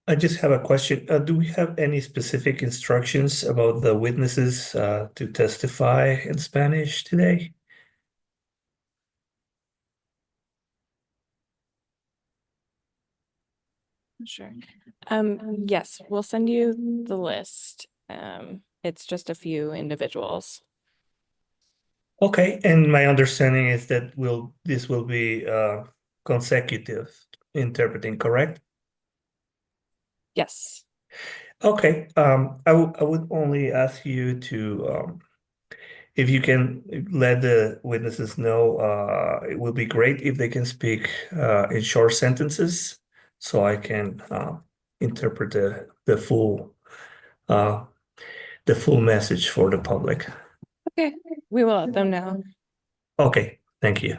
I just have a question. Do we have any specific instructions about the witnesses to testify in Spanish today? Sure. Yes, we'll send you the list. It's just a few individuals. Okay, and my understanding is that this will be consecutive interpreting, correct? Yes. Okay, I would only ask you to if you can let the witnesses know, it will be great if they can speak in short sentences so I can interpret uh, the full message for the public. Okay, we will let them know. Okay, thank you.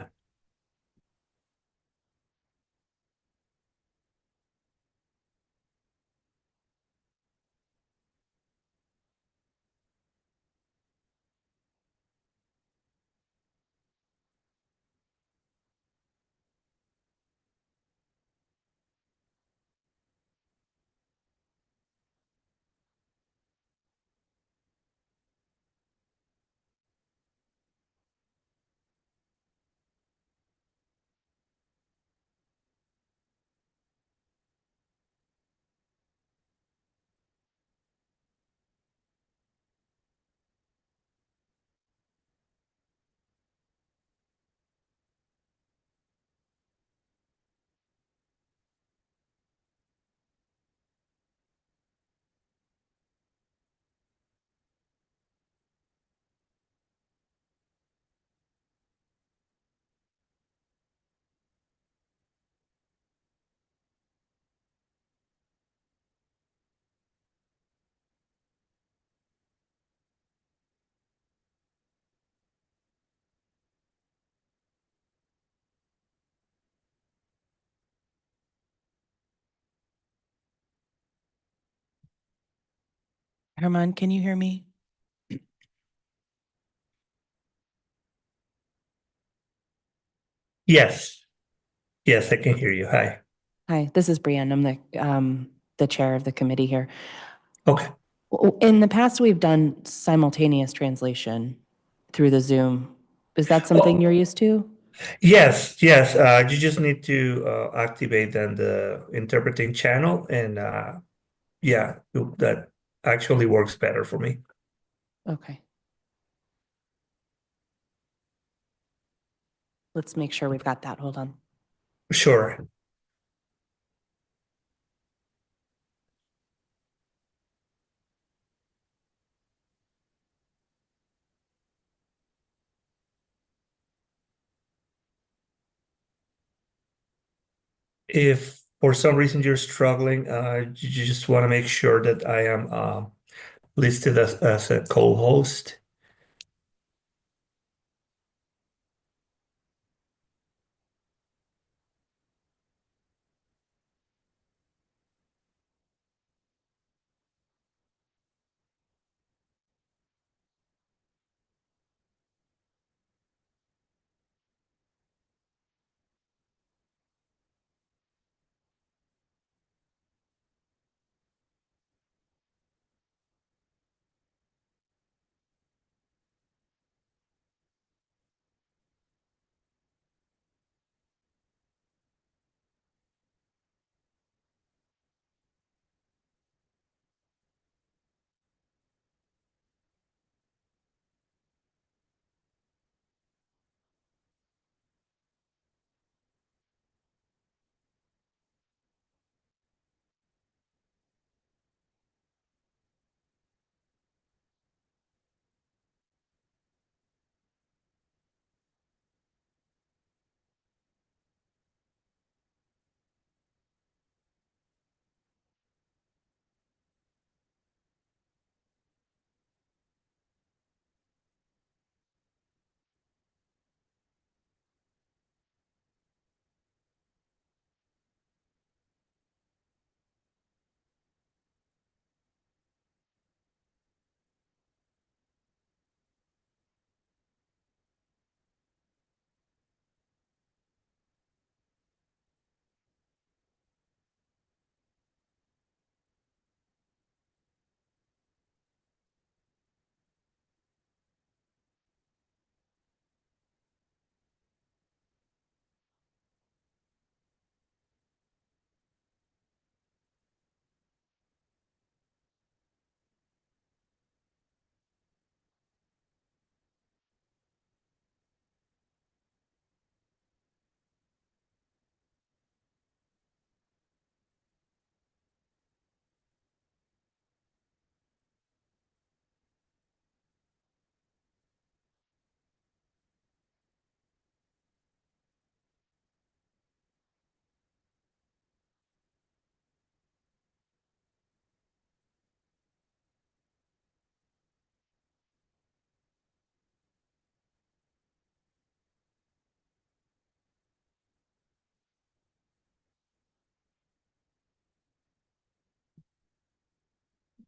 Herman, can you hear me? Yes, yes, I can hear you. Hi. Hi, this is Brienne. I'm the chair of the committee here. Okay. In the past, we've done simultaneous translation through the Zoom. Is that something you're used to? Yes, yes. You just need to activate then the interpreting channel, and yeah, that actually works better for me. Okay. Let's make sure we've got that. Hold on. Sure. If for some reason you're struggling, you just want to make sure that I am listed as a co-host.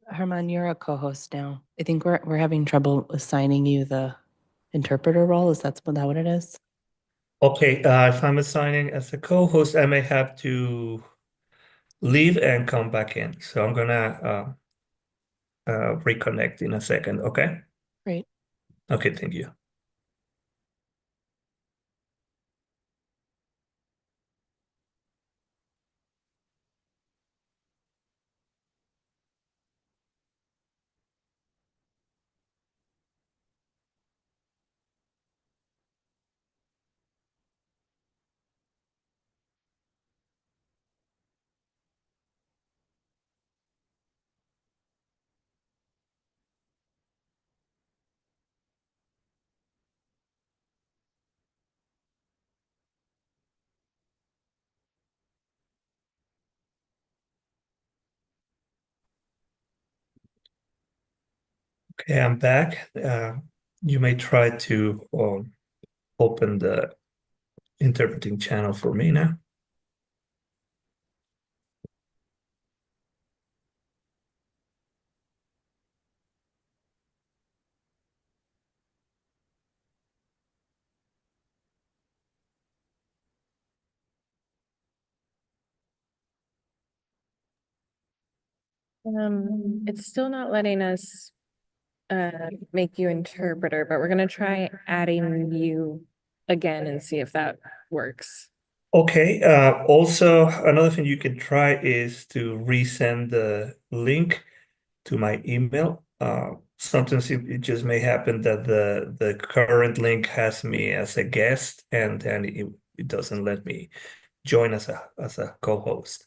Herman, you're a co-host now. I think we're having trouble assigning you the interpreter role. Is that what it is? Okay, if I'm assigning as a co-host, I may have to leave and come back in. So I'm gonna reconnect in a second, okay? Great. Okay, thank you. Okay, I'm back. You may try to open the interpreting channel for me now. It's still not letting us make you interpreter, but we're gonna try adding you again and see if that works. Okay, also another thing you can try is to resend the link to my email. Sometimes it just may happen that the current link has me as a guest and then it doesn't let me join as a co-host.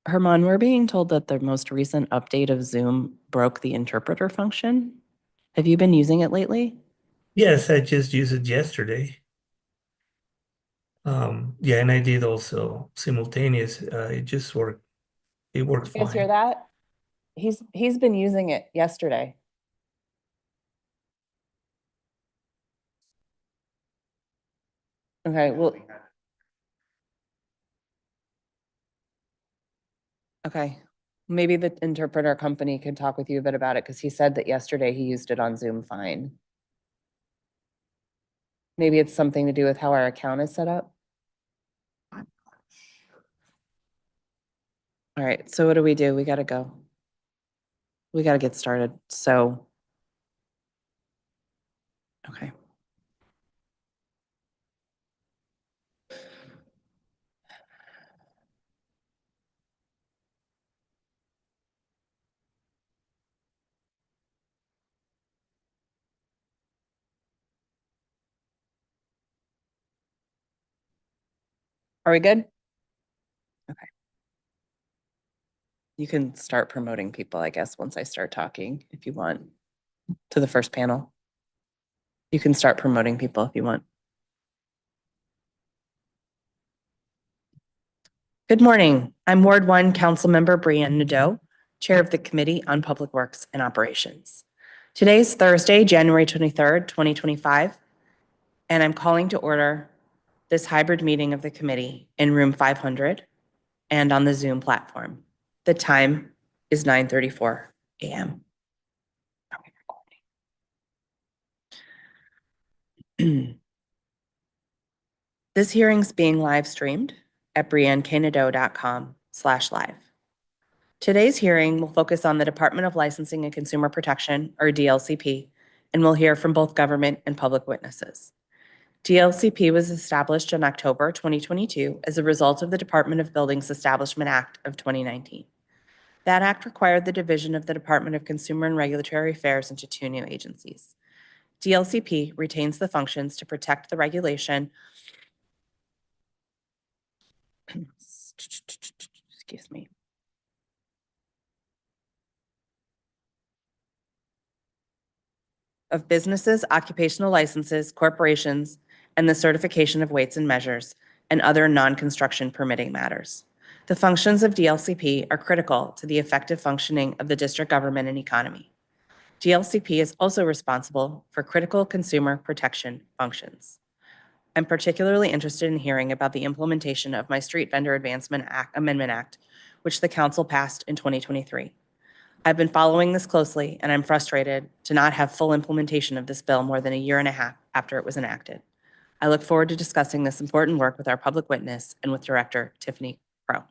Herman, we're being told that the most recent update of Zoom broke the interpreter function. Have you been using it lately? Yes, I just used it yesterday. Yeah, and I did also simultaneous. It just worked. It worked You guys hear fine. that? He's been using it yesterday. Okay, well. Okay, maybe the interpreter company could talk with you a bit about it, because he said that yesterday he used it on Zoom fine. Maybe it's something to do with how our account is set up. All right, so what do? We gotta go. We gotta get started, so. Okay. Are we good? Okay. You can start promoting people, I guess, once I start talking, if you want, to the first panel. You can start promoting people if you want. Good morning. I'm Ward 1 Councilmember Brianne Nadeau, Chair of the Committee on Public Works and Operations. Today is Thursday, January 23rd, 2025, and I'm calling to order this hybrid meeting of the committee in room 500 and on the Zoom platform. The time is 9:34 a.m. This hearing's being live streamed at brianneknadeau.com/live. Today's hearing will focus on the Department of Licensing and Consumer Protection, or DLCP, and we'll hear from both government and public witnesses. DLCP was established in October 2022 as a result of the Department of Buildings Establishment Act of 2019. That act required the division of the Department of Consumer and Regulatory Affairs into two new agencies. DLCP retains the functions to protect the regulation excuse me, of businesses, occupational licenses, corporations, and the certification of weights and measures, and other non-construction permitting matters. The functions of DLCP are critical to the effective functioning of the district government and economy. DLCP is also responsible for critical consumer protection functions. I'm particularly interested in hearing about the implementation of my Street Vendor Amendment Act, which the council passed in 2023. I've been following this closely, and I'm frustrated to not have full implementation of this bill more than a year and a half after it was enacted. I look forward to discussing this important work with our public witness and with Director Tiffany Crow.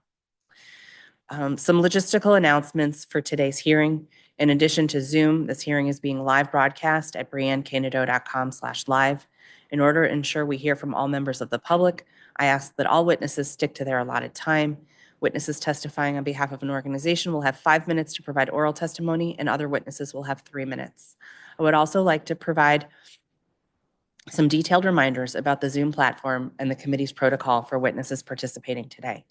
Some logistical announcements for today's hearing. In addition to Zoom, this hearing is being live broadcast at brianneknadeau.com/live. In order to ensure we hear from all members of the public, I ask that all witnesses stick to their allotted time. Witnesses testifying on behalf of an organization will have 5 minutes to provide oral testimony, and other witnesses will have 3 minutes. I would also like to provide some detailed reminders about the Zoom platform and the committee's protocol for witnesses participating today.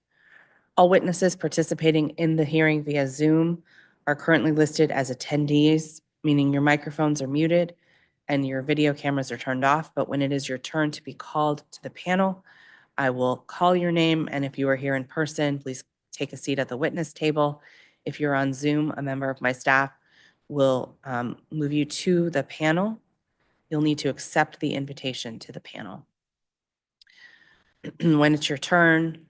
All witnesses participating in the hearing via Zoom are currently listed as attendees, meaning your microphones are muted and your video cameras are turned off. But when it is your turn to be called to the panel, I will call your name, and if you are here in person, please take a seat at the witness table. If you're on Zoom, a member of my staff will move you to the panel. You'll need to accept the invitation to the panel. When it's your turn,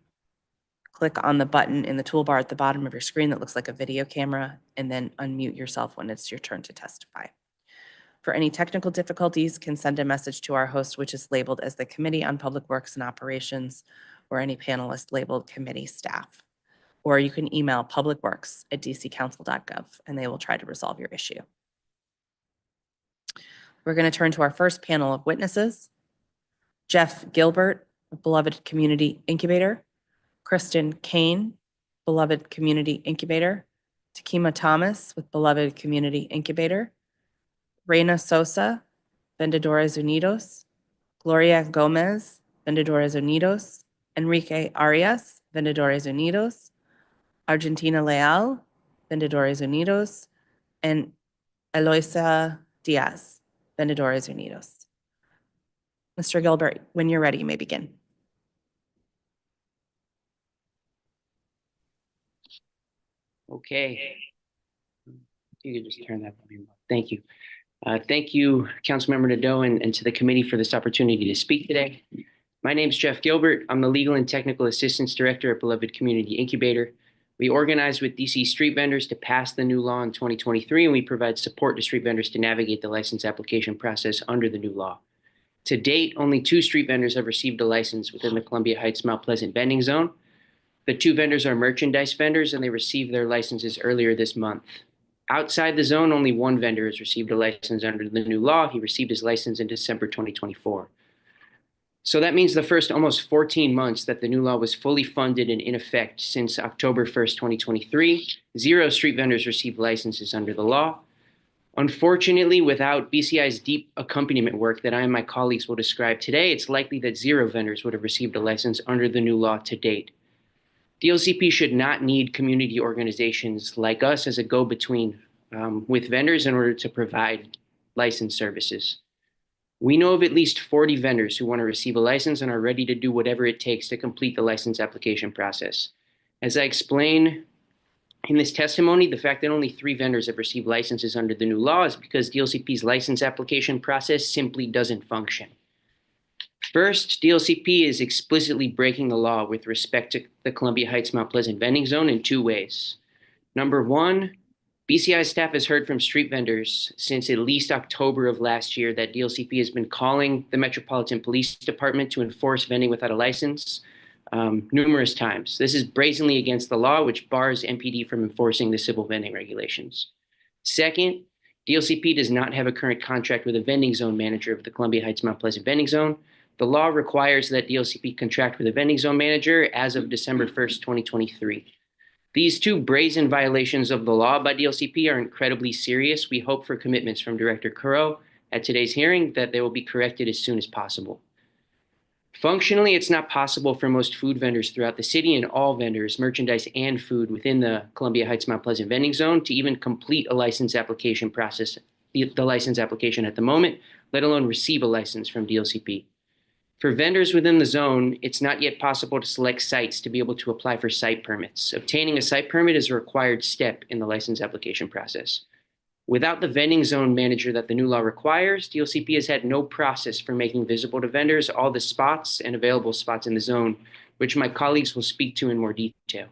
click on the button in the toolbar at the bottom of your screen that looks like a video camera, and then unmute yourself when it's your turn to testify. For any technical difficulties, can send a message to our host, which is labeled as the Committee on Public Works and Operations, or any panelist labeled committee staff. Or you can email publicworks@dccouncil.gov, and they will try to resolve your issue. We're going to turn to our first panel of witnesses. Jeff Gilbert, Beloved Community Incubator. Kristen Kane, Beloved Community Incubator. Takima Thomas with Beloved Community Incubator. Reina Sosa, Vendedores Unidos. Gloria Gomez, Vendedores Unidos. Enrique Arias, Vendedores Unidos. Argentina Leal, Vendedores Unidos. And Eloisa Diaz, Vendedores Unidos. Mr. Gilbert, when you're ready, you may begin. Okay. You can just turn that volume up. Thank you. Thank you, Councilmember Nadeau, and to the committee for this opportunity to speak today. My name is Jeff Gilbert. I'm the Legal and Technical Assistance Director at Beloved Community Incubator. We organized with DC street vendors to pass the new law in 2023, and we provide support to street vendors to navigate the license application process under the new law. To date, only 2 street vendors have received a license within the Columbia Heights Mount Pleasant vending zone. The 2 vendors are merchandise vendors, and they received their licenses earlier this month. Outside the zone, only one vendor has received a license under the new law. He received his license in December 2024. So that means the first almost 14 months that the new law was fully funded and in effect since October 1st, 2023, 0 street vendors received licenses under the law. Unfortunately, without BCI's deep accompaniment work that I and my colleagues will describe today, it's likely that 0 vendors would have received a license under the new law to date. DLCP should not need community organizations like us as a go-between with vendors in order to provide license services. We know of at least 40 vendors who want to receive a license and are ready to do whatever it takes to complete the license application process. As I explain in this testimony, the fact that only 3 vendors have received licenses under the new law is because DLCP's license application process simply doesn't function. First, DLCP is explicitly breaking the law with respect to the Columbia Heights Mount Pleasant vending zone in 2 ways. Number 1, BCI staff has heard from street vendors since at least October of last year that DLCP has been calling the Metropolitan Police Department to enforce vending without a license numerous times. This is brazenly against the law, which bars MPD from enforcing the civil vending regulations. Second, DLCP does not have a current contract with a vending zone manager of the Columbia Heights Mount Pleasant vending zone. The law requires that DLCP contract with a vending zone manager as of December 1st, 2023. These 2 brazen violations of the law by DLCP are incredibly serious. We hope for commitments from Director Curro at today's hearing that they will be corrected as soon as possible. Functionally, it's not possible for most food vendors throughout the city and all vendors, merchandise and food within the Columbia Heights Mount Pleasant vending zone to even complete a license application process, the license application at the moment, let alone receive a license from DLCP. For vendors within the zone, it's not yet possible to select sites to be able to apply for site permits. Obtaining a site permit is a required step in the license application process. Without the vending zone manager that the new law requires, DLCP has had no process for making visible to vendors all the spots and available spots in the zone, which my colleagues will speak to in more detail.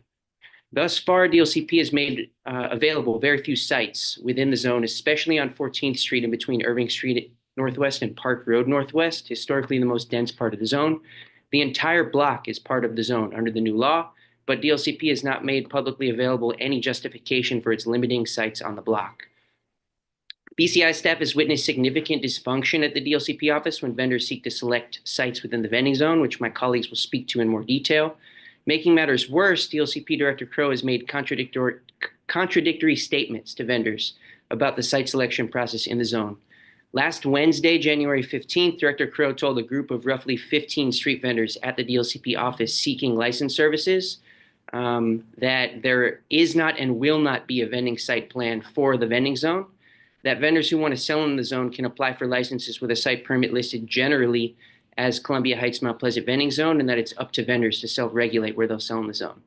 Thus far, DLCP has made available very few sites within the zone, especially on 14th Street and between Irving Street Northwest and Park Road Northwest, historically the most dense part of the zone. The entire block is part of the zone under the new law, but DLCP has not made publicly available any justification for its limiting sites on the block. BCI staff has witnessed significant dysfunction at the DLCP office when vendors seek to select sites within the vending zone, which my colleagues will speak to in more detail. Making matters worse, DLCP Director Crow has made contradictory statements to vendors about the site selection process in the zone. Last Wednesday, January 15th, Director Crow told a group of roughly 15 street vendors at the DLCP office seeking license services that there is not and will not be a vending site plan for the vending zone, that vendors who want to sell in the zone can apply for licenses with a site permit listed generally as Columbia Heights Mount Pleasant vending zone, and that it's up to vendors to self-regulate where they'll sell in the zone.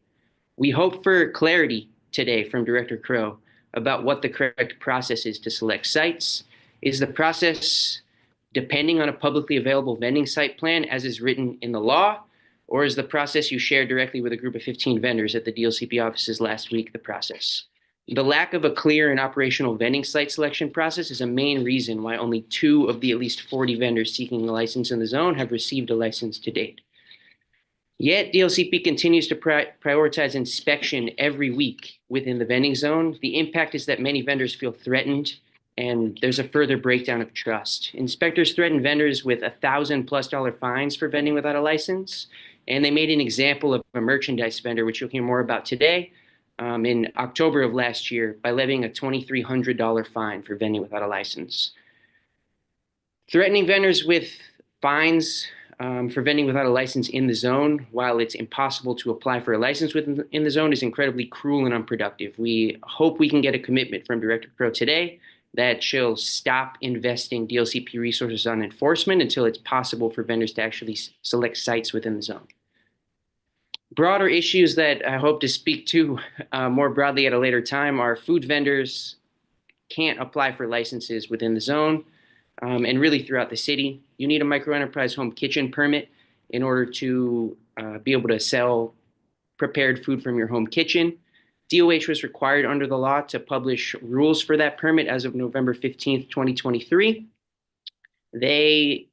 We hope for clarity today from Director Crow about what the correct process is to select sites. Is the process depending on a publicly available vending site plan as is written in the law, or is the process you shared directly with a group of 15 vendors at the DLCP offices last week the process? The lack of a clear and operational vending site selection process is a main reason why only 2 of the at least 40 vendors seeking a license in the zone have received a license to date. Yet DLCP continues to prioritize inspection every week within the vending zone. The impact is that many vendors feel threatened, and there's a further breakdown of trust. Inspectors threaten vendors with $1,000+ fines for vending without a license, and they made an example of a merchandise vendor, which you'll hear more about today, in October of last year by levying a $2,300 fine for vending without a license. Threatening vendors with fines for vending without a license in the zone, while it's impossible to apply for a license in the zone, is incredibly cruel and unproductive. We hope we can get a commitment from Director Crow today that she'll stop investing DLCP resources on enforcement until it's possible for vendors to actually select sites within the zone. Broader issues that I hope to speak to more broadly at a later time are food vendors can't apply for licenses within the zone and really throughout the city. You need a microenterprise home kitchen permit in order to be able to sell prepared food from your home kitchen. DOH was required under the law to publish rules for that permit as of November 15th, 2023. They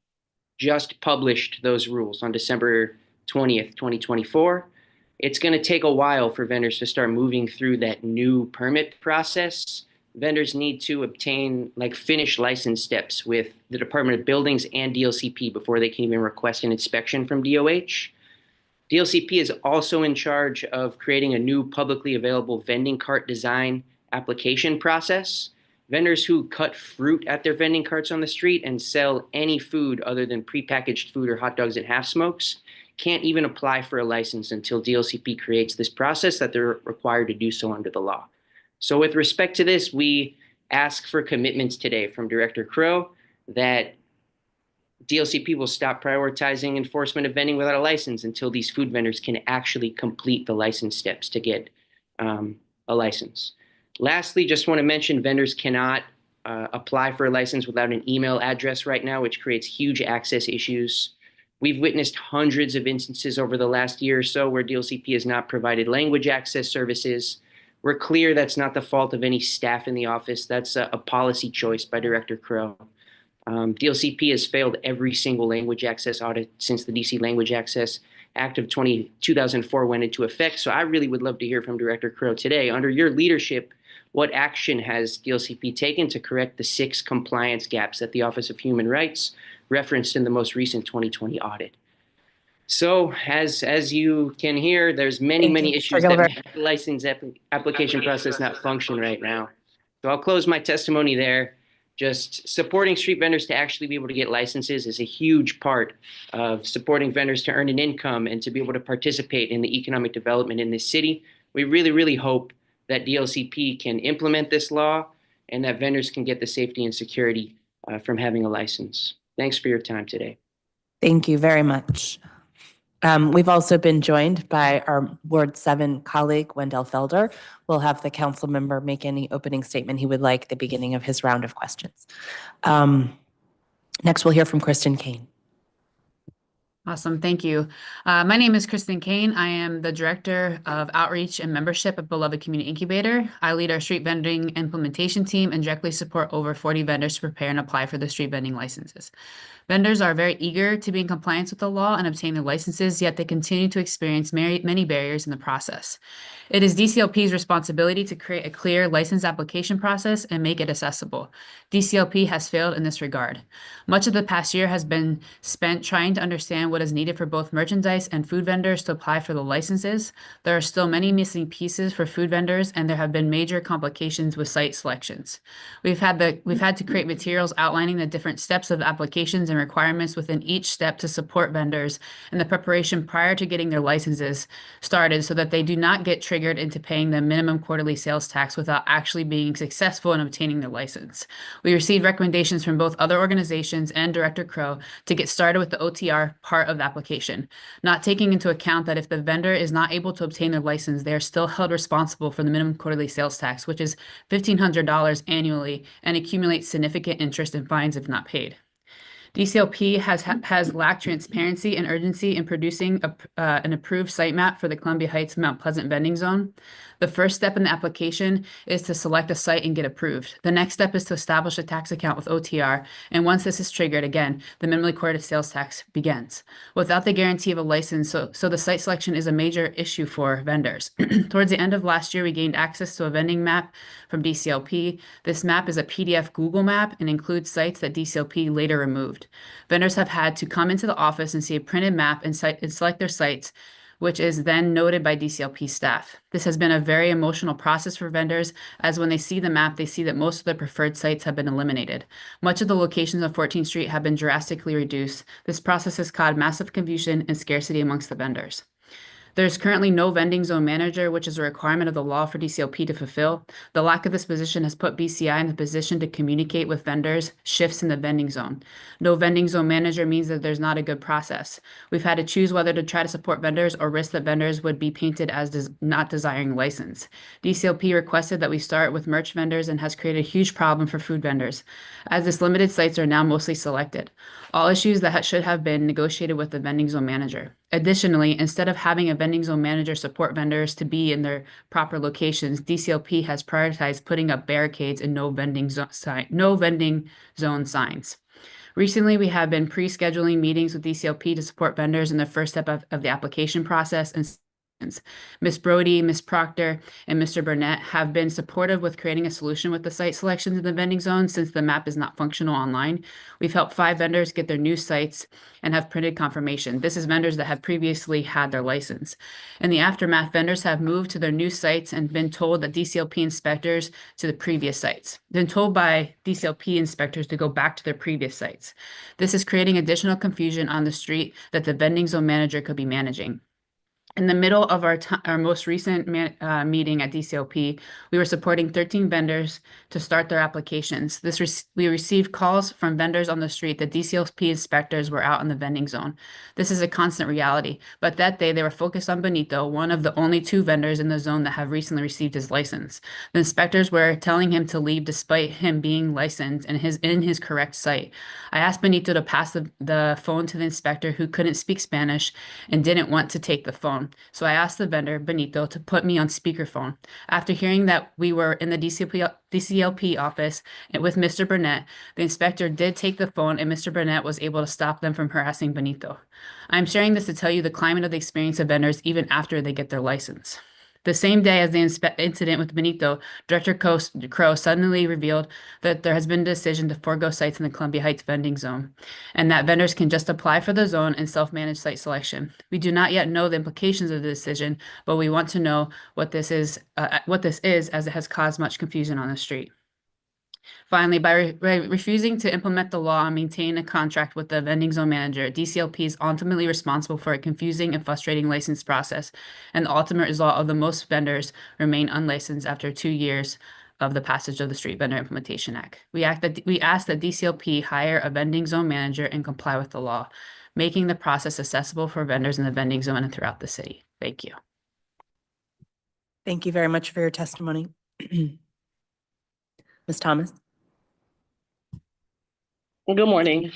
just published those rules on December 20th, 2024. It's going to take a while for vendors to start moving through that new permit process vendors need to obtain like finish license steps with the Department of Buildings and DLCP before they can even request an inspection from DOH. DLCP is also in charge of creating a new publicly available vending cart design application process. Vendors who cut fruit at their vending carts on the street and sell any food other than prepackaged food or hot dogs and half smokes can't even apply for a license until DLCP creates this process that they're required to do so under the law. So with respect to this, we ask for commitments today from Director Crow that DLCP will stop prioritizing enforcement of vending without a license until these food vendors can actually complete the license steps to get a license. Lastly, just want to mention vendors cannot apply for a license without an email address right now, which creates huge access issues. We've witnessed hundreds of instances over the last year or so where DLCP has not provided language access services. We're clear that's not the fault of any staff in the office. That's a policy choice by Director Crow. DLCP has failed every single language access audit since the DC Language Access Act of 2004 went into effect. So I really would love to hear from Director Crow today. Under your leadership, what action has DLCP taken to correct the 6 compliance gaps that the Office of Human Rights referenced in the most recent 2020 audit? So as you can hear, there's many issues that make the license application process not function right now. So I'll close my testimony there. Just supporting street vendors to actually be able to get licenses is a huge part of supporting vendors to earn an income and to be able to participate in the economic development in this city. We really hope that DLCP can implement this law and that vendors can get the safety and security from having a license. Thanks for your time today. Thank you very much. We've also been joined by our Ward 7 colleague, Wendell Felder. We'll have the council member make any opening statement he would like at the beginning of his round of questions. Next, we'll hear from Kristen Kane. Awesome. Thank you. My name is Kristen Kane. I am the Director of Outreach and Membership at Beloved Community Incubator. I lead our street vending implementation team and directly support over 40 vendors to prepare and apply for the street vending licenses. Vendors are very eager to be in compliance with the law and obtain their licenses, yet they continue to experience many barriers in the process. It is DCLP's responsibility to create a clear license application process and make it accessible. DCLP has failed in this regard. Much of the past year has been spent trying to understand what is needed for both merchandise and food vendors to apply for the licenses. There are still many missing pieces for food vendors, and there have been major complications with site selections. We've had to create materials outlining the different steps of applications and requirements within each step to support vendors in the preparation prior to getting their licenses started so that they do not get triggered into paying the minimum quarterly sales tax without actually being successful in obtaining their license. We received recommendations from both other organizations and Director Crow to get started with the OTR part of the application, not taking into account that if the vendor is not able to obtain their license, they are still held responsible for the minimum quarterly sales tax, which is $1,500 annually and accumulates significant interest and fines if not paid. DCLP has lacked transparency and urgency in producing an approved site map for the Columbia Heights Mount Pleasant vending zone. The first step in the application is to select a site and get approved. The next step is to establish a tax account with OTR, and once this is triggered, again, the minimally quoted sales tax begins. Without the guarantee of a license, so the site selection is a major issue for vendors. Towards the end of last year, we gained access to a vending map from DCLP. This map is a PDF Google map and includes sites that DCLP later removed. Vendors have had to come into the office and see a printed map and select their sites, which is then noted by DCLP staff. This has been a very emotional process for vendors, as when they see the map, they see that most of their preferred sites have been eliminated. Much of the locations on 14th Street have been drastically reduced. This process has caused massive confusion and scarcity amongst the vendors. There's currently no vending zone manager, which is a requirement of the law for DCLP to fulfill. The lack of this position has put BCI in the position to communicate with vendors shifts in the vending zone. No vending zone manager means that there's not a good process. We've had to choose whether to try to support vendors or risk that vendors would be painted as not desiring license. DCLP requested that we start with merch vendors and has created a huge problem for food vendors, as this limited sites are now mostly selected. All issues that should have been negotiated with the vending zone manager. Additionally, instead of having a vending zone manager support vendors to be in their proper locations, DCLP has prioritized putting up barricades and no vending zone signs. Recently, we have been pre-scheduling meetings with DCLP to support vendors in the first step of the application process and Ms. Brody, Ms. Proctor, and Mr. Burnett have been supportive with creating a solution with the site selections in the vending zone since the map is not functional online. We've helped 5 vendors get their new sites and have printed confirmation. This is vendors that have previously had their license. In the aftermath, vendors have moved to their new sites and been told that DCLP inspectors to the previous sites. Been told by DCLP inspectors to go back to their previous sites. This is creating additional confusion on the street that the vending zone manager could be managing. In the middle of our most recent meeting at DCLP, we were supporting 13 vendors to start their applications. We received calls from vendors on the street that DCLP inspectors were out in the vending zone. This is a constant reality, but that day they were focused on Benito, one of the only 2 vendors in the zone that have recently received his license. The inspectors were telling him to leave despite him being licensed and in his correct site. I asked Benito to pass the phone to the inspector who couldn't speak Spanish and didn't want to take the phone. So I asked the vendor, Benito, to put me on speakerphone. After hearing that we were in the DCLP office with Mr. Burnett, the inspector did take the phone and Mr. Burnett was able to stop them from harassing Benito. I'm sharing this to tell you the climate of the experience of vendors even after they get their license. The same day as the incident with Benito, Director Crow suddenly revealed that there has been a decision to forego sites in the Columbia Heights vending zone, and that vendors can just apply for the zone and self-manage site selection. We do not yet know the implications of the decision, but we want to know what this is, as it has caused much confusion on the street. Finally, by refusing to implement the law and maintain a contract with the vending zone manager, DCLP is ultimately responsible for a confusing and frustrating license process, and the ultimate result of the most vendors remain unlicensed after 2 years of the passage of the Street Vendor Implementation Act. We ask that DCLP hire a vending zone manager and comply with the law, making the process accessible for vendors in the vending zone and throughout the city. Thank you. Thank you very much for your testimony. Ms. Thomas? Good morning.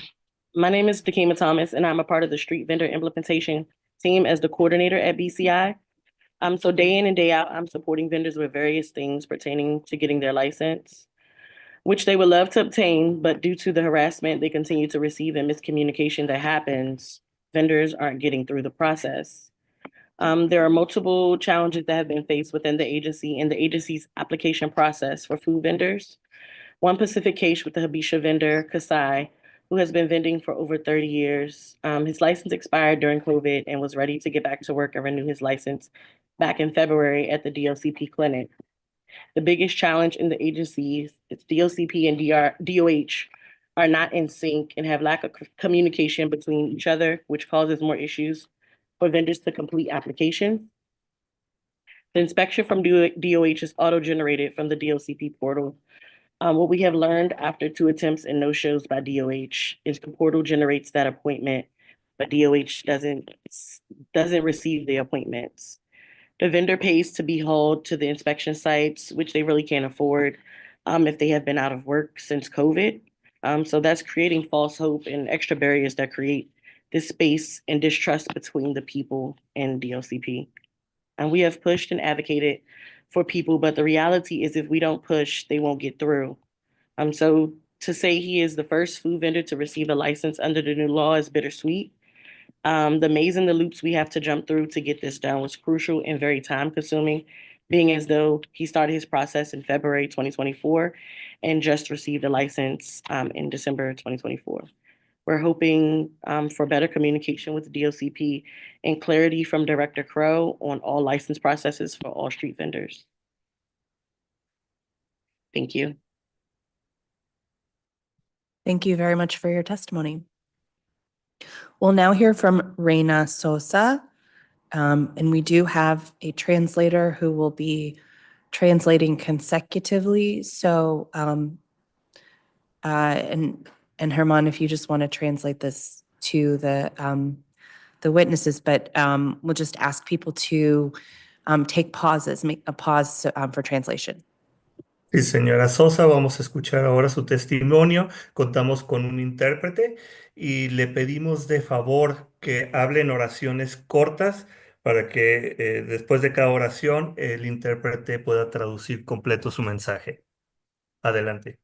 My name is Dakima Thomas, and I'm a part of the Street Vendor Implementation Team as the coordinator at BCI. So day in and day out, I'm supporting vendors with various things pertaining to getting their license, which they would love to obtain, but due to the harassment they continue to receive and miscommunication that happens, vendors aren't getting through the process. There are multiple challenges that have been faced within the agency and the agency's application process for food vendors. One specific case with the Habesha vendor, Kasai, who has been vending for over 30 years. His license expired during COVID and was ready to get back to work and renew his license back in February at the DLCP clinic. The biggest challenge in the agencies, it's DLCP and DOH are not in sync and have lack of communication between each other, which causes more issues for vendors to complete applications. The inspection from DOH is auto-generated from the DLCP portal. What we have learned after 2 attempts and no shows by DOH is the portal generates that appointment, but DOH doesn't receive the appointments. The vendor pays to be hauled to the inspection sites, which they really can't afford if they have been out of work since COVID. So that's creating false hope and extra barriers that create this space and distrust between the people and DLCP. And we have pushed and advocated for people, but the reality is if we don't push, they won't get through. So to say he is the first food vendor to receive a license under the new law is bittersweet. The maze and the loops we have to jump through to get this done was crucial and very time consuming, being as though he started his process in February 2024 and just received a license in December 2024. We're hoping for better communication with the DLCP and clarity from Director Crow on all license processes for all street vendors. Thank you. Thank you very much for your testimony. We'll now hear from Reina Sosa, and we do have a translator who will be translating consecutively. So, and Herman, if you just want to translate this to the witnesses, but we'll just ask people to take pauses, make a pause for translation. Sí, señora Sosa, vamos a escuchar ahora su testimonio. Contamos con un intérprete y le pedimos de favor que hable en oraciones cortas para que después de cada oración el intérprete pueda traducir completo su mensaje. Adelante.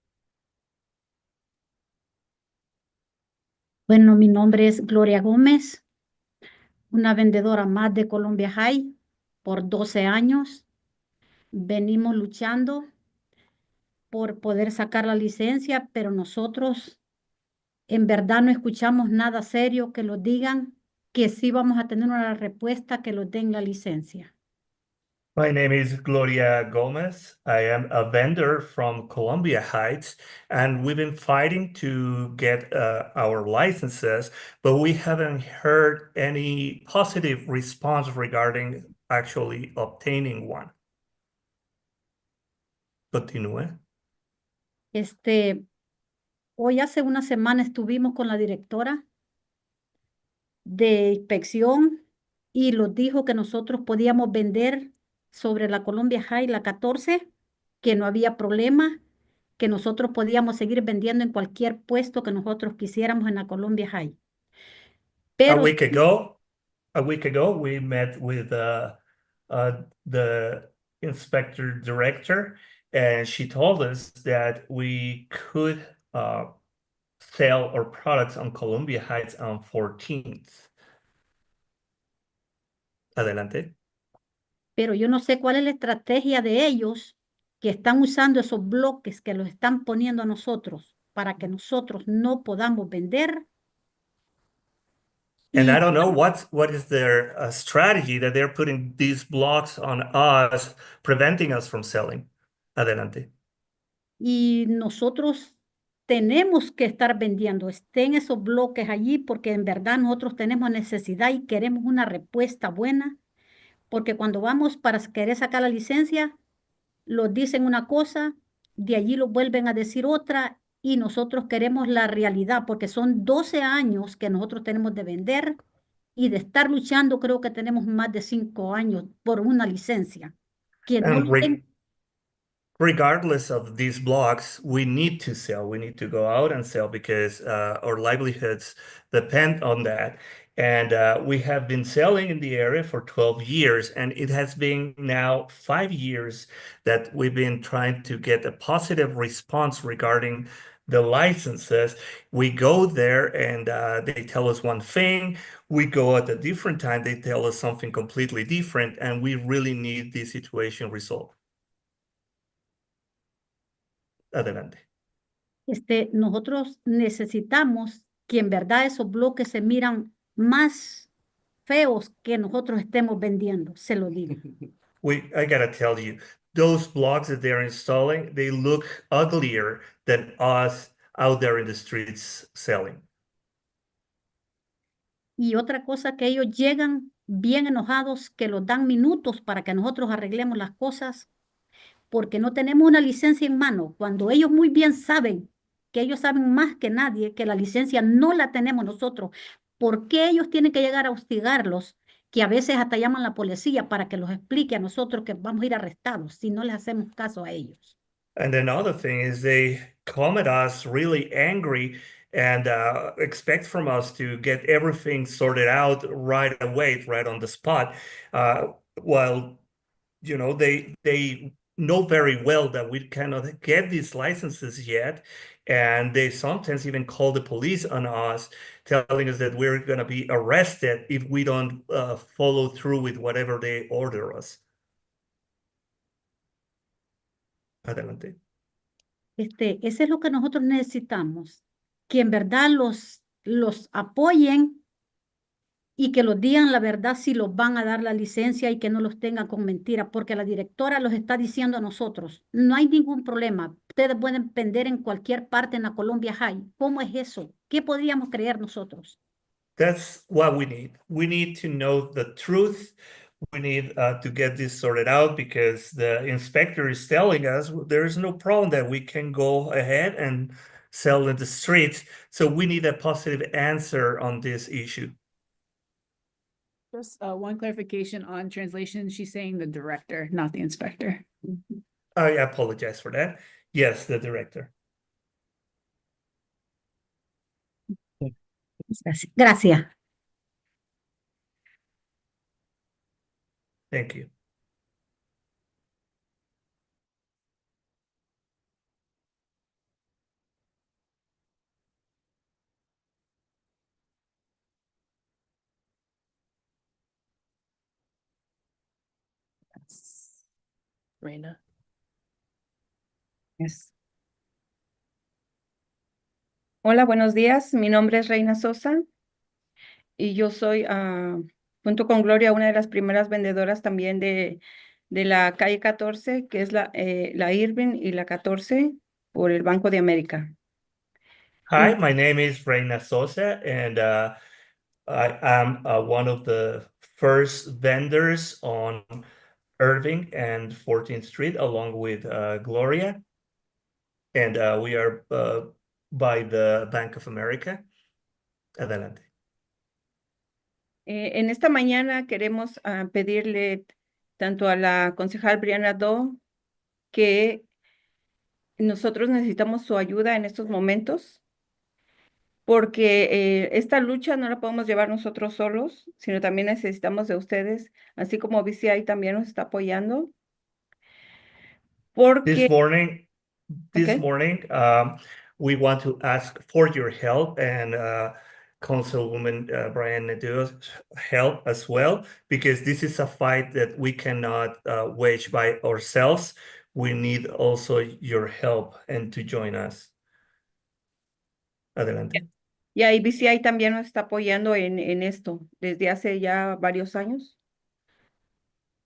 Bueno, mi nombre es Gloria Gómez, una vendedora más de Columbia High. por 12 años. Venimos luchando por poder sacar la licencia, pero nosotros en verdad no escuchamos nada serio que nos digan que sí vamos a tener una respuesta que nos den la licencia. My name is Gloria Gomez. I am a vendor from Columbia Heights, and we've been fighting to get our licenses, but we haven't heard any positive response regarding actually obtaining one. Continúe. Hoy hace una semana estuvimos con la directora de inspección y nos dijo que nosotros podíamos vender sobre la Columbia High, la 14, que no había problema, que nosotros podíamos seguir vendiendo en cualquier puesto que nosotros quisiéramos en la Columbia High. A Pero week ago, we met with the inspector director, and she told us that we could sell our products on Columbia Heights on 14th. Adelante. pero yo no sé cuál es la estrategia de ellos que están usando esos bloques que los están poniendo a nosotros para que nosotros no podamos vender. And Y, I don't know what is their strategy that they're putting these blocks on us, preventing us from selling. Adelante. y nosotros tenemos que estar vendiendo, estén esos bloques allí porque en verdad nosotros tenemos necesidad y queremos una respuesta buena, porque cuando vamos para querer sacar la licencia, los dicen una cosa, de allí los vuelven a decir otra y nosotros queremos la realidad porque son 12 años que nosotros tenemos de vender y de estar luchando creo que tenemos más de 5 años por una licencia. Que no And lo ten- regardless of these blocks, we need to sell. We need to go out and sell because our livelihoods depend on that. And we have been selling in the area for 12 years, and it has been now 5 years that we've been trying to get a positive response regarding the licenses. We go there and they tell us one thing. We go at a different time, they tell us something completely different, and we really need this situation resolved. Adelante. nosotros necesitamos que en verdad esos bloques se miran más feos que nosotros estemos vendiendo, se lo digo. I gotta tell you, those blocks that they're installing, they look uglier than us out there in the streets selling. Y otra cosa que ellos llegan bien enojados, que los dan minutos para que nosotros arreglemos las cosas, porque no tenemos una licencia en mano, cuando ellos muy bien saben, que ellos saben más que nadie, que la licencia no la tenemos nosotros. ¿Por qué ellos tienen que llegar a hostigarlos? Que a veces hasta llaman a la policía para que los explique a nosotros que vamos a ir arrestados si no les hacemos caso a ellos. And another thing is they come at us really angry and expect from us to get everything sorted out right away, right on the spot. While they know very well that we cannot get these licenses yet, and they sometimes even call the police on us, telling us that we're going to be arrested if we don't follow through with whatever they order us. Adelante. Ese es lo que nosotros necesitamos, que en verdad los apoyen y que los digan la verdad si los van a dar la licencia y que no los tengan con mentiras, porque la directora los está diciendo a nosotros, no hay ningún problema, ustedes pueden vender en cualquier parte en la Columbia High. ¿Cómo es eso? ¿Qué podríamos creer nosotros? That's what we need. We need to know the truth. We need to get this sorted out because the inspector is telling us there's no problem that we can go ahead and sell in the streets. So we need a positive answer on this issue. Just one clarification on translation. She's saying the director, not the inspector. I apologize for that. Yes, the director. Gracias. Thank you. Reina. Yes. Hola, buenos días. Mi nombre es Reina Sosa y yo soy, junto con Gloria, una de las primeras vendedoras también de la calle 14, que es la Irving y la 14 por el Banco de América. Hi, Y my name is Reina Sosa, and I am one of the first vendors on Irving and 14th Street, along with Gloria. And we are by the Bank of America. Adelante. en esta mañana queremos pedirle tanto a la concejal Brianna Do que nosotros necesitamos su ayuda en estos momentos, porque esta lucha no la podemos llevar nosotros solos, sino también necesitamos de ustedes, así como BCI también nos está apoyando, This porque, morning, this ok, morning, we want to ask for your help and Councilwoman Brian Nadeau's help as well, because this is a fight that we cannot wage by ourselves. We need also your help and to join us. Adelante. y ahí BCI también nos está apoyando en esto desde hace ya varios años.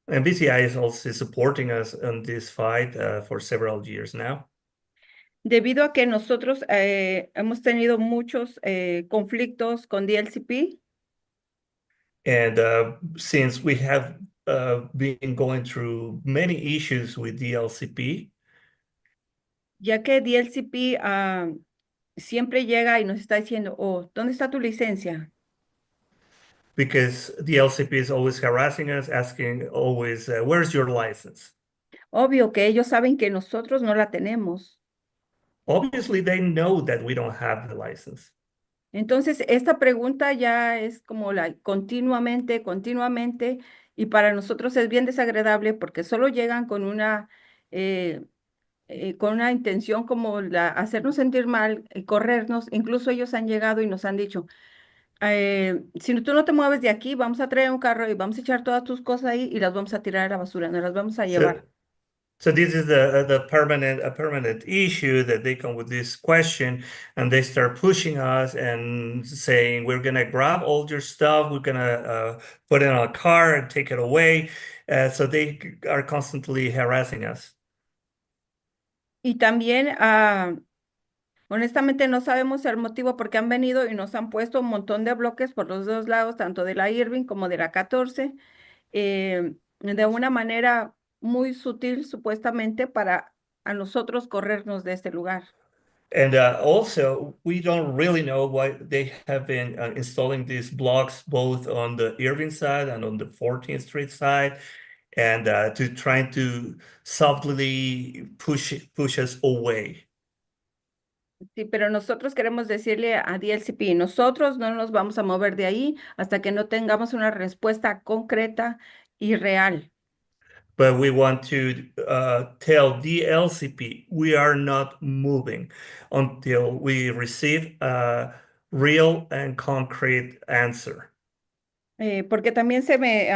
And BCI is also supporting us on this fight for several years now. Debido a que nosotros hemos tenido muchos conflictos con DLCP, And since we have been going through many issues with the LCP, ya que DLCP siempre llega y nos está diciendo, oh, ¿dónde está tu licencia? because the LCP is always harassing us, asking always, where's your license? Obvio que ellos saben que nosotros no la tenemos. Obviously, they know that we don't have the license. Entonces, esta pregunta ya es como la continuamente, y para nosotros es bien desagradable porque solo llegan con una intención como hacernos sentir mal, corrernos. Incluso ellos han llegado y nos han dicho, si tú no te mueves de aquí, vamos a traer un carro y vamos a echar todas tus cosas ahí y las vamos a tirar a la basura, no las vamos a So, llevar. so this is the permanent issue that they come with this question and they start pushing us and saying we're gonna grab all your stuff, we're gonna put it on a car and take it away. So they are constantly harassing us. Y también, honestamente, no sabemos el motivo por qué han venido y nos han puesto un montón de bloques por los dos lados, tanto de la Irving como de la 14, de una manera muy sutil, supuestamente, para a nosotros corrernos de este lugar. And also, we don't really know why they have been installing these blocks both on the Irving side and on the 14th Street side, and to trying to softly push us away. Sí, pero nosotros queremos decirle a DLCP, nosotros no nos vamos a mover de ahí hasta que no tengamos una respuesta concreta y real. But we want to tell the LCP we are not moving until we receive a real and concrete answer. Porque también se me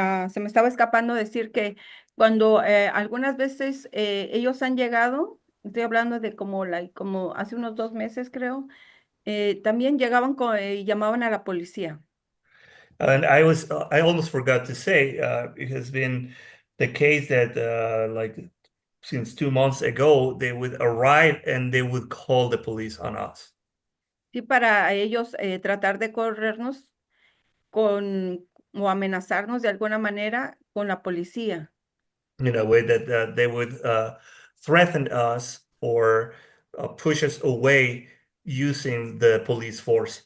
estaba escapando decir que cuando algunas veces ellos han llegado, estoy hablando de como hace unos 2 meses creo, también llegaban y llamaban a la policía. And I almost forgot to say, it has been the case that like since 2 months ago, they would arrive and they would call the police on us Sí, para ellos tratar de corrernos o amenazarnos de alguna manera con la policía. in a way that they would threaten us or push us away using the police force.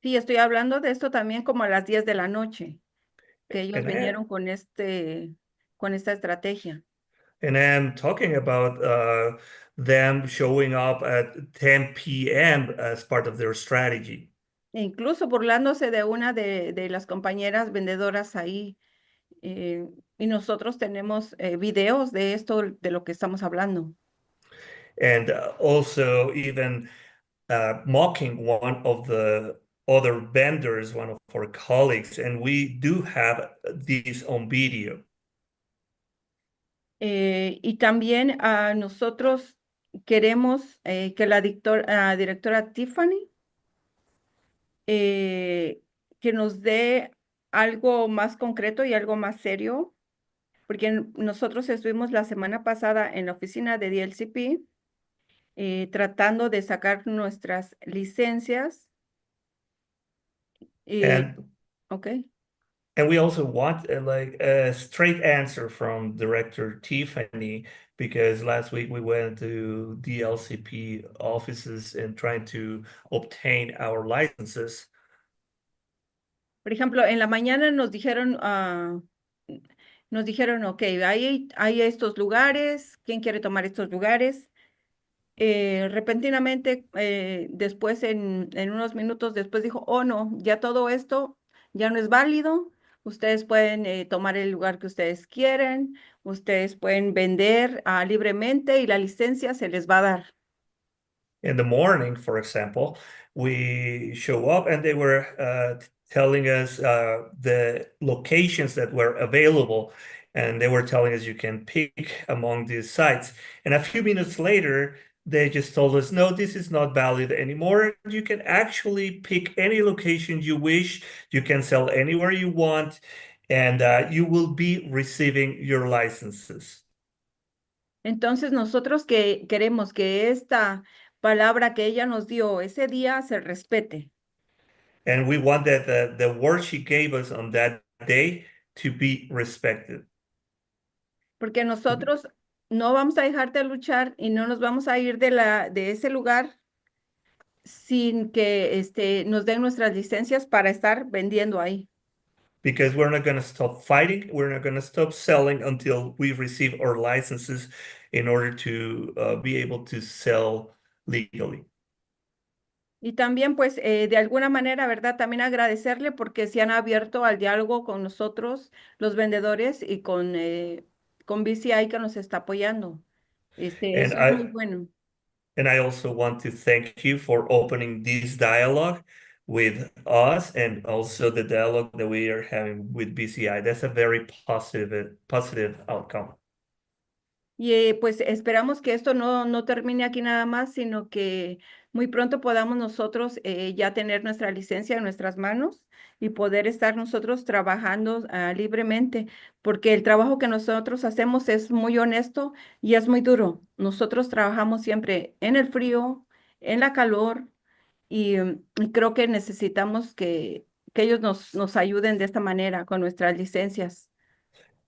Sí, estoy hablando de esto también como a las 10 de la noche, que ellos And vinieron con esta estrategia. I'm talking about them showing up at 10 p.m. as part of their strategy. E incluso burlándose de una de las compañeras vendedoras ahí. Y nosotros tenemos videos de esto, de lo que estamos hablando. And also even mocking one of the other vendors, one of our colleagues, and we do have these on video. Y también nosotros queremos que la directora Tiffany que nos dé algo más concreto y algo más serio, porque nosotros estuvimos la semana pasada en la oficina de DLCP tratando de sacar nuestras licencias. And Ok. And we also want like a straight answer from Director Tiffany because last week we went to DLCP offices and trying to obtain our licenses. Por ejemplo, en la mañana nos dijeron, ok, hay estos lugares, ¿quién quiere tomar estos lugares? Repentinamente, después, en unos minutos después dijo, oh no, ya todo esto ya no es válido, ustedes pueden tomar el lugar que ustedes quieren, ustedes pueden vender libremente y la licencia se les va a dar. In the morning, for example, we show up and they were telling us the locations that were available. And they were telling us you can pick among these sites. And a few minutes later, they just told us, no, this is not valid anymore. You can actually pick any location you wish. You can sell anywhere you want, and you will be receiving your licenses. Entonces nosotros que queremos que esta palabra que ella nos dio ese día se respete. And we want that the word she gave us on that day to be respected. Porque nosotros no vamos a dejar de luchar y no nos vamos a ir de ese lugar sin que nos den nuestras licencias para estar vendiendo ahí. Because we're not going to stop fighting. We're not going to stop selling until we receive our licenses in order to be able to sell legally. Y también, pues, de alguna manera, ¿verdad? También agradecerle porque se han abierto al diálogo con nosotros, los vendedores, y con BCI que nos está apoyando. And Eso es muy bueno. I also want to thank you for opening this dialogue with us and also the dialogue that we are having with BCI. That's a very positive outcome. Y pues esperamos que esto no termine aquí nada más, sino que muy pronto podamos nosotros ya tener nuestra licencia en nuestras manos y poder estar nosotros trabajando libremente, porque el trabajo que nosotros hacemos es muy honesto y es muy duro. Nosotros trabajamos siempre en el frío, en la calor, y creo que necesitamos que ellos nos ayuden de esta manera con nuestras licencias.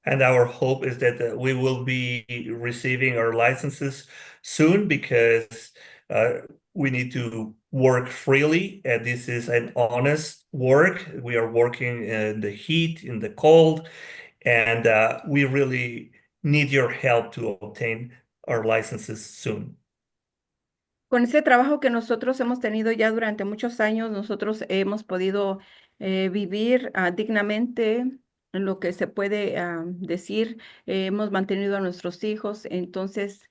And our hope is that we will be receiving our licenses soon because we need to work freely. And this is an honest work. We are working in the heat, in the cold, and we really need your help to obtain our licenses soon. Con ese trabajo que nosotros hemos tenido ya durante muchos años, nosotros hemos podido vivir dignamente en lo que se puede decir. Hemos mantenido a nuestros hijos, entonces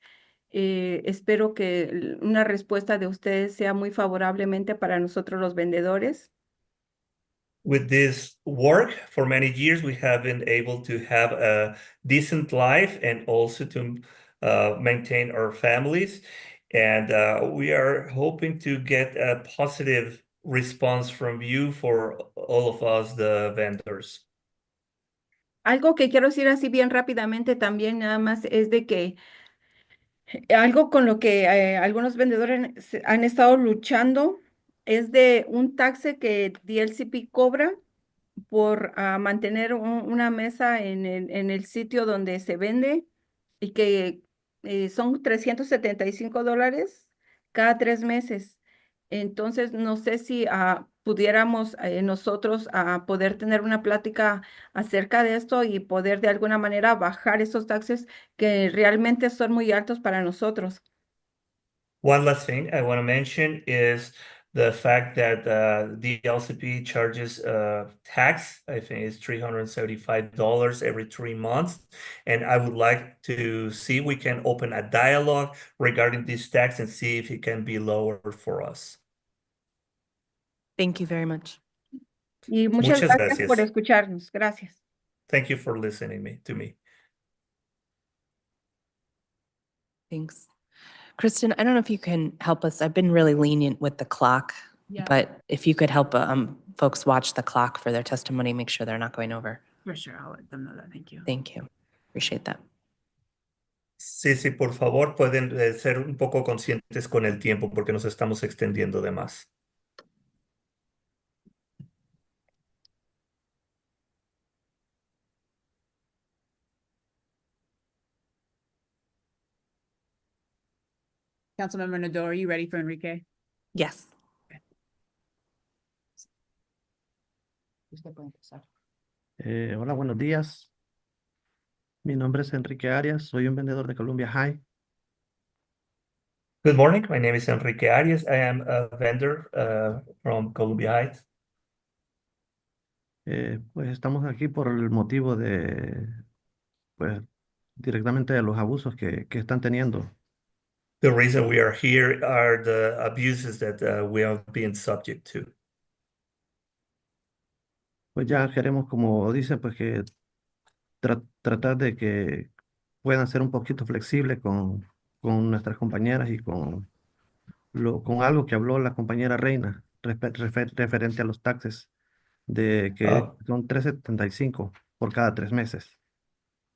espero que una respuesta de ustedes sea muy favorablemente para nosotros los vendedores. With this work for many years, we have been able to have a decent life and also to maintain our families. And we are hoping to get a positive response from you for all of us, the vendors. Algo que quiero decir así bien rápidamente también nada más es de que algo con lo que algunos vendedores han estado luchando es de un taxe que DLCP cobra por mantener una mesa en el sitio donde se vende y que son $375 cada 3 meses. Entonces, no sé si pudiéramos nosotros poder tener una plática acerca de esto y poder de alguna manera bajar esos taxes que realmente son muy altos para nosotros. One last thing I want to mention is the fact that the LCP charges tax. I think it's $375 every 3 months. And I would like to see we can open a dialogue regarding this tax and see if it can be lower for us. Thank you very much. Y muchas Muchas gracias por gracias. escucharnos. Gracias. Thank you for listening to me. Thanks. Kristen, I don't know if you can help us. I've been really lenient with the clock, Yeah. but if you could help folks watch the clock for their testimony, make sure they're not going over. For sure, I'll let them know that. Thank you. Thank you. Appreciate that. Sí, sí, por favor, pueden ser un poco conscientes con el tiempo porque nos estamos extendiendo de más. Councilmember Nadeau, are you ready for Enrique? Yes. Usted puede empezar. Hola, buenos días. Mi nombre es Enrique Arias, soy un vendedor de Columbia High. Good morning. My name is Enrique Arias. I am a vendor from Columbia Heights. Pues estamos aquí por el motivo de, pues, directamente de los abusos que están teniendo. The reason we are here are the abuses that we are being subject to. Pues ya queremos, como dicen, pues que tratar de que puedan ser un poquito flexibles con nuestras compañeras y con algo que habló la compañera Reina referente a los taxes, de que Uh, son 3.75 por cada 3 meses.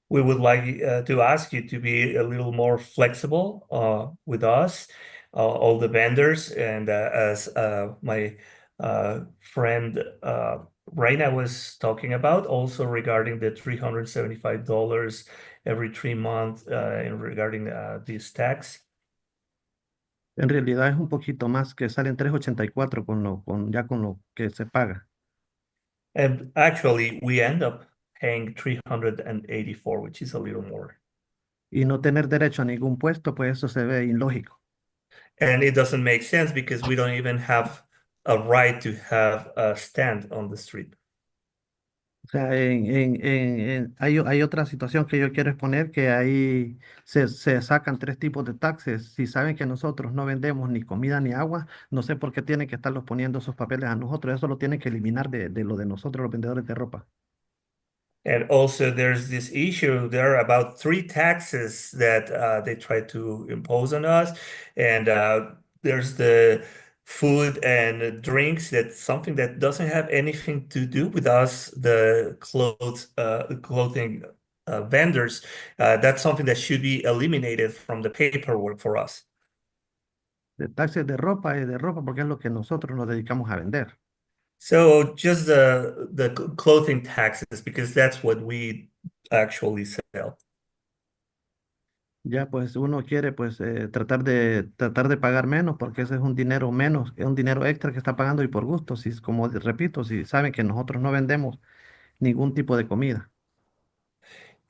we would like to ask you to be a little more flexible with us, all the vendors, and as my friend Reina was talking about, also regarding the $375 every 3 months and regarding this tax. En realidad es un poquito más, que salen 3.84 ya con lo que se paga. And actually, we end up paying 384, which is a little more. Y no tener derecho a ningún puesto, pues eso se ve ilógico. And it doesn't make sense because we don't even have a right to have a stand on the street. O sea, hay otra situación que yo quiero exponer, que ahí se sacan 3 tipos de taxes. Si saben que nosotros no vendemos ni comida ni agua, no sé por qué tienen que estarlos poniendo esos papeles a nosotros. Eso lo tienen que eliminar de lo de nosotros, los vendedores de ropa. And also, there's this issue. There are about 3 taxes that they try to impose on us. And there's the food and drinks. That's something that doesn't have anything to do with us, the clothing vendors. That's something that should be eliminated from the paperwork for us. De taxes de ropa, porque es lo que nosotros nos dedicamos a vender. So just the clothing taxes, because that's what we actually sell. Ya pues uno quiere pues tratar de pagar menos, porque ese es un dinero menos, es un dinero extra que está pagando y por gusto, si como repito, si saben que nosotros no vendemos ningún tipo de comida.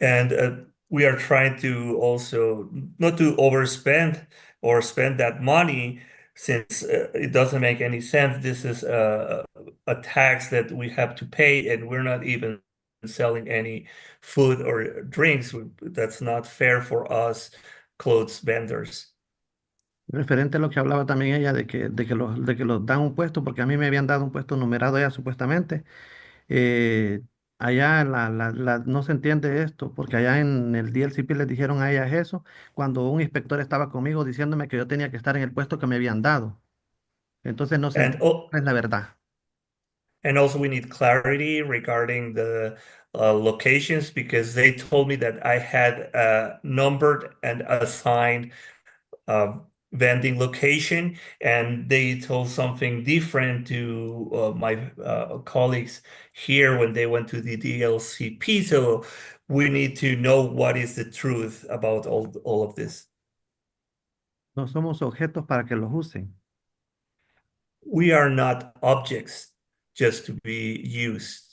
And we are trying to also not to overspend or spend that money since it doesn't make any sense. This is a tax that we have to pay, and we're not even selling any food or drinks. That's not fair for us clothes vendors. Referente a lo que hablaba también ella de que los dan un puesto, porque a mí me habían dado un puesto numerado ya supuestamente. eh, Allá no se entiende esto, porque allá en el DLCP les dijeron a ellas eso, cuando un inspector estaba conmigo diciéndome que yo tenía que estar en el puesto que me habían dado. Entonces no se And entiende cuál es la verdad. And also, we need clarity regarding the locations because they told me that I had a numbered and assigned vending location, and they told something different to my colleagues here when they went to the DLCP. So we need to know what is the truth about all of this. No somos objetos para que los usen. We are not objects just to be used.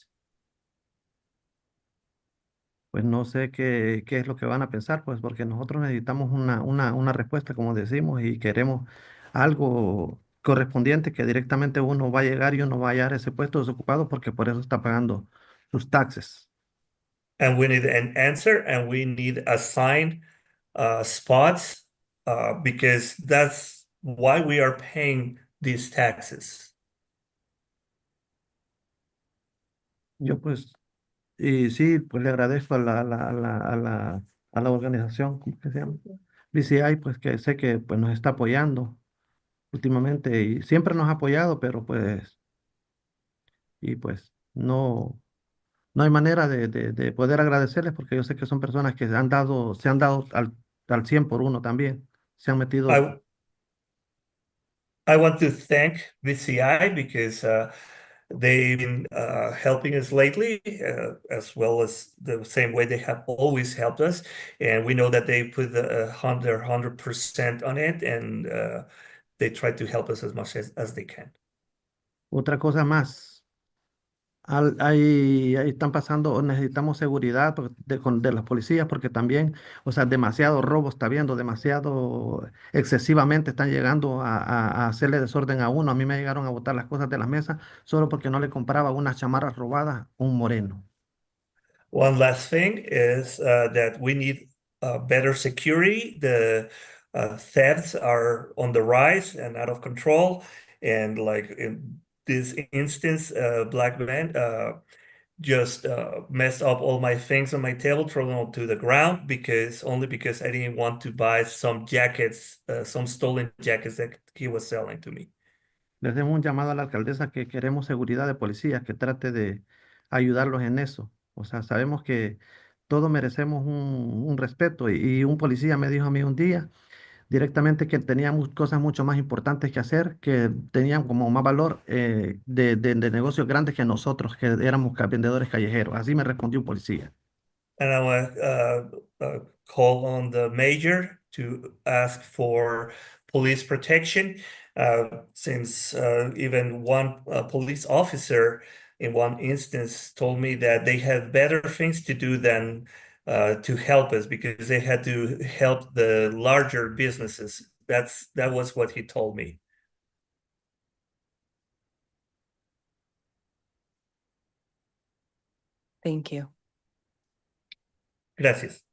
Pues no sé qué es lo que van a pensar, pues porque nosotros necesitamos una respuesta, como decimos, y queremos algo correspondiente, que directamente uno va a llegar y uno va a hallar ese puesto desocupado, porque por eso está pagando sus taxes. And we need an answer, and we need assigned spots because that's why we are paying these taxes. Yo pues, y sí, pues le agradezco a la organización, ¿cómo que se llama? BCI, pues que sé que pues, nos está apoyando últimamente y siempre nos ha apoyado, pero pues, y pues no hay manera de poder agradecerles porque yo sé que son personas que se han dado al 100 por uno también, se han metido. I I want to thank VCI because they've been helping us lately, as well as the same way they have always helped us. And we know that they put their 100% on it, and they try to help us as much as they can. Otra cosa más. Ahí están pasando, necesitamos seguridad de las policías porque también, o sea, demasiado robo está habiendo, demasiado excesivamente están llegando a hacerle desorden a uno. A mí me llegaron a botar las cosas de las mesas solo porque no le compraba unas chamarras robadas a un moreno. One last thing is that we need better security. The thefts are on the rise and out of control. And like in this instance, black man just messed up all my things on my table, thrown them to the ground only because I didn't want to buy some jackets, some stolen jackets that he was selling to me. Les hacemos un llamado a la alcaldesa que queremos seguridad de policías, que trate de ayudarlos en eso. O sea, sabemos que todos merecemos un respeto y un policía me dijo a mí un día directamente que teníamos cosas mucho más importantes que hacer, que tenían como más valor de negocios grandes que nosotros, que éramos vendedores callejeros. Así me respondió un policía. And I want to call on the mayor to ask for police protection, since even one police officer in one instance told me that they had better things to do than to help us because they had to help the larger businesses. That was what he told me. Thank you. Gracias.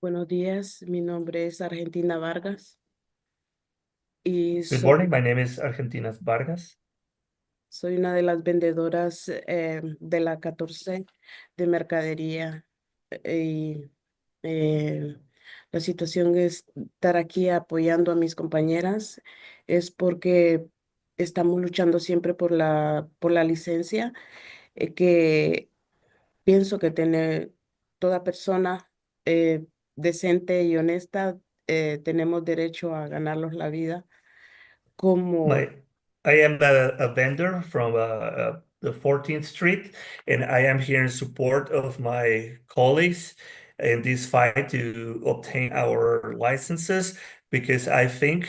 Buenos días, mi nombre es Argentina Vargas y Good morning. My name is Argentinas Vargas. soy una de las vendedoras de la 14 de mercadería. Y eh, la situación es estar aquí apoyando a mis compañeras es porque estamos luchando siempre por la licencia, que pienso que tiene toda persona eh, decente y honesta, tenemos derecho a ganarnos la vida como My, I am a vendor from the 14th Street, and I am here in support of my colleagues in this fight to obtain our licenses because I think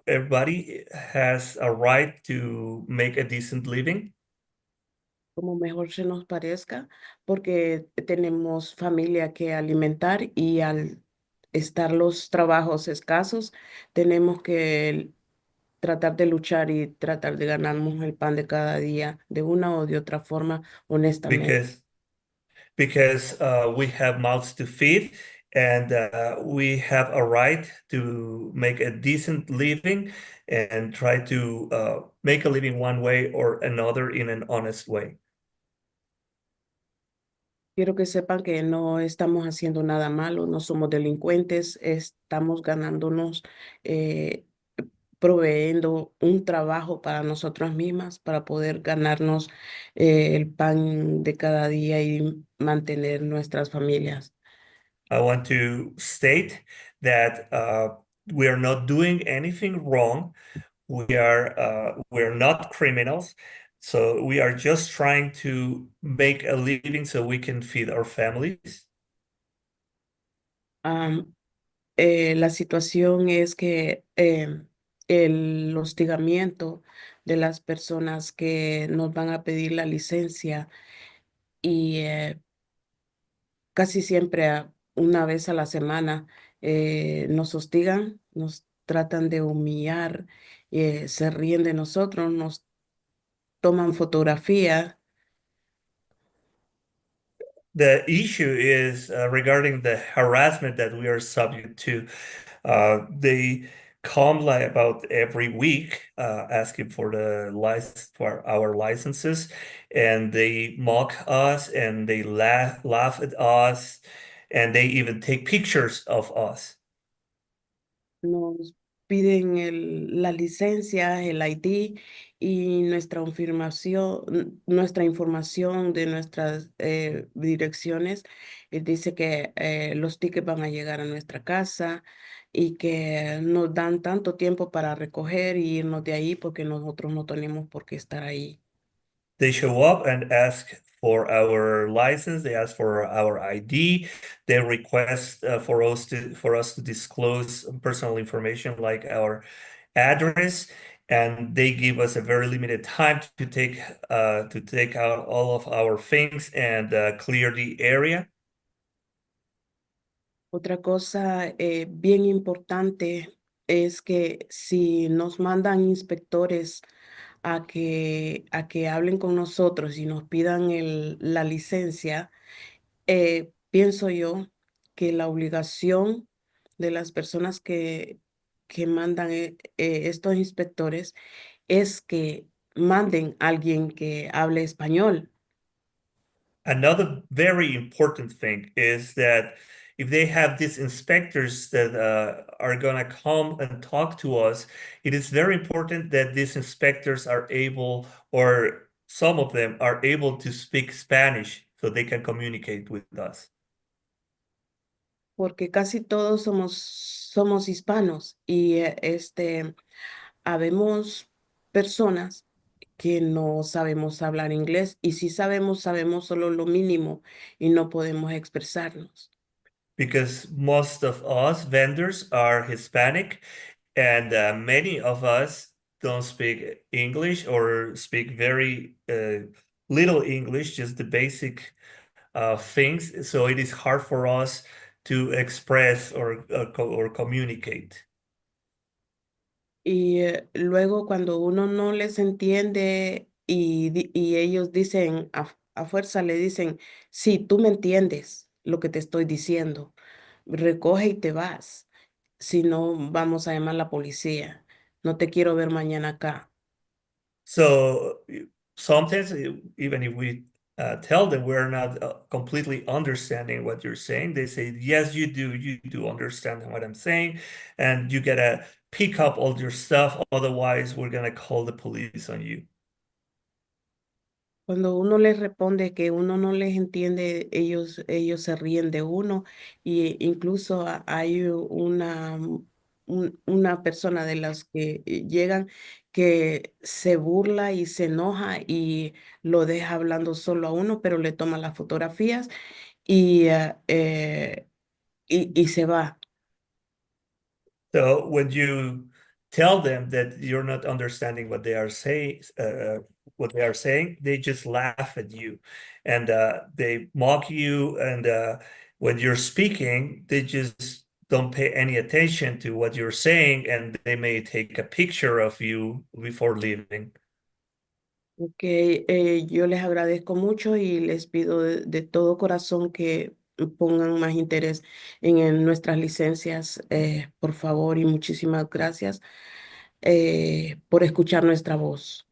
everybody has a right to make a decent living. como mejor se nos parezca, porque tenemos familia que alimentar y al estar los trabajos escasos, tenemos que tratar de luchar y tratar de ganarnos el pan de cada día de una o de otra forma, honestamente. Because we have mouths to feed and we have a right to make a decent living and try to make a living one way or another in an honest way. Quiero que sepan que no estamos haciendo nada malo, no somos delincuentes, estamos ganándonos, proveyendo un trabajo para nosotras mismas, para poder ganarnos el pan de cada día y mantener nuestras familias. I want to state that we are not doing anything wrong. We're not criminals. So we are just trying to make a living so we can feed our families. Am, la situación es que el hostigamiento de las personas que nos van a pedir la licencia y casi siempre una vez a la semana nos hostigan, nos tratan de humillar, se ríen de nosotros, nos toman fotografía. The issue is regarding the harassment that we are subject to. They come like about every week, asking for the license for our licenses, and they mock us and they laugh at us, and they even take pictures of us. Nos piden las licencias, el ID y nuestra información de nuestras direcciones. Dice que los tickets van a llegar a nuestra casa y que nos dan tanto tiempo para recoger y irnos de ahí porque nosotros no tenemos por qué estar ahí. They show up and ask for our license. They ask for our ID. They request for us to disclose personal information like our address, and they give us a very limited time to take out all of our things and clear the area. Otra cosa bien importante es que si nos mandan inspectores a que hablen con nosotros y nos pidan la licencia, pienso yo que la obligación de las personas que mandan estos inspectores es que manden a alguien que hable español. Another very important thing is that if they have these inspectors that are going to come and talk to us, it is very important that these inspectors are able, or some of them are able to speak Spanish so they can communicate with us. Porque casi todos somos hispanos y habemos personas que no sabemos hablar inglés y si sabemos solo lo mínimo y no podemos expresarnos. Because most of us vendors are Hispanic, and many of us don't speak English or speak very little English, just the basic things. So it is hard for us to express or communicate. Y luego cuando uno no les entiende y ellos dicen, a fuerza le dicen, sí, tú me entiendes lo que te estoy diciendo, recoge y te vas, si no vamos a llamar a la policía, no te quiero ver mañana acá. So sometimes, even if we tell them we're not completely understanding what you're saying, they say, yes, you do understand what I'm saying, and you gotta pick up all your stuff, otherwise we're gonna call the police on you. Cuando uno les responde que uno no les entiende, ellos se ríen de uno y incluso hay una persona de las que llegan que se burla y se enoja y lo deja hablando solo a uno, pero le toma las fotografías y, y se va. So when you tell them that you're not understanding what they are saying, they just laugh at you, and they mock you. And when you're speaking, they just don't pay any attention to what you're saying, and they may take a picture of you before leaving. Ok, yo les agradezco mucho y les pido de todo corazón que pongan más interés en nuestras licencias, por favor, y muchísimas gracias por escuchar nuestra voz.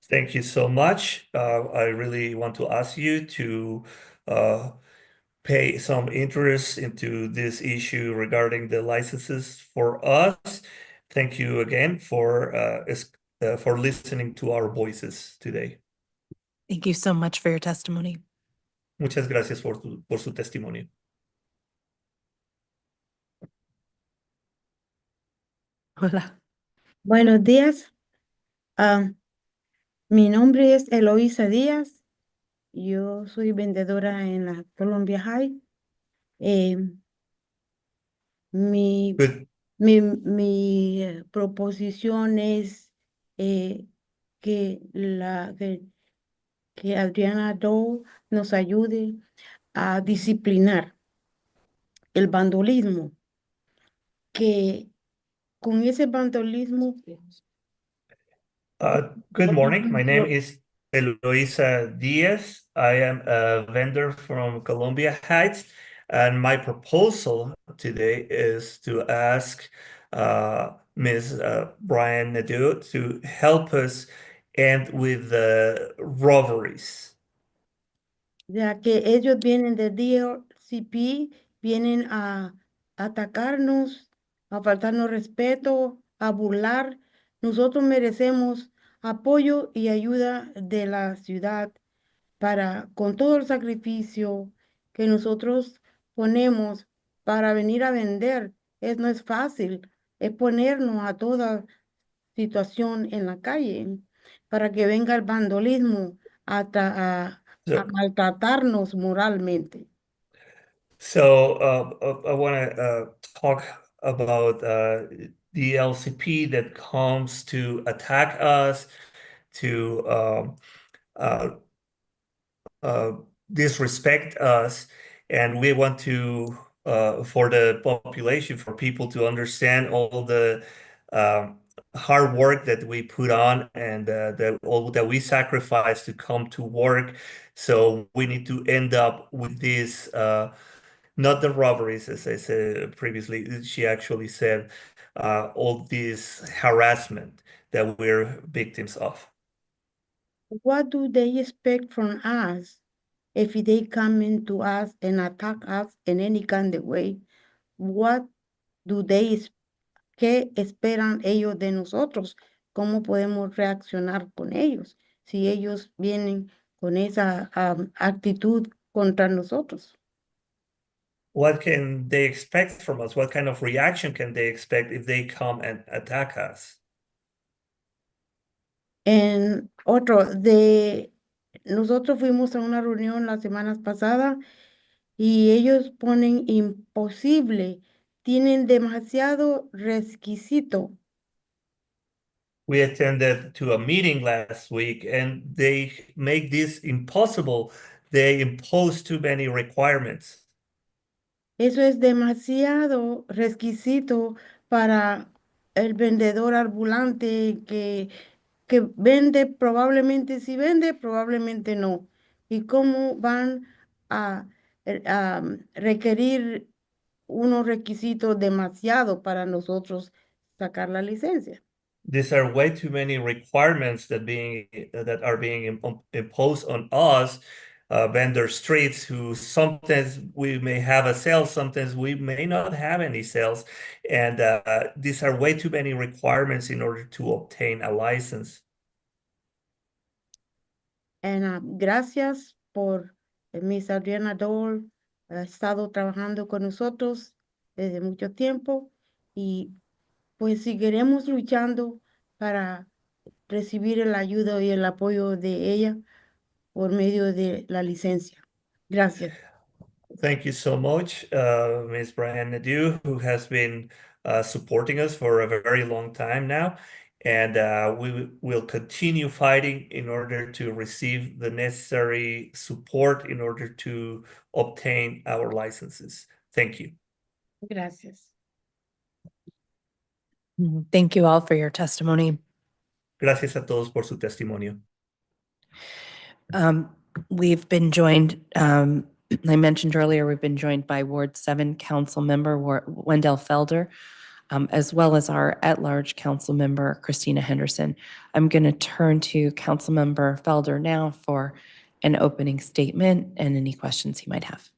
Thank you so much. I really want to ask you to pay some interest into this issue regarding the licenses for us. Thank you again for listening to our voices today. Thank you so much for your testimony. Muchas gracias por su testimonio. Hola. Buenos días. Mi nombre es Eloísa Díaz. Yo soy vendedora en la Columbia High. Mi Good. proposición es que que Adriana Doe nos ayude a disciplinar el vandulismo, que con ese vandulismo Good morning. My name is Eloisa Diaz. I am a vendor from Columbia Heights, and my proposal today is to ask Ms. Brian Nadeau to help us end with the robberies. Ya que ellos vienen de DLCP, vienen a atacarnos, a faltarnos respeto, a burlar. Nosotros merecemos apoyo y ayuda de la ciudad para, con todo el sacrificio que nosotros ponemos para venir a vender. No es fácil, es ponernos a toda situación en la calle para que venga el vandelismo a So, maltratarnos moralmente. I want to talk about the LCP that comes to attack us, to uh, uh, disrespect us, and we want to for the population, for people to understand all the hard work that we put on and all that we sacrifice to come to work. So we need to end up with this, not the robberies, as I said previously. She actually said all this harassment that we're victims of. What do they expect from us if they come into us and attack us in any kind of way? What do they ¿Qué esperan ellos de nosotros? ¿Cómo podemos reaccionar con ellos si ellos vienen con esa actitud contra nosotros? What can they expect from us? What kind of reaction can they expect if they come and attack us? En nosotros fuimos a una reunión las semanas pasadas y ellos ponen imposible, tienen demasiado requisito. We attended to a meeting last week and they make this impossible. They impose too many requirements. Eso es demasiado requisito para el vendedor ambulante que vende, probablemente sí vende, probablemente no. ¿Y cómo van a, requerir unos requisitos demasiado para nosotros sacar la licencia? These are way too many requirements that are being imposed on us, vendor streets, who sometimes we may have a sale, sometimes we may not have any sales, and these are way too many requirements in order to obtain a license. Gracias por Miss Adriana Dole, ha estado trabajando con nosotros desde mucho tiempo y pues seguiremos luchando para recibir la ayuda y el apoyo de ella por medio de la licencia. Gracias. Thank you so much, Ms. Brian Nadeau, who has been supporting us for a very long time now. And we will continue fighting in order to receive the necessary support in order to obtain our licenses. Thank you. Gracias. Thank you all for your testimony. Gracias a todos por su testimonio. We've been joined, I mentioned earlier, we've been joined by Ward 7 Council Member Wendell Felder, as well as our at-large Council Member Christina Henderson. I'm going to turn to Council Member Felder now for an opening statement and any questions he might have.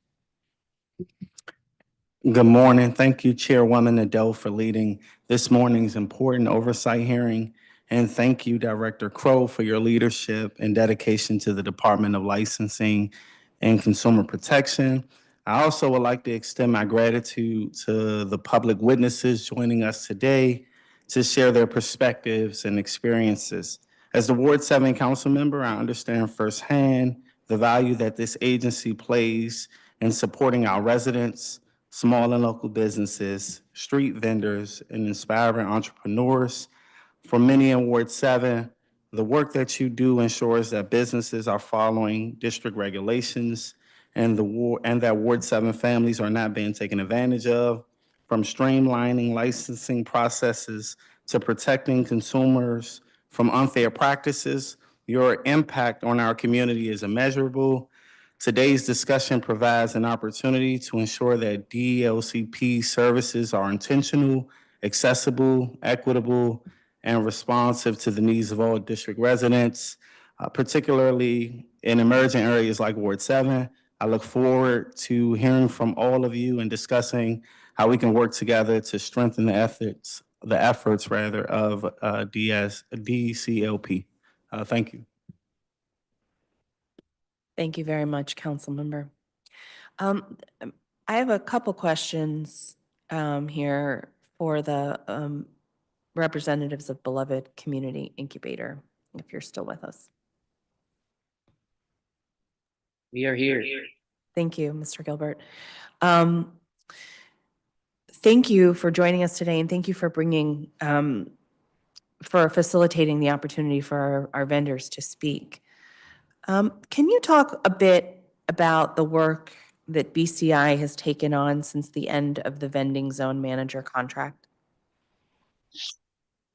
Good morning. Thank you, Chairwoman Nadeau, for leading this morning's important oversight hearing. And thank you, Director Crow, for your leadership and dedication to the Department of Licensing and Consumer Protection. I also would like to extend my gratitude to the public witnesses joining us today to share their perspectives and experiences. As the Ward 7 Council Member, I understand firsthand the value that this agency plays in supporting our residents, small and local businesses, street vendors, and inspiring entrepreneurs. For many in Ward 7, the work that you do ensures that businesses are following district regulations and that Ward 7 families are not being taken advantage of. From streamlining licensing processes to protecting consumers from unfair practices, your impact on our community is immeasurable. Today's discussion provides an opportunity to ensure that DLCP services are intentional accessible, equitable, and responsive to the needs of all district residents, particularly in emerging areas like Ward 7. I look forward to hearing from all of you and discussing how we can work together to strengthen the efforts of DCLP. Thank you. Thank you very much, Councilmember. I have a couple questions here for the representatives of Beloved Community Incubator, if you're still with us. We are here. Thank you, Mr. Gilbert. Thank you for joining us today, and thank you for bringing, for facilitating the opportunity for our vendors to speak. Can you talk a bit about the work that BCI has taken on since the end of the vending zone manager contract?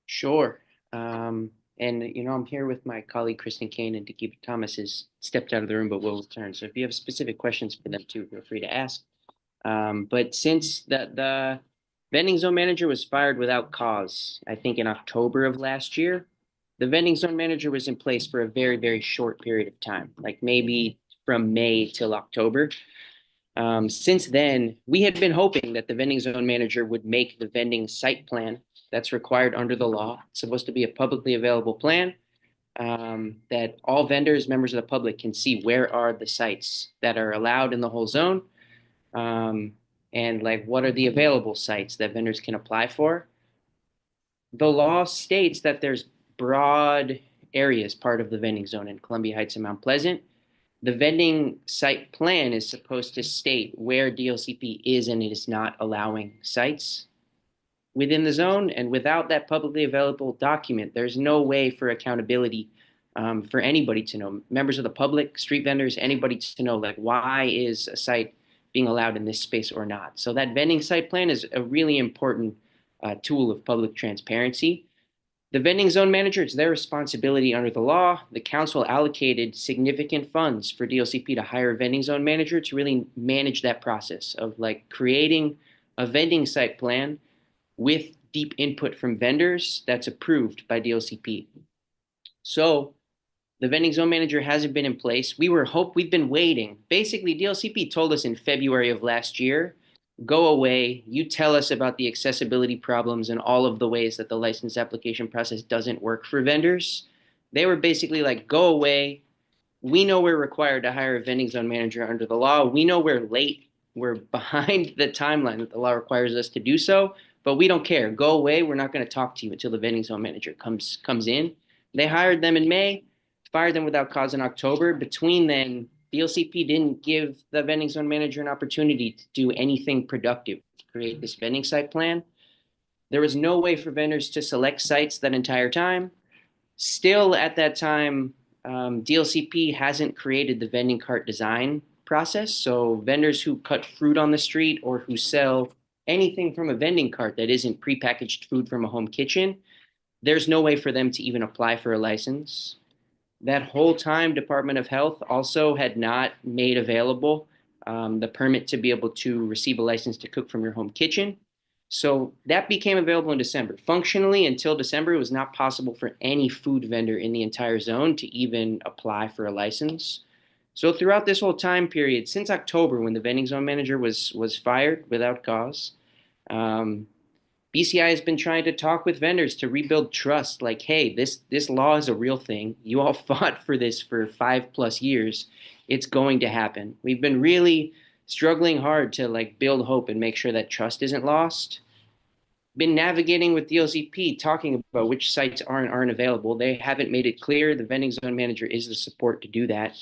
Sure. And I'm here with my colleague, Kristen Kane, and Takeba Thomas has stepped out of the room, but will return. So if you have specific questions for them too, feel free to ask. But since the vending zone manager was fired without cause, I think in October of last year, the vending zone manager was in place for a very, very short period of time, like maybe from May till October. Since then, we had been hoping that the vending zone manager would make the vending site plan that's required under the law. It's supposed to be a publicly available plan that all vendors, members of the public can see where are the sites that are allowed in the whole zone. And like, what are the available sites that vendors can apply for? The law states that there's broad areas part of the vending zone in Columbia Heights and Mount Pleasant. The vending site plan is supposed to state where DLCP is and is not allowing sites within the zone. And without that publicly available document, there's no way for accountability for anybody to know, members of the public, street vendors, anybody to know, like, why is a site being allowed in this space or not. So that vending site plan is a really important tool of public transparency. The vending zone manager, it's their responsibility under the law. The council allocated significant funds for DLCP to hire a vending zone manager to really manage that process of like creating a vending site plan with deep input from vendors that's approved by DLCP. So the vending zone manager hasn't been in place. We've been waiting. Basically, DLCP told us in February of last year, go away, you tell us about the accessibility problems and all of the ways that the license application process doesn't work for vendors. They were basically like, go away. We know we're required to hire a vending zone manager under the law. We know we're late. We're behind the timeline that the law requires us to do so, but we don't care. Go away. We're not going to talk to you until the vending zone manager comes in. They hired them in May, fired them without cause in October. Between then, DLCP didn't give the vending zone manager an opportunity to do anything productive to create this vending site plan. There was no way for vendors to select sites that entire time. Still at that time, DLCP hasn't created the vending cart design process. So vendors who cut fruit on the street or who sell anything from a vending cart that isn't prepackaged food from a home kitchen, there's no way for them to even apply for a license. That whole time, Department of Health also had not made available the permit to be able to receive a license to cook from your home kitchen. So that became available in December. Functionally, until December, it was not possible for any food vendor in the entire zone to even apply for a license. So throughout this whole time period, since October, when the vending zone manager was fired without cause, BCI has been trying to talk with vendors to rebuild trust. Like, hey, this law is a real thing. You all fought for this for 5+ years. It's going to happen. We've been really struggling hard to like build hope and make sure that trust isn't lost. Been navigating with DLCP, talking about which sites aren't available. They haven't made it clear. The vending zone manager is the support to do that.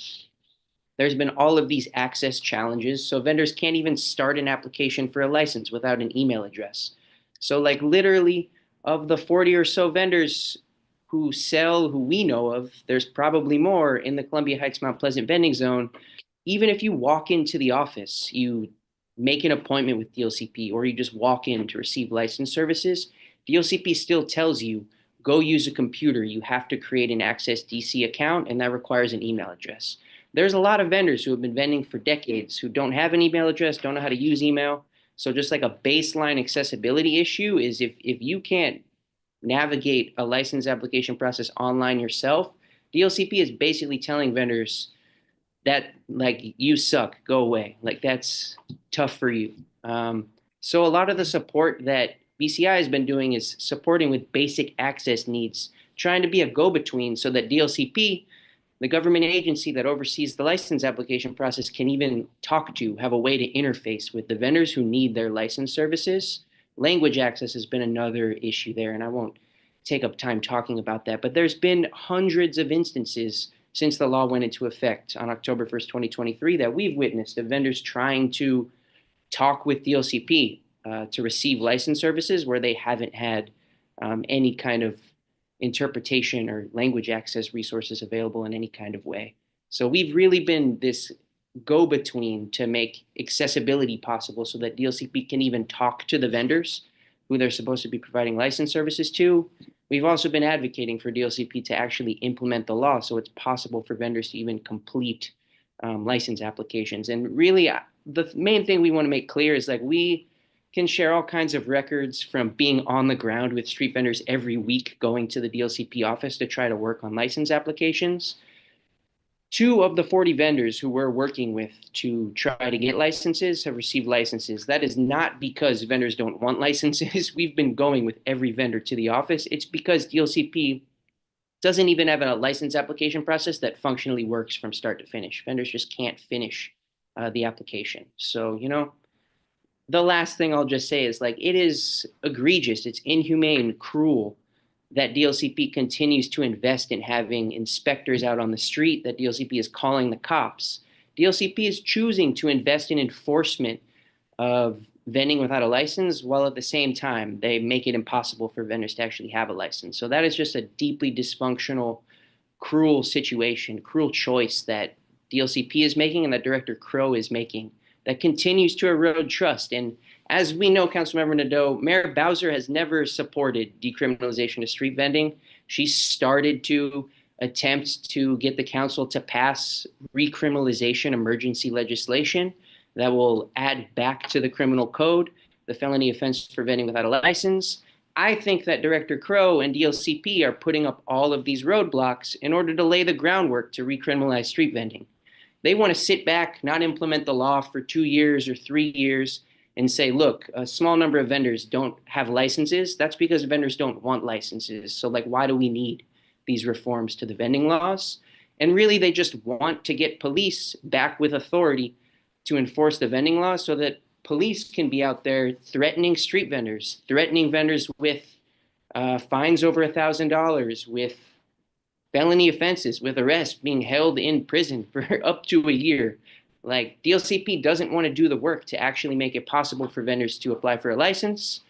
There's been all of these access challenges, so vendors can't even start an application for a license without an email address. So like literally of the 40 or so vendors who we know of, there's probably more in the Columbia Heights Mount Pleasant vending zone. Even if you walk into the office, you make an appointment with DLCP, or you just walk in to receive license services, DLCP still tells you, go use a computer. You have to create an Access DC account, and that requires an email address. There's a lot of vendors who have been vending for decades who don't have an email address, don't know how to use email. So just like a baseline accessibility issue is if you can't navigate a license application process online yourself, DLCP is basically telling vendors that like you suck, go away. Like that's tough for you. So a lot of the support that BCI has been doing is supporting with basic access needs, trying to be a go-between so that DLCP, the government agency that oversees the license application process, can even have a way to interface with the vendors who need their license services. Language access has been another issue there, and I won't take up time talking about that, but there's been hundreds of instances since the law went into effect on October 1st, 2023, that we've witnessed of vendors trying to talk with DLCP to receive license services where they haven't had any kind of interpretation or language access resources available in any kind of way. So we've really been this go-between to make accessibility possible so that DLCP can even talk to the vendors who they're supposed to be providing license services to. We've also been advocating for DLCP to actually implement the law so it's possible for vendors to even complete license applications. And really, the main thing we want to make clear is like we can share all kinds of records from being on the ground with street vendors every week, going to the DLCP office to try to work on license applications. 2 of the 40 vendors who we're working with to try to get licenses have received licenses. That is not because vendors don't want licenses. We've been going with every vendor to the office. It's because DLCP doesn't even have a license application process that functionally works from start to finish. Vendors just can't finish the application. So, you know, the last thing I'll just say is like, it is egregious, it's inhumane, cruel that DLCP continues to invest in having inspectors out on the street, that DLCP is calling the cops. DLCP is choosing to invest in enforcement of vending without a license, while at the same time, they make it impossible for vendors to actually have a license. So that is just a deeply dysfunctional, cruel situation, cruel choice that DLCP is making and that Director Crow is making that continues to erode trust. And as we know, Councilmember Nadeau, Mayor Bowser has never supported decriminalization of street vending. She started to attempt to get the council to pass recriminalization emergency legislation that will add back to the criminal code the felony offense for vending without a license. I think that Director Crow and DLCP are putting up all of these roadblocks in order to lay the groundwork to recriminalize street vending. They want to sit back, not implement the law for 2 years or 3 years, and say, look, a small number of vendors don't have licenses. That's because vendors don't want licenses. So like, why do we need these reforms to the vending laws? And really, they just want to get police back with authority to enforce the vending laws so that police can be out there threatening street vendors, threatening vendors with fines over $1,000, with felony offenses, with arrest, being held in prison for up to a year. Like, DLCP doesn't want to do the work to actually make it possible for vendors to apply for a license.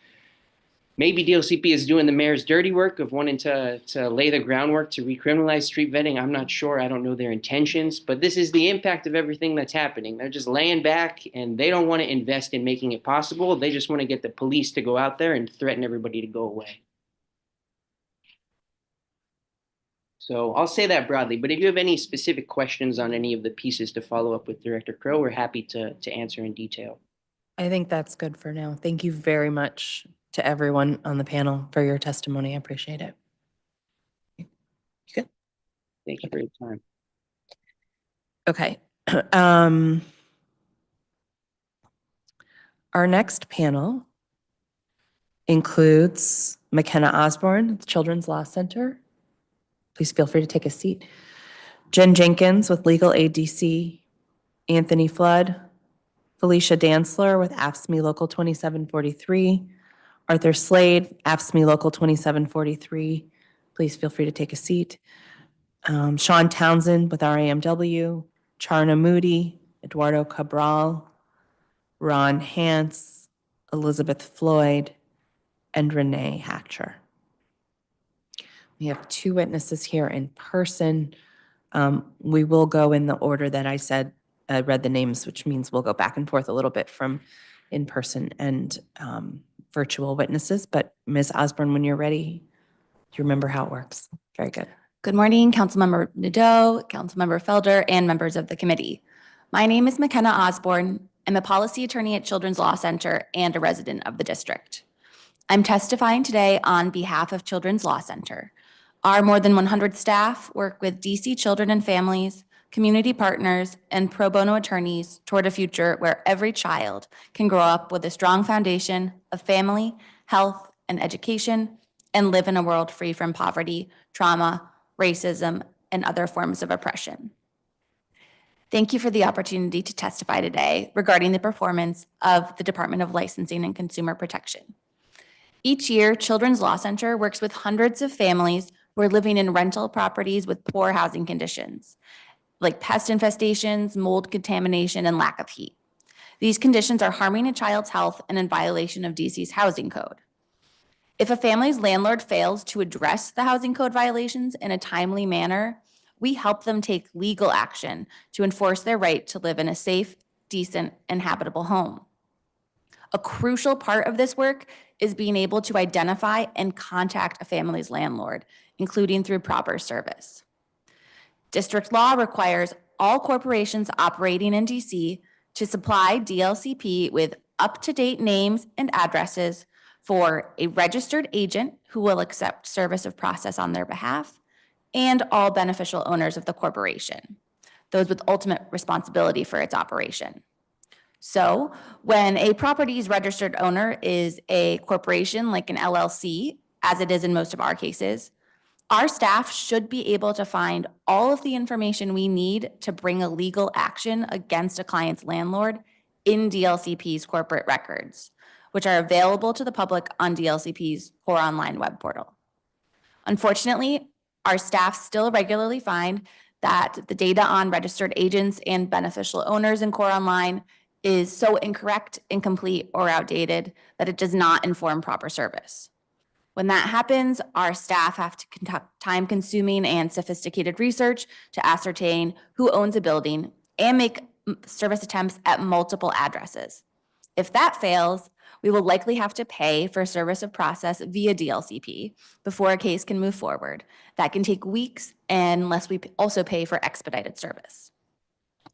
Maybe DLCP is doing the mayor's dirty work of wanting to lay the groundwork to recriminalize street vending. I'm not sure. I don't know their intentions, but this is the impact of everything that's happening. They're just laying back and they don't want to invest in making it possible. They just want to get the police to go out there and threaten everybody to go away. So I'll say that broadly, but if you have any specific questions on any of the pieces to follow up with Director Crow, we're happy to answer in detail. I think that's good for now. Thank you very much to everyone on the panel for your testimony. I appreciate it. Good. Thank you for your time. Okay. Our next panel includes McKenna Osborne at the Children's Law Center. Please feel free to take a seat. Jen Jenkins with Legal Aid DC, Anthony Flood, Felicia Dantzler with AFSCME Local 2743, Arthur Slade, AFSCME Local 2743. Please feel free to take a seat. Sean Townsend with RAMW, Charna Moody, Eduardo Cabral, Ron Hance, Elizabeth Floyd, and Renee Hatcher. We have 2 witnesses here in person. We will go in the order that I said. I read the names, which means we'll go back and forth a little bit from in-person and virtual witnesses. But Ms. Osborne, when you're ready, do you remember how it works? Very good. Good morning, Councilmember Nadeau, Councilmember Felder, and members of the committee. My name is McKenna Osborne, I'm a policy attorney at Children's Law Center and a resident of the district. I'm testifying today on behalf of Children's Law Center. Our more than 100 staff work with DC children and families, community partners, and pro bono attorneys toward a future where every child can grow up with a strong foundation of family, health, and education, and live in a world free from poverty, trauma, racism, and other forms of oppression. Thank you for the opportunity to testify today regarding the performance of the Department of Licensing and Consumer Protection. Each year, Children's Law Center works with hundreds of families who are living in rental properties with poor housing conditions, like pest infestations, mold contamination, and lack of heat. These conditions are harming a child's health and in violation of DC's housing code. If a family's landlord fails to address the housing code violations in a timely manner, we help them take legal action to enforce their right to live in a safe, decent, and habitable home. A crucial part of this work is being able to identify and contact a family's landlord, including through proper service. District law requires all corporations operating in DC to supply DLCP with up-to-date names and addresses for a registered agent who will accept service of process on their behalf, and all beneficial owners of the corporation, those with ultimate responsibility for its operation. So when a property's registered owner is a corporation like an LLC, as it is in most of our cases, our staff should be able to find all of the information we need to bring a legal action against a client's landlord in DLCP's corporate records, which are available to the public on DLCP's core online web portal. Unfortunately, our staff still regularly find that the data on registered agents and beneficial owners in core online is so incorrect, incomplete, or outdated that it does not inform proper service. When that happens, our staff have to conduct time-consuming and sophisticated research to ascertain who owns a building and make service attempts at multiple addresses. If that fails, we will likely have to pay for service of process via DLCP before a case can move forward. That can take weeks unless we also pay for expedited service.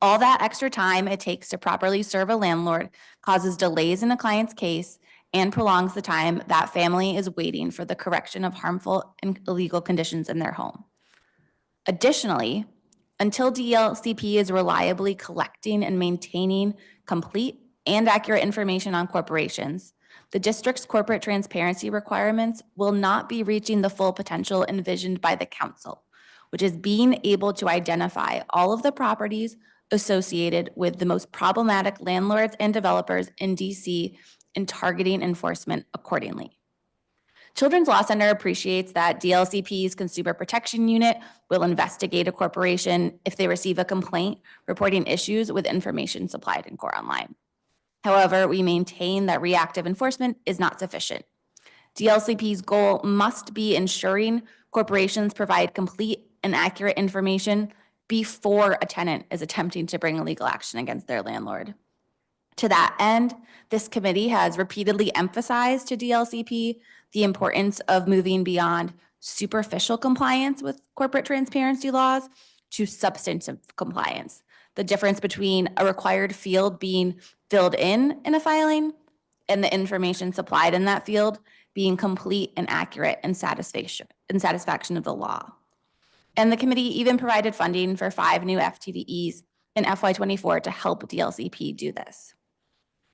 All that extra time it takes to properly serve a landlord causes delays in a client's case and prolongs the time that family is waiting for the correction of harmful and illegal conditions in their home. Additionally, until DLCP is reliably collecting and maintaining complete and accurate information on corporations, the district's corporate transparency requirements will not be reaching the full potential envisioned by the council, which is being able to identify all of the properties associated with the most problematic landlords and developers in DC and targeting enforcement accordingly. Children's Law Center appreciates that DLCP's Consumer Protection Unit will investigate a corporation if they receive a complaint reporting issues with information supplied in Core Online. However, we maintain that reactive enforcement is not sufficient. DLCP's goal must be ensuring corporations provide complete and accurate information before a tenant is attempting to bring legal action against their landlord. To that end, this committee has repeatedly emphasized to DLCP the importance of moving beyond superficial compliance with corporate transparency laws to substantive compliance. The difference between a required field being filled in a filing and the information supplied in that field being complete and accurate in satisfaction of the law. And the committee even provided funding for 5 new FTDEs in FY24 to help DLCP do this.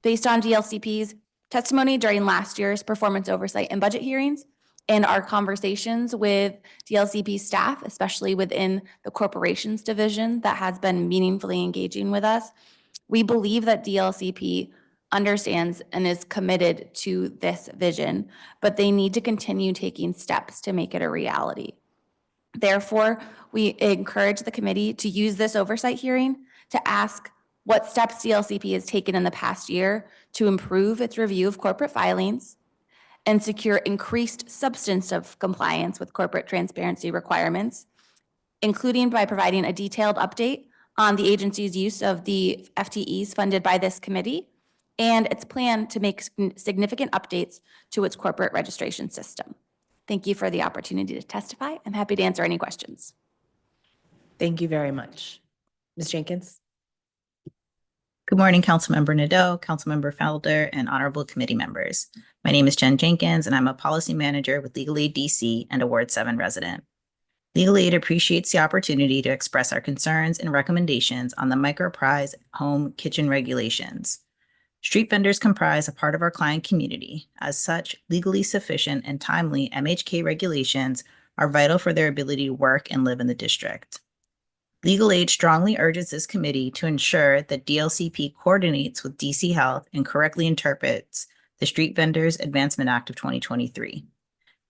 Based on DLCP's testimony during last year's performance oversight and budget hearings and our conversations with DLCP staff, especially within the corporations division that has been meaningfully engaging with us, we believe that DLCP understands and is committed to this vision, but they need to continue taking steps to make it a reality. Therefore, we encourage the committee to use this oversight hearing to ask what steps DLCP has taken in the past year to improve its review of corporate filings and secure increased substantive compliance with corporate transparency requirements, including by providing a detailed update on the agency's use of the FTEs funded by this committee and its plan to make significant updates to its corporate registration system. Thank you for the opportunity to testify. I'm happy to answer any questions. Thank you very much. Ms. Jenkins? Good morning, Councilmember Nadeau, Councilmember Felder, and honorable committee members. My name is Jen Jenkins, and I'm a policy manager with Legal Aid DC and a Ward 7 resident. Legal Aid appreciates the opportunity to express our concerns and recommendations on the microprise home kitchen regulations. Street vendors comprise a part of our client community. As such, legally sufficient and timely MHK regulations are vital for their ability to work and live in the district. Legal Aid strongly urges this committee to ensure that DLCP coordinates with DC Health and correctly interprets the Street Vendors Advancement Act of 2023.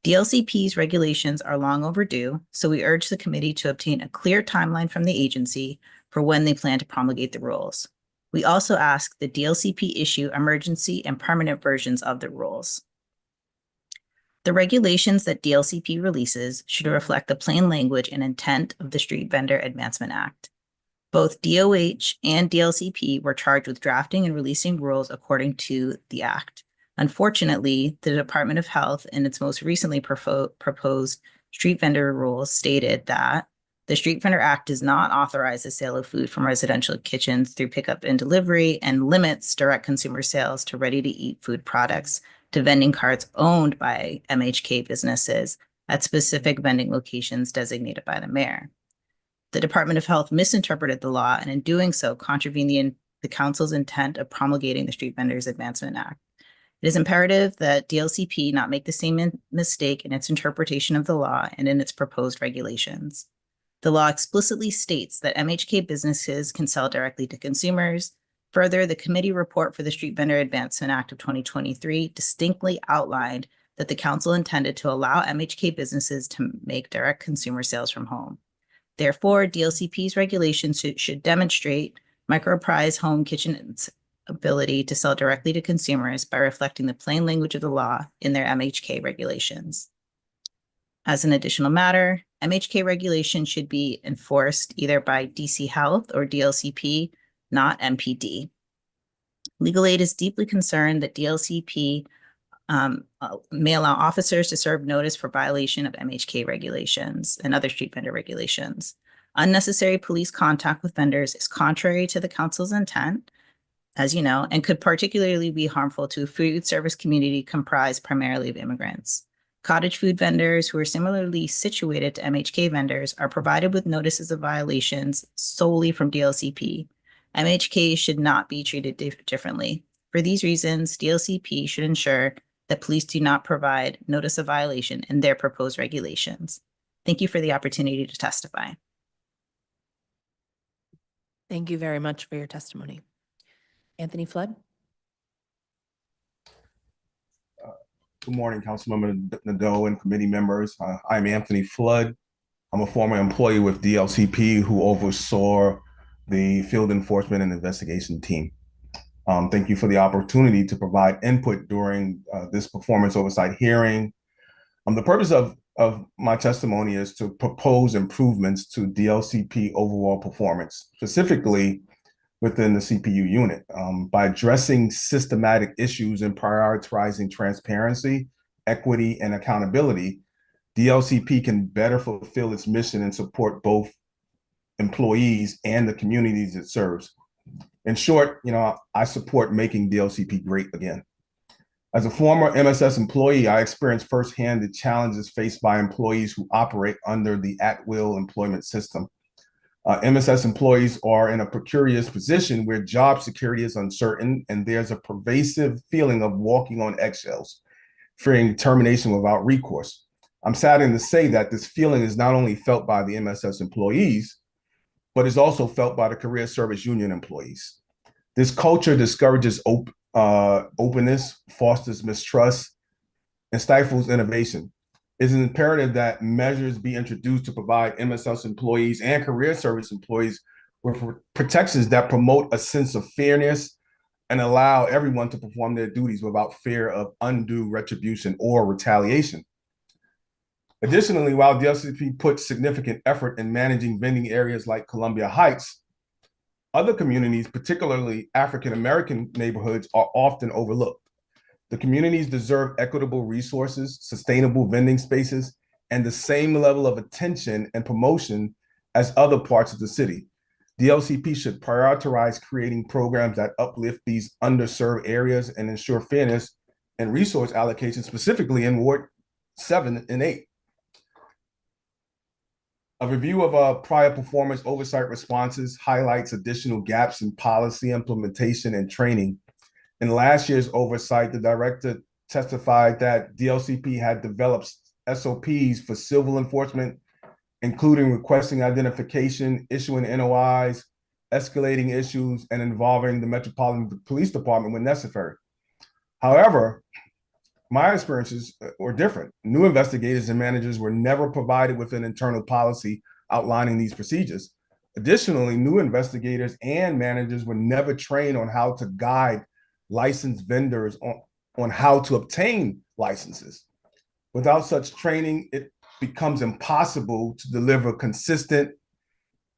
DLCP's regulations are long overdue, so we urge the committee to obtain a clear timeline from the agency for when they plan to promulgate the rules. We also ask that DLCP issue emergency and permanent versions of the rules. The regulations that DLCP releases should reflect the plain language and intent of the Street Vendor Advancement Act. Both DOH and DLCP were charged with drafting and releasing rules according to the Act. Unfortunately, the Department of Health in its most recently proposed street vendor rules stated that the Street Vendor Act does not authorize the sale of food from residential kitchens through pickup and delivery and limits direct consumer sales to ready-to-eat food products to vending carts owned by MHK businesses at specific vending locations designated by the mayor. The Department of Health misinterpreted the law and in doing so contravened the council's intent of promulgating the Street Vendors Advancement Act. It is imperative that DLCP not make the same mistake in its interpretation of the law and in its proposed regulations. The law explicitly states that MHK businesses can sell directly to consumers. Further, the committee report for the Street Vendor Advancement Act of 2023 distinctly outlined that the council intended to allow MHK businesses to make direct consumer sales from home. Therefore, DLCP's regulations should demonstrate microprise home kitchen's ability to sell directly to consumers by reflecting the plain language of the law in their MHK regulations. As an additional matter, MHK regulations should be enforced either by DC Health or DLCP, not MPD. Legal Aid is deeply concerned that DLCP may allow officers to serve notice for violation of MHK regulations and other street vendor regulations. Unnecessary police contact with vendors is contrary to the council's intent, as you know, and could particularly be harmful to a food service community comprised primarily of immigrants. Cottage food vendors who are similarly situated to MHK vendors are provided with notices of violations solely from DLCP. MHK should not be treated differently. For these reasons, DLCP should ensure that police do not provide notice of violation in their proposed regulations. Thank you for the opportunity to testify. Thank you very much for your testimony. Anthony Flood. Good morning, Councilmember Nadeau and committee members. I'm Anthony Flood. I'm a former employee with DLCP who oversaw the field enforcement and investigation team. Thank you for the opportunity to provide input during this performance oversight hearing. The purpose of my testimony is to propose improvements to DLCP overall performance, specifically within the CPU unit, by addressing systematic issues and prioritizing transparency, equity, and accountability. DLCP can better fulfill its mission and support both employees and the communities it serves. In short, I support making DLCP great again. As a former MSS employee, I experienced firsthand the challenges faced by employees who operate under the at-will employment system. MSS employees are in a precarious position where job security is uncertain and there's a pervasive feeling of walking on eggshells, fearing termination without recourse. I'm saddened to say that this feeling is not only felt by the MSS employees, but is also felt by the career service union employees. This culture discourages openness, fosters mistrust, and stifles innovation. It's imperative that measures be introduced to provide MSS employees and career service employees with protections that promote a sense of fairness and allow everyone to perform their duties without fear of undue retribution or retaliation. Additionally, while DLCP puts significant effort in managing vending areas like Columbia Heights, other communities, particularly African-American neighborhoods, are often overlooked. The communities deserve equitable resources, sustainable vending spaces, and the same level of attention and promotion as other parts of the city. DLCP should prioritize creating programs that uplift these underserved areas and ensure fairness and resource allocation, specifically in Ward 7 and 8. A review of prior performance oversight responses highlights additional gaps in policy implementation and training. In last year's oversight, the director testified that DLCP had developed SOPs for civil enforcement, including requesting identification, issuing NOIs, escalating issues, and involving the Metropolitan Police Department when necessary. However, my experiences were different. New investigators and managers were never provided with an internal policy outlining these procedures. Additionally, new investigators and managers were never trained on how to guide licensed vendors on how to obtain licenses. Without such training, it becomes impossible to deliver consistent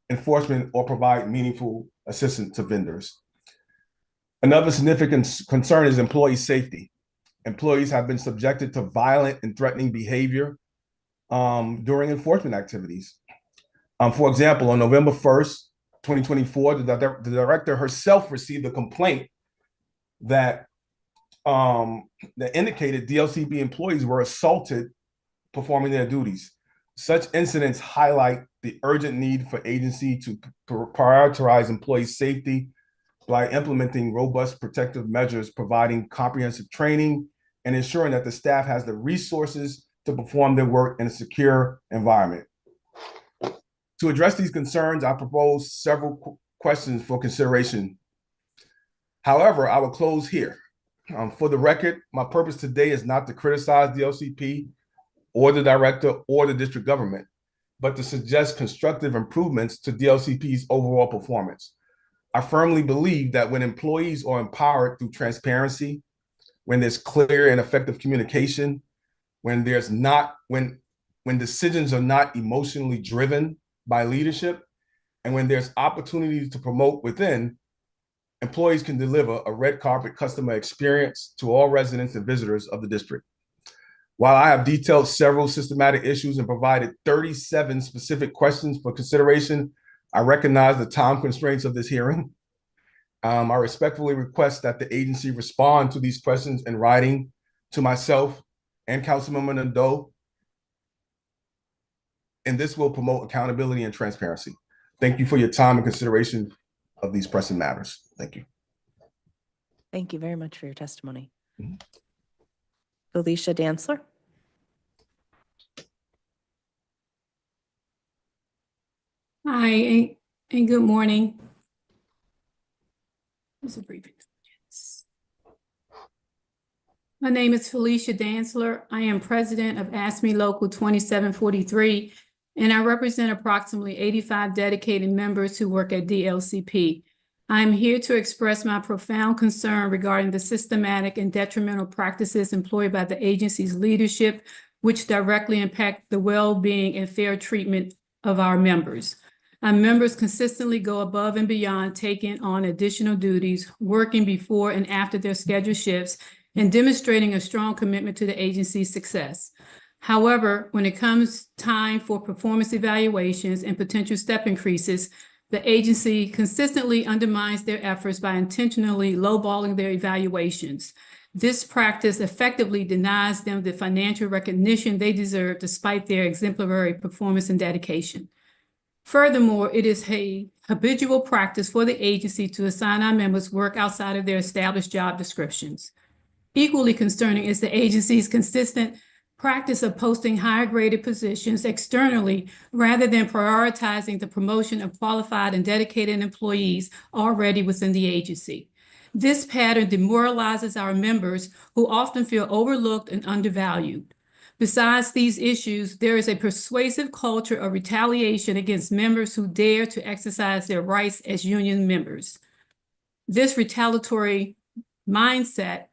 enforcement or provide meaningful assistance to vendors. Another significant concern is employee safety. Employees have been subjected to violent and threatening behavior during enforcement activities. For example, on November 1st, 2024, the director herself received a complaint that indicated DLCP employees were assaulted performing their duties. Such incidents highlight the urgent need for agency to prioritize employee safety by implementing robust protective measures, providing comprehensive training, and ensuring that the staff has the resources to perform their work in a secure environment. To address these concerns, I propose several questions for consideration. However, I will close here. For the record, my purpose today is not to criticize DLCP or the director or the district government, but to suggest constructive improvements to DLCP's overall performance. I firmly believe that when employees are empowered through transparency, when there's clear and effective communication, when decisions are not emotionally driven by leadership, and when there's opportunities to promote within, employees can deliver a red carpet customer experience to all residents and visitors of the district. While I have detailed several systematic issues and provided 37 specific questions for consideration, I recognize the time constraints of this hearing. I respectfully request that the agency respond to these questions in writing to myself and Councilmember Nadeau, and this will promote accountability and transparency. Thank you for your time and consideration of these pressing matters. Thank you. Thank you very much for your testimony. Felicia Dantzler. Hi, and good morning. My name is Felicia Dantzler. I am president of ASME Local 2743, and I represent approximately 85 dedicated members who work at DLCP. I am here to express my profound concern regarding the systematic and detrimental practices employed by the agency's leadership, which directly impact the well-being and fair treatment of our members. Our members consistently go above and beyond, taking on additional duties, working before and after their scheduled shifts, and demonstrating a strong commitment to the agency's success. However, when it comes time for performance evaluations and potential step increases, the agency consistently undermines their efforts by intentionally lowballing their evaluations. This practice effectively denies them the financial recognition they deserve despite their exemplary performance and dedication. Furthermore, it is a habitual practice for the agency to assign our members work outside of their established job descriptions. Equally concerning is the agency's consistent practice of posting higher graded positions externally rather than prioritizing the promotion of qualified and dedicated employees already within the agency. This pattern demoralizes our members who often feel overlooked and undervalued. Besides these issues, there is a pervasive culture of retaliation against members who dare to exercise their rights as union members. This retaliatory mindset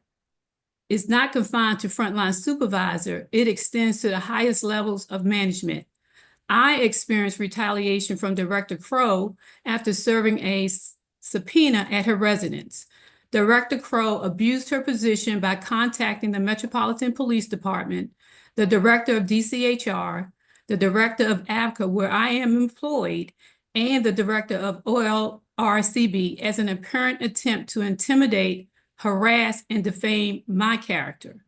is not confined to frontline supervisor, it extends to the highest levels of management. I experienced retaliation from Director Crow after serving a subpoena at her residence. Director Crow abused her position by contacting the Metropolitan Police Department, the director of DCHR, the director of ABCA, where I am employed, and the director of OLRCB as an apparent attempt to intimidate, harass, and defame my character.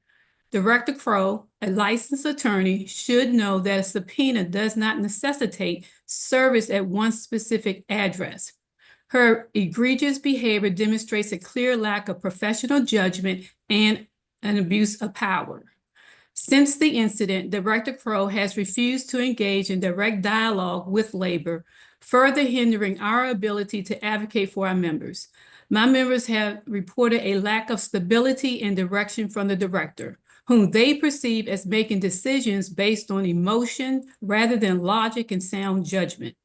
Director Crowe, a licensed attorney, should know that a subpoena does not necessitate service at one specific address. Her egregious behavior demonstrates a clear lack of professional judgment and an abuse of power. Since the incident, Director Crowe has refused to engage in direct dialogue with labor, further hindering our ability to advocate for our members. My members have reported a lack of stability and direction from the director, whom they perceive as making decisions based on emotion rather than logic and sound judgment.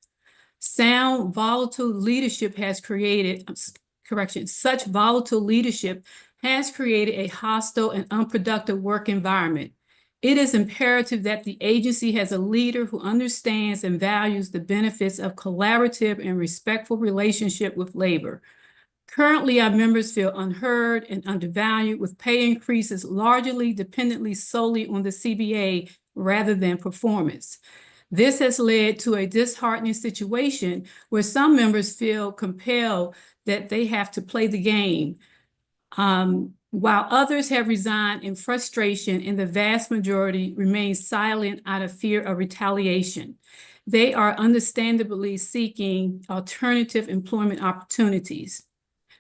Such volatile leadership has created a hostile and unproductive work environment. It is imperative that the agency has a leader who understands and values the benefits of collaborative and respectful relationship with labor. Currently, our members feel unheard and undervalued, with pay increases largely dependently solely on the CBA rather than performance. This has led to a disheartening situation where some members feel compelled that they have to play the game, while others have resigned in frustration, and the vast majority remain silent out of fear of retaliation. They are understandably seeking alternative employment opportunities.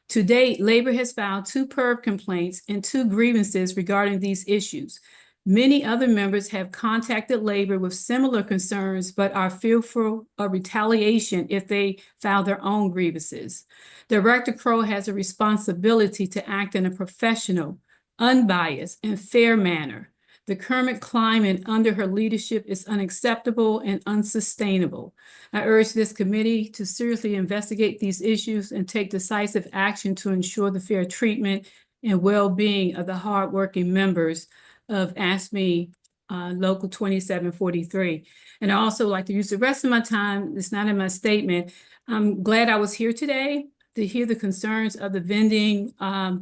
To date, labor has filed 2 PERB complaints and 2 grievances regarding these issues. Many other members have contacted labor with similar concerns, but are fearful of retaliation if they file their own grievances. Director Crowe has a responsibility to act in a professional, unbiased, and fair manner. The current climate under her leadership is unacceptable and unsustainable. I urge this committee to seriously investigate these issues and take decisive action to ensure the fair treatment and well-being of the hardworking members of ASME Local 2743. And I also like to use the rest of my time, it's not in my statement. I'm glad I was here today to hear the concerns of the vending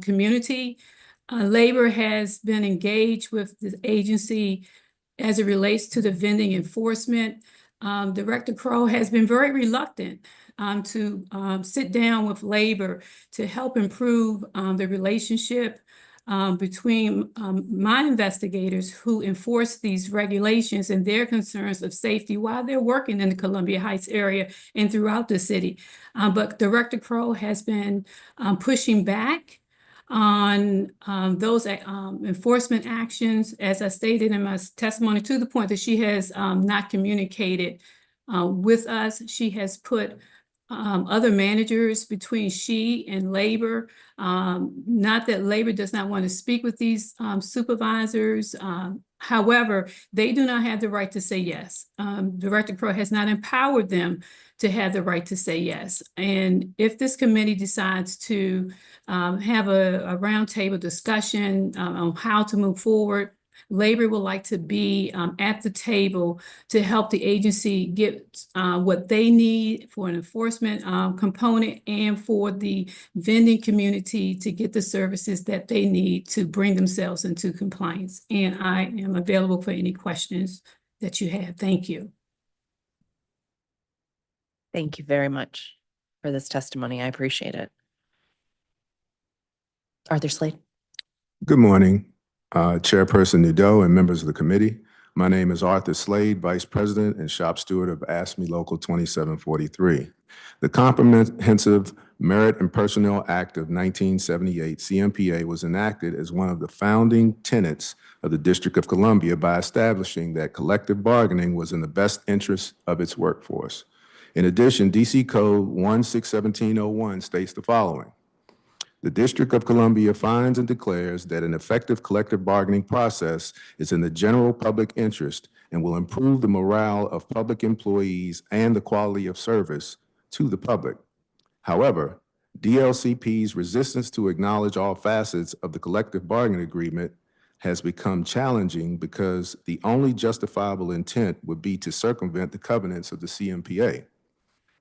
community. Labor has been engaged with the agency as it relates to the vending enforcement. Director Crowe has been very reluctant to sit down with labor to help improve the relationship between my investigators who enforce these regulations and their concerns of safety while they're working in the Columbia Heights area and throughout the city. But Director Crowe has been pushing back on those enforcement actions, as I stated in my testimony, to the point that she has not communicated with us. She has put other managers between she and labor. Not that labor does not want to speak with these supervisors. However, they do not have the right to say yes. Director Crowe has not empowered them to have the right to say yes. And if this committee decides to have a roundtable discussion on how to move forward, labor would like to be at the table to help the agency get what they need for an enforcement component and for the vending community to get the services that they need to bring themselves into compliance. And I am available for any questions that you have. Thank you. Thank you very much for this testimony. I appreciate it. Arthur Slade. Good morning, Chairperson Nadeau and members of the committee. My name is Arthur Slade, Vice President and Shop Steward of ASME Local 2743. The Comprehensive Merit and Personnel Act of 1978, CMPA, was enacted as one of the founding tenets of the District of Columbia by establishing that collective bargaining was in the best interest of its workforce. In addition, DC Code 161701 states the following: the District of Columbia finds and declares that an effective collective bargaining process is in the general public interest and will improve the morale of public employees and the quality of service to the public. However, DLCP's resistance to acknowledge all facets of the collective bargaining agreement has become challenging because the only justifiable intent would be to circumvent the covenants of the CMPA.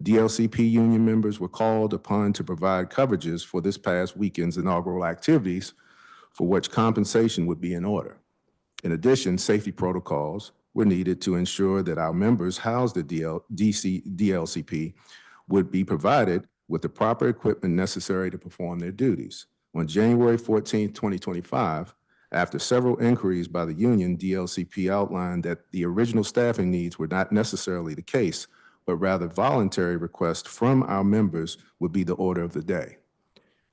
DLCP union members were called upon to provide coverages for this past weekend's inaugural activities, for which compensation would be in order. In addition, safety protocols were needed to ensure that our members housed at DLCP would be provided with the proper equipment necessary to perform their duties. On January 14, 2025, after several inquiries by the union, DLCP outlined that the original staffing needs were not necessarily the case, but rather voluntary requests from our members would be the order of the day.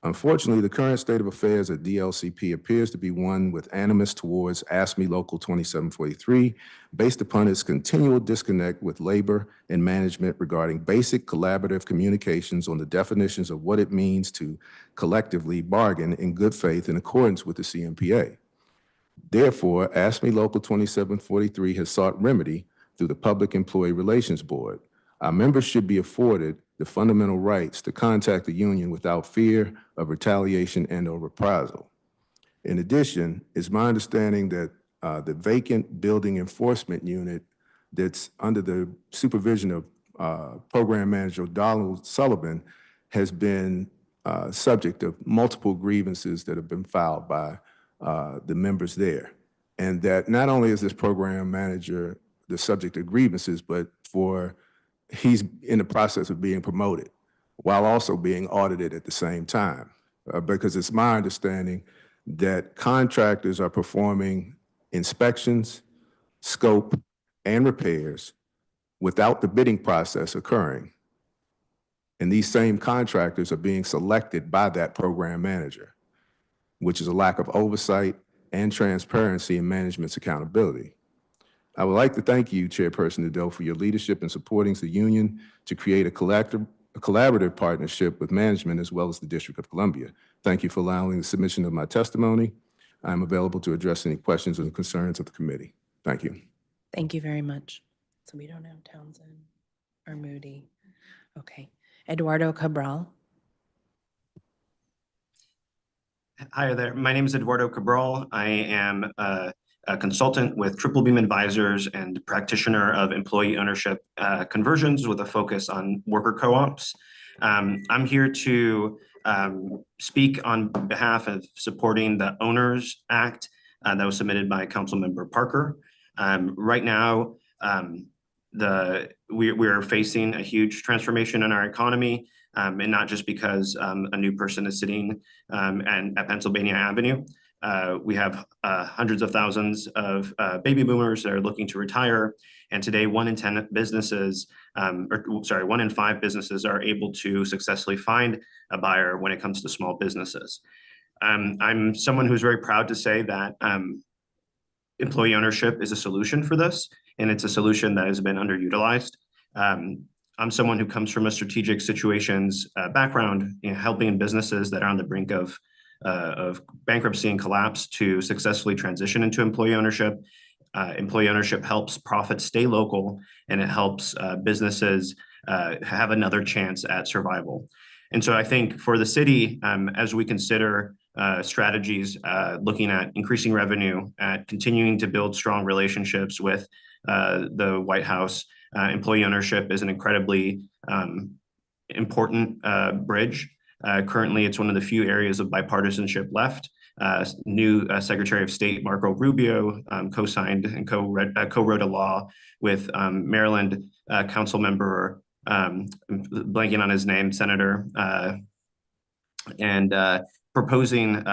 Unfortunately, the current state of affairs at DLCP appears to be one with animus towards AFSCME Local 2743, based upon its continual disconnect with labor and management regarding basic collaborative communications on the definitions of what it means to collectively bargain in good faith in accordance with the CMPA. Therefore, AFSCME Local 2743 has sought remedy through the Public Employee Relations Board. Our members should be afforded the fundamental rights to contact the union without fear of retaliation and/or reprisal. In addition, it's my understanding that the vacant building enforcement unit that's under the supervision of Program Manager Donald Sullivan has been subject of multiple grievances that have been filed by the members there. And that not only is this program manager the subject of grievances, but he's in the process of being promoted while also being audited at the same time. Because it's my understanding that contractors are performing inspections, scope, and repairs without the bidding process occurring. And these same contractors are being selected by that program manager, which is a lack of oversight and transparency in management's accountability. I would like to thank you, Chairperson Nadeau, for your leadership in supporting the union to create a collaborative partnership with management as well as the District of Columbia. Thank you for allowing the submission of my testimony. I'm available to address any questions and concerns of the committee. Thank you. Thank you very much. So we don't have Townsend or Moody. Okay. Eduardo Cabral. Hi there. My name is Eduardo Cabral. I am a consultant with Triple Beam Advisors and practitioner of employee ownership conversions with a focus on worker co-ops. I'm here to speak on behalf of supporting the Owners Act that was submitted by Councilmember Parker. Right now, we are facing a huge transformation in our economy, and not just because a new person is sitting at Pennsylvania Avenue. We have hundreds of thousands of baby boomers that are looking to retire. And today, 1 in 5 businesses are able to successfully find a buyer when it comes to small businesses. I'm someone who's very proud to say that employee ownership is a solution for this, and it's a solution that has been underutilized. I'm someone who comes from a strategic situations background, helping businesses that are on the brink of bankruptcy and collapse to successfully transition into employee ownership. Employee ownership helps profits stay local, and it helps businesses have another chance at survival. And so I think for the city, as we consider strategies looking at increasing revenue, at continuing to build strong relationships with the White House, employee ownership is an incredibly important bridge. Currently, it's one of the few areas of bipartisanship left. New Secretary of State Marco Rubio co-signed and co-wrote a law with Maryland council member, blanking on his name, Senator, and proposing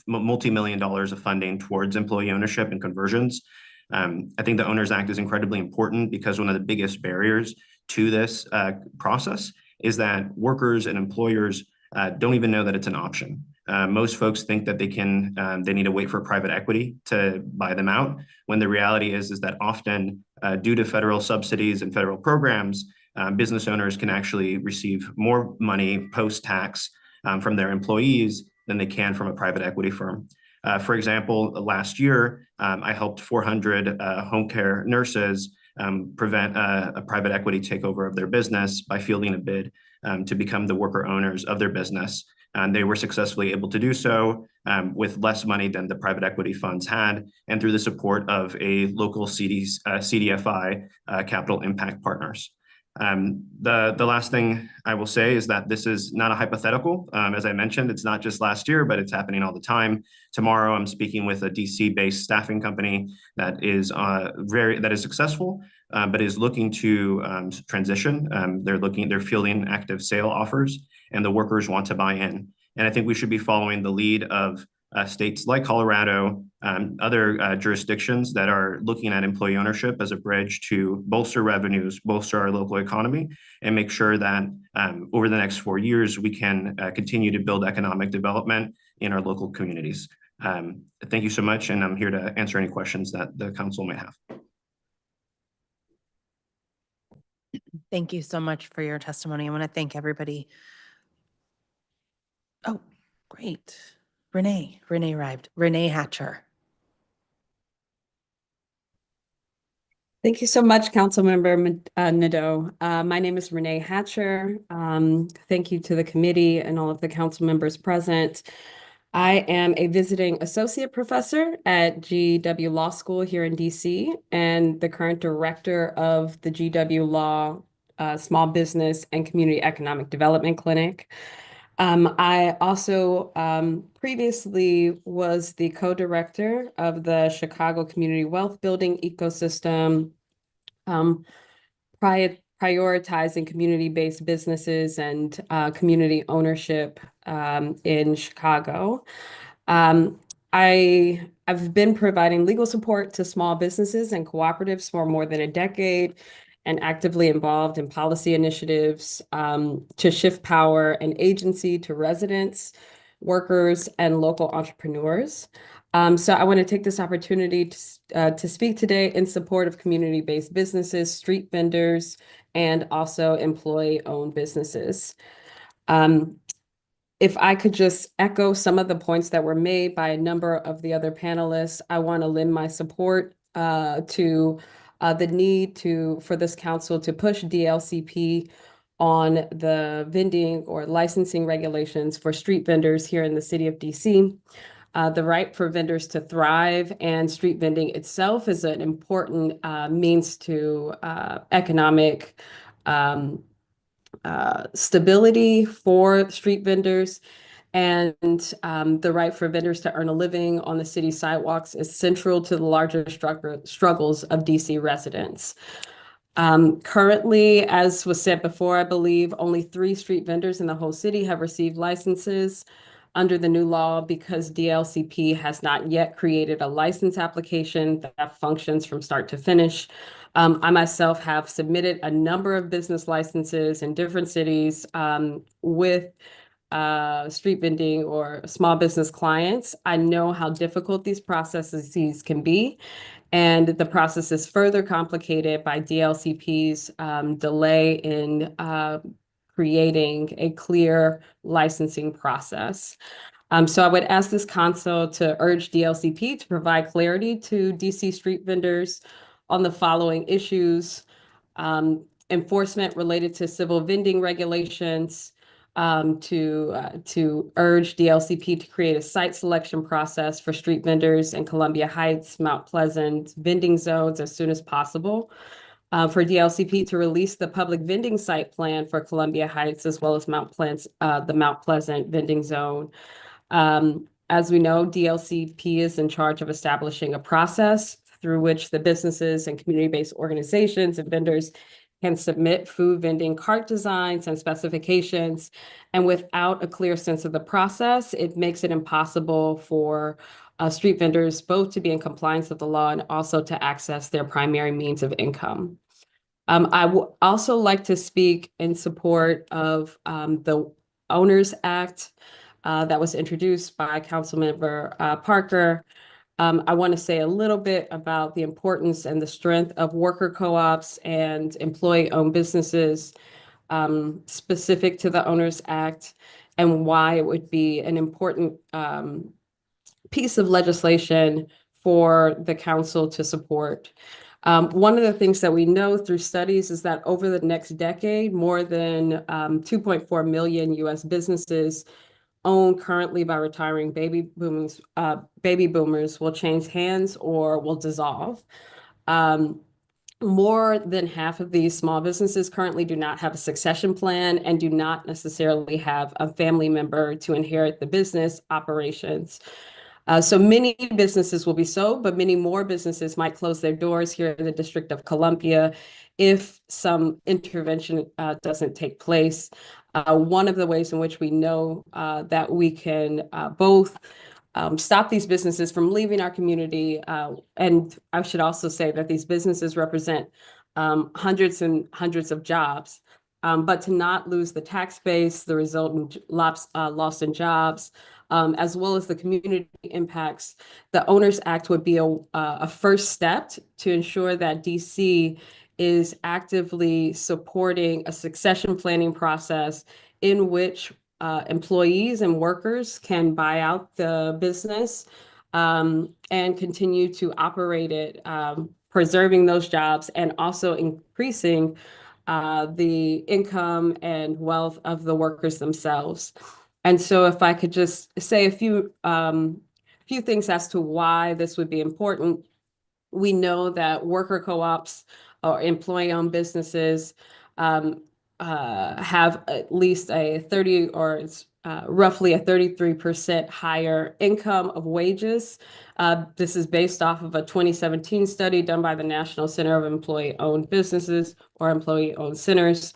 multi-million dollars of funding towards employee ownership and conversions. I think the Owners Act is incredibly important because one of the biggest barriers to this process is that workers and employers don't even know that it's an option. Most folks think that they need to wait for private equity to buy them out, when the reality is that often due to federal subsidies and federal programs, business owners can actually receive more money post-tax from their employees than they can from a private equity firm. For example, last year, I helped 400 home care nurses prevent a private equity takeover of their business by fielding a bid to become the worker owners of their business. And they were successfully able to do so with less money than the private equity funds had, and through the support of a local CDFI, Capital Impact Partners. The last thing I will say is that this is not a hypothetical. As I mentioned, it's not just last year, but it's happening all the time. Tomorrow, I'm speaking with a DC-based staffing company that is successful, but is looking to transition. They're fielding active sale offers, and the workers want to buy in. And I think we should be following the lead of states like Colorado, other jurisdictions that are looking at employee ownership as a bridge to bolster revenues, bolster our local economy, and make sure that over the next 4 years, we can continue to build economic development in our local communities. Thank you so much, and I'm here to answer any questions that the council may have. Thank you so much for your testimony. I want to thank everybody. Oh, great. Renee arrived. Renee Hatcher. Thank you so much, Councilmember Nadeau. My name is Renee Hatcher. Thank you to the committee and all of the council members present. I am a visiting associate professor at GW Law School here in DC and the current director of the GW Law Small Business and Community Economic Development Clinic. I also previously was the co-director of the Chicago Community Wealth Building Ecosystem, prioritizing community-based businesses and community ownership in Chicago. I've been providing legal support to small businesses and cooperatives for more than a decade, and actively involved in policy initiatives to shift power and agency to residents, workers, and local entrepreneurs. So I want to take this opportunity to speak today in support of community-based businesses, street vendors, and also employee-owned businesses. If I could just echo some of the points that were made by a number of the other panelists, I want to lend my support to the need for this council to push DLCP on the vending or licensing regulations for street vendors here in the city of DC. The right for vendors to thrive, and street vending itself is an important means to economic stability for street vendors. And the right for vendors to earn a living on the city sidewalks is central to the larger struggles of DC residents. Currently, as was said before, I believe only 3 street vendors in the whole city have received licenses under the new law because DLCP has not yet created a license application that functions from start to finish. I myself have submitted a number of business licenses in different cities with street vending or small business clients. I know how difficult these processes can be, and the process is further complicated by DLCP's delay in creating a clear licensing process. So I would ask this council to urge DLCP to provide clarity to DC street vendors on the following issues: enforcement related to civil vending regulations, to urge DLCP to create a site selection process for street vendors in Columbia Heights, Mount Pleasant vending zones as soon as possible, for DLCP to release the public vending site plan for Columbia Heights as well as the Mount Pleasant vending zone. As we know, DLCP is in charge of establishing a process through which the businesses and community-based organizations and vendors can submit food vending cart designs and specifications. And without a clear sense of the process, it makes it impossible for street vendors both to be in compliance with the law and also to access their primary means of income. I would also like to speak in support of the Owners Act that was introduced by Councilmember Parker. I want to say a little bit about the importance and the strength of worker co-ops and employee-owned businesses specific to the Owners Act, and why it would be an important piece of legislation for the council to support. One of the things that we know through studies is that over the next decade, more than 2.4 million US businesses owned currently by retiring baby boomers will change hands or will dissolve. more than half of these small businesses currently do not have a succession plan and do not necessarily have a family member to inherit the business operations. So many businesses will be sold, but many more businesses might close their doors here in the District of Columbia if some intervention doesn't take place. One of the ways in which we know that we can both stop these businesses from leaving our community. And I should also say that these businesses represent hundreds and hundreds of jobs, but to not lose the tax base, the resultant loss in jobs, as well as the community impacts, the Owners Act would be a first step to ensure that DC is actively supporting a succession planning process in which employees and workers can buy out the business and continue to operate it, preserving those jobs and also increasing the income and wealth of the workers themselves. And so if I could just say a few things as to why this would be important. We know that worker co-ops or employee-owned businesses have at least a 30 or roughly a 33% higher income of wages. This is based off of a 2017 study done by the National Center of Employee-Owned Businesses or Employee-Owned Centers.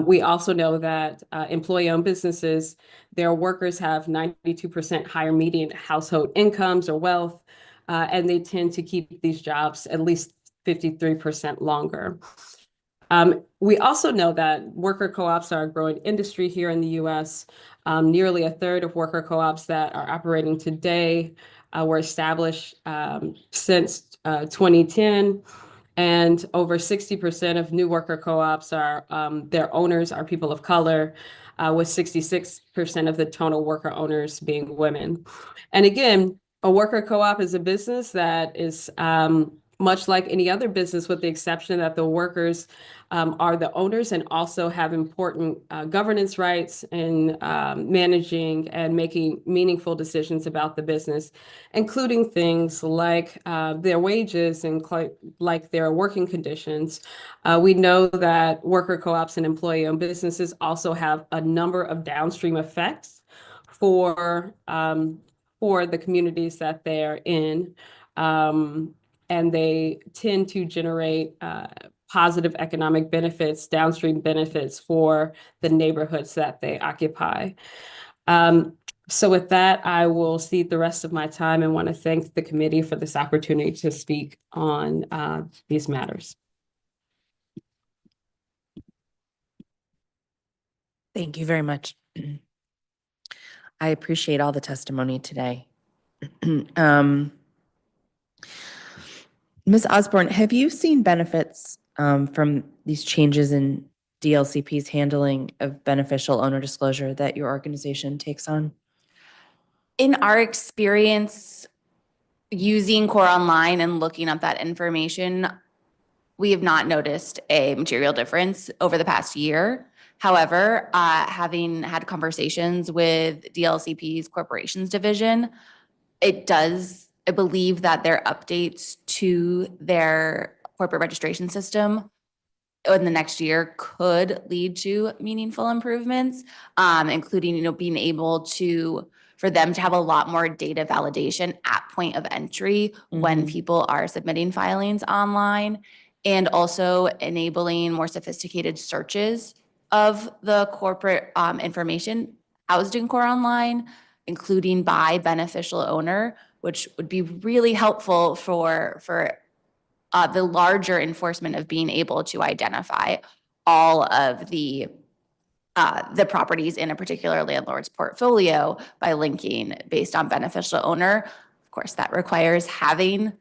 We also know that employee-owned businesses, their workers have 92% higher median household incomes or wealth, and they tend to keep these jobs at least 53% longer. We also know that worker co-ops are a growing industry here in the U.S. Nearly a third of worker co-ops that are operating today were established since 2010. And over 60% of new worker co-ops are, their owners are people of color, with 66% of the total worker owners being women. And again, a worker co-op is a business that is much like any other business, with the exception that the workers are the owners and also have important governance rights in managing and making meaningful decisions about the business, including things like their wages and like their working conditions. We know that worker co-ops and employee-owned businesses also have a number of downstream effects for the communities that they're in. And they tend to generate positive economic benefits, downstream benefits for the neighborhoods that they occupy. So with that, I will cede the rest of my time and want to thank the committee for this opportunity to speak on these matters. Thank you very much. I appreciate all the testimony today. Ms. Osborne, have you seen benefits from these changes in DLCP's handling of beneficial owner disclosure that your organization takes on? In our experience using Core Online and looking up that information, we have not noticed a material difference over the past year. However, having had conversations with DLCP's corporations division, I believe that their updates to their corporate registration system in the next year could lead to meaningful improvements, including, being able for them to have a lot more data validation at point of entry when people are submitting filings online, and also enabling more sophisticated searches of the corporate information housed in Core Online, including by beneficial owner, which would be really helpful for the larger enforcement of being able to identify all of the properties in a particular landlord's portfolio by linking based on beneficial owner. Of course, that requires having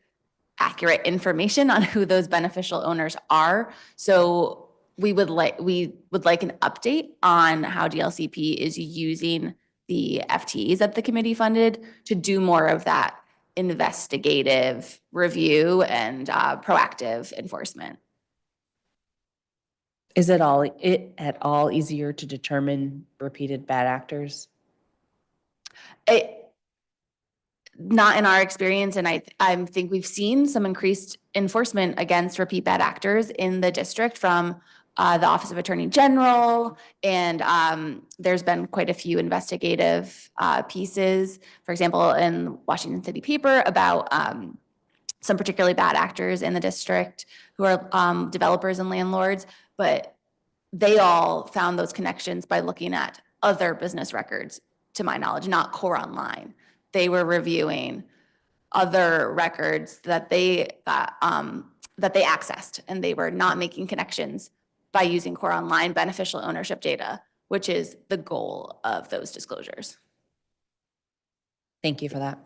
accurate information on who those beneficial owners are. So we would like an update on how DLCP is using the FTEs that the committee funded to do more of that investigative review and proactive enforcement. Is it at all easier to determine repeated bad actors? not in our experience, and I think we've seen some increased enforcement against repeat bad actors in the district from the Office of Attorney General, and there's been quite a few investigative pieces, for example, in Washington City Paper about some particularly bad actors in the district who are developers and landlords, but they all found those connections by looking at other business records, to my knowledge, not Core Online. They were reviewing other records that they accessed, and they were not making connections by using Core Online beneficial ownership data, which is the goal of those disclosures. Thank you for that.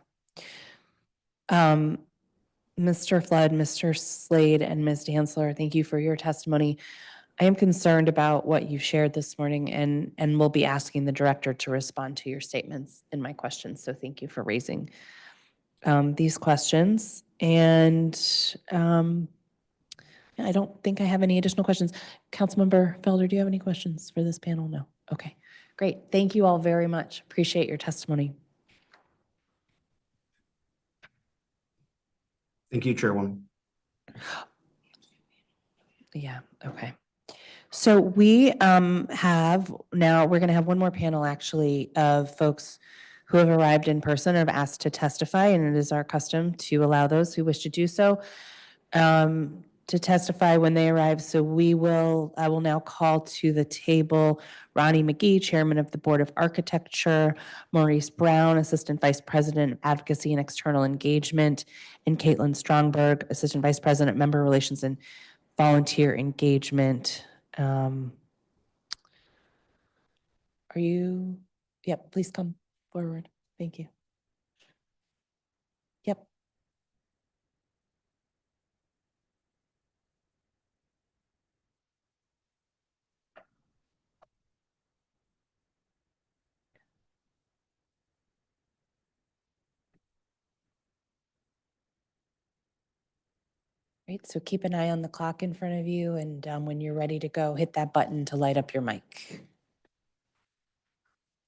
Mr. Flood, Mr. Slade, and Ms. Dantzler, thank you for your testimony. I am concerned about what you shared this morning, and will be asking the director to respond to your statements in my questions. So thank you for raising these questions. And I don't think I have any additional questions. Councilmember Felder, do you have any questions for this panel? No. Okay, great. Thank you all very much. Appreciate your testimony. Thank you, Chairwoman. Yeah, okay. So we have now, we're going to have one more panel actually of folks who have arrived in person or have asked to testify, and it is our custom to allow those who wish to do so to testify when they arrive. So I will now call to the table Ronnie McGee, Chairman of the Board of Architecture, Maurice Brown, Assistant Vice President of Advocacy and External Engagement, and Caitlin Strongberg, Assistant Vice President, Member Relations and Volunteer Engagement. Are you? Yep, please come forward. Thank you. Yep. Great, so keep an eye on the clock in front of you, and when you're ready to go, hit that button to light up your mic.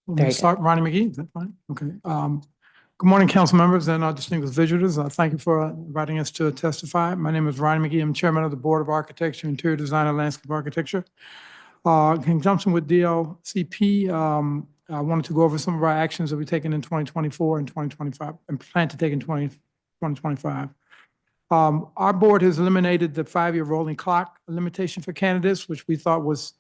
Want me Very to start, Ronnie McGee, is that fine? Okay. Good morning, council members and our distinguished visitors. Thank you for inviting us to testify. My name is Ronnie McGee. I'm Chairman of the Board of Architecture, Interior Design, and Landscape Architecture. In conjunction with DLCP, I wanted to go over some of our actions that we've taken in 2024 and 2025, and plan to take in 2025. Our board has eliminated the 5-year rolling clock limitation for candidates, which we thought was,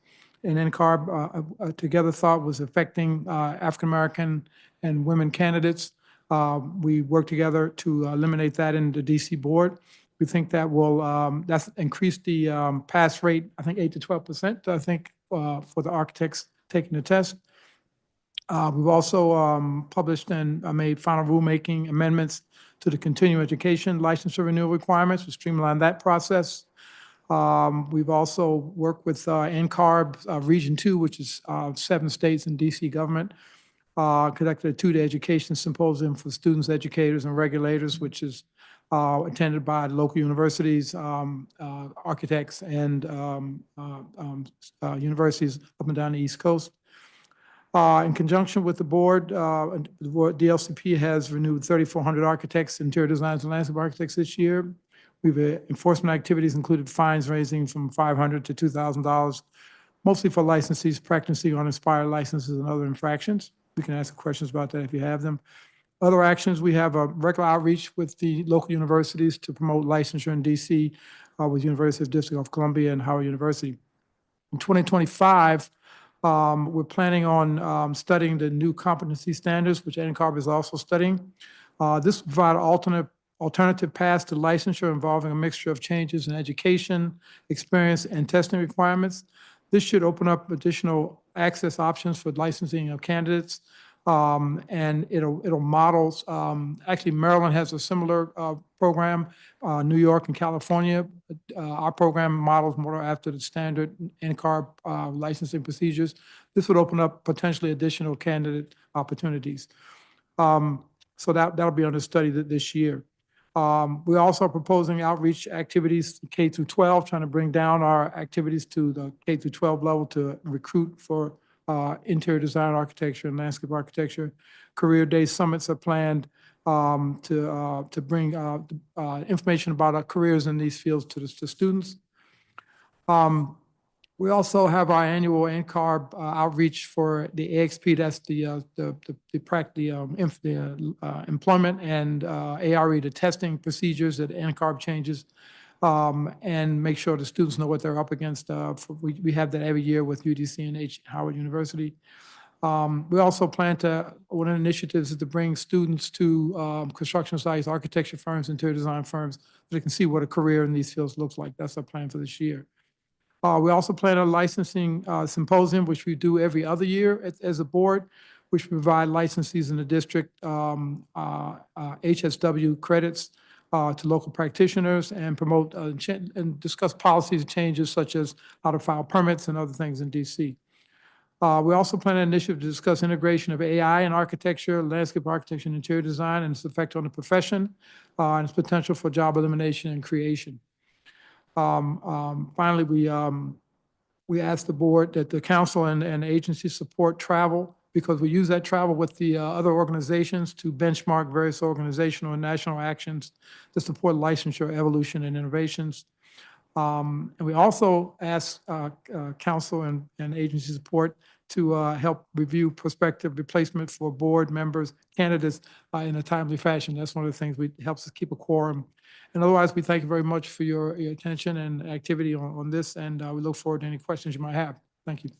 and NCARB together thought was affecting African-American and women candidates. We worked together to eliminate that in the DC board. We think that will, that's increased the pass rate, I think 8 to 12%, I think, for the architects taking the test. We've also published and made final rulemaking amendments to the continuing education licensure renewal requirements to streamline that process. We've also worked with NCARB Region 2, which is 7 states and DC government, conducted a 2-day education symposium for students, educators, and regulators, which is attended by local universities, architects, and universities up and down the East Coast. In conjunction with the board, DLCP has renewed 3,400 architects, interior designers, and landscape architects this year. We've enforcement activities included fines ranging from $500 to $2,000, mostly for licensees practicing on expired licenses and other infractions. We can ask questions about that if you have them. Other actions, we have a regular outreach with the local universities to promote licensure in DC with University of District of Columbia and Howard University. In 2025, we're planning on studying the new competency standards, which NCARB is also studying. This will provide alternative paths to licensure involving a mixture of changes in education, experience, and testing requirements. This should open up additional access options for licensing of candidates, and it'll model. Actually, Maryland has a similar program. New York and California, our program models more after the standard NCARB licensing procedures. This would open up potentially additional candidate opportunities. So that'll be under study this year. We're also proposing outreach activities K through 12, trying to bring down our activities to the K through 12 level to recruit for interior design architecture and landscape architecture. Career day summits are planned to bring information about our careers in these fields to students. We also have our annual NCARB outreach for the AXP. That's the employment and ARE, the testing procedures that NCARB changes, and make sure the students know what they're up against. We have that every year with UDC and Howard University. We also plan to, one of the initiatives is to bring students to construction sites, architecture firms, interior design firms, so they can see what a career in these fields looks like. That's our plan for this year. We also plan a licensing symposium, which we do every other year as a board, which provide licensees in the district HSW credits to local practitioners and promote and discuss policies and changes such as how to file permits and other things in DC. We also plan an initiative to discuss integration of AI in architecture, landscape architecture, and interior design, and its effect on the profession, and its potential for job elimination and creation. Finally, we asked the board that the council and agencies support travel, because we use that travel with the other organizations to benchmark various organizational and national actions to support licensure, evolution, and innovations. And we also ask council and agency support to help review prospective replacement for board members, candidates in a timely fashion. That's one of the things that helps us keep a quorum. And otherwise, we thank you very much for your attention and activity on this, and we look forward to any questions you might have. Thank you.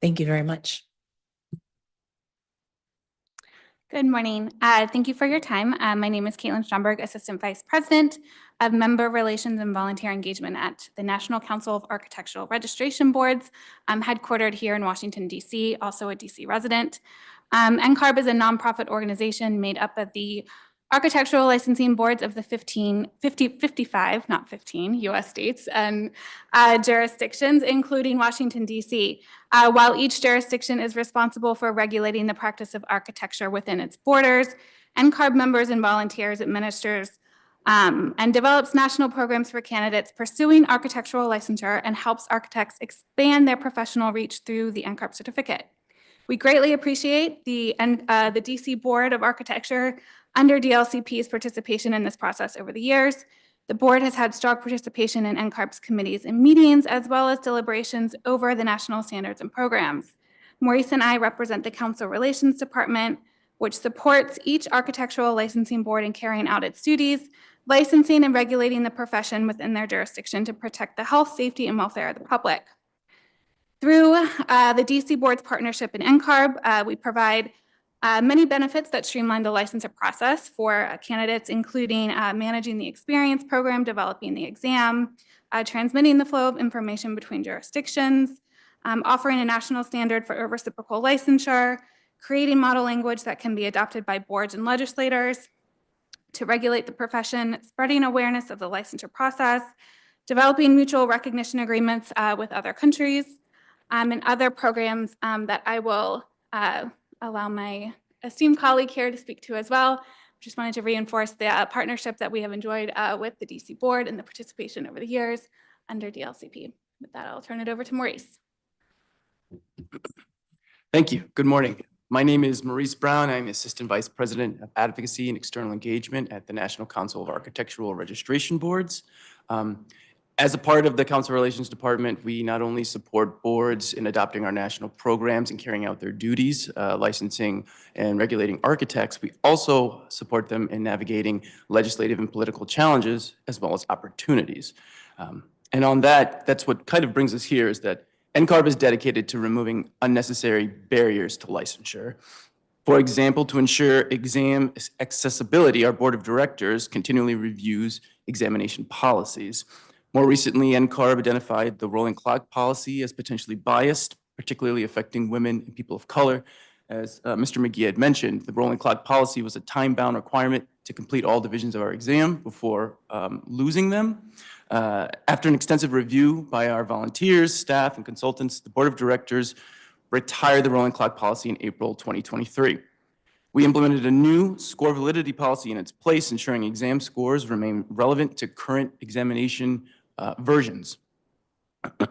Thank you very much. Good morning. Thank you for your time. My name is Caitlin Stromberg, Assistant Vice President of Member Relations and Volunteer Engagement at the National Council of Architectural Registration Boards. I'm headquartered here in Washington, D.C., also a D.C. resident. NCARB is a nonprofit organization made up of the architectural licensing boards of the 55, not 15, U.S. states and jurisdictions, including Washington, D.C. While each jurisdiction is responsible for regulating the practice of architecture within its borders, NCARB members and volunteers administers and develops national programs for candidates pursuing architectural licensure and helps architects expand their professional reach through the NCARB certificate. We greatly appreciate the D.C. Board of Architecture under DLCP's participation in this process over the years. The board has had strong participation in NCARB's committees and meetings, as well as deliberations over the national standards and programs. Maurice and I represent the Council Relations Department, which supports each architectural licensing board in carrying out its duties, licensing and regulating the profession within their jurisdiction to protect the health, safety, and welfare of the public. Through the DC Board's partnership in NCARB, we provide many benefits that streamline the licensure process for candidates, including managing the experience program, developing the exam, transmitting the flow of information between jurisdictions, offering a national standard for reciprocal licensure, creating model language that can be adopted by boards and legislators to regulate the profession, spreading awareness of the licensure process, developing mutual recognition agreements with other countries, and other programs that I will allow my esteemed colleague here to speak to as well. Just wanted to reinforce the partnership that we have enjoyed with the DC Board and the participation over the years under DLCP. With that, I'll turn it over to Maurice. Thank you. Good morning. My name is Maurice Brown. I'm Assistant Vice President of Advocacy and External Engagement at the National Council of Architectural Registration Boards. As a part of the Council Relations Department, we not only support boards in adopting our national programs and carrying out their duties, licensing and regulating architects, we also support them in navigating legislative and political challenges as well as opportunities. And on that, that's what kind of brings us here, is that NCARB is dedicated to removing unnecessary barriers to licensure. For example, to ensure exam accessibility, our board of directors continually reviews examination policies. More recently, NCARB identified the rolling clock policy as potentially biased, particularly affecting women and people of color. As Mr. McGee had mentioned, the rolling clock policy was a time-bound requirement to complete all divisions of our exam before losing them. After an extensive review by our volunteers, staff, and consultants, the board of directors retired the rolling clock policy in April 2023. We implemented a new score validity policy in its place, ensuring exam scores remain relevant to current examination versions.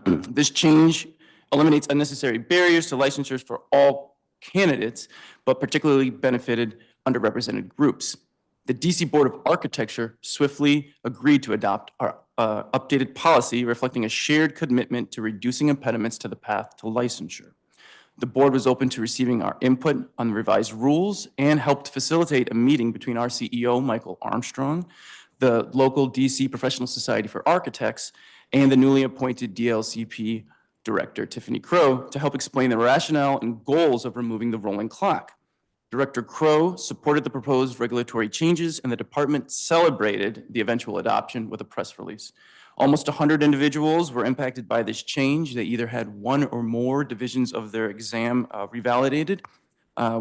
This change eliminates unnecessary barriers to licensures for all candidates, but particularly benefited underrepresented groups. The DC Board of Architecture swiftly agreed to adopt our updated policy reflecting a shared commitment to reducing impediments to the path to licensure. The board was open to receiving our input on the revised rules and helped facilitate a meeting between our CEO, Michael Armstrong, the local DC Professional Society for Architects, and the newly appointed DLCP Director, Tiffany Crow, to help explain the rationale and goals of removing the rolling clock. Director Crow supported the proposed regulatory changes, and the department celebrated the eventual adoption with a press release. Almost 100 individuals were impacted by this change. They either had one or more divisions of their exam revalidated.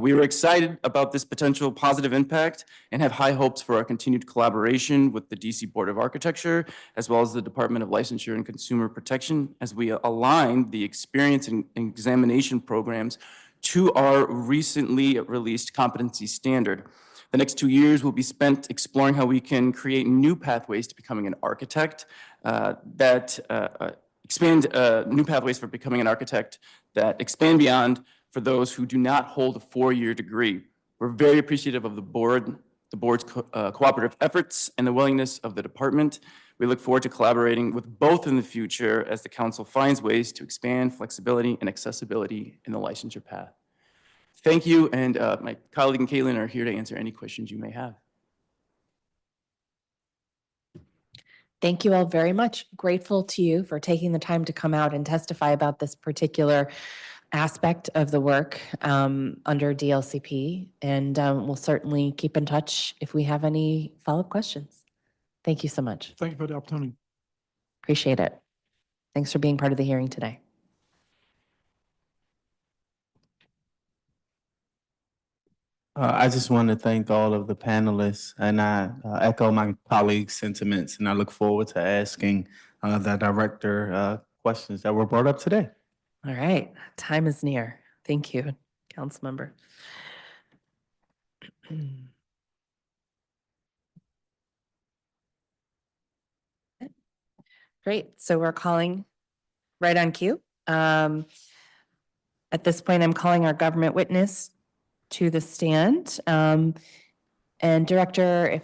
We were excited about this potential positive impact and have high hopes for our continued collaboration with the DC Board of Architecture, as well as the Department of Licensure and Consumer Protection, as we align the experience and examination programs to our recently released competency standard. The next 2 years will be spent exploring how we can create new pathways to becoming an architect expand new pathways for becoming an architect that expand beyond for those who do not hold a 4-year degree. We're very appreciative of the board's cooperative efforts and the willingness of the department. We look forward to collaborating with both in the future as the council finds ways to expand flexibility and accessibility in the licensure path. Thank you, and my colleague and Caitlin are here to answer any questions you may have. Thank you all very much. Grateful to you for taking the time to come out and testify about this particular aspect of the work under DLCP, and we'll certainly keep in touch if we have any follow-up questions. Thank you so much. Thank you for the opportunity. Appreciate it. Thanks for being part of the hearing today. I just want to thank all of the panelists, and I echo my colleagues' sentiments, and I look forward to asking the director questions that were brought up today. All right, time is near. Thank you, Councilmember. Great, so we're calling right on cue. At this point, I'm calling our government witness to the stand. And Director,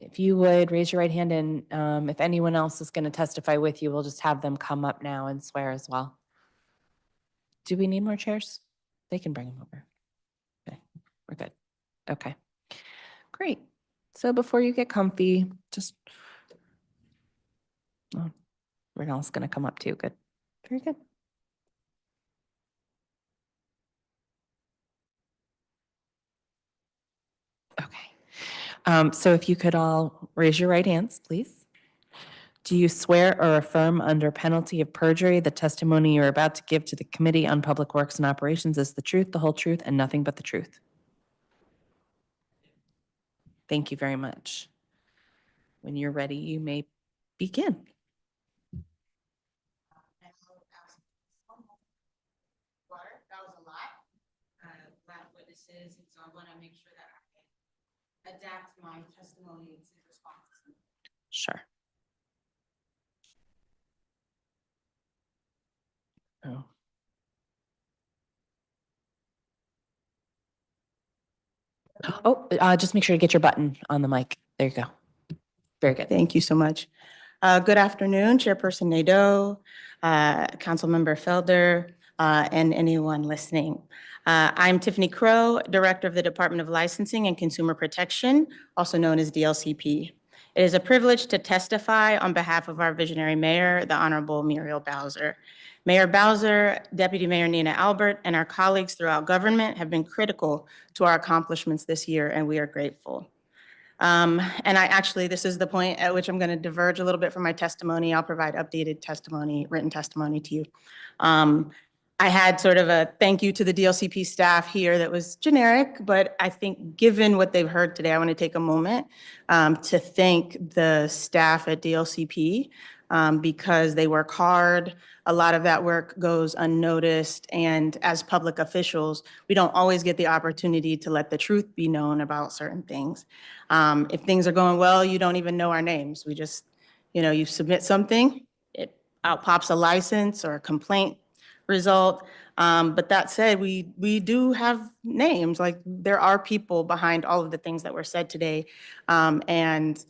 if you would raise your right hand, and if anyone else is going to testify with you, we'll just have them come up now and swear as well. Do we need more chairs? They can bring them over. Okay, we're good. Okay, great. So before you get comfy, just, oh, Renel's going to come up too. Good, very good. Okay, so if you could all raise your right hands, please. Do you swear or affirm under penalty of perjury the testimony you're about to give to the Committee on Public Works and Operations is the truth, the whole truth, and nothing but the truth? Thank you very much. When you're ready, you may begin. That was a lot of witnesses, and so I want to make sure that I can adapt my testimony to responses. Sure. Oh. Oh, just make sure to get your button on the mic. There you go. Very good. Thank you so much. Good afternoon, Chairperson Nadeau, Councilmember Felder, and anyone listening. I'm Tiffany Crow, Director of the Department of Licensing and Consumer Protection, also known as DLCP. It is a privilege to testify on behalf of our visionary mayor, the Honorable Muriel Bowser. Mayor Bowser, Deputy Mayor Nina Albert, and our colleagues throughout government have been critical to our accomplishments this year, and we are grateful. This is the point at which I'm going to diverge a little bit from my testimony. I'll provide updated testimony, written testimony to you. I had sort of a thank you to the DLCP staff here that was generic, but I think given what they've heard today, I want to take a moment to thank the staff at DLCP because they work hard. A lot of that work goes unnoticed, and as public officials, we don't always get the opportunity to let the truth be known about certain things. If things are going well, you don't even know our names. We just, you submit something, it out pops a license or a complaint result. But that said, we do have names, like there are people behind all of the things that were said today. And,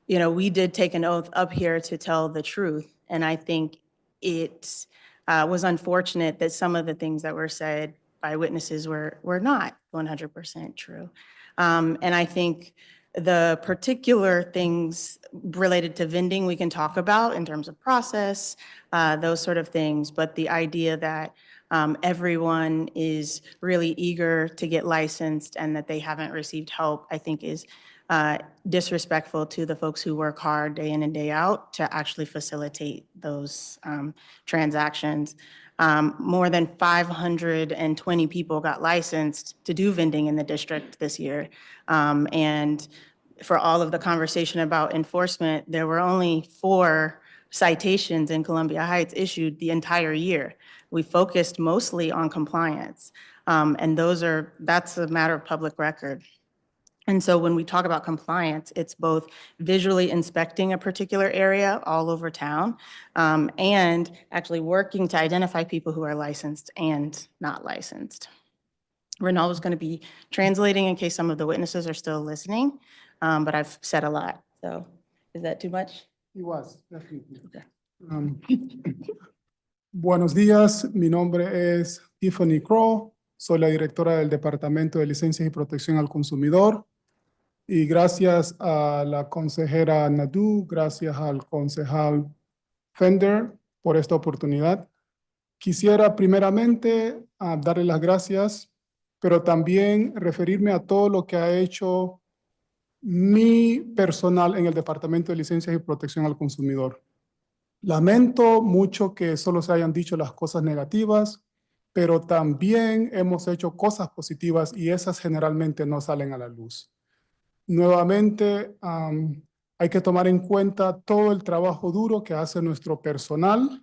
you know, we did take an oath up here to tell the truth. And I think it was unfortunate that some of the things that were said by witnesses were not 100% true. And I think the particular things related to vending we can talk about in terms of process, those sort of things. But the idea that everyone is really eager to get licensed and that they haven't received help, I think is disrespectful to the folks who work hard day in and day out to actually facilitate those transactions. More than 520 people got licensed to do vending in the district this year. And for all of the conversation about enforcement, there were only 4 citations in Columbia Heights issued the entire year. We focused mostly on compliance. And that's a matter of public record. And so when we talk about compliance, it's both visually inspecting a particular area all over town and actually working to identify people who are licensed and not licensed. Renal is going to be translating in case some of the witnesses are still listening, but I've said a lot. So is that too much? It was, definitely. Okay. Buenos días, mi nombre es Tiffany Crow, soy la directora del Departamento de Licencias y Protección al Consumidor. Y gracias a la consejera Nadeau, gracias al concejal Fender por esta oportunidad. Quisiera primeramente darle las gracias, pero también referirme a todo lo que ha hecho mi personal en el Departamento de Licencias y Protección al Consumidor. Lamento mucho que solo se hayan dicho las cosas negativas, pero también hemos hecho cosas positivas y esas generalmente no salen a la luz. Nuevamente, hay que tomar en cuenta todo el trabajo duro que hace nuestro personal,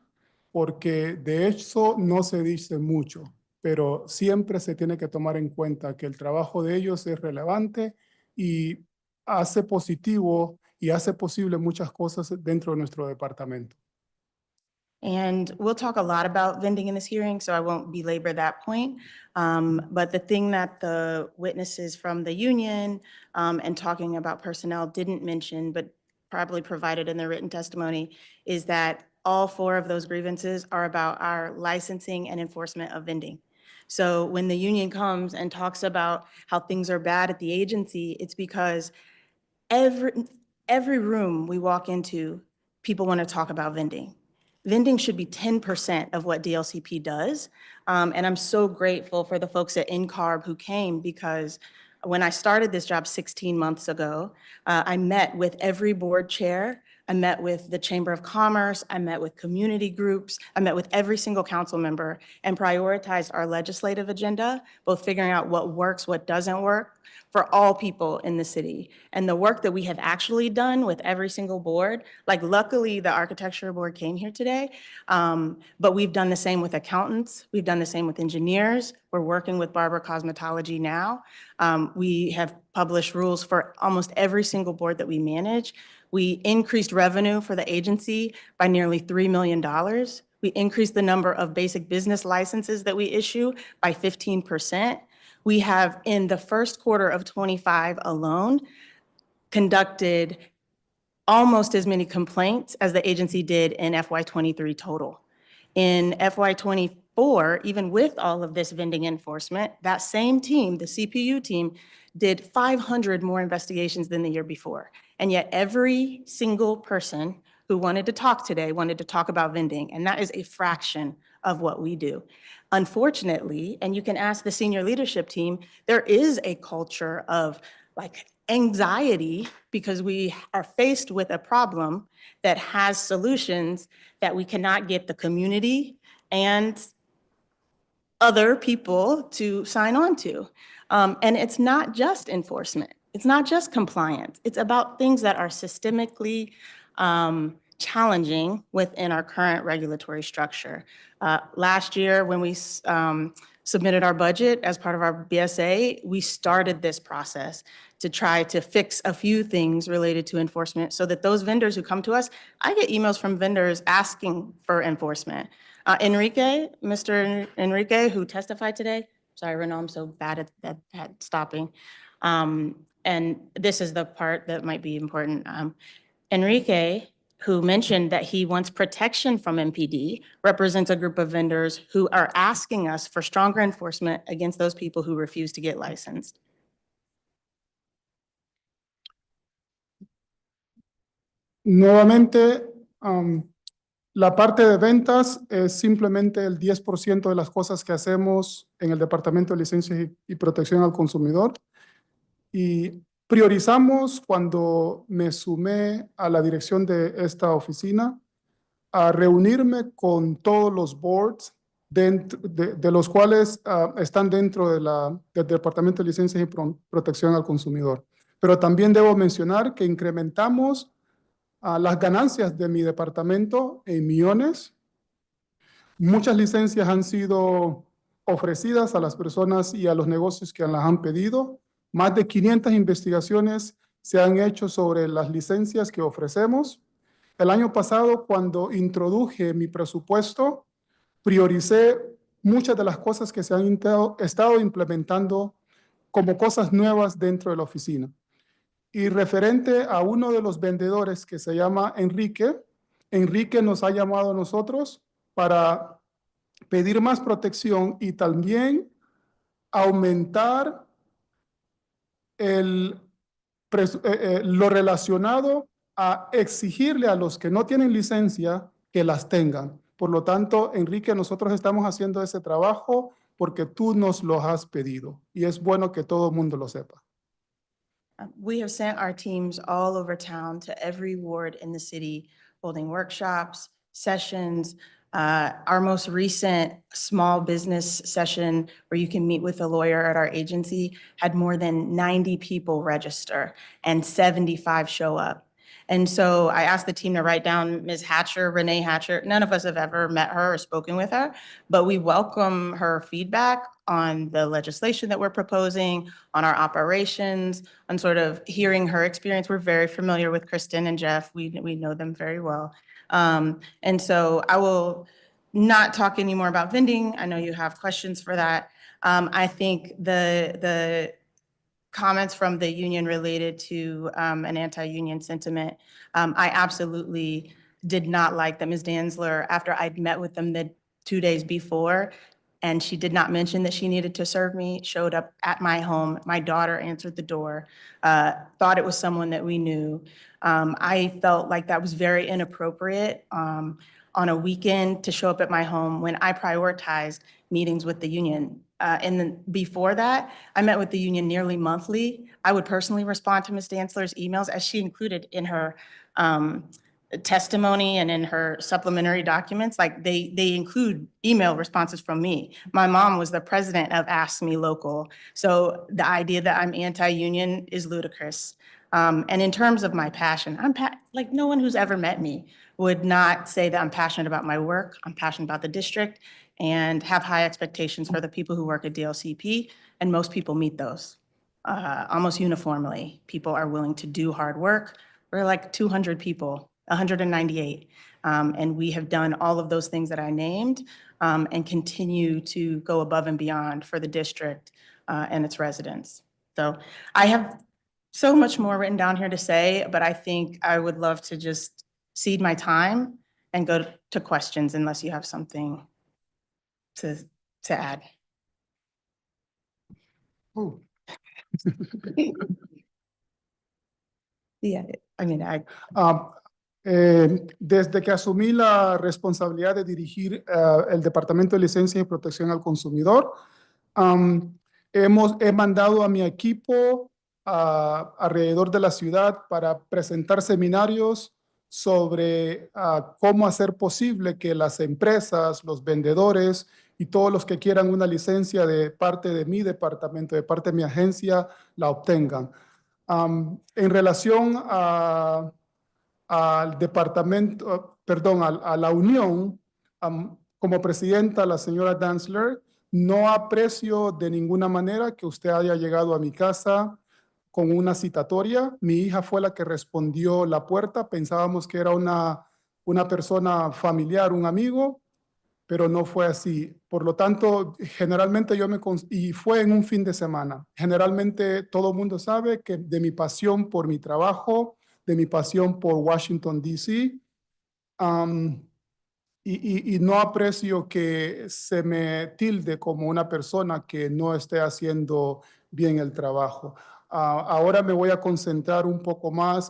porque de eso no se dice mucho, pero siempre se tiene que tomar en cuenta que el trabajo de ellos es relevante y hace positivo y hace posible muchas cosas dentro de nuestro departamento. And we'll talk a lot about vending in this hearing, so I won't belabor that point. But the thing that the witnesses from the union and talking about personnel didn't mention, but probably provided in their written testimony, is that all 4 of those grievances are about our licensing and enforcement of vending. So when the union comes and talks about how things are bad at the agency, it's because every room we walk into, people want to talk about vending. Vending should be 10% of what DLCP does. And I'm so grateful for the folks at NCARB who came, because when I started this job 16 months ago, I met with every board chair. I met with the Chamber of Commerce. I met with community groups. I met with every single council member and prioritized our legislative agenda, both figuring out what works, what doesn't work for all people in the city. And the work that we have actually done with every single board, like luckily the architecture board came here today, but we've done the same with accountants. We've done the same with engineers. We're working with Barber Cosmetology now. We have published rules for almost every single board that we manage. We increased revenue for the agency by nearly $3 million. We increased the number of basic business licenses that we issue by 15%. We have, in the first quarter of 25 alone, conducted almost as many complaints as the agency did in FY23 total. In FY24, even with all of this vending enforcement, that same team, the CPU team, did 500 more investigations than the year before. And yet every single person who wanted to talk today wanted to talk about vending, and that is a fraction of what we do. Unfortunately, and you can ask the senior leadership team, there is a culture of like anxiety because we are faced with a problem that has solutions that we cannot get the community and other people to sign on to. And it's not just enforcement. It's not just compliance. It's about things that are systemically challenging within our current regulatory structure. Last year, when we submitted our budget as part of our BSA, we started this process to try to fix a few things related to enforcement so that those vendors who come to us, I get emails from vendors asking for enforcement. Mr. Enrique, who testified today, sorry, Renaud, I'm so bad at stopping. And this is the part that might be important. Enrique, who mentioned that he wants protection from MPD, represents a group of vendors who are asking us for stronger enforcement against those people who refuse to get licensed. Nuevamente, la parte de ventas es simplemente el 10% de las cosas que hacemos en el Departamento de Licencias y Protección al Consumidor. Y priorizamos cuando me sumé a la dirección de esta oficina a reunirme con todos los boards de los cuales están dentro del Departamento de Licencias y Protección al Consumidor. Pero también debo mencionar que incrementamos las ganancias de mi departamento en millones. Muchas licencias han sido ofrecidas a las personas y a los negocios que las han pedido. Más de 500 investigaciones se han hecho sobre las licencias que ofrecemos. El año pasado, cuando introduje mi presupuesto, prioricé muchas de las cosas que se han estado implementando como cosas nuevas dentro de la oficina. Y referente a uno de los vendedores que se llama Enrique, Enrique nos ha llamado a nosotros para pedir más protección y también aumentar lo relacionado a exigirle a los que no tienen licencia que las tengan. Por lo tanto, Enrique, nosotros estamos haciendo ese trabajo porque tú nos lo has pedido y es bueno que todo el mundo lo sepa. We have sent our teams all over town to every ward in the city, holding workshops, sessions. Our most recent small business session where you can meet with a lawyer at our agency had more than 90 people register and 75 show up. And so I asked the team to write down Ms. Hatcher, Renee Hatcher. None of us have ever met her or spoken with her, but we welcome her feedback on the legislation that we're proposing, on our operations, on sort of hearing her experience. We're very familiar with Kristen and Jeff. We know them very well. And so I will not talk anymore about vending. I know you have questions for that. I think the comments from the union related to an anti-union sentiment, I absolutely did not like that Ms. Danzler, after I'd met with them the 2 days before, and she did not mention that she needed to serve me, showed up at my home. My daughter answered the door, thought it was someone that we knew. I felt like that was very inappropriate on a weekend to show up at my home when I prioritized meetings with the union. And then before that, I met with the union nearly monthly. I would personally respond to Ms. Danzler's emails, as she included in her testimony and in her supplementary documents. Like they include email responses from me. My mom was the president of Ask Me Local. So the idea that I'm anti-union is ludicrous. And in terms of my passion, like no one who's ever met me would not say that I'm passionate about my work. I'm passionate about the district and have high expectations for the people who work at DLCP, and most people meet those. Almost uniformly, people are willing to do hard work. We're like 200 people, 198, and we have done all of those things that I named and continue to go above and beyond for the district and its residents. So I have so much more written down here to say, but I think I would love to just cede my time and go to questions unless you have something to add. Oh. Yeah, I mean, desde que asumí la responsabilidad de dirigir el Departamento de Licencia y Protección al Consumidor, he mandado a mi equipo alrededor de la ciudad para presentar seminarios sobre cómo hacer posible que las empresas, los vendedores y todos los que quieran una licencia de parte de mi departamento, de parte de mi agencia, la obtengan. En relación al departamento, perdón, a la unión, como presidenta, la señora Danzler No aprecio de ninguna manera que usted haya llegado a mi casa con una citatoria. Mi hija fue la que respondió la puerta. Pensábamos que era una persona familiar, un amigo, pero no fue así. Por lo tanto, generalmente y fue en un fin de semana. Generalmente todo el mundo sabe que de mi pasión por mi trabajo, de mi pasión por Washington, D.C., y no aprecio que se me tilde como una persona que no esté haciendo bien el trabajo. Ahora me voy a concentrar un poco más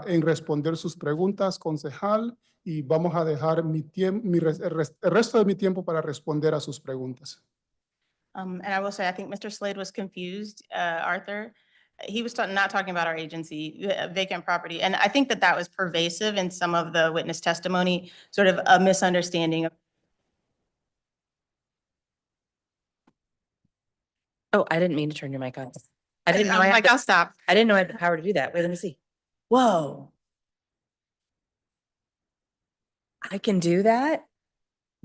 en responder sus preguntas, concejal, y vamos a dejar el resto de mi tiempo para responder a sus preguntas. And I will say, I think Mr. Slade was confused, Arthur. He was not talking about our agency, vacant property. And I think that that was pervasive in some of the witness testimony, sort of a misunderstanding. Oh, I didn't mean to turn your mic on. I didn't know I was like, I'll stop. I didn't know I had the power to do that. Wait, let me see. Whoa. I can do that?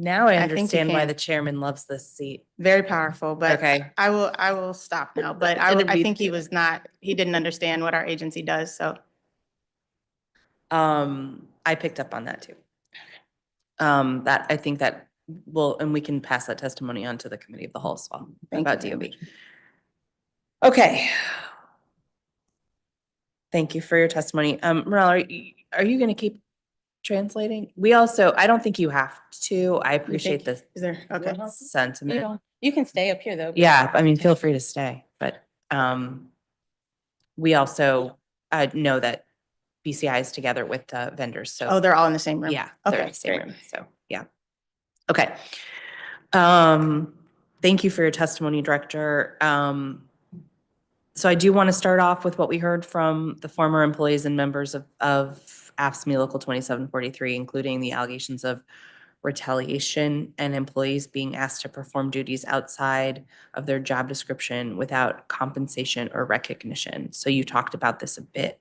Now I I think you understand why can. the chairman loves this seat. Very powerful, but Okay. I will stop now. But I think he didn't understand what our agency does, so. I picked up on that too. That, I think that and we can pass that testimony on to the committee of the whole as well about DOB. Okay. Thank you for your testimony. Morel, are you going to keep translating? We also, I don't think you have to. I appreciate the Is there, okay. sentiment. You can stay up here though. Yeah, I mean, feel free to stay, but we also know that BCI is together with the vendors, so. Oh, they're all in the same room? Yeah, they're in Okay, the same great. room, so, yeah. Okay. Thank you for your testimony, Director. So I do want to start off with what we heard from the former employees and members of AFSCME Local 2743, including the allegations of retaliation and employees being asked to perform duties outside of their job description without compensation or recognition. So you talked about this a bit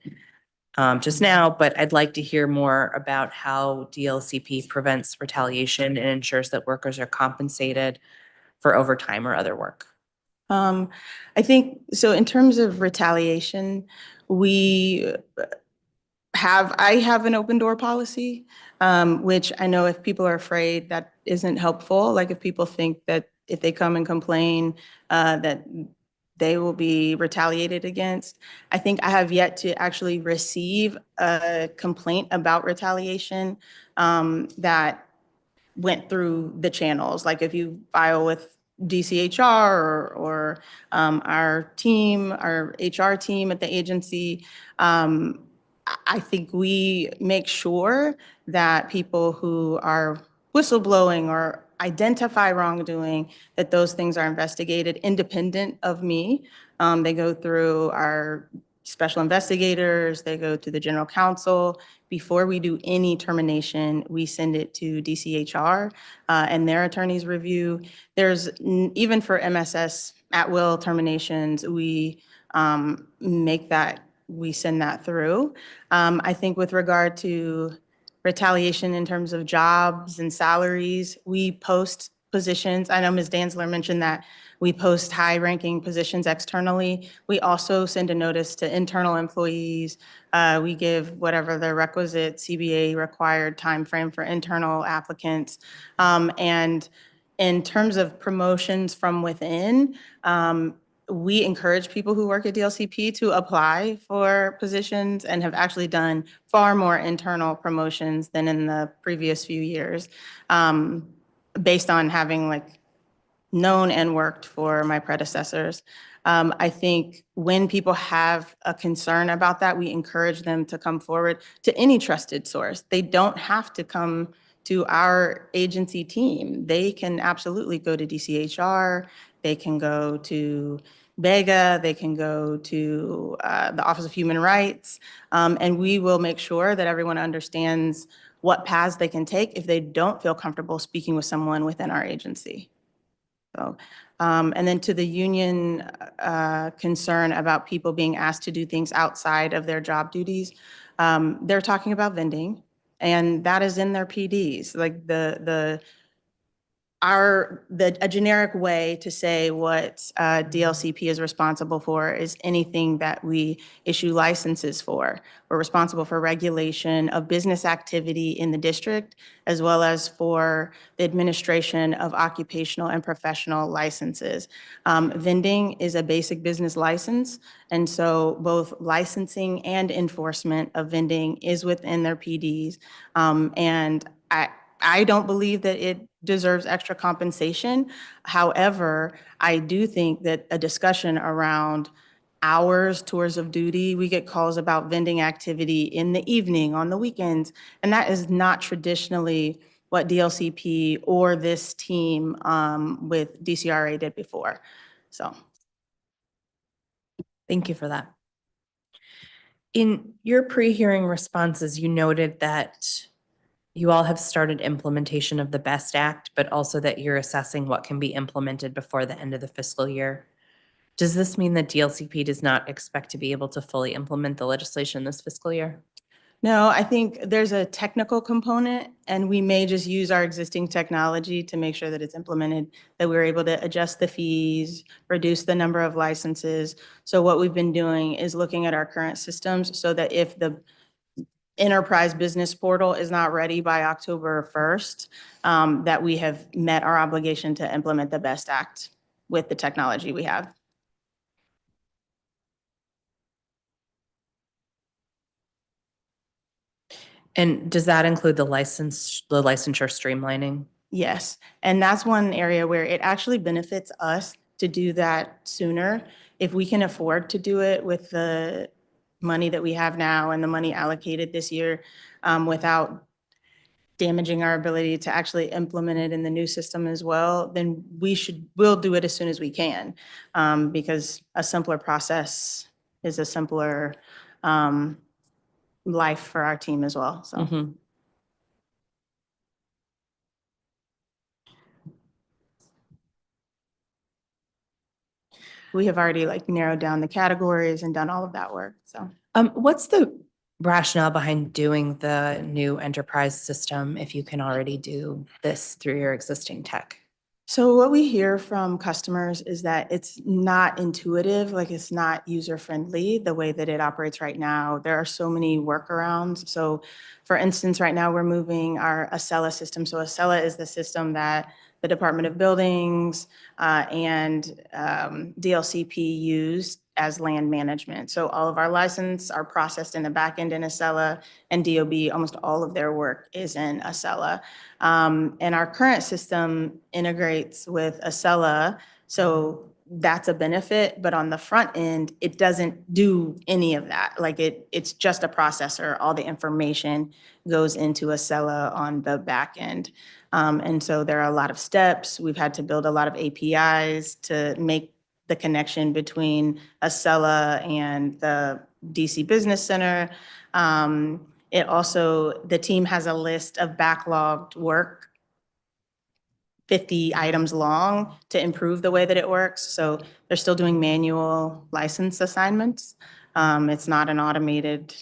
just now, but I'd like to hear more about how DLCP prevents retaliation and ensures that workers are compensated for overtime or other work. I think, so in terms of retaliation, I have an open door policy, which I know if people are afraid, that isn't helpful. Like if people think that if they come and complain, that they will be retaliated against. I think I have yet to actually receive a complaint about retaliation that went through the channels. Like if you file with DCHR or our team, our HR team at the agency, I think we make sure that people who are whistleblowing or identify wrongdoing, that those things are investigated independent of me. They go through our special investigators, they go to the general counsel. Before we do any termination, we send it to DCHR and their attorneys review. There's, even for MSS at-will terminations, we we send that through. I think with regard to retaliation in terms of jobs and salaries, we post positions. I know Ms. Danzler mentioned that we post high-ranking positions externally. We also send a notice to internal employees. We give whatever the requisite CBA-required timeframe for internal applicants. And in terms of promotions from within, we encourage people who work at DLCP to apply for positions and have actually done far more internal promotions than in the previous few years, based on having known and worked for my predecessors. I think when people have a concern about that, we encourage them to come forward to any trusted source. They don't have to come to our agency team. They can absolutely go to DCHR, they can go to BEGA, they can go to the Office of Human Rights, and we will make sure that everyone understands what paths they can take if they don't feel comfortable speaking with someone within our agency. So, and then to the union concern about people being asked to do things outside of their job duties, they're talking about vending, and that is in their PDs. Like a generic way to say what DLCP is responsible for is anything that we issue licenses for. We're responsible for regulation of business activity in the district, as well as for the administration of occupational and professional licenses. Vending is a basic business license, and so both licensing and enforcement of vending is within their PDs. And I don't believe that it deserves extra compensation. However, I do think that a discussion around hours, tours of duty, we get calls about vending activity in the evening, on the weekends, and that is not traditionally what DLCP or this team with DCRA did before. So. Thank you for that. In your pre-hearing responses, you noted that you all have started implementation of the BEST Act, but also that you're assessing what can be implemented before the end of the fiscal year. Does this mean that DLCP does not expect to be able to fully implement the legislation this fiscal year? No, I think there's a technical component, and we may just use our existing technology to make sure that it's implemented, that we're able to adjust the fees, reduce the number of licenses. So what we've been doing is looking at our current systems so that if the enterprise business portal is not ready by October 1st, that we have met our obligation to implement the BEST Act with the technology we have. And does that include the licensure streamlining? Yes, and that's one area where it actually benefits us to do that sooner. If we can afford to do it with the money that we have now and the money allocated this year, without damaging our ability to actually implement it in the new system as well, then we'll do it as soon as we can, because a simpler process is a simpler life for our team as well, so. Mm-hmm. We have already narrowed down the categories and done all of that work, so. What's the rationale behind doing the new enterprise system if you can already do this through your existing tech? So what we hear from customers is that it's not intuitive, it's not user-friendly the way that it operates right now. There are so many workarounds. So for instance, right now we're moving our Acela system. So Acela is the system that the Department of Buildings and DLCP use as land management. So all of our licenses are processed in the back end in Acela, and DOB, almost all of their work is in Acela. And our current system integrates with Acela, so that's a benefit, but on the front end, it doesn't do any of that. It's just a processor. All the information goes into Acela on the back end. And so there are a lot of steps. We've had to build a lot of APIs to make the connection between Acela and the DC Business Center. The team has a list of backlogged work, 50 items long, to improve the way that it works. So they're still doing manual license assignments. It's not an automated,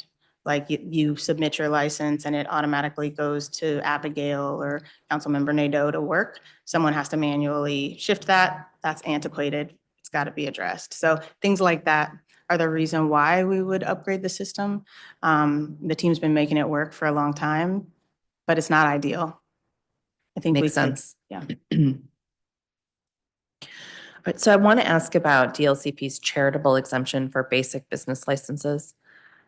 you submit your license and it automatically goes to Abigail or Councilmember Nadeau to work. Someone has to manually shift that. That's antiquated. It's got to be addressed. So things like that are the reason why we would upgrade the system. The team's been making it work for a long time, but it's not ideal. I think Makes sense. Yeah. But so I want to ask about DLCP's charitable exemption for basic business licenses.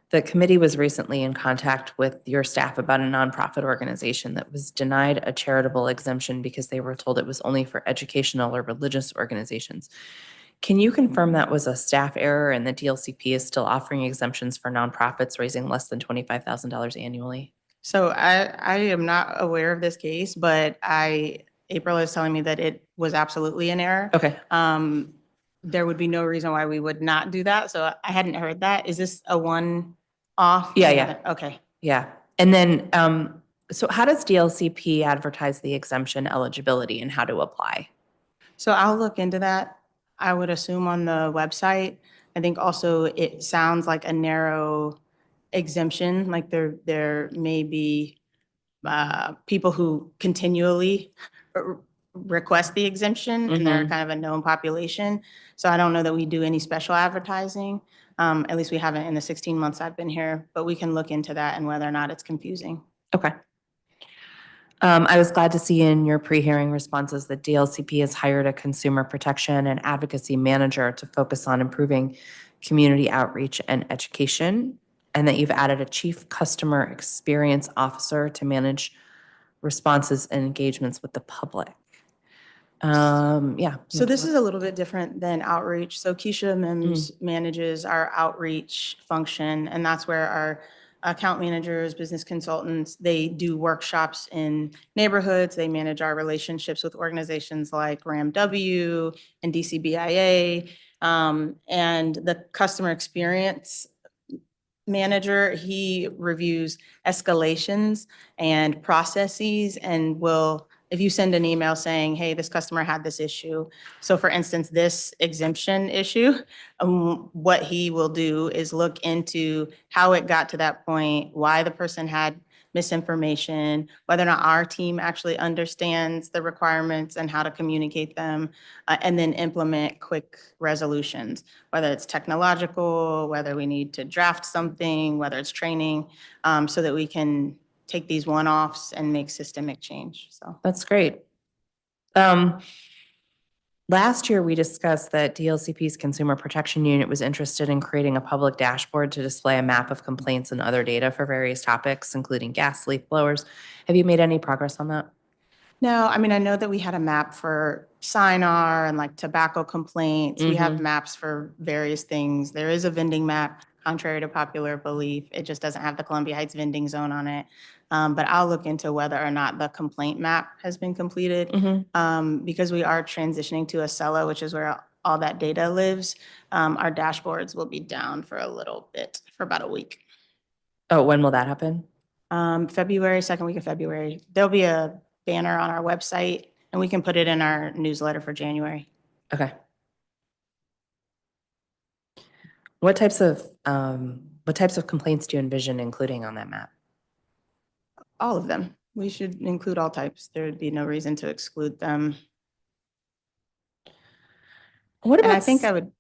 The committee was recently in contact with your staff about a nonprofit organization that was denied a charitable exemption because they were told it was only for educational or religious organizations. Can you confirm that was a staff error and the DLCP is still offering exemptions for nonprofits raising less than $25,000 annually? So I am not aware of this case, but April is telling me that it was absolutely an error. Okay. There would be no reason why we would not do that. So I hadn't heard that. Is this a one-off? Yeah. Okay. Yeah. And then, so how does DLCP advertise the exemption eligibility and how to apply? So I'll look into that. I would assume on the website. I think also it sounds like a narrow exemption, like there may be people who continually request the exemption, and they're Mhm. kind of a known population. So I don't know that we do any special advertising. At least we haven't in the 16 months I've been here, but we can look into that and whether or not it's confusing. Okay. I was glad to see in your pre-hearing responses that DLCP has hired a consumer protection and advocacy manager to focus on improving community outreach and education, and that you've added a chief customer experience officer to manage responses and engagements with the public. Yeah. So this is a little bit different than outreach. So Keisha Mims manages our outreach function, and that's where our account managers, business consultants, they do workshops in neighborhoods. They manage our relationships with organizations like RAMW and DCBIA. And the customer experience manager, he reviews escalations and processes and will, if you send an email saying, hey, this customer had this issue. So for instance, this exemption issue, what he will do is look into how it got to that point, why the person had misinformation, whether or not our team actually understands the requirements and how to communicate them, and then implement quick resolutions, whether it's technological, whether we need to draft something, whether it's training, so that we can take these one-offs and make systemic change. So That's great. Last year, we discussed that DLCP's Consumer Protection Unit was interested in creating a public dashboard to display a map of complaints and other data for various topics, including gas leaf blowers. Have you made any progress on that? no, I mean, I know that we had a map for SINAR and like tobacco complaints. We have maps for various things. There is a vending map, contrary to popular belief. It just doesn't have the Columbia Heights vending zone on it. But I'll look into whether or not the complaint map has been completed. Because we are transitioning to Acela, which is where all that data lives. Our dashboards will be down for a little bit, for about a week. Oh, when will that happen? February, second week of February. There'll be a banner on our website and we can put it in our newsletter for January. Okay. What types of complaints do you envision including on that map? All of them. We should include all types. There would be no reason to exclude them. What And about I think I would,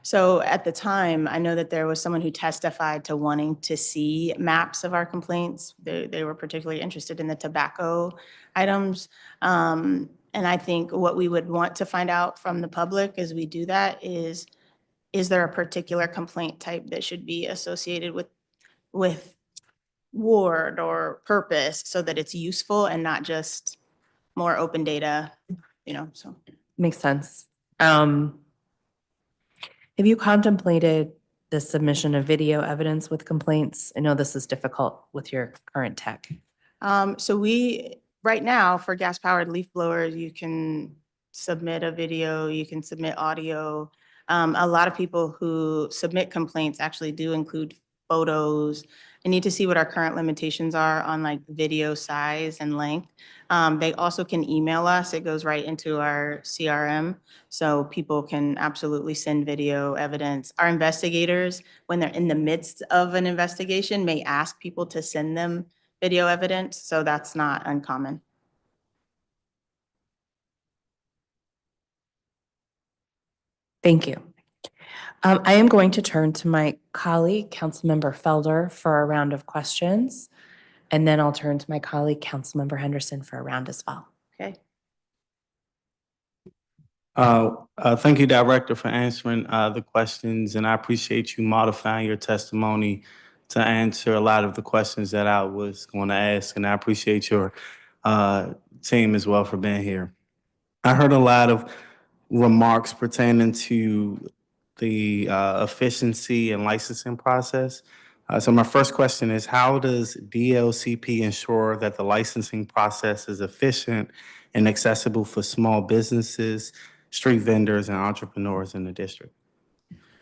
so at the time, I know that there was someone who testified to wanting to see maps of our complaints. They were particularly interested in the tobacco items. And I think what we would want to find out from the public as we do that is there a particular complaint type that should be associated with ward or purpose so that it's useful and not just more open data, so. Makes sense. Have you contemplated the submission of video evidence with complaints? I know this is difficult with your current tech. So right now, for gas-powered leaf blowers, you can submit a video, you can submit audio. A lot of people who submit complaints actually do include photos. I need to see what our current limitations are on like video size and length. They also can email us. It goes right into our CRM. So people can absolutely send video evidence. Our investigators, when they're in the midst of an investigation, may ask people to send them video evidence. So that's not uncommon. Thank you. I am going to turn to my colleague, Councilmember Felder, for a round of questions. And then I'll turn to my colleague, Councilmember Henderson, for a round as well. Okay. Thank you, Director, for answering the questions, and I appreciate you modifying your testimony to answer a lot of the questions that I was going to ask, and I appreciate your team as well for being here. I heard a lot of remarks pertaining to the efficiency and licensing process. So my first question is, how does DLCP ensure that the licensing process is efficient and accessible for small businesses, street vendors, and entrepreneurs in the district?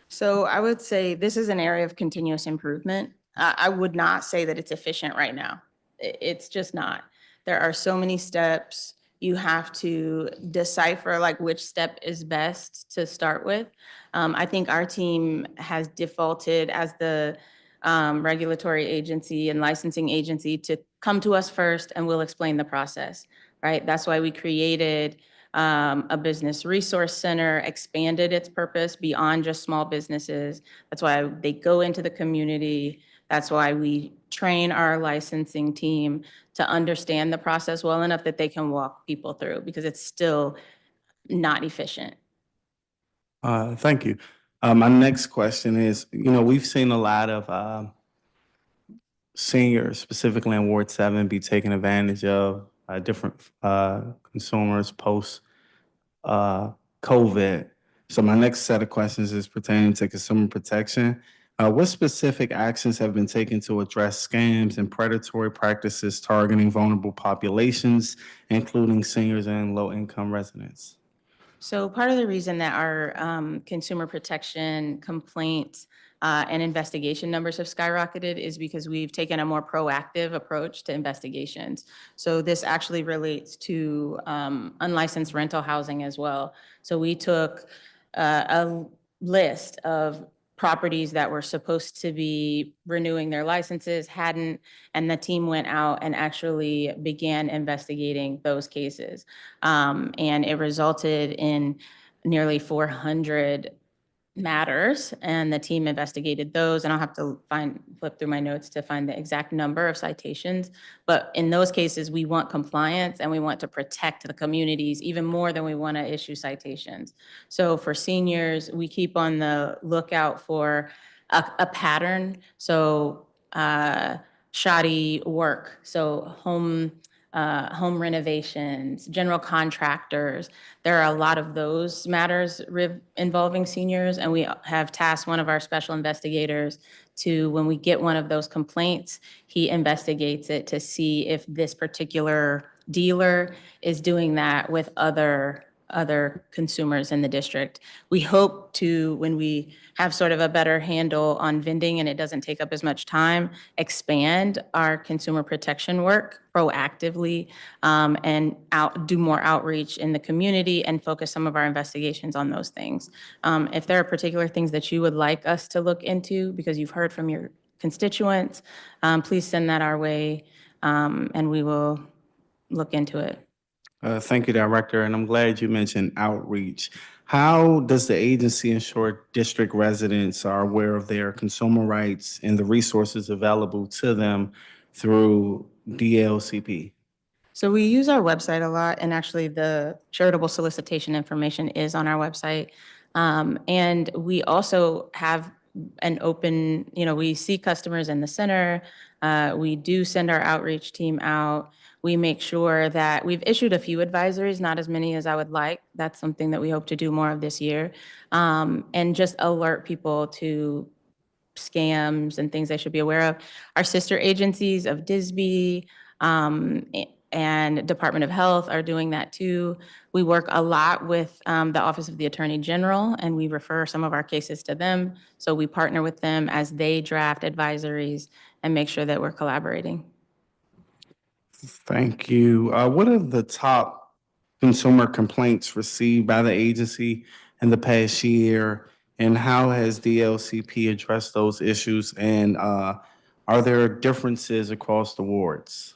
So I would say this is an area of continuous improvement. I would not say that it's efficient right now. It's just not. There are so many steps. You have to decipher like which step is best to start with. I think our team has defaulted as the regulatory agency and licensing agency to come to us first and we'll explain the process. right? That's why we created a business resource center, expanded its purpose beyond just small businesses. That's why they go into the community. That's why we train our licensing team to understand the process well enough that they can walk people through, because it's still not efficient. Thank you. My next question is, we've seen a lot of seniors, specifically in Ward 7, be taken advantage of different consumers post COVID. So my next set of questions is pertaining to consumer protection. What specific actions have been taken to address scams and predatory practices targeting vulnerable populations, including seniors and low-income residents? So part of the reason that our consumer protection complaints and investigation numbers have skyrocketed is because we've taken a more proactive approach to investigations. So this actually relates to unlicensed rental housing as well. So we took a list of properties that were supposed to be renewing their licenses, hadn't, and the team went out and actually began investigating those cases. And it resulted in nearly 400 matters, and the team investigated those, and I'll have to flip through my notes to find the exact number of citations. But in those cases, we want compliance and we want to protect the communities even more than we want to issue citations. So for seniors, we keep on the lookout for a pattern. So shoddy work, so home renovations, general contractors. There are a lot of those matters involving seniors, and we have tasked one of our special investigators to, when we get one of those complaints, he investigates it to see if this particular dealer is doing that with other consumers in the district. We hope to, when we have sort of a better handle on vending and it doesn't take up as much time, expand our consumer protection work proactively and do more outreach in the community and focus some of our investigations on those things. If there are particular things that you would like us to look into because you've heard from your constituents, please send that our way and we will look into it. Thank you, Director, and I'm glad you mentioned outreach. How does the agency ensure district residents are aware of their consumer rights and the resources available to them through DLCP? So we use our website a lot, and actually the charitable solicitation information is on our website. And we also have an open, we see customers in the center. We do send our outreach team out. We make sure that we've issued a few advisories, not as many as I would like. That's something that we hope to do more of this year. And just alert people to scams and things they should be aware of. Our sister agencies of DSB and Department of Health are doing that too. We work a lot with the Office of the Attorney General, and we refer some of our cases to them. So we partner with them as they draft advisories and make sure that we're collaborating. Thank you. What are the top consumer complaints received by the agency in the past year, and how has DLCP addressed those issues? And are there differences across the wards?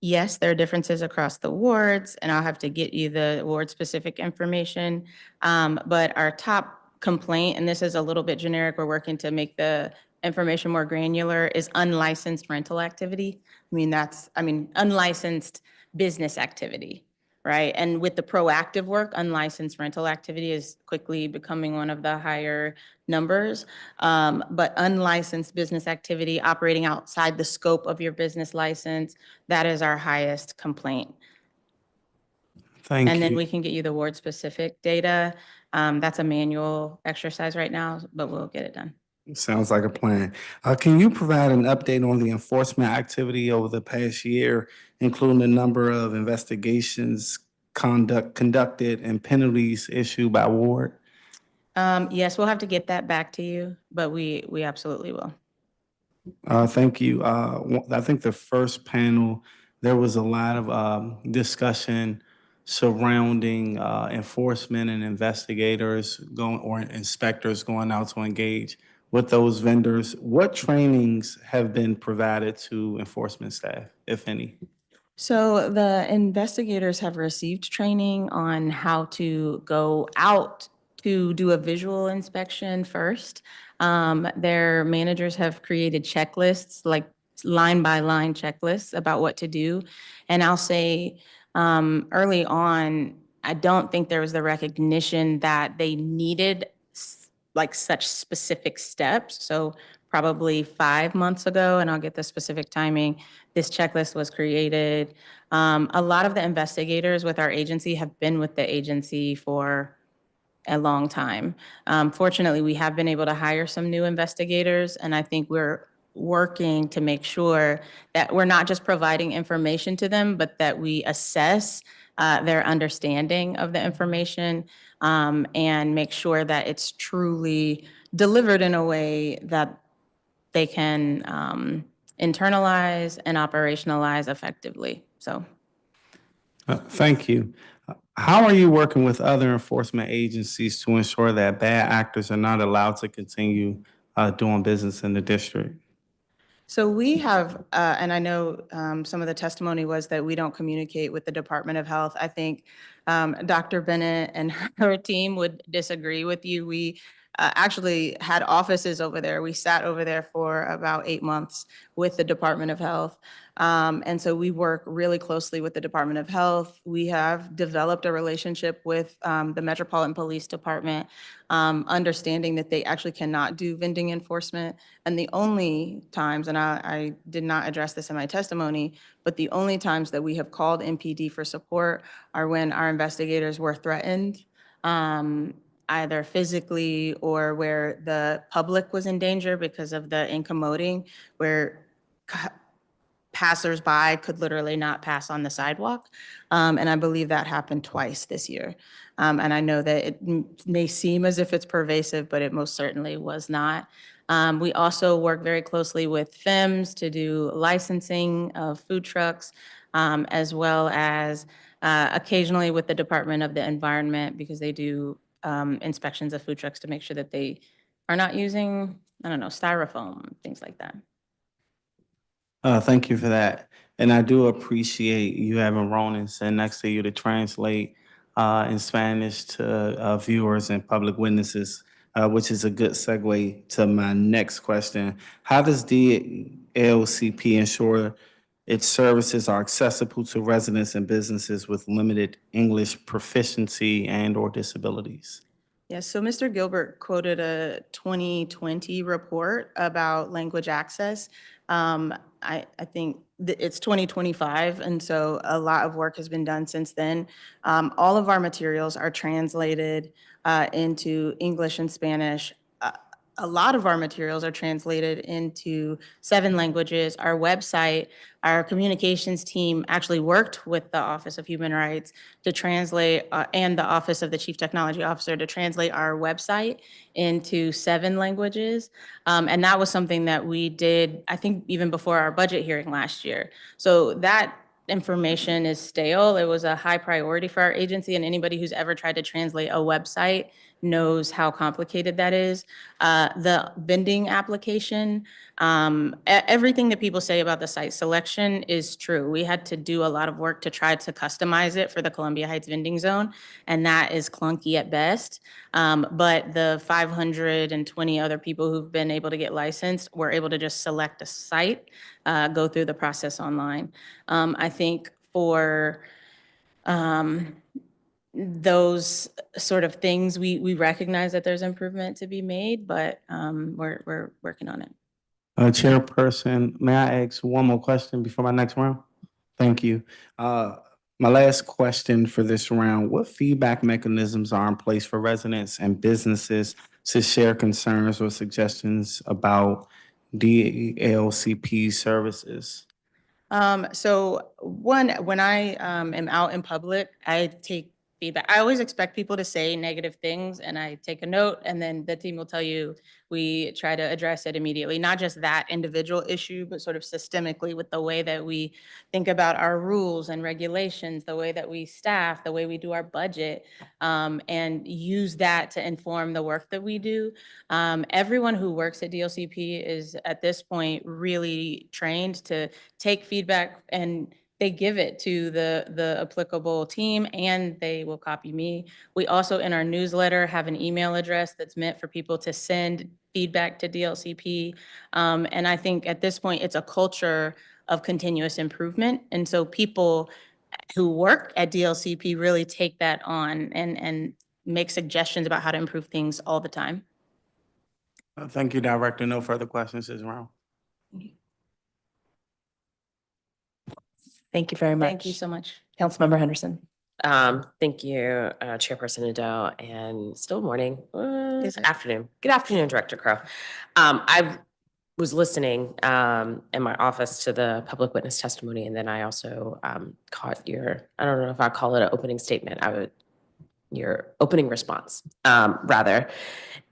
Yes, there are differences across the wards, and I'll have to get you the ward-specific information. But our top complaint, and this is a little bit generic, we're working to make the information more granular, is unlicensed rental activity. Unlicensed business activity, right? And with the proactive work, unlicensed rental activity is quickly becoming one of the higher numbers. But unlicensed business activity operating outside the scope of your business license, that is our highest complaint. Thank you. And then we can get you the ward-specific data. That's a manual exercise right now, but we'll get it done. Sounds like a plan. Can you provide an update on the enforcement activity over the past year, including the number of investigations conducted and penalties issued by ward? Yes, we'll have to get that back to you, but we absolutely will. Thank you. I think the first panel, there was a lot of discussion surrounding enforcement and investigators or inspectors going out to engage with those vendors. What trainings have been provided to enforcement staff, if any? So the investigators have received training on how to go out to do a visual inspection first. Their managers have created checklists, like line by line checklists about what to do. And I'll say early on, I don't think there was the recognition that they needed like such specific steps. So probably 5 months ago, and I'll get the specific timing, this checklist was created. A lot of the investigators with our agency have been with the agency for a long time. Fortunately, we have been able to hire some new investigators, and I think we're working to make sure that we're not just providing information to them, but that we assess their understanding of the information and make sure that it's truly delivered in a way that they can internalize and operationalize effectively. So. Thank you. How are you working with other enforcement agencies to ensure that bad actors are not allowed to continue doing business in the district? So we have, and I know some of the testimony was that we don't communicate with the Department of Health. I think Dr. Bennett and her team would disagree with you. We actually had offices over there. We sat over there for about 8 months with the Department of Health. And so we work really closely with the Department of Health. We have developed a relationship with the Metropolitan Police Department, understanding that they actually cannot do vending enforcement. And the only times, and I did not address this in my testimony, but the only times that we have called MPD for support are when our investigators were threatened, either physically or where the public was in danger because of the incommoding, where passersby could literally not pass on the sidewalk. And I believe that happened twice this year. And I know that it may seem as if it's pervasive, but it most certainly was not. We also work very closely with FEMS to do licensing of food trucks, as well as occasionally with the Department of the Environment, because they do inspections of food trucks to make sure that they are not using, I don't know, styrofoam, things like that. Thank you for that. And I do appreciate you having Ronan sit next to you to translate in Spanish to viewers and public witnesses, which is a good segue to my next question. How does DLCP ensure its services are accessible to residents and businesses with limited English proficiency and/or disabilities? Yes, so Mr. Gilbert quoted a 2020 report about language access. I think it's 2025, and so a lot of work has been done since then. All of our materials are translated into English and Spanish. A lot of our materials are translated into 7 languages. Our website, our communications team actually worked with the Office of Human Rights to translate, and the Office of the Chief Technology Officer to translate our website into 7 languages. And that was something that we did, I think, even before our budget hearing last year. So that information is stale. It was a high priority for our agency, and anybody who's ever tried to translate a website knows how complicated that is. The vending application, everything that people say about the site selection is true. We had to do a lot of work to try to customize it for the Columbia Heights vending zone, and that is clunky at best. But the 520 other people who've been able to get licensed were able to just select a site, go through the process online. I think for those sort of things, we recognize that there's improvement to be made, but we're working on it. Chairperson, may I ask one more question before my next round? Thank you. My last question for this round, what feedback mechanisms are in place for residents and businesses to share concerns or suggestions about DLCP services? So one, when I am out in public, I take feedback. I always expect people to say negative things, and I take a note, and then the team will tell you we try to address it immediately. Not just that individual issue, but sort of systemically with the way that we think about our rules and regulations, the way that we staff, the way we do our budget, and use that to inform the work that we do. Everyone who works at DLCP is at this point really trained to take feedback and they give it to the applicable team and they will copy me. We also in our newsletter have an email address that's meant for people to send feedback to DLCP. And I think at this point, it's a culture of continuous improvement. And so people who work at DLCP really take that on and make suggestions about how to improve things all the time. Thank you, Director. No further questions this round. Thank you very much. Thank you so much. Councilmember Henderson. Thank you, Chairperson Nadeau, and still morning, Is it? afternoon. Good afternoon, Director Crow. I was listening in my office to the public witness testimony, and then I also caught your, I don't know if I call it an opening statement, your opening response, rather.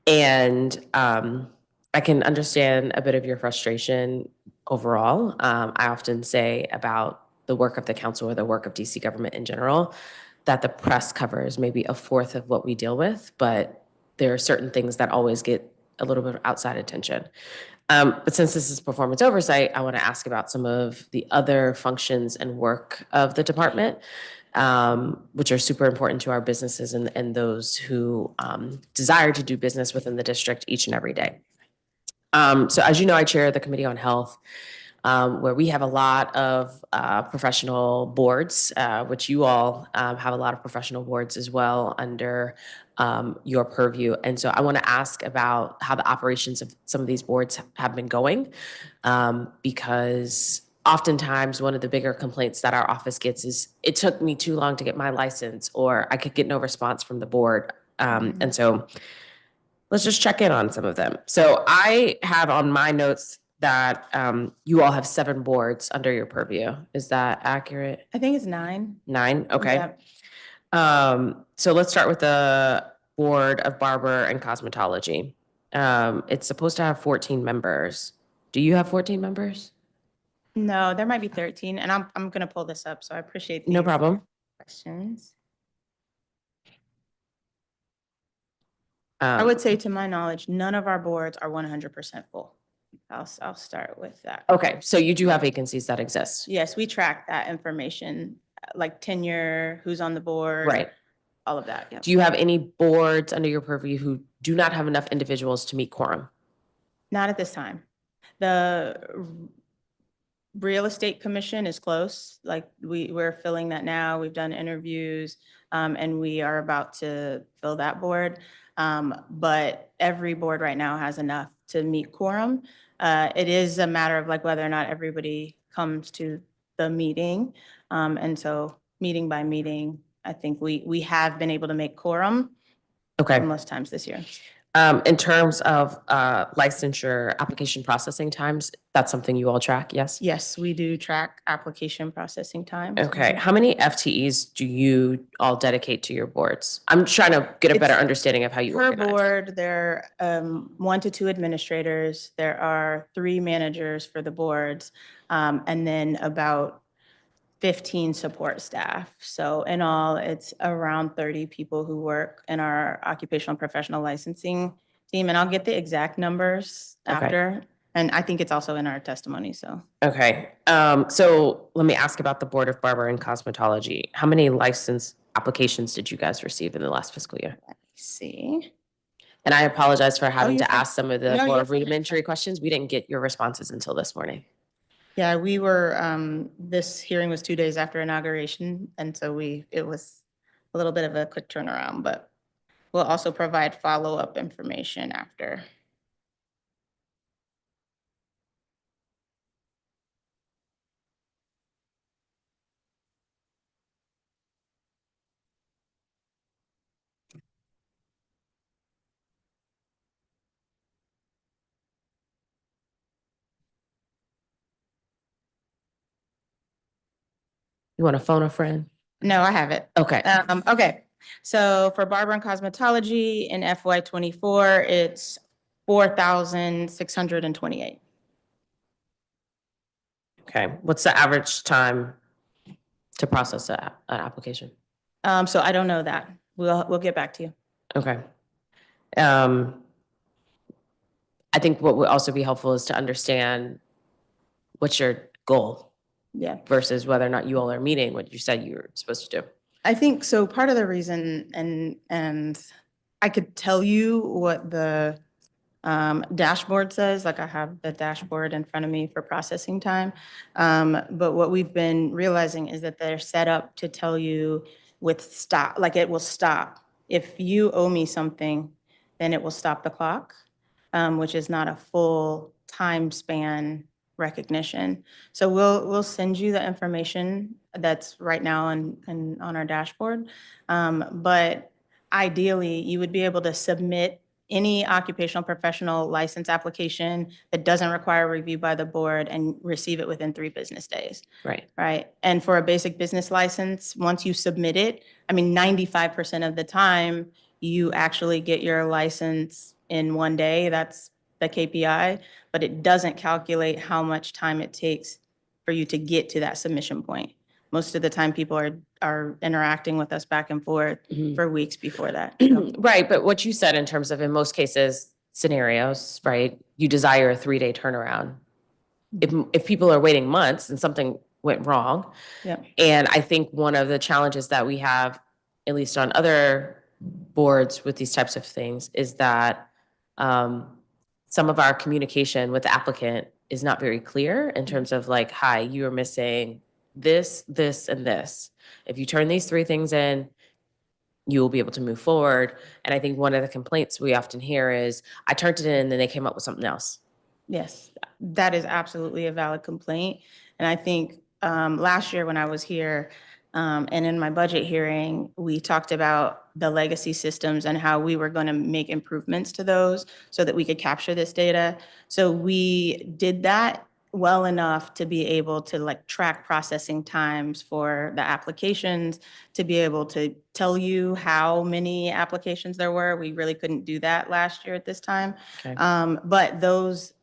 And I can understand a bit of your frustration overall. I often say about the work of the council or the work of DC government in general, that the press covers maybe a fourth of what we deal with, but there are certain things that always get a little bit of outside attention. But since this is performance oversight, I want to ask about some of the other functions and work of the department, which are super important to our businesses and those who desire to do business within the district each and every day. So as you know, I chair the Committee on Health, where we have a lot of professional boards, which you all have a lot of professional boards as well under your purview. And so I want to ask about how the operations of some of these boards have been going, because oftentimes one of the bigger complaints that our office gets is, it took me too long to get my license, or I could get no response from the board. And so let's just check in on some of them. So I have on my notes that you all have 7 boards under your purview. Is that accurate? I think it's 9. 9? Okay. Yeah. So let's start with the Board of Barber and Cosmetology. It's supposed to have 14 members. Do you have 14 members? No, there might be 13, and I'm gonna pull this up, so I appreciate No these problem. questions. I would say, to my knowledge, none of our boards are 100% full. I'll start with that. Okay, so you do have vacancies that exist. Yes, we track that information, like tenure, who's on the board. Right. All of that, yeah. Do you have any boards under your purview who do not have enough individuals to meet quorum? Not at this time. The Real Estate Commission is close. Like we're filling that now. We've done interviews, and we are about to fill that board. But every board right now has enough to meet quorum. It is a matter of like whether or not everybody comes to the meeting. And so meeting by meeting, I think we have been able to make quorum. Okay. Most times this year. In terms of licensure application processing times, that's something you all track, yes? Yes, we do track application processing times. Okay, how many FTEs do you all dedicate to your boards? I'm trying to get a better understanding of how you Per organize. board, there are 1 to 2 administrators. There are 3 managers for the boards, and then about 15 support staff. So in all, it's around 30 people who work in our occupational and professional licensing team. And I'll get the exact numbers Okay. after. And I think it's also in our testimony, so. Okay, so let me ask about the Board of Barber and Cosmetology. How many license applications did you guys receive in the last fiscal year? Let's see. And I apologize for having you're to fine. ask some of the No, more you're fine. rudimentary questions. We didn't get your responses until this morning. Yeah, we were, this hearing was 2 days after inauguration. And so it was a little bit of a quick turnaround, but we'll also provide follow-up information after. You want to phone a friend? No, I have it. Okay. Okay, so for barber and cosmetology in FY '24, it's 4,628. Okay, what's the average time to process an application? So I don't know that. We'll get back to you. Okay. I think what would also be helpful is to understand what's your goal Yeah. versus whether or not you all are meeting what you said you were supposed to do? I think so. Part of the reason, and I could tell you what the dashboard says, like I have the dashboard in front of me for processing time. But what we've been realizing is that they're set up to tell you with stop, like it will stop. If you owe me something, then it will stop the clock, which is not a full time span recognition. So we'll send you the information that's right now and on our dashboard. But ideally, you would be able to submit any occupational professional license application that doesn't require review by the board and receive it within 3 business days. Right. Right. And for a basic business license, once you submit it, I mean, 95% of the time, you actually get your license in 1 day. That's the KPI, but it doesn't calculate how much time it takes for you to get to that submission point. Most of the time, people are interacting with us back and forth for weeks before that. Right, but what you said in terms of in most cases, scenarios, right? You desire a 3-day turnaround. If people are waiting months and something went wrong. Yeah. And I think one of the challenges that we have, at least on other boards with these types of things, is that some of our communication with the applicant is not very clear in terms of like, hi, you are missing this, this, and this. If you turn these 3 things in, you will be able to move forward. And I think one of the complaints we often hear is, I turned it in and then they came up with something else. Yes, that is absolutely a valid complaint. And I think last year when I was here and in my budget hearing, we talked about the legacy systems and how we were going to make improvements to those so that we could capture this data. So we did that well enough to be able to like track processing times for the applications, to be able to tell you how many applications there were. We really couldn't do that last year at this time. Okay. But those,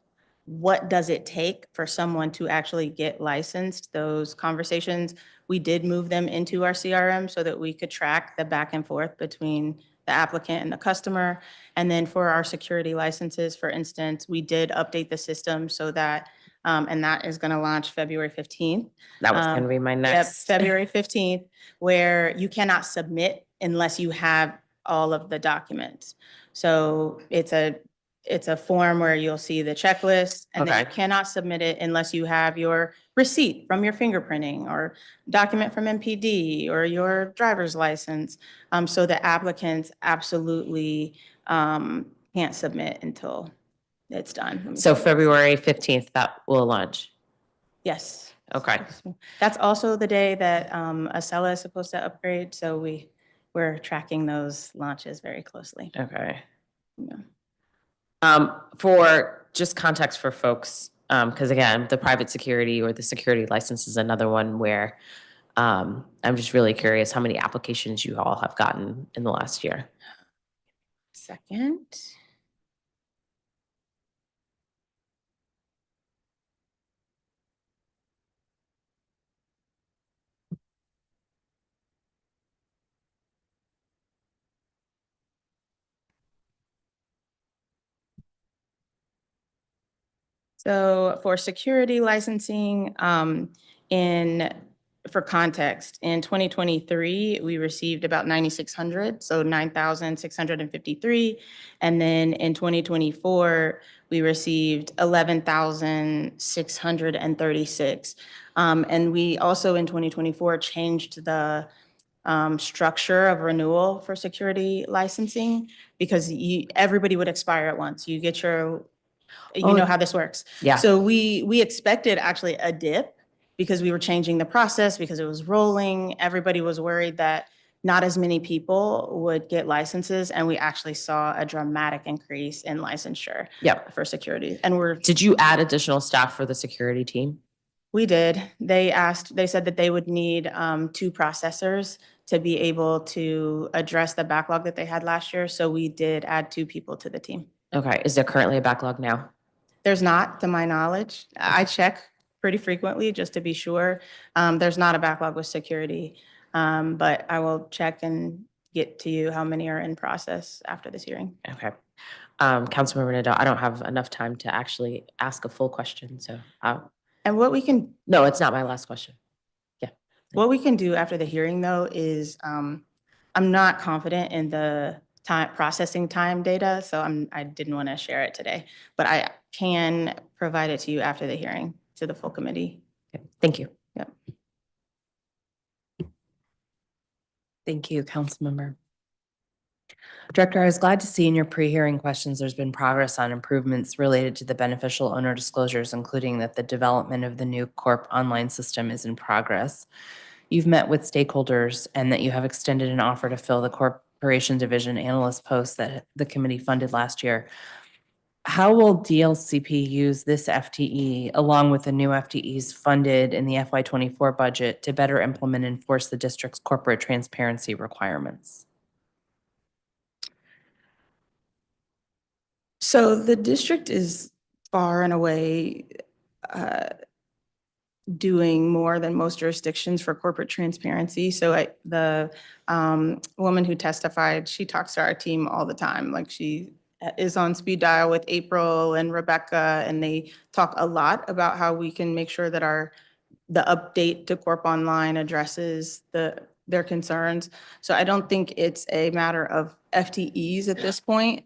what does it take for someone to actually get licensed? Those conversations, we did move them into our CRM so that we could track the back and forth between the applicant and the customer. And then for our security licenses, for instance, we did update the system so that, and that is going to launch February 15th. That was going to be my Yep, next. February 15th, where you cannot submit unless you have all of the documents. So it's a form where you'll see the checklist, and then you Okay. cannot submit it unless you have your receipt from your fingerprinting or document from MPD or your driver's license. So the applicants absolutely can't submit until it's done. So February 15th, that will launch. Yes. Okay. That's also the day that Acela is supposed to upgrade, so we're tracking those launches very closely. Okay. Yeah. For just context for folks, because again, the private security or the security license is another one where I'm just really curious how many applications you all have gotten in the last year. Second. So for security licensing, for context, in 2023, we received about 9,600, so 9,653. And then in 2024, we received 11,636. And we also in 2024 changed the structure of renewal for security licensing because everybody would expire at once. You get your, you know how this works. Yeah. So we expected actually a dip because we were changing the process because it was rolling. Everybody was worried that not as many people would get licenses, and we actually saw a dramatic increase in licensure. Yep. For security. And Did you add additional staff for the security team? we did. They said that they would need 2 processors to be able to address the backlog that they had last year. So we did add 2 people to the team. Okay. Is there currently a backlog now? There's not, to my knowledge. I check pretty frequently just to be sure. There's not a backlog with security, but I will check and get to you how many are in process after this hearing. Okay. Councilmember Nadeau, I don't have enough time to actually ask a full question, so. And what we can, No, it's not my last question. what we can do after the hearing though is, I'm not confident in the processing time data, so I didn't want to share it today, but I can provide it to you after the hearing to the full committee. Thank you. Yep. Thank you, Councilmember. Director, I was glad to see in your pre-hearing questions, there's been progress on improvements related to the beneficial owner disclosures, including that the development of the new Corp online system is in progress. You've met with stakeholders and that you have extended an offer to fill the corporation division analyst post that the committee funded last year. How will DLCP use this FTE along with the new FTEs funded in the FY24 budget to better implement and enforce the district's corporate transparency requirements? So the district is far and away doing more than most jurisdictions for corporate transparency. So the woman who testified, she talks to our team all the time. Like she is on speed dial with April and Rebecca, and they talk a lot about how we can make sure that the update to Corp Online addresses their concerns. So I don't think it's a matter of FTEs at this point.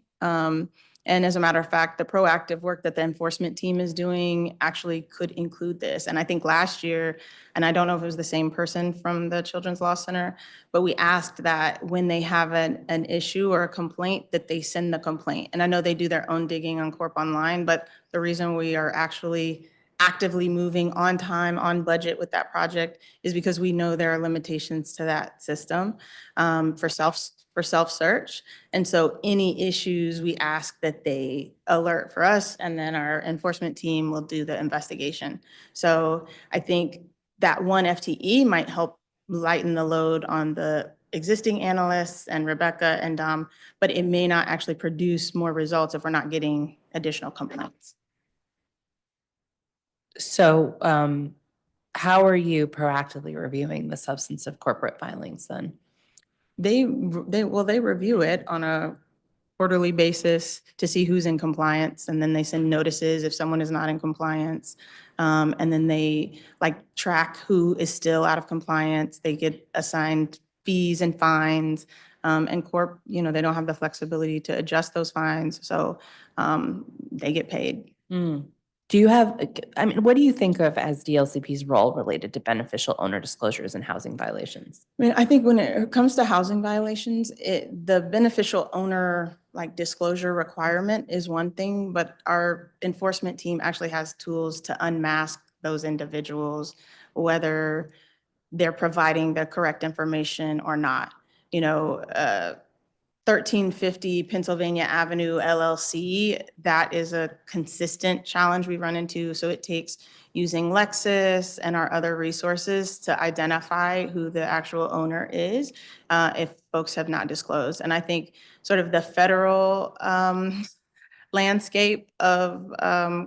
And as a matter of fact, the proactive work that the enforcement team is doing actually could include this. And I think last year, and I don't know if it was the same person from the Children's Law Center, but we asked that when they have an issue or a complaint, that they send the complaint. And I know they do their own digging on Corp Online, but the reason we are actually actively moving on time, on budget with that project is because we know there are limitations to that system for self-search. And so any issues, we ask that they alert for us, and then our enforcement team will do the investigation. So I think that one FTE might help lighten the load on the existing analysts and Rebecca and Dom, but it may not actually produce more results if we're not getting additional complaints. So how are you proactively reviewing the substance of corporate filings then? They review it on a quarterly basis to see who's in compliance, and then they send notices if someone is not in compliance. And then they track who is still out of compliance. They get assigned fees and fines. And Corp, they don't have the flexibility to adjust those fines, so they get paid. Do you have, what do you think of as DLCP's role related to beneficial owner disclosures and housing violations? I think when it comes to housing violations, the beneficial owner disclosure requirement is one thing, but our enforcement team actually has tools to unmask those individuals, whether they're providing the correct information or not. 1350 Pennsylvania Avenue LLC, that is a consistent challenge we run into. So it takes using Lexis and our other resources to identify who the actual owner is if folks have not disclosed. And I think sort of the federal landscape of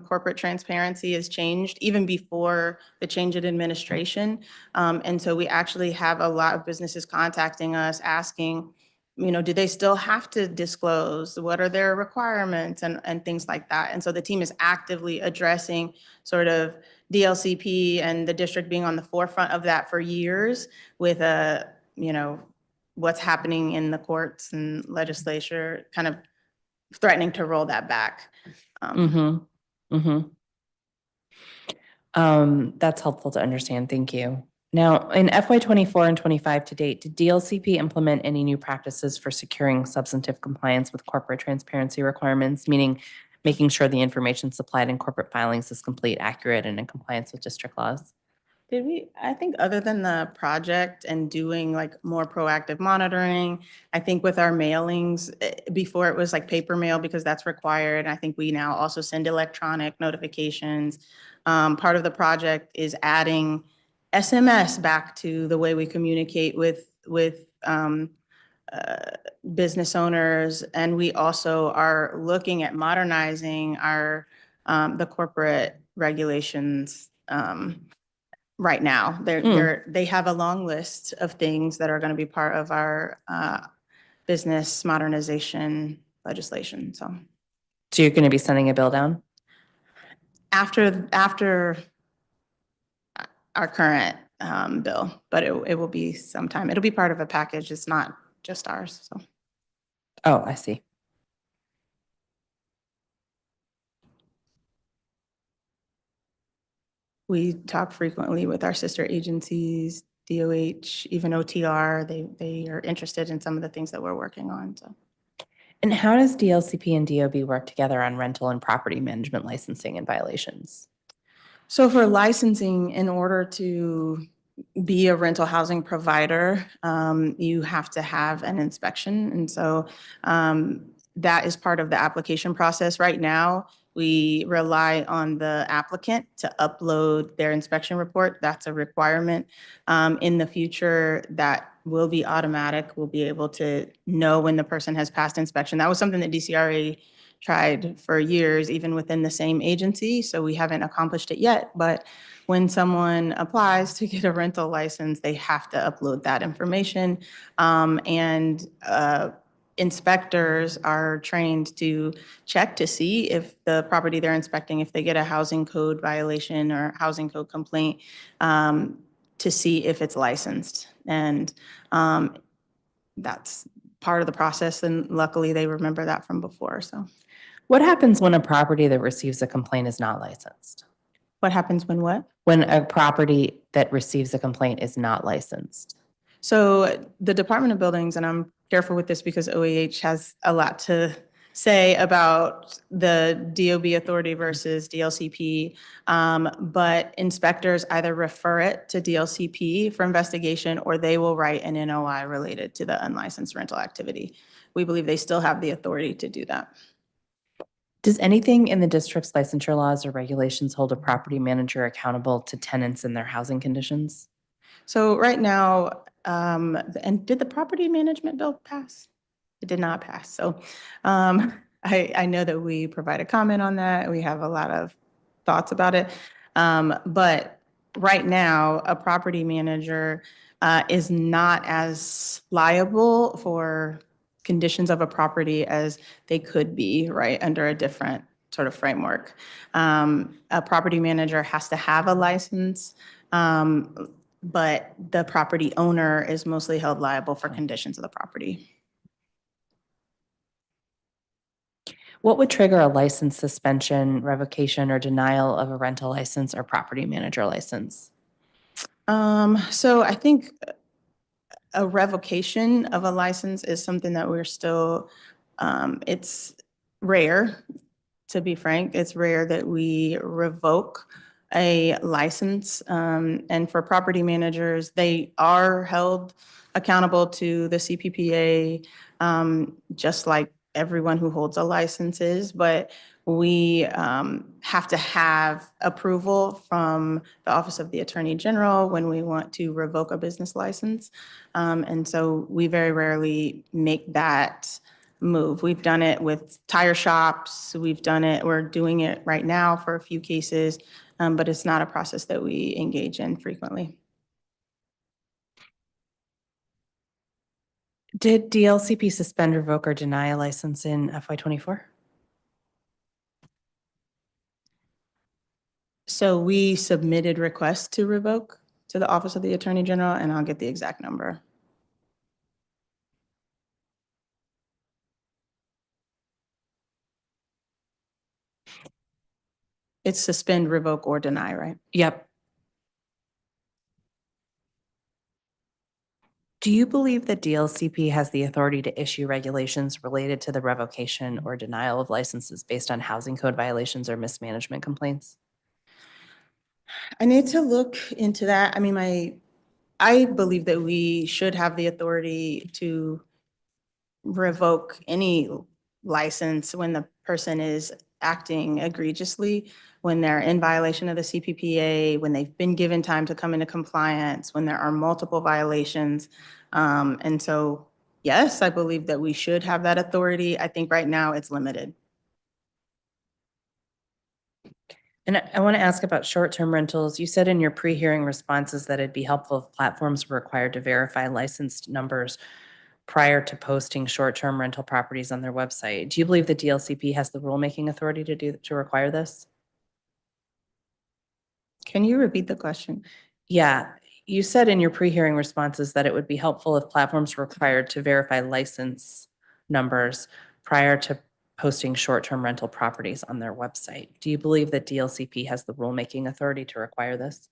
corporate transparency has changed even before the change in administration. And so we actually have a lot of businesses contacting us asking, do they still have to disclose? What are their requirements and things like that? And so the team is actively addressing sort of DLCP and the district being on the forefront of that for years with what's happening in the courts and legislature kind of threatening to roll that back. That's helpful to understand. Thank you. Now, in FY24 and 25 to date, did DLCP implement any new practices for securing substantive compliance with corporate transparency requirements, meaning making sure the information supplied in corporate filings is complete, accurate, and in compliance with district laws? Did we, I think other than the project and doing more proactive monitoring, I think with our mailings, before it was paper mail because that's required. I think we now also send electronic notifications. Part of the project is adding SMS back to the way we communicate with business owners. And we also are looking at modernizing our the corporate regulations right now. They have a long list of things that are going to be part of our business modernization legislation. So you're going to be sending a bill down? After our current bill, but it will be sometime. It'll be part of a package. It's not just ours, so. Oh, I see. We talk frequently with our sister agencies, DOH, even OTR. They are interested in some of the things that we're working on, so. And how does DLCP and DOB work together on rental and property management licensing and violations? So for licensing, in order to be a rental housing provider, you have to have an inspection. And so that is part of the application process. Right now, we rely on the applicant to upload their inspection report. That's a requirement. In the future, that will be automatic. We'll be able to know when the person has passed inspection. That was something that DCRA tried for years, even within the same agency. So we haven't accomplished it yet, but when someone applies to get a rental license, they have to upload that information. Inspectors are trained to check to see if the property they're inspecting, if they get a housing code violation or housing code complaint, to see if it's licensed. And that's part of the process. And luckily they remember that from before, so. What happens when a property that receives a complaint is not licensed? What happens when what? When a property that receives a complaint is not licensed? So the Department of Buildings, and I'm careful with this because OAH has a lot to say about the DOB authority versus DLCP, but inspectors either refer it to DLCP for investigation or they will write an NOI related to the unlicensed rental activity. We believe they still have the authority to do that. Does anything in the district's licensure laws or regulations hold a property manager accountable to tenants and their housing conditions? So right now, and did the property management bill pass? It did not pass. So I know that we provide a comment on that. We have a lot of thoughts about it. But right now, a property manager is not as liable for conditions of a property as they could be, right, under a different sort of framework. A property manager has to have a license, but the property owner is mostly held liable for conditions of the property. What would trigger a license suspension, revocation, or denial of a rental license or property manager license? So I think a revocation of a license is something that we're still, it's rare, to be frank. It's rare that we revoke a license. And for property managers, they are held accountable to the CPPA, just like everyone who holds a license is, but we have to have approval from the Office of the Attorney General when we want to revoke a business license. And so we very rarely make that move. We've done it with tire shops. We're doing it right now for a few cases, but it's not a process that we engage in frequently. Did DLCP suspend, revoke, or deny a license in FY24? So we submitted requests to revoke to the Office of the Attorney General, and I'll get the exact number. It's suspend, revoke, or deny, right? Yep. Do you believe that DLCP has the authority to issue regulations related to the revocation or denial of licenses based on housing code violations or mismanagement complaints? I need to look into that. I mean, I believe that we should have the authority to revoke any license when the person is acting egregiously, when they're in violation of the CPPA, when they've been given time to come into compliance, when there are multiple violations. And so, yes, I believe that we should have that authority. I think right now it's limited. And I want to ask about short-term rentals. You said in your pre-hearing responses that it'd be helpful if platforms were required to verify licensed numbers prior to posting short-term rental properties on their website. Do you believe the DLCP has the rulemaking authority to require this? Can you repeat the question? Yeah, you said in your pre-hearing responses that it would be helpful if platforms were required to verify license numbers prior to posting short-term rental properties on their website. Do you believe that DLCP has the rulemaking authority to require this?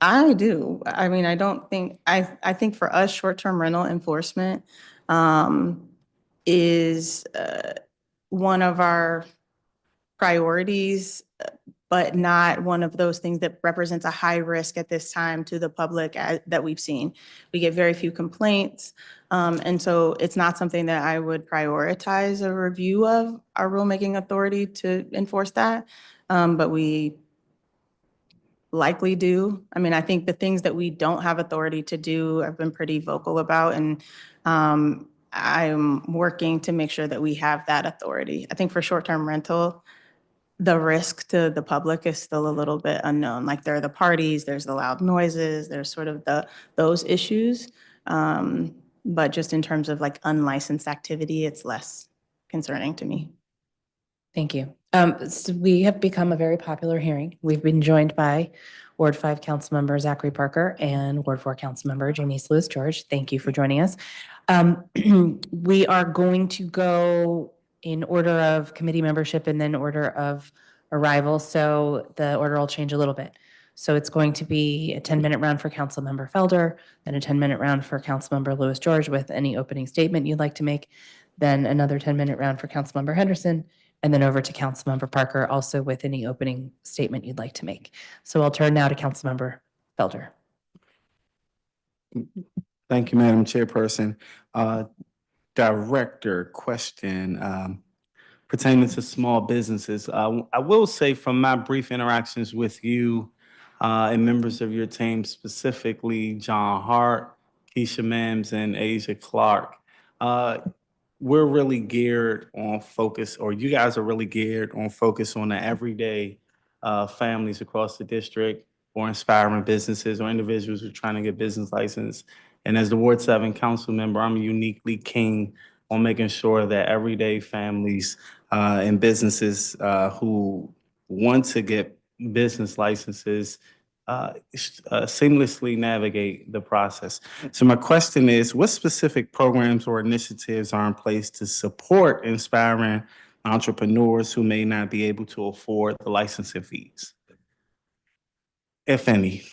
I do. I mean, I think for us, short-term rental enforcement is one of our priorities, but not one of those things that represents a high risk at this time to the public that we've seen. We get very few complaints. And so it's not something that I would prioritize a review of our rulemaking authority to enforce that. But we likely do. I mean, I think the things that we don't have authority to do, I've been pretty vocal about, and I'm working to make sure that we have that authority. I think for short-term rental, the risk to the public is still a little bit unknown. Like there are the parties, there's the loud noises, there's sort of those issues. But just in terms of like unlicensed activity, it's less concerning to me. Thank you. So we have become a very popular hearing. We've been joined by Ward 5 Councilmember Zachary Parker and Ward 4 Councilmember Janice Lewis George. Thank you for joining us. We are going to go in order of committee membership and then order of arrival. So the order will change a little bit. So it's going to be a 10-minute round for Councilmember Felder, then a 10-minute round for Councilmember Lewis George with any opening statement you'd like to make, then another 10-minute round for Councilmember Henderson, and then over to Councilmember Parker, also with any opening statement you'd like to make. So I'll turn now to Councilmember Felder. Thank you, Madam Chairperson. Director, question pertaining to small businesses. I will say from my brief interactions with you and members of your team, specifically John Hart, Keisha Mims, and Asia Clark, we're really geared on focus, or you guys are really geared on focus on the everyday families across the district, or inspiring businesses or individuals who are trying to get business license. And as the Ward 7 council member, I'm uniquely keen on making sure that everyday families and businesses who want to get business licenses seamlessly navigate the process. So my question is, what specific programs or initiatives are in place to support inspiring entrepreneurs who may not be able to afford the licensing fees, if any?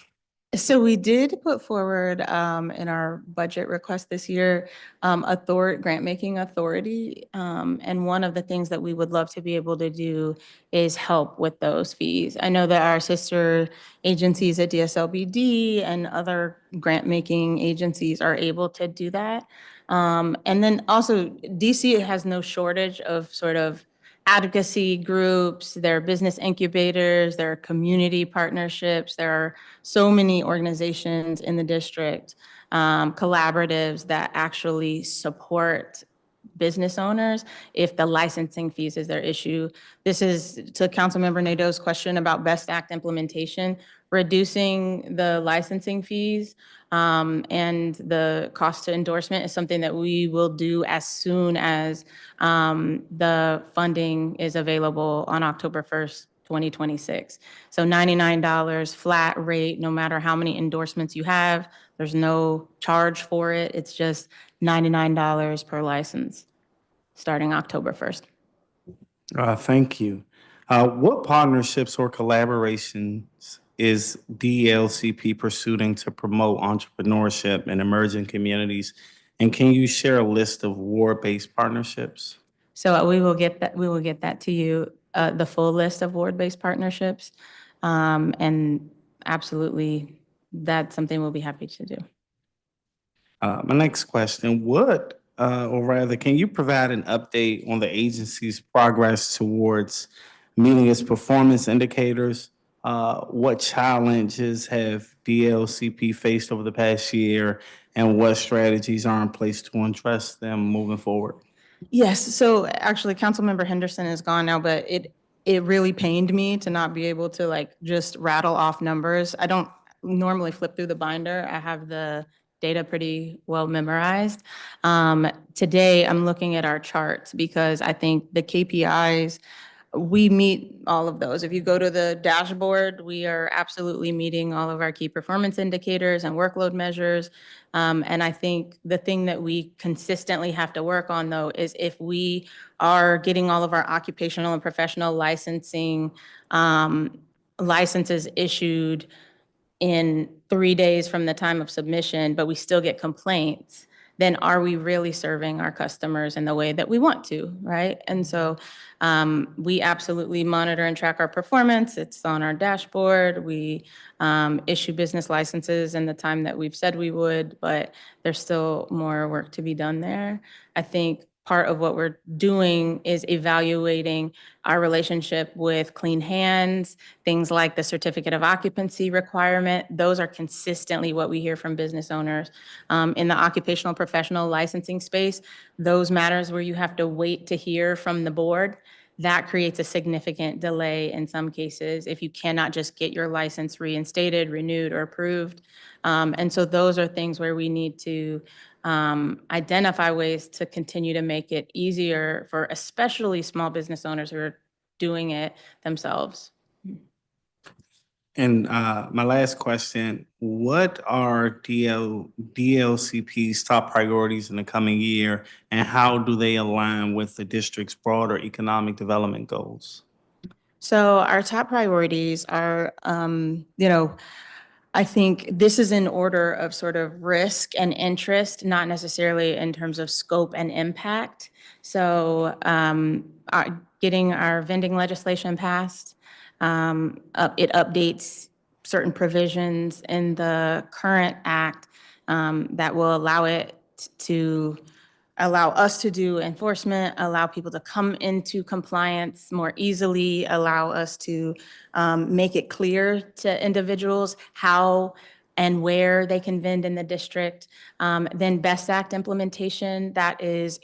So we did put forward in our budget request this year, grant making authority. And one of the things that we would love to be able to do is help with those fees. I know that our sister agencies at DSLBD and other grant making agencies are able to do that. And then also DC has no shortage of sort of advocacy groups, there are business incubators, there are community partnerships, there are so many organizations in the district, collaboratives that actually support business owners if the licensing fees is their issue. This is to Councilmember Nadeau's question about BEST Act implementation, reducing the licensing fees and the cost to endorsement is something that we will do as soon as the funding is available on October 1st, 2026. So $99 flat rate, no matter how many endorsements you have. There's no charge for it. It's just $99 per license starting October 1st. Thank you. What partnerships or collaborations is DLCP pursuing to promote entrepreneurship in emerging communities? And can you share a list of ward-based partnerships? So we will get that to you, the full list of ward-based partnerships. And absolutely, that's something we'll be happy to do. My next question, can you provide an update on the agency's progress towards meeting its performance indicators? What challenges have DLCP faced over the past year, and what strategies are in place to address them moving forward? Yes, so actually Councilmember Henderson is gone now, but it really pained me to not be able to like just rattle off numbers. I don't normally flip through the binder. I have the data pretty well memorized. Today I'm looking at our charts because I think the KPIs we meet all of those. If you go to the dashboard, we are absolutely meeting all of our key performance indicators and workload measures. And I think the thing that we consistently have to work on, though, is if we are getting all of our occupational and professional licensing licenses issued in 3 days from the time of submission, but we still get complaints, then are we really serving our customers in the way that we want to, right? And so we absolutely monitor and track our performance. It's on our dashboard. We issue business licenses in the time that we've said we would, but there's still more work to be done there. I think part of what we're doing is evaluating our relationship with Clean Hands, things like the certificate of occupancy requirement. Those are consistently what we hear from business owners. In the occupational professional licensing space, those matters where you have to wait to hear from the board, that creates a significant delay in some cases if you cannot just get your license reinstated, renewed, or approved. And so those are things where we need to identify ways to continue to make it easier for especially small business owners who are doing it themselves. And my last question, what are DLCP's top priorities in the coming year, and how do they align with the district's broader economic development goals? So our top priorities are, I think this is in order of sort of risk and interest, not necessarily in terms of scope and impact. So getting our vending legislation passed, it updates certain provisions in the current act that will allow us to do enforcement, allow people to come into compliance more easily, allow us to make it clear to individuals how and where they can vend in the district. Then BEST Act implementation, that is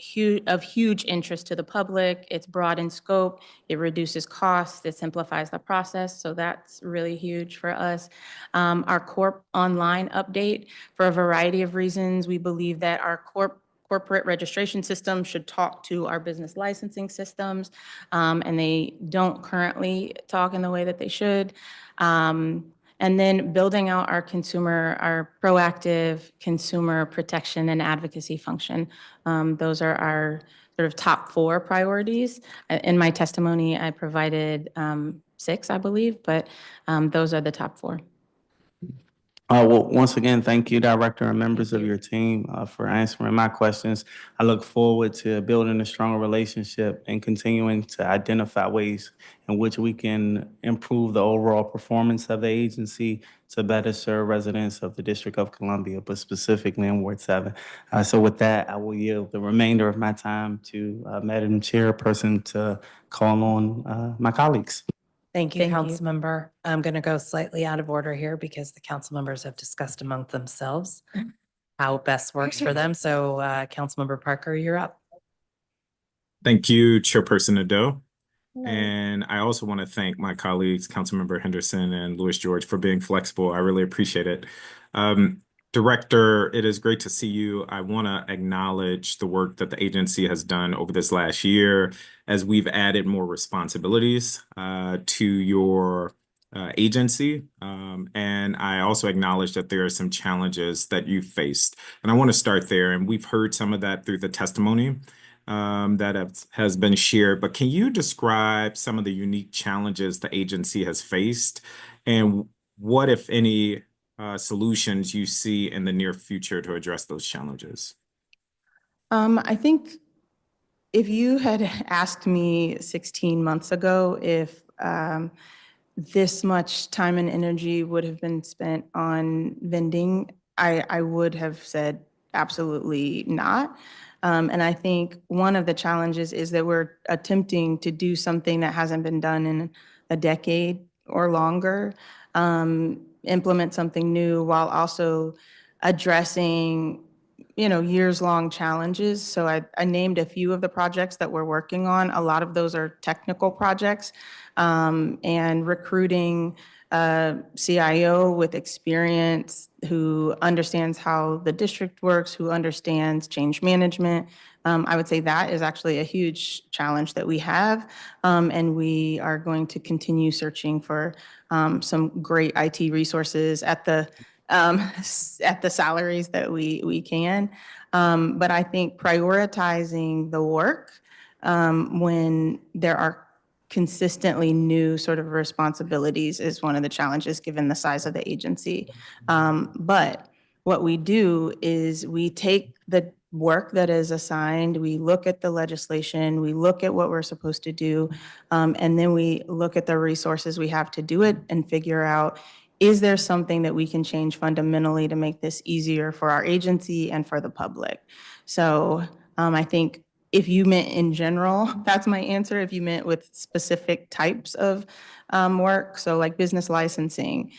of huge interest to the public. It's broad in scope, it reduces costs, it simplifies the process, so that's really huge for us. Our Corp Online update, for a variety of reasons, we believe that our corporate registration system should talk to our business licensing systems, and they don't currently talk in the way that they should. And then building out our proactive consumer protection and advocacy function. Those are our sort of top 4 priorities. In my testimony, I provided 6, I believe, but those are the top 4. Well, once again, thank you, Director, and members of your team for answering my questions. I look forward to building a stronger relationship and continuing to identify ways in which we can improve the overall performance of the agency to better serve residents of the District of Columbia, but specifically in Ward 7. So with that, I will yield the remainder of my time to Madam Chairperson to call on my colleagues. Thank you, Thank you. Councilmember. I'm going to go slightly out of order here because the council members have discussed among themselves how best works for them. So Councilmember Parker, you're up. Thank you, Chairperson Nadeau. And I also want to thank my colleagues, Councilmember Henderson and Louis George, for being flexible. I really appreciate it. Director, it is great to see you. I want to acknowledge the work that the agency has done over this last year as we've added more responsibilities to your agency. And I also acknowledge that there are some challenges that you faced. And I want to start there. And we've heard some of that through the testimony that has been shared. But can you describe some of the unique challenges the agency has faced, and what, if any, solutions you see in the near future to address those challenges? I think if you had asked me 16 months ago if this much time and energy would have been spent on vending, I would have said absolutely not. And I think one of the challenges is that we're attempting to do something that hasn't been done in a decade or longer, implement something new while also addressing, years-long challenges. So I named a few of the projects that we're working on. A lot of those are technical projects, and recruiting CIO with experience who understands how the district works, who understands change management. I would say that is actually a huge challenge that we have. And we are going to continue searching for some great IT resources at the salaries that we can. But I think prioritizing the work when there are consistently new sort of responsibilities is one of the challenges given the size of the agency. But what we do is we take the work that is assigned, we look at the legislation, we look at what we're supposed to do, and then we look at the resources we have to do it and figure out, is there something that we can change fundamentally to make this easier for our agency and for the public? So I think if you meant in general, that's my answer. If you meant with specific types of work, so like business licensing,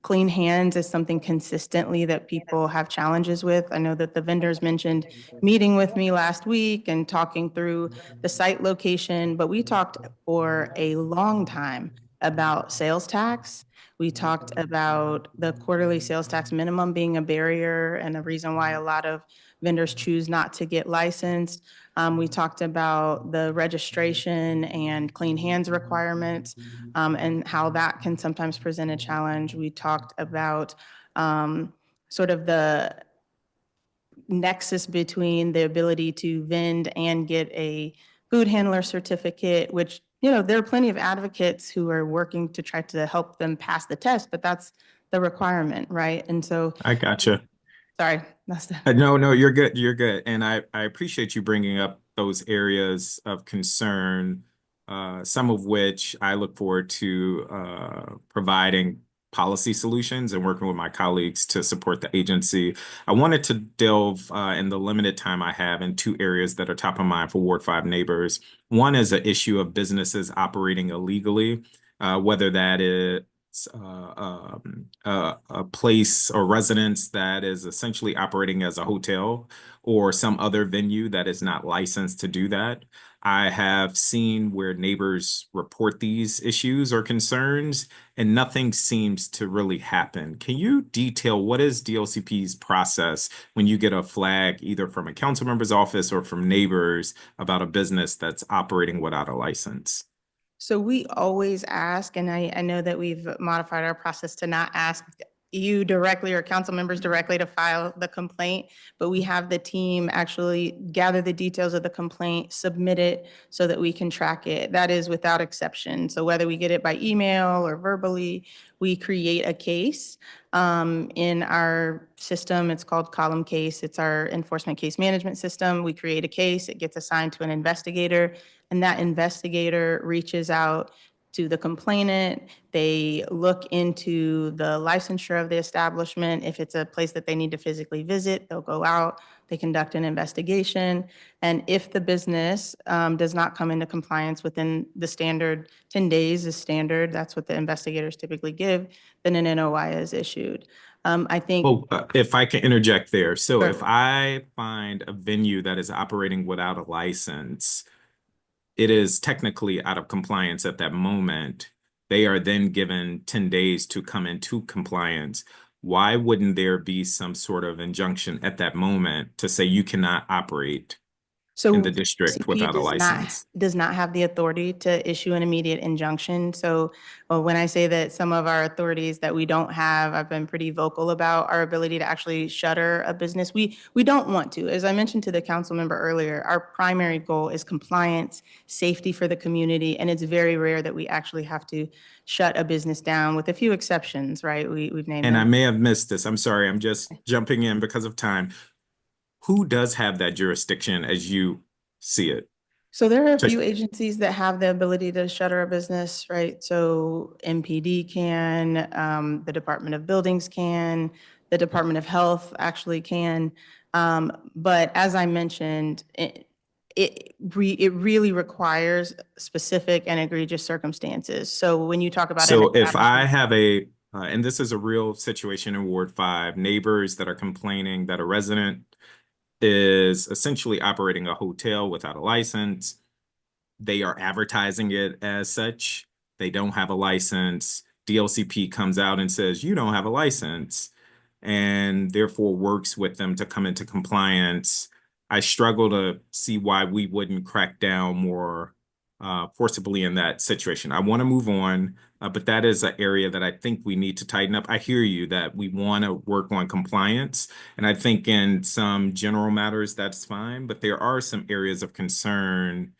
clean hands is something consistently that people have challenges with. I know that the vendors mentioned meeting with me last week and talking through the site location, but we talked for a long time about sales tax. We talked about the quarterly sales tax minimum being a barrier and a reason why a lot of vendors choose not to get licensed. We talked about the registration and clean hands requirements and how that can sometimes present a challenge. We talked about sort of the nexus between the ability to vend and get a food handler certificate, which, you know, there are plenty of advocates who are working to try to help them pass the test, but that's the requirement, right? And so, I gotcha. sorry, that's the. No, you're good. You're good. And I appreciate you bringing up those areas of concern, some of which I look forward to providing policy solutions and working with my colleagues to support the agency. I wanted to delve in the limited time I have in two areas that are top of mind for Ward 5 neighbors. One is an issue of businesses operating illegally, whether that is a place or residence that is essentially operating as a hotel or some other venue that is not licensed to do that. I have seen where neighbors report these issues or concerns and nothing seems to really happen. Can you detail what is DLCP's process when you get a flag either from a council member's office or from neighbors about a business that's operating without a license? So we always ask, and I know that we've modified our process to not ask you directly or council members directly to file the complaint, but we have the team actually gather the details of the complaint, submit it so that we can track it. That is without exception. So whether we get it by email or verbally, we create a case in our system. It's called Column Case. It's our enforcement case management system. We create a case, it gets assigned to an investigator, and that investigator reaches out to the complainant. They look into the licensure of the establishment. If it's a place that they need to physically visit, they'll go out, they conduct an investigation. And if the business does not come into compliance within the standard, 10 days is standard, that's what the investigators typically give, then an NOI is issued. I think. Well, if I can interject there. So Sure. if I find a venue that is operating without a license, it is technically out of compliance at that moment. They are then given 10 days to come into compliance. Why wouldn't there be some sort of injunction at that moment to say you cannot operate So in the district CP without a does license? does not have the authority to issue an immediate injunction. So when I say that some of our authorities that we don't have, I've been pretty vocal about our ability to actually shutter a business. We don't want to. As I mentioned to the council member earlier, our primary goal is compliance, safety for the community, and it's very rare that we actually have to shut a business down with a few exceptions, right? We've named And them. I may have missed this. I'm sorry. I'm just jumping in because of time. Who does have that jurisdiction as you see it? So there are a So- few agencies that have the ability to shutter a business, right? So MPD can, the Department of Buildings can, the Department of Health actually can. But as I mentioned, it really requires specific and egregious circumstances. So when you talk about. So an if I have a, and this is a real situation in Ward 5, neighbors that are complaining that a resident is essentially operating a hotel without a license. They are advertising it as such. they don't have a license. DLCP comes out and says, you don't have a license, and therefore works with them to come into compliance. I struggle to see why we wouldn't crack down more forcibly in that situation. I want to move on, but that is an area that I think we need to tighten up. I hear you that we want to work on compliance, and I think in some general matters, that's fine, but there are some areas of concern,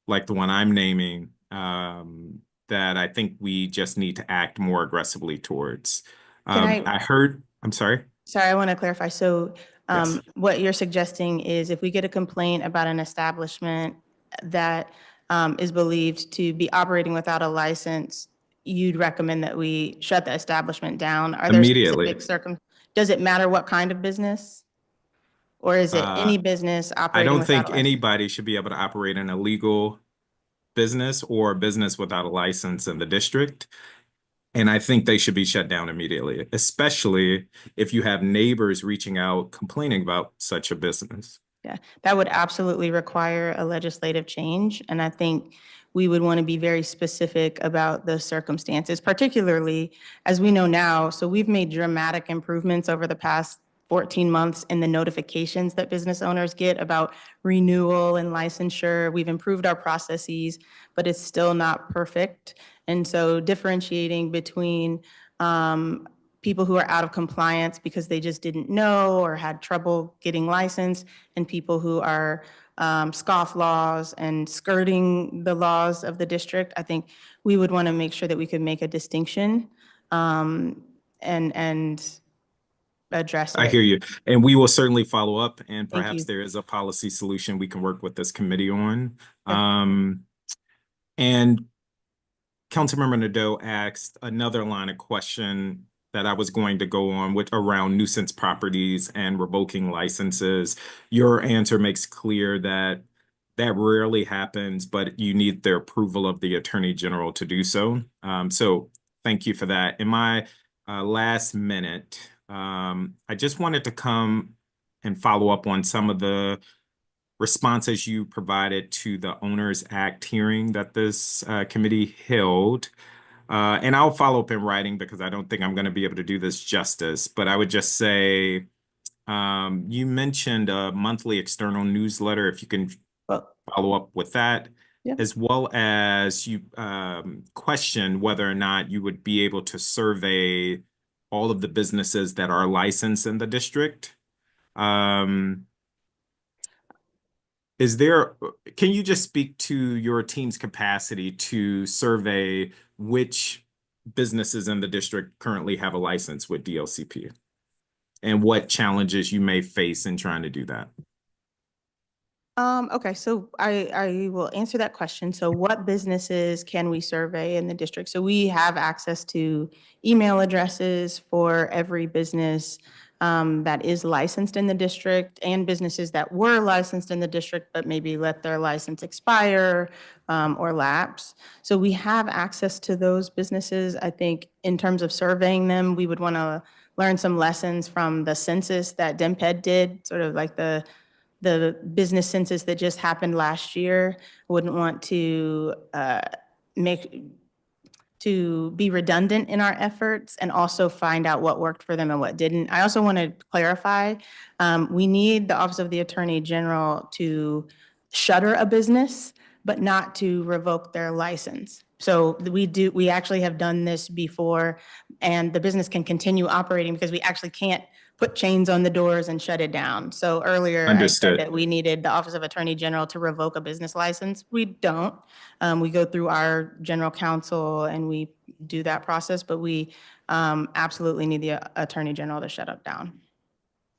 like the one I'm naming, that I think we just need to act more aggressively towards. I heard, I'm sorry. Sorry, I want to clarify. So Yes. what you're suggesting is if we get a complaint about an establishment that is believed to be operating without a license, you'd recommend that we shut the establishment down? Are there Immediately. specific does it matter what kind of business? Or is it any business I operating don't without think a license? anybody should be able to operate an illegal business or a business without a license in the district. And I think they should be shut down immediately, especially if you have neighbors reaching out complaining about such a business. Yeah, that would absolutely require a legislative change. And I think we would want to be very specific about the circumstances, particularly as we know now. So we've made dramatic improvements over the past 14 months in the notifications that business owners get about renewal and licensure. We've improved our processes, but it's still not perfect. And so differentiating between people who are out of compliance because they just didn't know or had trouble getting licensed, and people who are scofflaws and skirting the laws of the district, I think we would want to make sure that we could make a distinction and address it. I hear you. And we will certainly follow up, and Thank perhaps you. there is a policy solution we can work with this committee on. And Councilmember Nadeau asked another line of question that I was going to go on with around nuisance properties and revoking licenses. Your answer makes clear that that rarely happens, but you need the approval of the Attorney General to do so. So thank you for that. In my last minute, I just wanted to come and follow up on some of the responses you provided to the Owners Act hearing that this committee held. And I'll follow up in writing because I don't think I'm going to be able to do this justice. But I would just say, you mentioned a monthly external newsletter, if you can follow up with that, as well as you question whether or not you would be able to survey all of the businesses that are licensed in the district. Can you just speak to your team's capacity to survey which businesses in the district currently have a license with DLCP and what challenges you may face in trying to do that? Okay, so I will answer that question. So what businesses can we survey in the district? So we have access to email addresses for every business that is licensed in the district, and businesses that were licensed in the district but maybe let their license expire or lapse. So we have access to those businesses. I think in terms of surveying them, we would want to learn some lessons from the census that DMPED did, sort of like the business census that just happened last year. Wouldn't want to be redundant in our efforts, and also find out what worked for them and what didn't. I also want to clarify, we need the Office of the Attorney General to shutter a business, but not to revoke their license. So we actually have done this before, and the business can continue operating because we actually can't put chains on the doors and shut it down. So earlier I said that we needed the Office of Attorney General to revoke a business license. We don't. We go through our general counsel and we do that process, but we absolutely need the Attorney General to shut it down.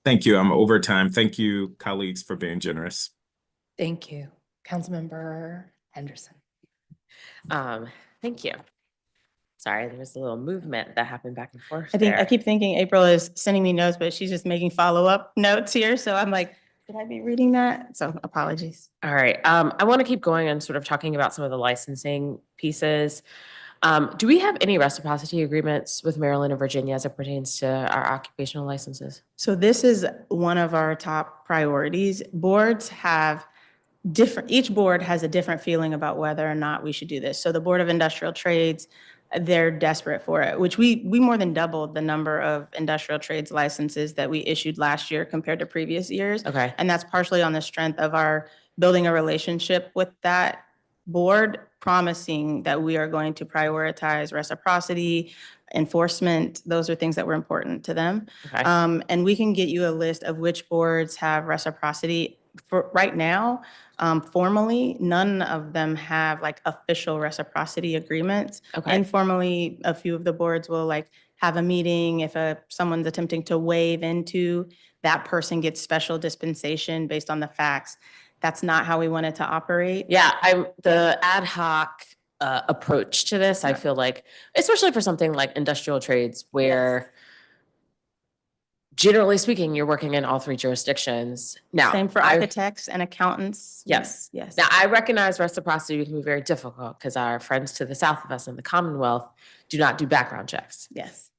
Thank you. I'm over time. Thank you, colleagues, for being generous. Thank you. Councilmember Henderson. Thank you. Sorry, there was a little movement that happened back and forth. I keep thinking April is sending me notes, but she's just making follow-up notes here. So I'm like, did I be reading that? So apologies. All right. I want to keep going and sort of talking about some of the licensing pieces. Do we have any reciprocity agreements with Maryland and Virginia as it pertains to our occupational licenses? So this is one of our top priorities. Boards have each board has a different feeling about whether or not we should do this. So the Board of Industrial Trades, they're desperate for it, which we more than doubled the number of industrial trades licenses that we issued last year compared to previous years. Okay. And that's partially on the strength of our building a relationship with that board, promising that we are going to prioritize reciprocity, enforcement. Those are things that were important to them. Okay. And we can get you a list of which boards have reciprocity. For right now, formally, none of them have like official reciprocity agreements. Okay. Informally, a few of the boards will like have a meeting. If someone's attempting to waive into, that person gets special dispensation based on the facts. That's not how we want it to operate. Yeah, the ad hoc approach to this, I feel like, especially for something like industrial trades where generally speaking, you're working in all three jurisdictions. Now, Same for architects and accountants. Yes. Yes. Now, I recognize reciprocity can be very difficult because our friends to the south of us in the Commonwealth do not do background checks. Yes.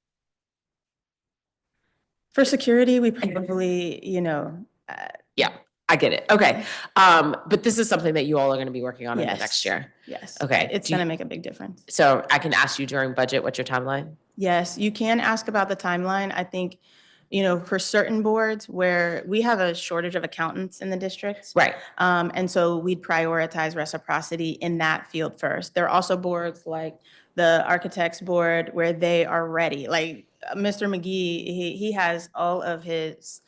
For security, we probably, Yeah, I get it. Okay. But this is something that you all are going to be working on in the Yes. next year. yes. Okay. It's going to make a big difference. So I can ask you during budget, what's your timeline? Yes, you can ask about the timeline. I think, for certain boards where we have a shortage of accountants in the district. Right. And so we'd prioritize reciprocity in that field first. There are also boards like the Architects Board where they are ready. Like Mr. McGee, he has all of his,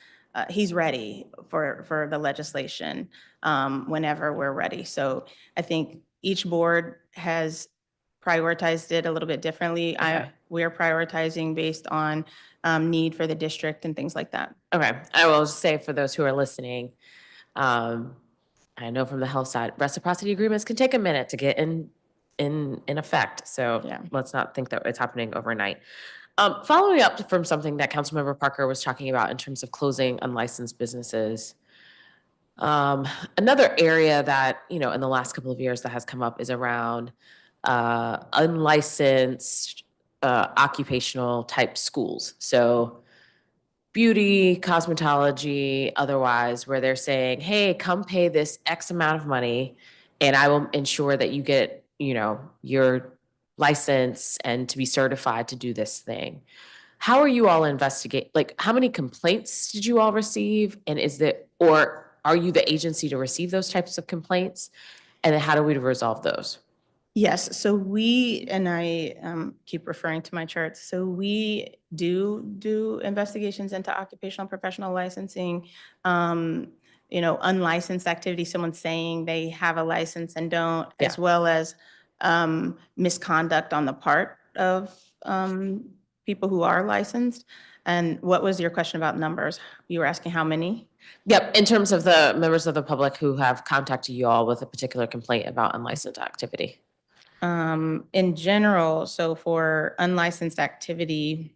he's ready for the legislation whenever we're ready. So I think each board has prioritized it a little bit differently. Okay. We're prioritizing based on need for the district and things like that. Okay. I will just say for those who are listening, I know from the health side, reciprocity agreements can take a minute to get in effect. So let's not think that it's happening overnight. Following up from something that Councilmember Parker was talking about in terms of closing unlicensed businesses, another area that, in the last couple of years that has come up is around unlicensed occupational type schools. So beauty, cosmetology, otherwise, where they're saying, hey, come pay this X amount of money and I will ensure that you get, your license and to be certified to do this thing. How are you all investigate? Like, how many complaints did you all receive? And or are you the agency to receive those types of complaints? And then how do we resolve those? Yes, so and I keep referring to my charts, so we do investigations into occupational and professional licensing, unlicensed activity, someone saying they have a license and don't, as well as misconduct on the part of people who are licensed. And what was your question about numbers? You were asking how many? Yep, in terms of the members of the public who have contacted you all with a particular complaint about unlicensed activity. In general, so for unlicensed activity,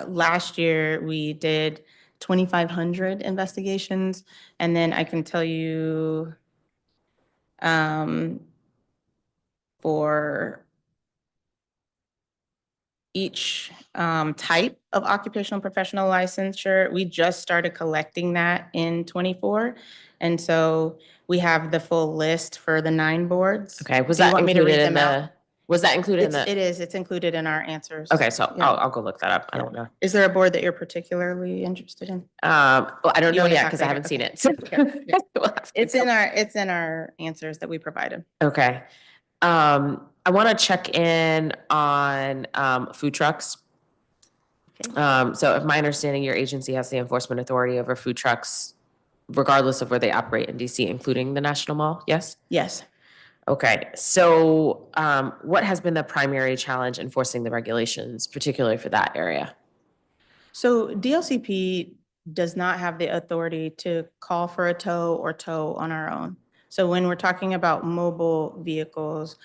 last year we did 2,500 investigations. And then I can tell you for each type of occupational and professional licensure, we just started collecting that in 24. And so we have the full list for the 9 boards. Okay, was Do you that want me to included read in them out? was that included in the? It is, it's included in our answers. Okay, so Yeah. I'll go look that up. I don't know. Is there a board that you're particularly interested in? Well, I don't You know wanna yet talk because I later? haven't seen Okay. it. So- Okay. Yeah. We'll have to It's go. in our answers that we provided. Okay. I want to check in on food trucks. So if my understanding, your agency has the enforcement authority over food trucks, regardless of where they operate in DC, including the National Mall, yes? Yes. Okay, so what has been the primary challenge enforcing the regulations, particularly for that area? So DLCP does not have the authority to call for a tow or tow on our own. So when we're talking about mobile vehicles,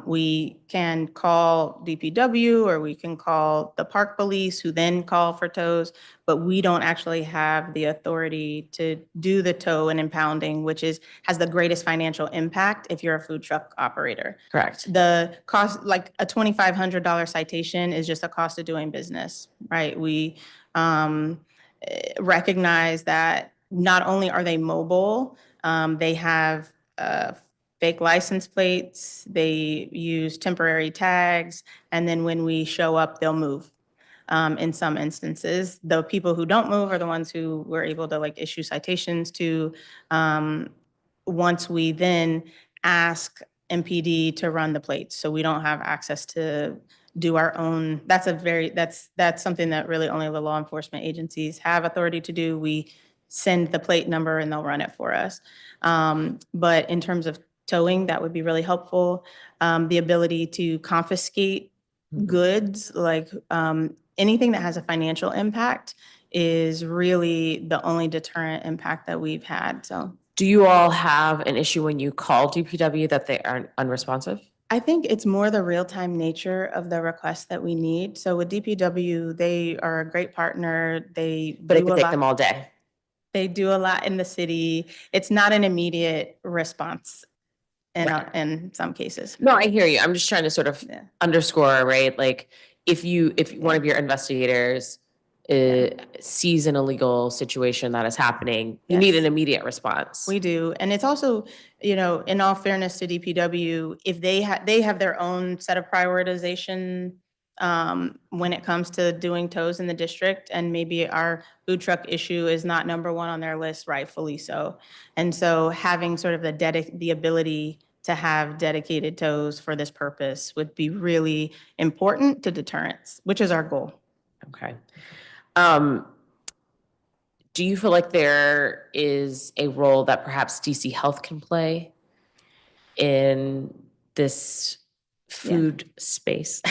we can call DPW or we can call the park police who then call for tows, but we don't actually have the authority to do the tow and impounding, which has the greatest financial impact if you're a food truck operator. Correct. The cost, like a $2,500 citation is just a cost of doing business, right? We recognize that not only are they mobile, They have fake license plates, they use temporary tags, and then when we show up, they'll move. In some instances, the people who don't move are the ones who we're able to like issue citations to. Once we then ask MPD to run the plates, so we don't have access to do our own. That's something that really only the law enforcement agencies have authority to do. We send the plate number and they'll run it for us. But in terms of towing, that would be really helpful. The ability to confiscate goods, like anything that has a financial impact is really the only deterrent impact that we've had, so. Do you all have an issue when you call DPW that they aren't unresponsive? I think it's more the real-time nature of the requests that we need. So with DPW, they are a great partner. But it could take them all day. They do a lot in the city. It's not an immediate response in some cases. No, I hear you. I'm just trying to sort of underscore, right? Like if one of your investigators sees an illegal situation that is happening, you need an immediate response. We do. And it's also, in all fairness to DPW, if they have their own set of prioritization when it comes to doing tows in the district, and maybe our food truck issue is not number one on their list, rightfully so. And so having sort of the ability to have dedicated tows for this purpose would be really important to deterrence, which is our goal. Okay. Do you feel like there is a role that perhaps DC Health can play in this food space?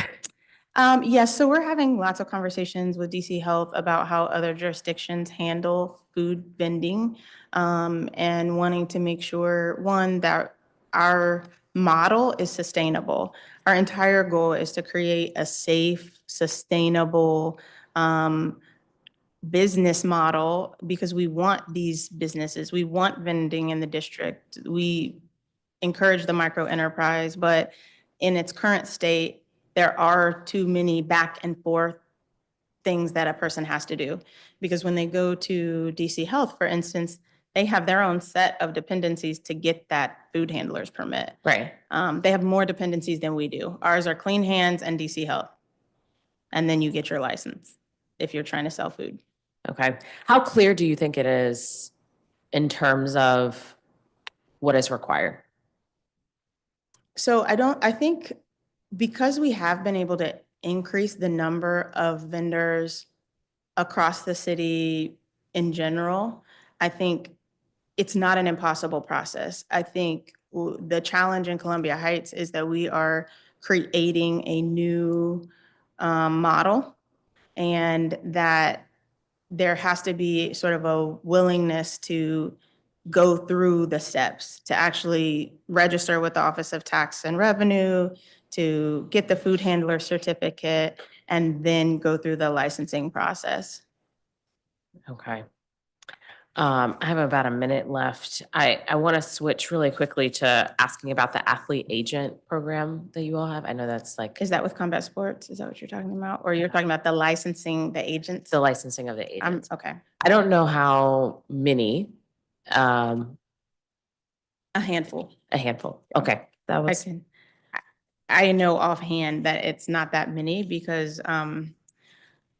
Yes, so we're having lots of conversations with DC Health about how other jurisdictions handle food vending, and wanting to make sure, one, that our model is sustainable. Our entire goal is to create a safe, sustainable business model, because we want these businesses, we want vending in the district. We encourage the micro enterprise, but in its current state, there are too many back and forth things that a person has to do. Because when they go to DC Health, for instance, they have their own set of dependencies to get that food handler's permit. Right. They have more dependencies than we do. Ours are Clean Hands and DC Health. And then you get your license if you're trying to sell food. Okay. How clear do you think it is in terms of what is required? So I think because we have been able to increase the number of vendors across the city in general, I think it's not an impossible process. I think the challenge in Columbia Heights is that we are creating a new model, and that there has to be sort of a willingness to go through the steps to actually register with the Office of Tax and Revenue, to get the food handler certificate, and then go through the licensing process. Okay. I have about a minute left. I want to switch really quickly to asking about the athlete agent program that you all have. I know that's like. Is that with Combat Sports? Is that what you're talking about? Or you're talking about the licensing, the agents? The licensing of the agents. Okay. I don't know how many. A handful. A handful. Okay. That was. I know offhand that it's not that many, because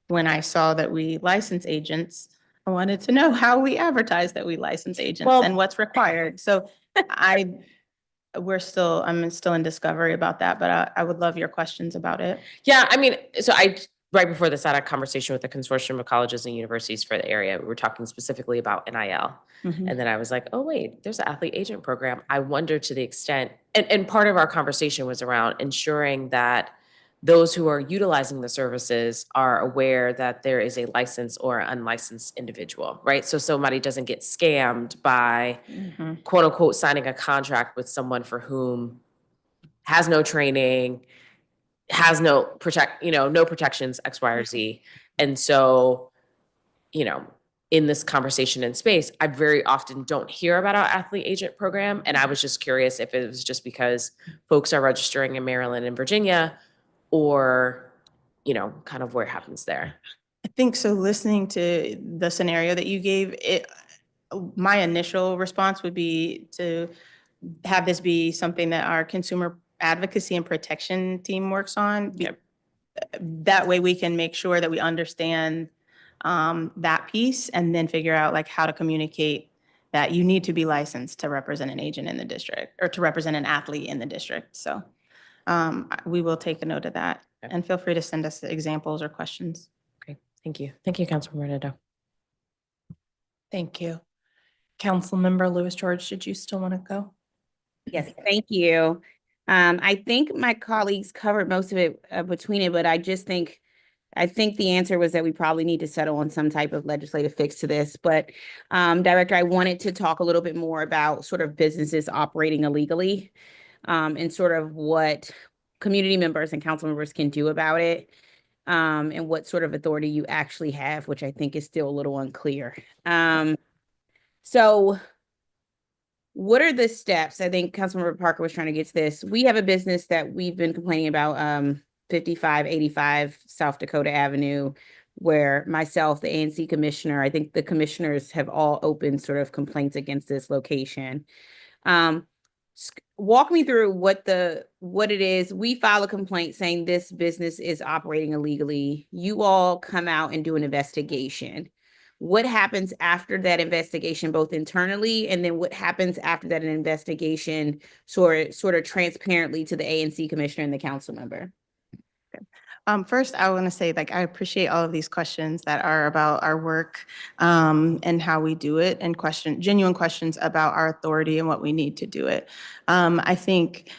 when I saw that we license agents, I wanted to know how we advertise that we license agents and what's required. So I'm still in discovery about that, but I would love your questions about it. Yeah, I mean, so right before this, I had a conversation with the Consortium of Colleges and Universities for the area. We were talking specifically about NIL. And then I was like, oh, wait, there's an athlete agent program. I wonder to the extent, and part of our conversation was around ensuring that those who are utilizing the services are aware that there is a licensed or unlicensed individual, right? So somebody doesn't get scammed by quote unquote signing a contract with someone for whom has no training, has no protections, X, Y, or Z. And so, in this conversation in space, I very often don't hear about our athlete agent program. And I was just curious if it was just because folks are registering in Maryland and Virginia, or, kind of where it happens there. I think so. Listening to the scenario that you gave, my initial response would be to have this be something that our consumer advocacy and protection team works on. That way we can make sure that we understand that piece and then figure out like how to communicate that you need to be licensed to represent an agent in the district or to represent an athlete in the district. So we will take a note of that and feel free to send us examples or questions. Okay, thank you. Thank you, Councilmember Nadeau. Thank you. Councilmember Louis George, did you still want to go? Yes, thank you. I think my colleagues covered most of it between it, but I think the answer was that we probably need to settle on some type of legislative fix to this. But Director, I wanted to talk a little bit more about sort of businesses operating illegally and sort of what community members and council members can do about it and what sort of authority you actually have, which I think is still a little unclear. So what are the steps? I think Councilmember Parker was trying to get to this. We have a business that we've been complaining about, 5585 South Dakota Avenue, where myself, the ANC commissioner, I think the commissioners have all opened sort of complaints against this location. Walk me through what it is. We file a complaint saying this business is operating illegally. You all come out and do an investigation. What happens after that investigation, both internally, and then what happens after that investigation sort of transparently to the ANC commissioner and the council member? First, I want to say, like, I appreciate all of these questions that are about our work and how we do it, and genuine questions about our authority and what we need to do it. I think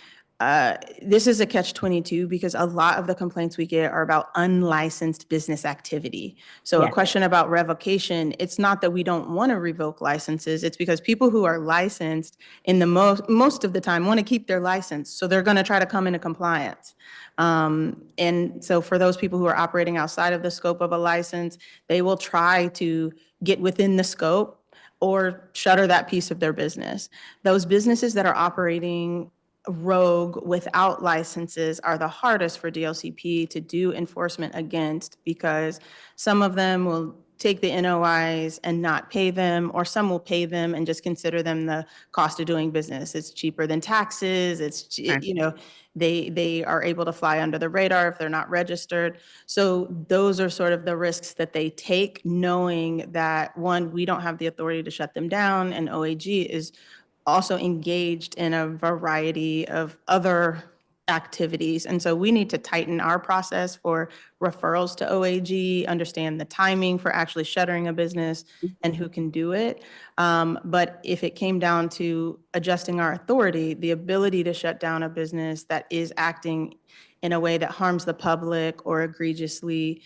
this is a catch-22 because a lot of the complaints we get are about unlicensed business activity. So Yeah. a question about revocation, it's not that we don't want to revoke licenses, it's because people who are licensed in the most of the time want to keep their license. So they're going to try to come into compliance. And so for those people who are operating outside of the scope of a license, they will try to get within the scope or shutter that piece of their business. Those businesses that are operating rogue without licenses are the hardest for DLCP to do enforcement against, because some of them will take the NOIs and not pay them, or some will pay them and just consider them the cost of doing business. It's cheaper than taxes. They are able to fly under the radar if they're not registered. So those are sort of the risks that they take, knowing that, one, we don't have the authority to shut them down, and OAG is also engaged in a variety of other activities. And so we need to tighten our process for referrals to OAG, understand the timing for actually shuttering a business and who can do it. But if it came down to adjusting our authority, the ability to shut down a business that is acting in a way that harms the public or egregiously,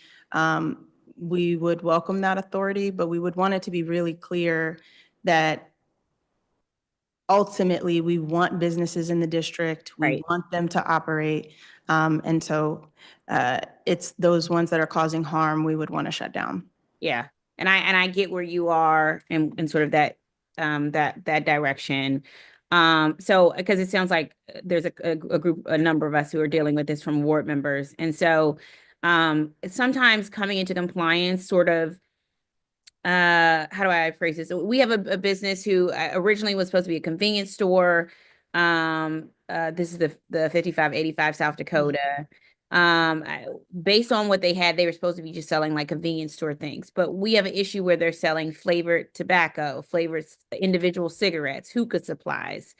we would welcome that authority, but we would want it to be really clear that ultimately, we want businesses in the district. We want them to operate. And so it's those ones that are causing harm we would want to shut down. Yeah. And I get where you are in sort of that direction. So because it sounds like there's a number of us who are dealing with this from ward members. And so sometimes coming into compliance sort of, how do I phrase this? We have a business who originally was supposed to be a convenience store. This is the 5585 South Dakota. Based on what they had, they were supposed to be just selling like convenience store things. But we have an issue where they're selling flavored tobacco, flavored individual cigarettes, hookah supplies,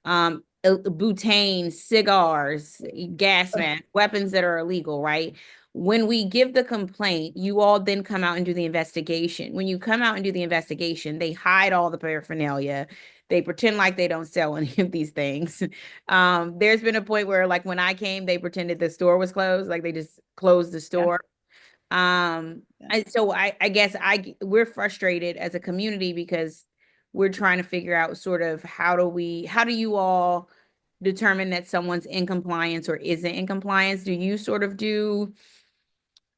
butane, cigars, gas masks, weapons that are illegal, right? When we give the complaint, you all then come out and do the investigation. When you come out and do the investigation, they hide all the paraphernalia. They pretend like they don't sell any of these things. There's been a point where, like, when I came, they pretended the store was closed, like they just closed the store. So I guess we're frustrated as a community because we're trying to figure out sort of how do you all determine that someone's in compliance or isn't in compliance? Do you sort of do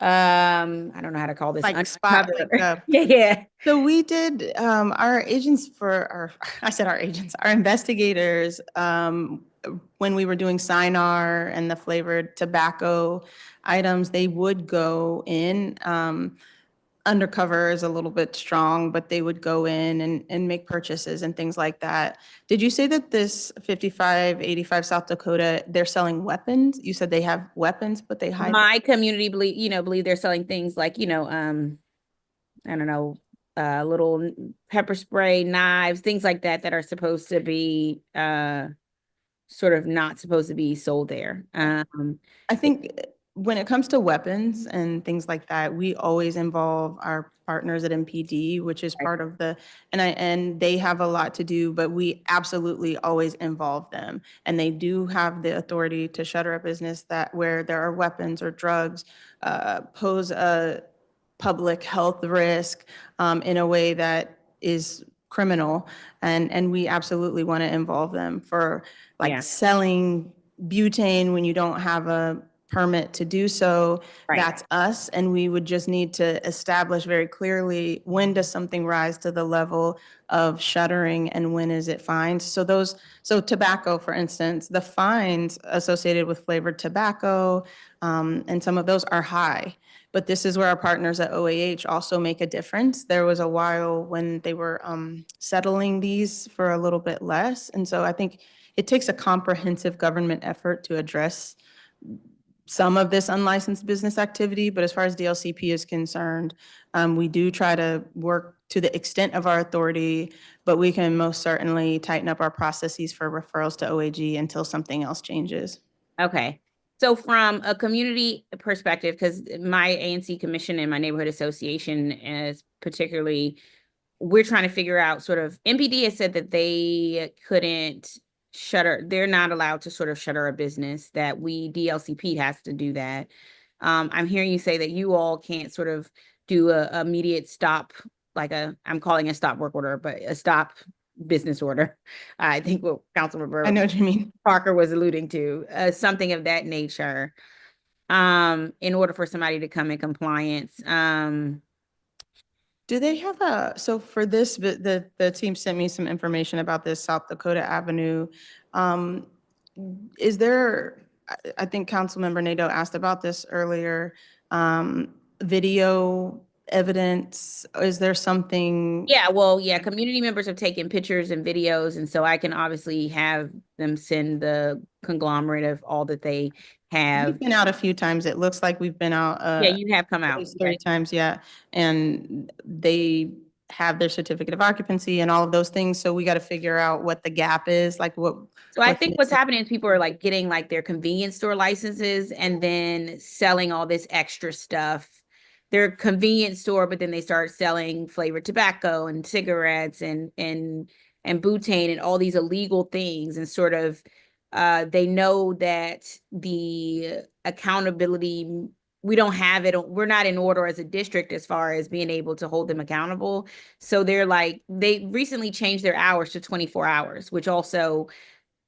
I don't know how to call this. Like spot pickup. Yeah. So we did, our investigators, when we were doing SINAR and the flavored tobacco items, they would go in undercover is a little bit strong, but they would go in and make purchases and things like that. Did you say that this 5585 South Dakota, they're selling weapons? You said they have weapons, but they hide. My community believe they're selling things like, I don't know, little pepper spray, knives, things like that that are supposed to be sort of not supposed to be sold there. I think when it comes to weapons and things like that, we always involve our partners at MPD, which is part of the, and they have a lot to do, but we absolutely always involve them. And they do have the authority to shutter a business that where there are weapons or drugs pose a public health risk in a way that is criminal. And we absolutely want to involve them for like selling butane when you don't have a permit to do so. That's us. And we would just need to establish very clearly, when does something rise to the level of shuttering and when is it fines? So tobacco, for instance, the fines associated with flavored tobacco and some of those are high. But this is where our partners at OAH also make a difference. There was a while when they were settling these for a little bit less. And so I think it takes a comprehensive government effort to address some of this unlicensed business activity. But as far as DLCP is concerned, we do try to work to the extent of our authority, but we can most certainly tighten up our processes for referrals to OAG until something else changes. Okay. So from a community perspective, because my ANC commission and my neighborhood association is particularly, we're trying to figure out sort of, MPD has said that they couldn't shutter, they're not allowed to sort of shutter a business, that DLCP has to do that. I'm hearing you say that you all can't sort of do a immediate stop, like I'm calling a stop work order, but a stop business order. I think what Councilmember I know what you mean. Parker was alluding to, something of that nature, in order for somebody to come in compliance. Do they have so for this, the team sent me some information about this South Dakota Avenue. Is there, I think Councilmember Nadeau asked about this earlier, video evidence? Is there something? Yeah, community members have taken pictures and videos, and so I can obviously have them send the conglomerate of all that they have. We've been out a few times. It looks like we've been out. Yeah, you have come at out. least 3 times, yeah. And they have their certificate of occupancy and all of those things. So we got to figure out what the gap is, like what. So I think what's happening is people are like getting like their convenience store licenses and then selling all this extra stuff. Their convenience store, but then they start selling flavored tobacco and cigarettes and butane and all these illegal things, and sort of they know that the accountability, we don't have it, we're not in order as a district as far as being able to hold them accountable. So they're like, they recently changed their hours to 24 hours, which also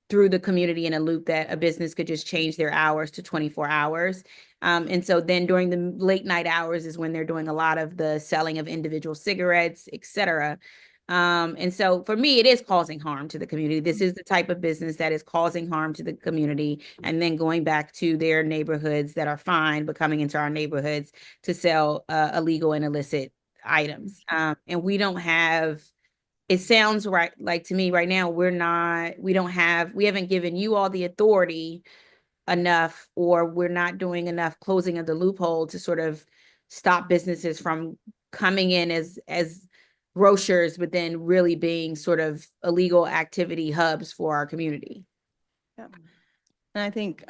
threw the community in a loop that a business could just change their hours to 24 hours. And so then during the late night hours is when they're doing a lot of the selling of individual cigarettes, et cetera. And so for me, it is causing harm to the community. This is the type of business that is causing harm to the community and then going back to their neighborhoods that are fine, but coming into our neighborhoods to sell illegal and illicit items. And we don't have, it sounds right, like to me right now, we haven't given you all the authority enough, or we're not doing enough closing of the loophole to sort of stop businesses from coming in as grocers, but then really being sort of illegal activity hubs for our community. Yep. And I think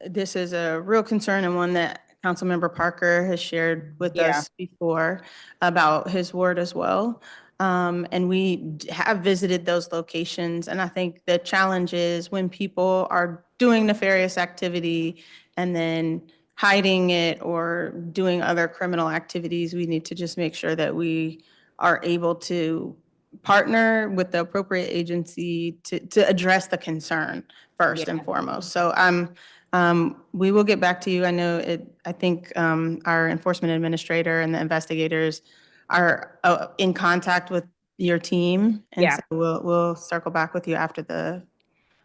this is a real concern, and one that Councilmember Parker has shared with us before about his ward as well. And we have visited those locations. And I think the challenge is when people are doing nefarious activity and then hiding it or doing other criminal activities, we need to just make sure that we are able to partner with the appropriate agency to address the concern first and foremost. So we will get back to you. I know I think our enforcement administrator and the investigators are in contact with your team. And so we'll circle back with you after the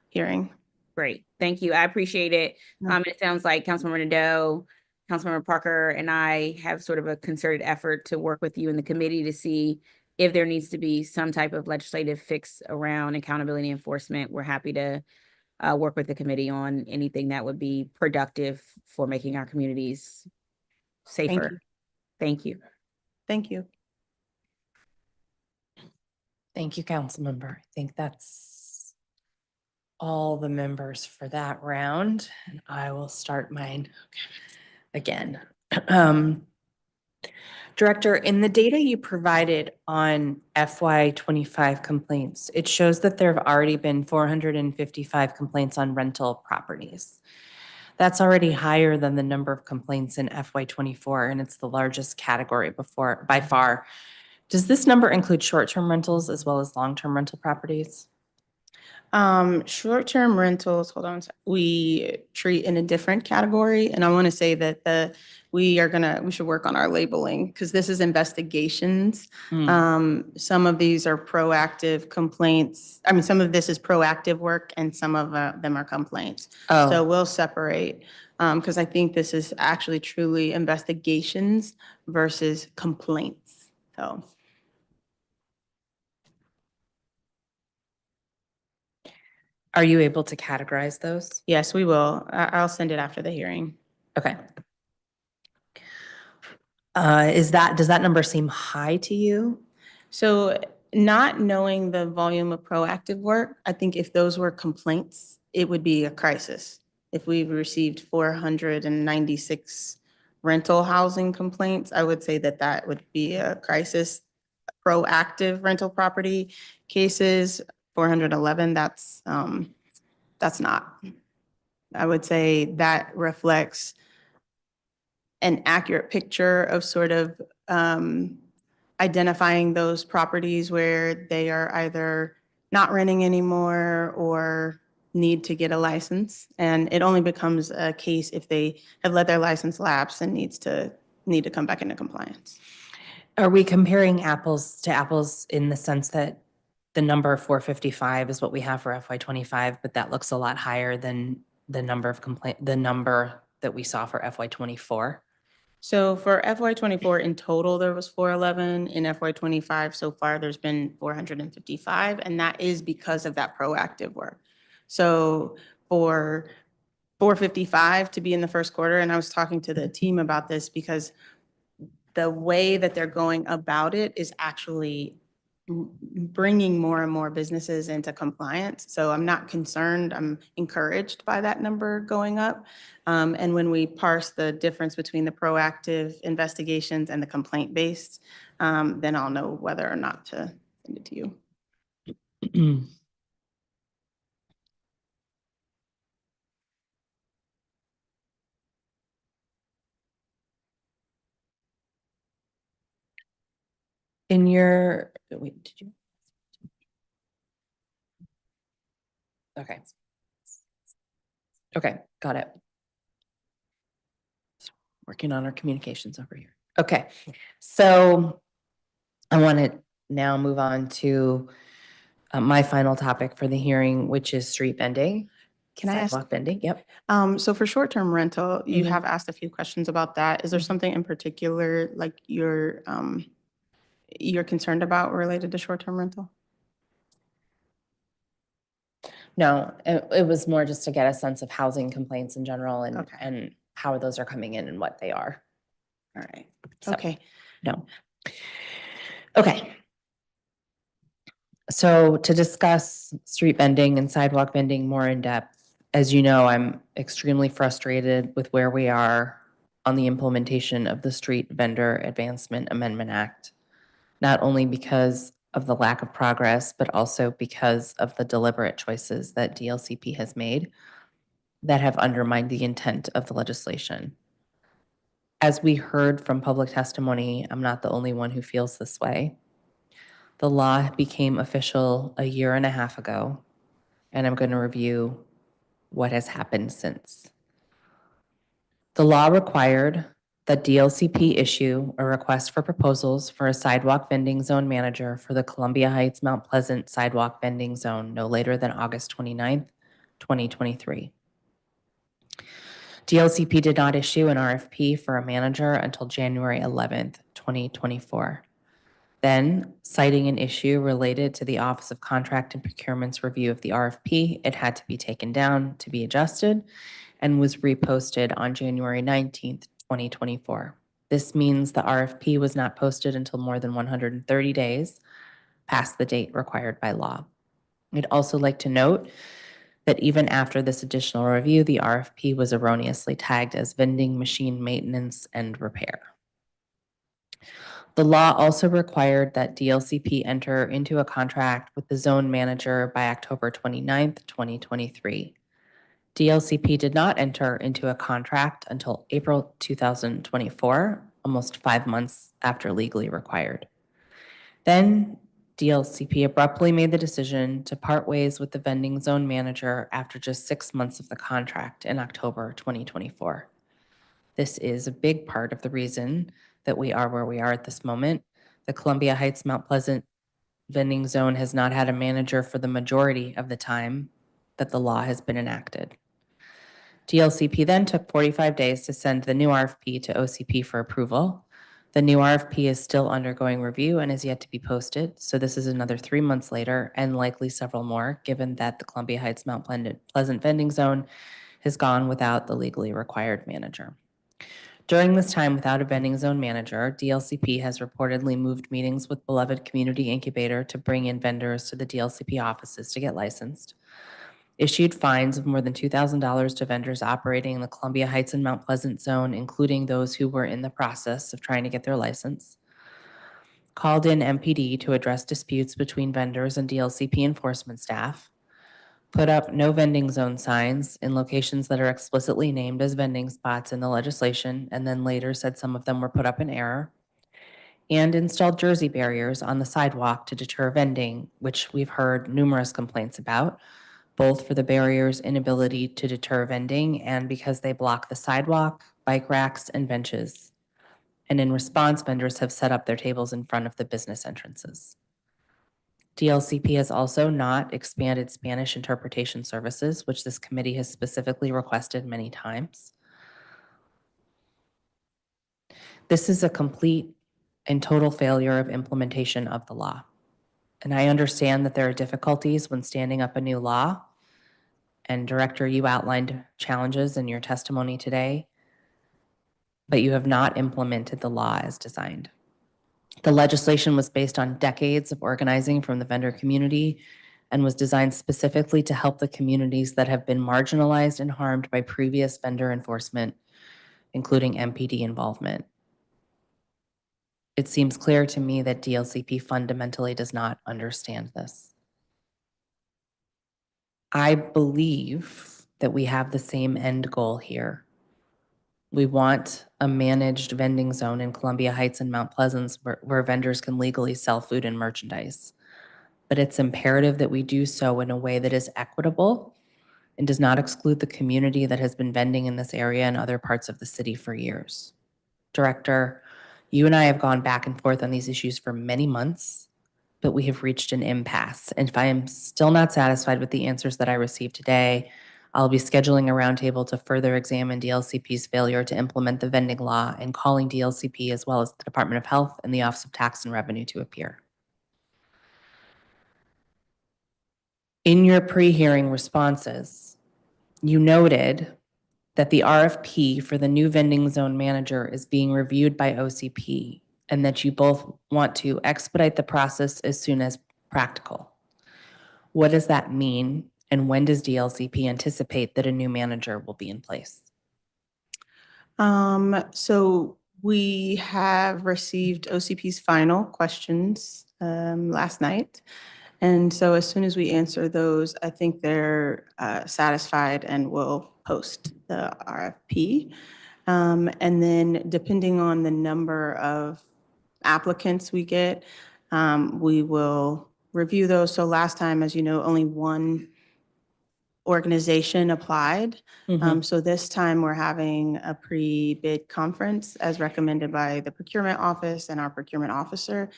hearing. Great. Thank you. I appreciate it. It sounds like Councilmember Nadeau Councilmember Parker and I have sort of a concerted effort to work with you in the committee to see if there needs to be some type of legislative fix around accountability enforcement. We're happy to work with the committee on anything that would be productive for making our communities safer. Thank you. Thank you. Thank you, Councilmember. I think that's all the members for that round, and I will start mine again. Director, in the data you provided on FY25 complaints, it shows that there have already been 455 complaints on rental properties. That's already higher than the number of complaints in FY24, and it's the largest category by far. Does this number include short-term rentals as well as long-term rental properties? Short-term rentals, hold on, we treat in a different category, and I want to say that we should work on our labeling because this is investigations. Some of these are proactive complaints. I mean, some of this is proactive work and some of them are complaints. Oh. So we'll separate because I think this is actually truly investigations versus complaints. So. Are you able to categorize those? Yes, we will. I'll send it after the hearing. Okay. Does that number seem high to you? So not knowing the volume of proactive work, I think if those were complaints, it would be a crisis. If we've received 496 rental housing complaints, I would say that would be a crisis. Proactive rental property cases, 411, that's not. I would say that reflects an accurate picture of sort of identifying those properties where they are either not renting anymore or need to get a license. And it only becomes a case if they have let their license lapse and need to come back into compliance. Are we comparing apples to apples in the sense that the number 455 is what we have for FY25, but that looks a lot higher than the number that we saw for FY24? So for FY24 in total, there was 411. In FY25 so far, there's been 455, and that is because of that proactive work. So for 455 to be in the first quarter, and I was talking to the team about this because the way that they're going about it is actually bringing more and more businesses into compliance. So I'm not concerned. I'm encouraged by that number going up. And when we parse the difference between the proactive investigations and the complaint-based, then I'll know whether or not to send it to you. In your, wait, did you? Okay. Okay, got it. Working on our communications over here. Okay, so I want to now move on to my final topic for the hearing, which is street vending. Can I ask? Sidewalk vending, yep. So for short-term rental, you Mhm. have asked a few questions about that. Is there something in particular like you're concerned about related to short-term rental? No, it was more just to get a sense of housing complaints in general and, Okay. and how those are coming in and what they are. All right. So, Okay. No. Okay. So to discuss street vending and sidewalk vending more in depth, as you know, I'm extremely frustrated with where we are on the implementation of the Street Vendor Advancement Amendment Act, not only because of the lack of progress, but also because of the deliberate choices that DLCP has made that have undermined the intent of the legislation. As we heard from public testimony, I'm not the only one who feels this way. The law became official a year and a half ago, and I'm going to review what has happened since. The law required that DLCP issue a request for proposals for a sidewalk vending zone manager for the Columbia Heights Mount Pleasant sidewalk vending zone no later than August 29th, 2023. DLCP did not issue an RFP for a manager until January 11th, 2024. Then, citing an issue related to the Office of Contract and Procurement's review of the RFP, it had to be taken down to be adjusted and was reposted on January 19th, 2024. This means the RFP was not posted until more than 130 days past the date required by law. I'd also like to note that even after this additional review, the RFP was erroneously tagged as vending machine maintenance and repair. The law also required that DLCP enter into a contract with the zone manager by October 29th, 2023. DLCP did not enter into a contract until April 2024, almost 5 months after legally required. Then DLCP abruptly made the decision to part ways with the vending zone manager after just 6 months of the contract in October 2024. This is a big part of the reason that we are where we are at this moment. The Columbia Heights Mount Pleasant vending zone has not had a manager for the majority of the time that the law has been enacted. DLCP then took 45 days to send the new RFP to OCP for approval. The new RFP is still undergoing review and is yet to be posted, so this is another 3 months later and likely several more, given that the Columbia Heights Mount Pleasant vending zone has gone without the legally required manager. During this time without a vending zone manager, DLCP has reportedly moved meetings with Beloved Community Incubator to bring in vendors to the DLCP offices to get licensed, issued fines of more than $2,000 to vendors operating in the Columbia Heights and Mount Pleasant zone, including those who were in the process of trying to get their license, called in MPD to address disputes between vendors and DLCP enforcement staff, put up no vending zone signs in locations that are explicitly named as vending spots in the legislation, and then later said some of them were put up in error, and installed jersey barriers on the sidewalk to deter vending, which we've heard numerous complaints about, both for the barriers' inability to deter vending and because they block the sidewalk, bike racks, and benches. And in response, vendors have set up their tables in front of the business entrances. DLCP has also not expanded Spanish interpretation services, which this committee has specifically requested many times. This is a complete and total failure of implementation of the law. And I understand that there are difficulties when standing up a new law. And Director, you outlined challenges in your testimony today, but you have not implemented the law as designed. The legislation was based on decades of organizing from the vendor community and was designed specifically to help the communities that have been marginalized and harmed by previous vendor enforcement, including MPD involvement. It seems clear to me that DLCP fundamentally does not understand this. I believe that we have the same end goal here. We want a managed vending zone in Columbia Heights and Mount Pleasant where vendors can legally sell food and merchandise. But it's imperative that we do so in a way that is equitable and does not exclude the community that has been vending in this area and other parts of the city for years. Director, you and I have gone back and forth on these issues for many months, but we have reached an impasse. And if I am still not satisfied with the answers that I received today, I'll be scheduling a roundtable to further examine DLCP's failure to implement the vending law and calling DLCP as well as the Department of Health and the Office of Tax and Revenue to appear. In your pre-hearing responses, you noted that the RFP for the new vending zone manager is being reviewed by OCP and that you both want to expedite the process as soon as practical. What does that mean, and when does DLCP anticipate that a new manager will be in place? So we have received OCP's final questions last night. And so as soon as we answer those, I think they're satisfied and will post the RFP. And then depending on the number of applicants we get, we will review those. So last time, as you know, only one organization applied. So this time we're having a pre-bid conference as recommended by the procurement office and our procurement officer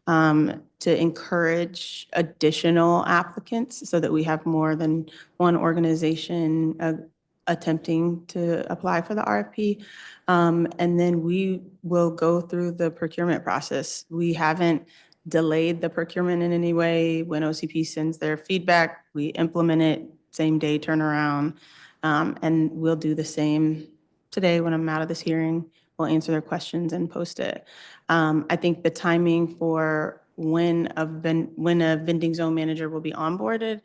to encourage additional applicants so that we have more than one organization attempting to apply for the RFP. And then we will go through the procurement process. We haven't delayed the procurement in any way. When OCP sends their feedback, we implement it, same day turnaround. And we'll do the same today when I'm out of this hearing. We'll answer their questions and post it. I think the timing for when a vending zone manager will be onboarded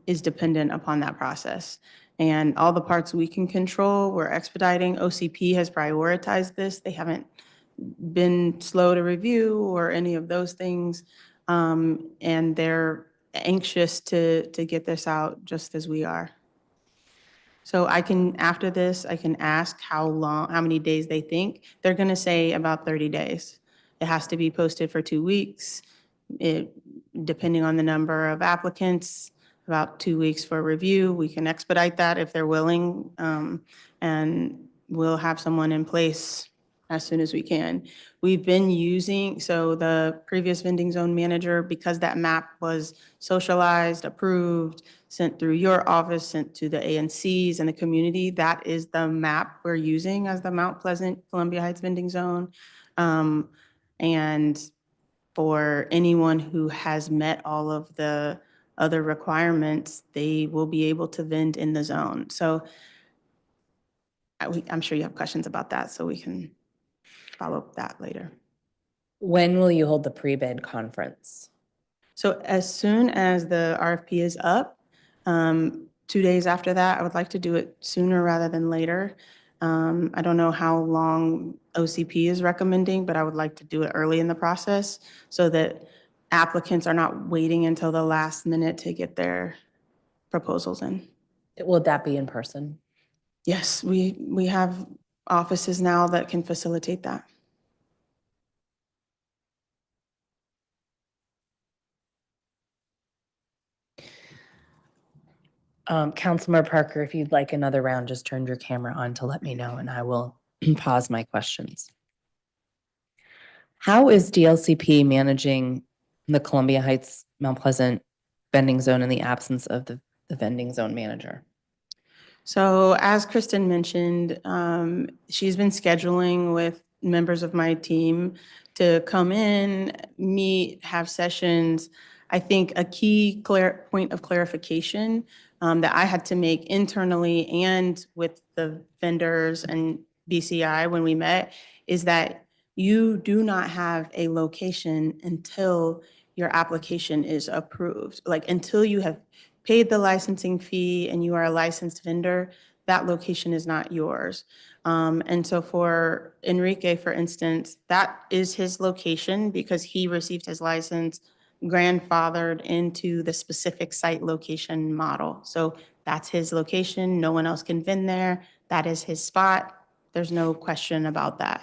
is dependent upon that process. And all the parts we can control, we're expediting. OCP has prioritized this. They haven't been slow to review or any of those things. And they're anxious to get this out just as we are. So I can, after this, I can ask how many days they think. They're gonna say about 30 days. It has to be posted for 2 weeks. Depending on the number of applicants, about 2 weeks for review. We can expedite that if they're willing. And we'll have someone in place as soon as we can. We've been using, so the previous vending zone manager, because that map was socialized, approved, sent through your office, sent to the ANCs and the community, that is the map we're using as the Mount Pleasant Columbia Heights vending zone. And for anyone who has met all of the other requirements, they will be able to vend in the zone. So I'm sure you have questions about that, so we can follow up that later. When will you hold the pre-bid conference? So as soon as the RFP is up, 2 days after that, I would like to do it sooner rather than later. I don't know how long OCP is recommending, but I would like to do it early in the process so that applicants are not waiting until the last minute to get their proposals in. Will that be in person? Yes, we have offices now that can facilitate that. Councilmember Parker, if you'd like another round, just turn your camera on to let me know and I will pause my questions. How is DLCP managing the Columbia Heights Mount Pleasant vending zone in the absence of the vending zone manager? So as Kristen mentioned, she's been scheduling with members of my team to come in, meet, have sessions. I think a key point of clarification that I had to make internally and with the vendors and BCI when we met is that you do not have a location until your application is approved. Like until you have paid the licensing fee and you are a licensed vendor, that location is not yours. And so for Enrique, for instance, that is his location because he received his license grandfathered into the specific site location model. So that's his location. No one else can vend there. That is his spot. There's no question about that.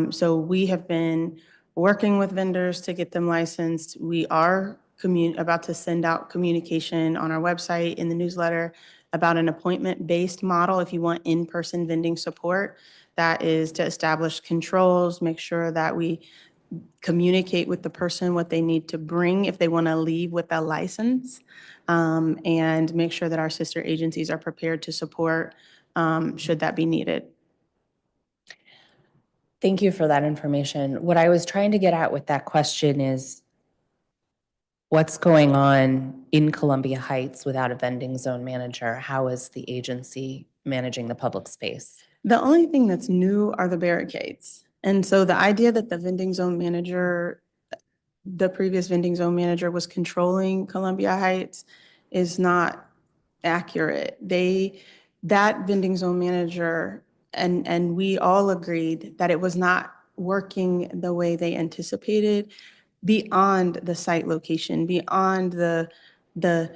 So we have been working with vendors to get them licensed. We are about to send out communication on our website in the newsletter about an appointment-based model if you want in-person vending support. That is to establish controls, make sure that we communicate with the person what they need to bring if they want to leave with a license, and make sure that our sister agencies are prepared to support should that be needed. Thank you for that information. What I was trying to get at with that question is what's going on in Columbia Heights without a vending zone manager? How is the agency managing the public space? The only thing that's new are the barricades. And so the idea that the vending zone manager, the previous vending zone manager was controlling Columbia Heights is not accurate. That vending zone manager, and we all agreed that it was not working the way they anticipated beyond the site location, beyond the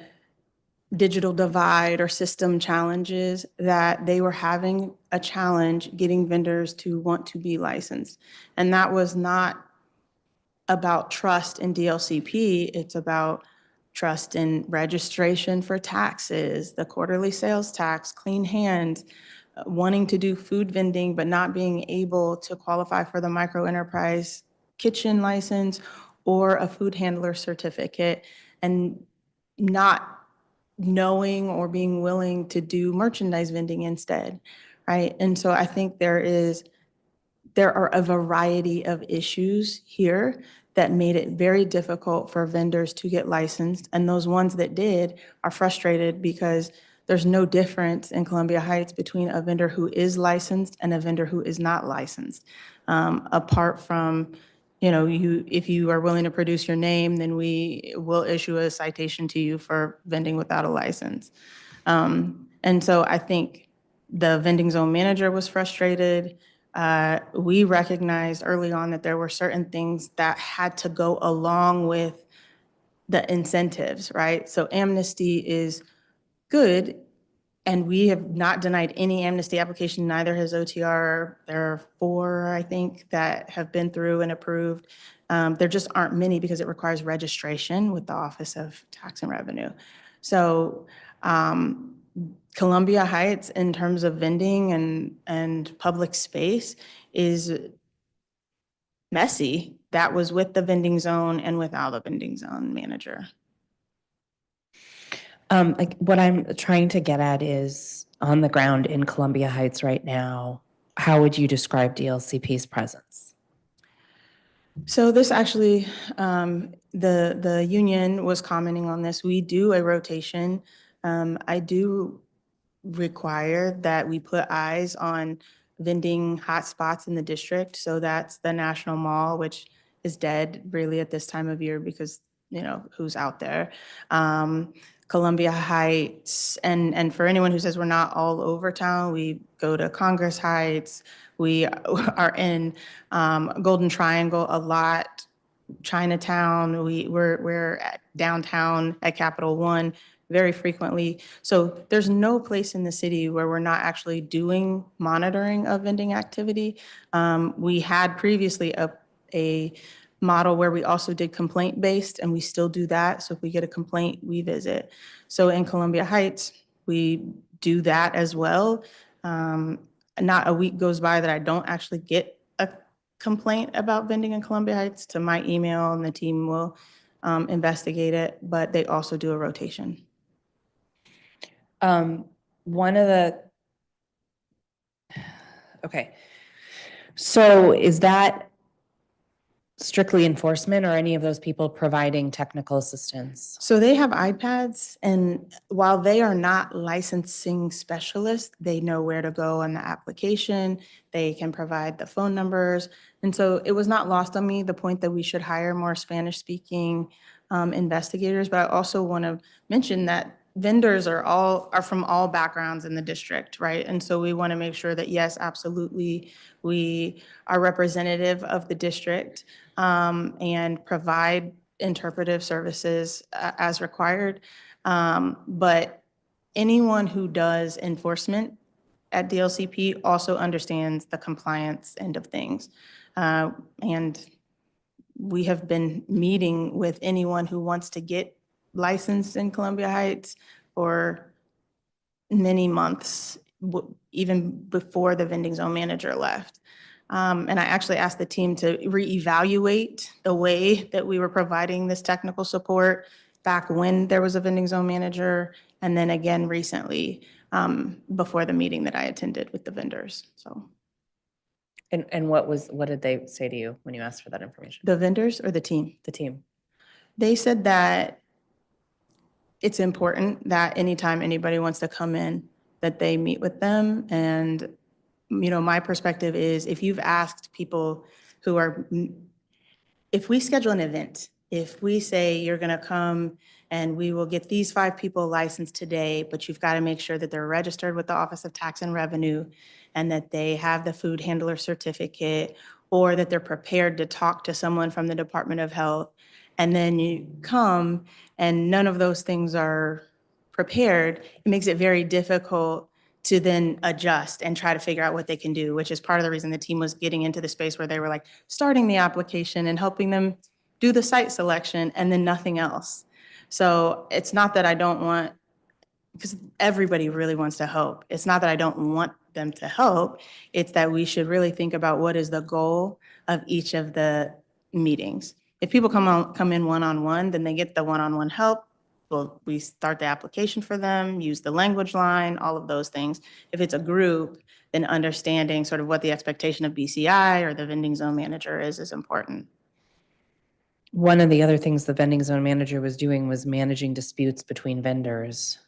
digital divide or system challenges, that they were having a challenge getting vendors to want to be licensed. And that was not about trust in DLCP, it's about trust in registration for taxes, the quarterly sales tax, clean hands, wanting to do food vending, but not being able to qualify for the micro enterprise kitchen license or a food handler certificate, and not knowing or being willing to do merchandise vending instead, right? And so I think there are a variety of issues here that made it very difficult for vendors to get licensed. And those ones that did are frustrated because there's no difference in Columbia Heights between a vendor who is licensed and a vendor who is not licensed. Apart from, if you are willing to produce your name, then we will issue a citation to you for vending without a license. And so I think the vending zone manager was frustrated. We recognized early on that there were certain things that had to go along with the incentives, right? So amnesty is good, and we have not denied any amnesty application, neither has OTR. There are 4, I think, that have been through and approved. There just aren't many because it requires registration with the Office of Tax and Revenue. So Columbia Heights, in terms of vending and public space, is messy. That was with the vending zone and without a vending zone manager. Like what I'm trying to get at is on the ground in Columbia Heights right now, how would you describe DLCP's presence? So this actually, the union was commenting on this. We do a rotation. I do require that we put eyes on vending hotspots in the district. So that's the National Mall, which is dead really at this time of year because, who's out there. Columbia Heights, and for anyone who says we're not all over town, we go to Congress Heights, we are in Golden Triangle a lot, Chinatown, we're at downtown at Capital One very frequently. So there's no place in the city where we're not actually doing monitoring of vending activity. We had previously a model where we also did complaint-based, and we still do that. So if we get a complaint, we visit. So in Columbia Heights, we do that as well. Not a week goes by that I don't actually get a complaint about vending in Columbia Heights to my email, and the team will investigate it, but they also do a rotation. Okay. So is that strictly enforcement or any of those people providing technical assistance? So they have iPads, and while they are not licensing specialists, they know where to go on the application. They can provide the phone numbers. And so it was not lost on me, the point that we should hire more Spanish-speaking investigators. But I also want to mention that vendors are from all backgrounds in the district, right? And so we want to make sure that, yes, absolutely, we are representative of the district and provide interpretive services as required. But anyone who does enforcement at DLCP also understands the compliance end of things. And we have been meeting with anyone who wants to get licensed in Columbia Heights for many months, even before the vending zone manager left. And I actually asked the team to reevaluate the way that we were providing this technical support back when there was a vending zone manager, and then again recently before the meeting that I attended with the vendors. So. And what did they say to you when you asked for that information? The vendors or the team? The team. They said that it's important that anytime anybody wants to come in, that they meet with them. And, my perspective is if you've asked people if we schedule an event, if we say you're going to come and we will get these 5 people licensed today, but you've got to make sure that they're registered with the Office of Tax and Revenue and that they have the food handler certificate, or that they're prepared to talk to someone from the Department of Health, and then you come and none of those things are prepared, it makes it very difficult to then adjust and try to figure out what they can do, which is part of the reason the team was getting into the space where they were like starting the application and helping them do the site selection and then nothing else. So it's not that I don't want, because everybody really wants to help. It's not that I don't want them to help. It's that we should really think about what is the goal of each of the meetings. If people come in one-on-one, then they get the one-on-one help. we start the application for them, use the language line, all of those things. If it's a group, then understanding sort of what the expectation of BCI or the vending zone manager is important. One of the other things the vending zone manager was doing was managing disputes between vendors.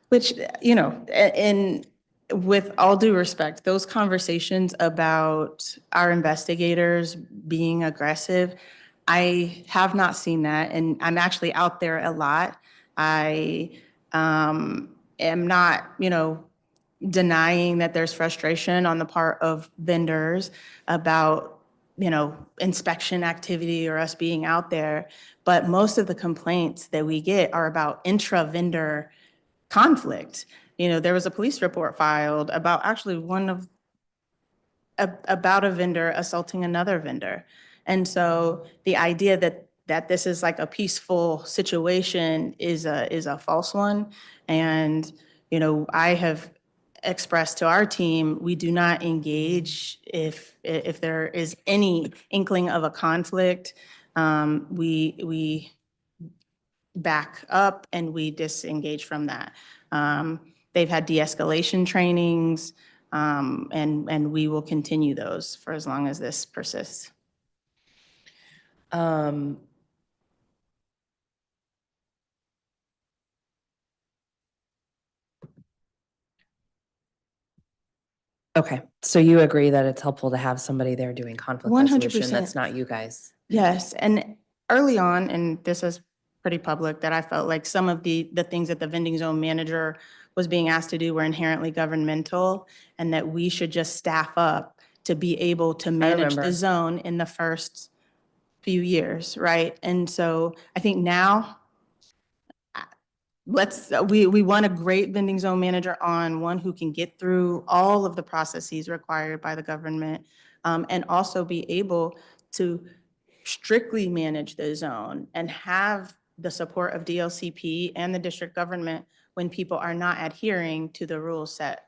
Which, you know, and with all due respect, those conversations about our investigators being aggressive, I have not seen that, and I'm actually out there a lot. I am not, you know, denying that there's frustration on the part of vendors about, you know, inspection activity or us being out there. But most of the complaints that we get are about intra-vendor conflict. You know, there was a police report filed about actually about a vendor assaulting another vendor. And so the idea that this is like a peaceful situation is a false one. And, you know, I have expressed to our team, we do not engage if there is any inkling of a conflict. We back up and we disengage from that. They've had de-escalation trainings, and we will continue those for as long as this persists. Okay, so you agree that it's helpful to have somebody there doing conflict 100%. resolution that's not you guys? Yes, and early on, and this is pretty public, that I felt like some of the things that the vending zone manager was being asked to do were inherently governmental, and that we should just staff up to be able to manage the remember. zone in the first few years, right? And so I think now, we want a great vending zone manager on, one who can get through all of the processes required by the government, and also be able to strictly manage the zone and have the support of DLCP and the district government when people are not adhering to the rules set.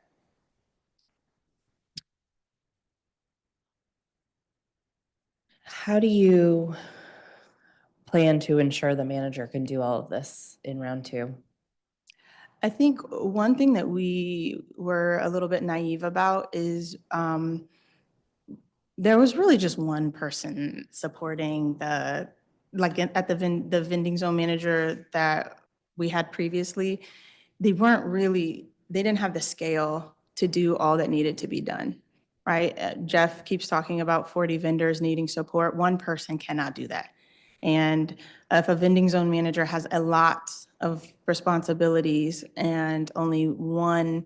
How do you plan to ensure the manager can do all of this in round two? I think one thing that we were a little bit naive about is there was really just one person supporting at the vending zone manager that we had previously. They didn't have the scale to do all that needed to be done, right? Jeff keeps talking about 40 vendors needing support. One person cannot do that. And if a vending zone manager has a lot of responsibilities and only one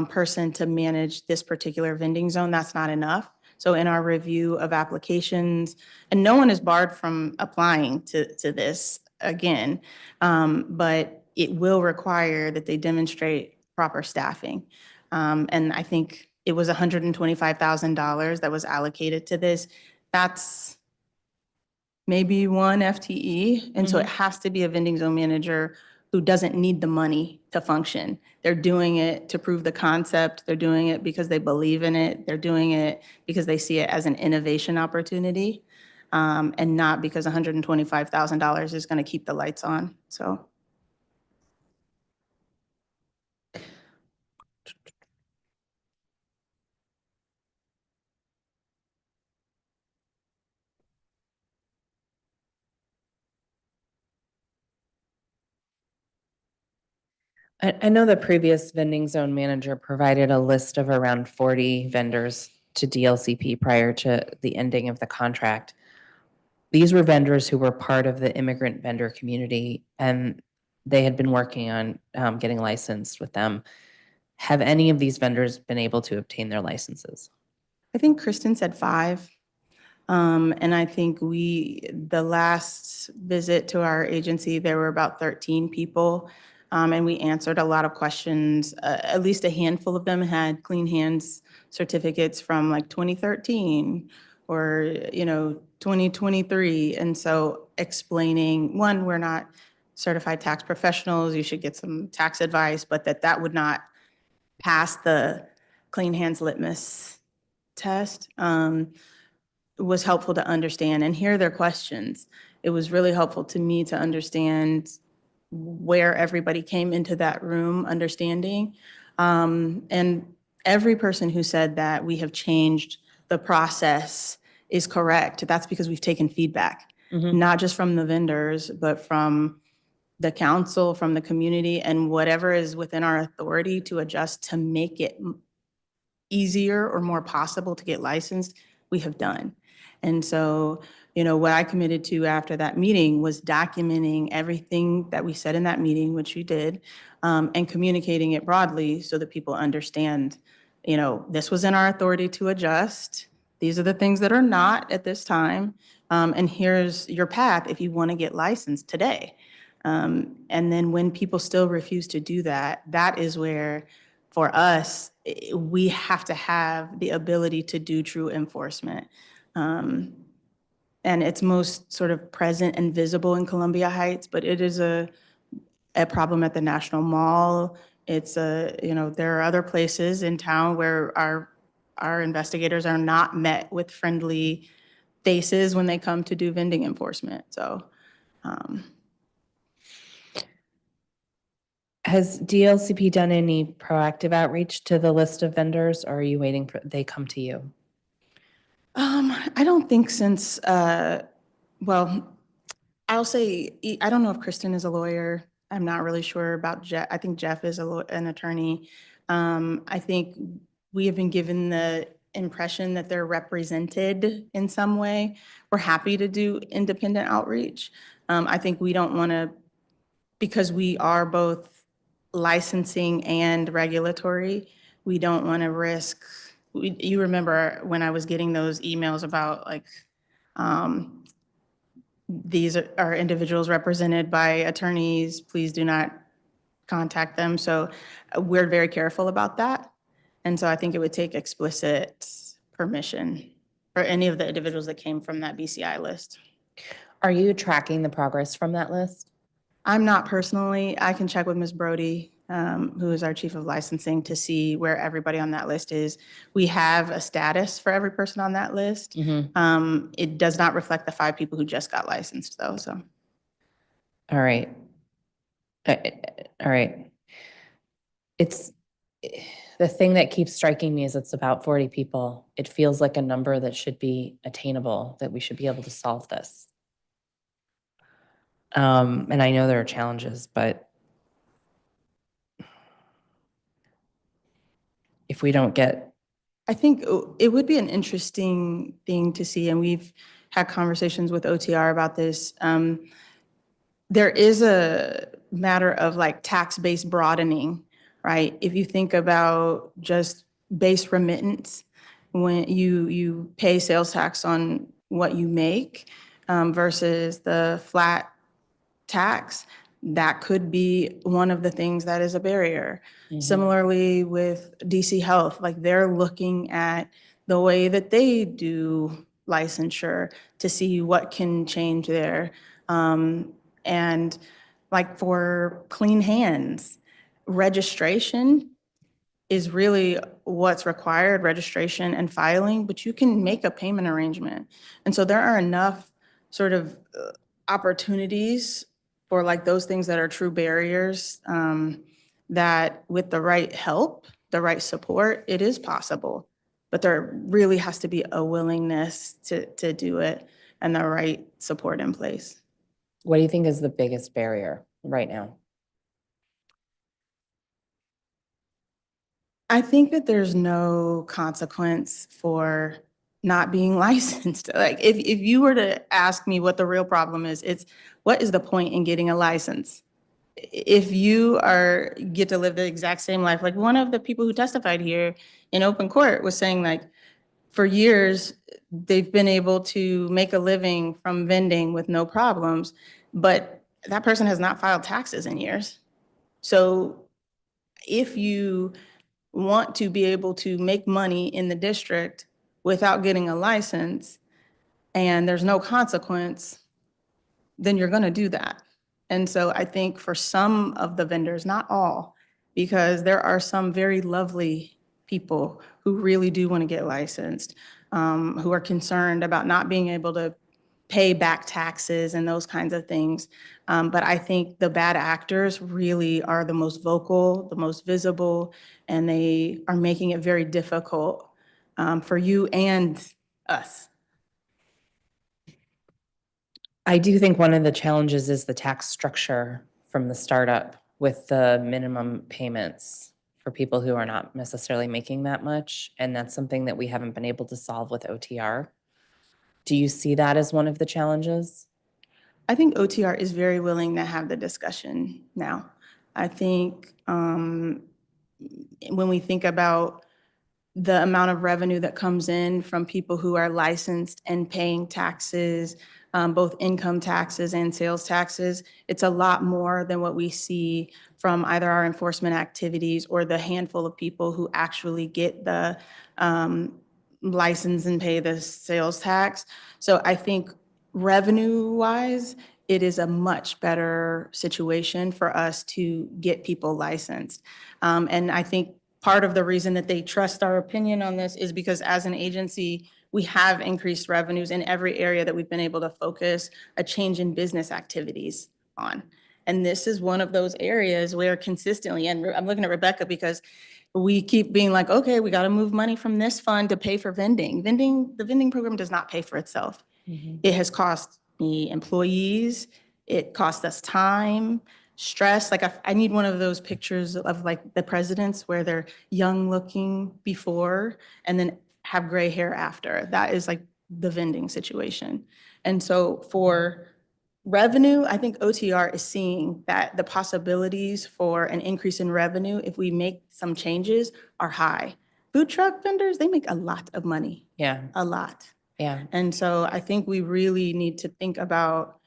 person to manage this particular vending zone, that's not enough. So in our review of applications, and no one is barred from applying to this again, but it will require that they demonstrate proper staffing. And I think it was $125,000 that was allocated to this. That's maybe one FTE. And so it has to be a vending zone manager who doesn't need the money to function. They're doing it to prove the concept. They're doing it because they believe in it. They're doing it because they see it as an innovation opportunity, and not because $125,000 is going to keep the lights on. So. I know the previous vending zone manager provided a list of around 40 vendors to DLCP prior to the ending of the contract. These were vendors who were part of the immigrant vendor community, and they had been working on getting licensed with them. Have any of these vendors been able to obtain their licenses? I think Kristen said 5. And I think the last visit to our agency, there were about 13 people. And we answered a lot of questions. At least a handful of them had clean hands certificates from like 2013 or, 2023. And so explaining, one, we're not certified tax professionals, you should get some tax advice, but that would not pass the clean hands litmus test. Was helpful to understand and hear their questions. It was really helpful to me to understand where everybody came into that room understanding. And every person who said that we have changed the process is correct. That's because we've taken feedback, not just from the vendors, but from the council, from the community, and whatever is within our authority to adjust to make it easier or more possible to get licensed, we have done. And so, you know, what I committed to after that meeting was documenting everything that we said in that meeting, which we did, and communicating it broadly so that people understand, you know, this was in our authority to adjust. These are the things that are not at this time. And here's your path if you want to get licensed today. And then when people still refuse to do that, that is where, for us, we have to have the ability to do true enforcement. And it's most sort of present and visible in Columbia Heights, but it is a problem at the National Mall. It's you know, there are other places in town where our investigators are not met with friendly faces when they come to do vending enforcement. So, Has DLCP done any proactive outreach to the list of vendors, or are you waiting for they come to you? I don't think since, well, I'll say, I don't know if Kristen is a lawyer. I'm not really sure about Jeff. I think Jeff is an attorney. I think we have been given the impression that they're represented in some way. We're happy to do independent outreach. I think we don't want to, because we are both licensing and regulatory, we don't want to risk, you remember when I was getting those emails about like, these are individuals represented by attorneys, please do not contact them. So we're very careful about that. And so I think it would take explicit permission for any of the individuals that came from that BCI list. Are you tracking the progress from that list? I'm not personally. I can check with Ms. Brody, who is our chief of licensing, to see where everybody on that list is. We have a status for every person on that list. It does not reflect the 5 people who just got licensed though, so. All right. All right. It's the thing that keeps striking me is it's about 40 people. It feels like a number that should be attainable, that we should be able to solve this. And I know there are challenges, but if we don't get, I think it would be an interesting thing to see, and we've had conversations with OTR about this. There is a matter of like tax-based broadening, right? If you think about just base remittance, when you pay sales tax on what you make versus the flat tax, that could be one of the things that is a barrier. Similarly with DC Health, like they're looking at the way that they do licensure to see what can change there. And like for Clean Hands, registration is really what's required, registration and filing, but you can make a payment arrangement. And so there are enough sort of opportunities for like those things that are true barriers, that with the right help, the right support, it is possible. But there really has to be a willingness to do it and the right support in place. what do you think is the biggest barrier right now? I think that there's no consequence for not being licensed. Like if you were to ask me what the real problem is, it's what is the point in getting a license? If you get to live the exact same life, like one of the people who testified here in open court was saying like, for years, they've been able to make a living from vending with no problems, but that person has not filed taxes in years. So if you want to be able to make money in the district without getting a license and there's no consequence, then you're going to do that. And so I think for some of the vendors, not all, because there are some very lovely people who really do want to get licensed, who are concerned about not being able to pay back taxes and those kinds of things. But I think the bad actors really are the most vocal, the most visible, and they are making it very difficult for you and us. I do think one of the challenges is the tax structure from the startup with the minimum payments for people who are not necessarily making that much. And that's something that we haven't been able to solve with OTR. Do you see that as one of the challenges? I think OTR is very willing to have the discussion now. I think when we think about the amount of revenue that comes in from people who are licensed and paying taxes, both income taxes and sales taxes, it's a lot more than what we see from either our enforcement activities or the handful of people who actually get the license and pay the sales tax. So I think revenue-wise, it is a much better situation for us to get people licensed. And I think part of the reason that they trust our opinion on this is because as an agency, we have increased revenues in every area that we've been able to focus a change in business activities on. And this is one of those areas where consistently, and I'm looking at Rebecca because we keep being like, okay, we got to move money from this fund to pay for vending. The vending program does not pay for itself. It has cost me employees, it cost us time, stress. Like I need one of those pictures of like the presidents where they're young looking before and then have gray hair after. That is like the vending situation. And so for revenue, I think OTR is seeing that the possibilities for an increase in revenue, if we make some changes, are high. Food truck vendors, they make a lot of money. Yeah. A lot. Yeah. And so I think we really need to think about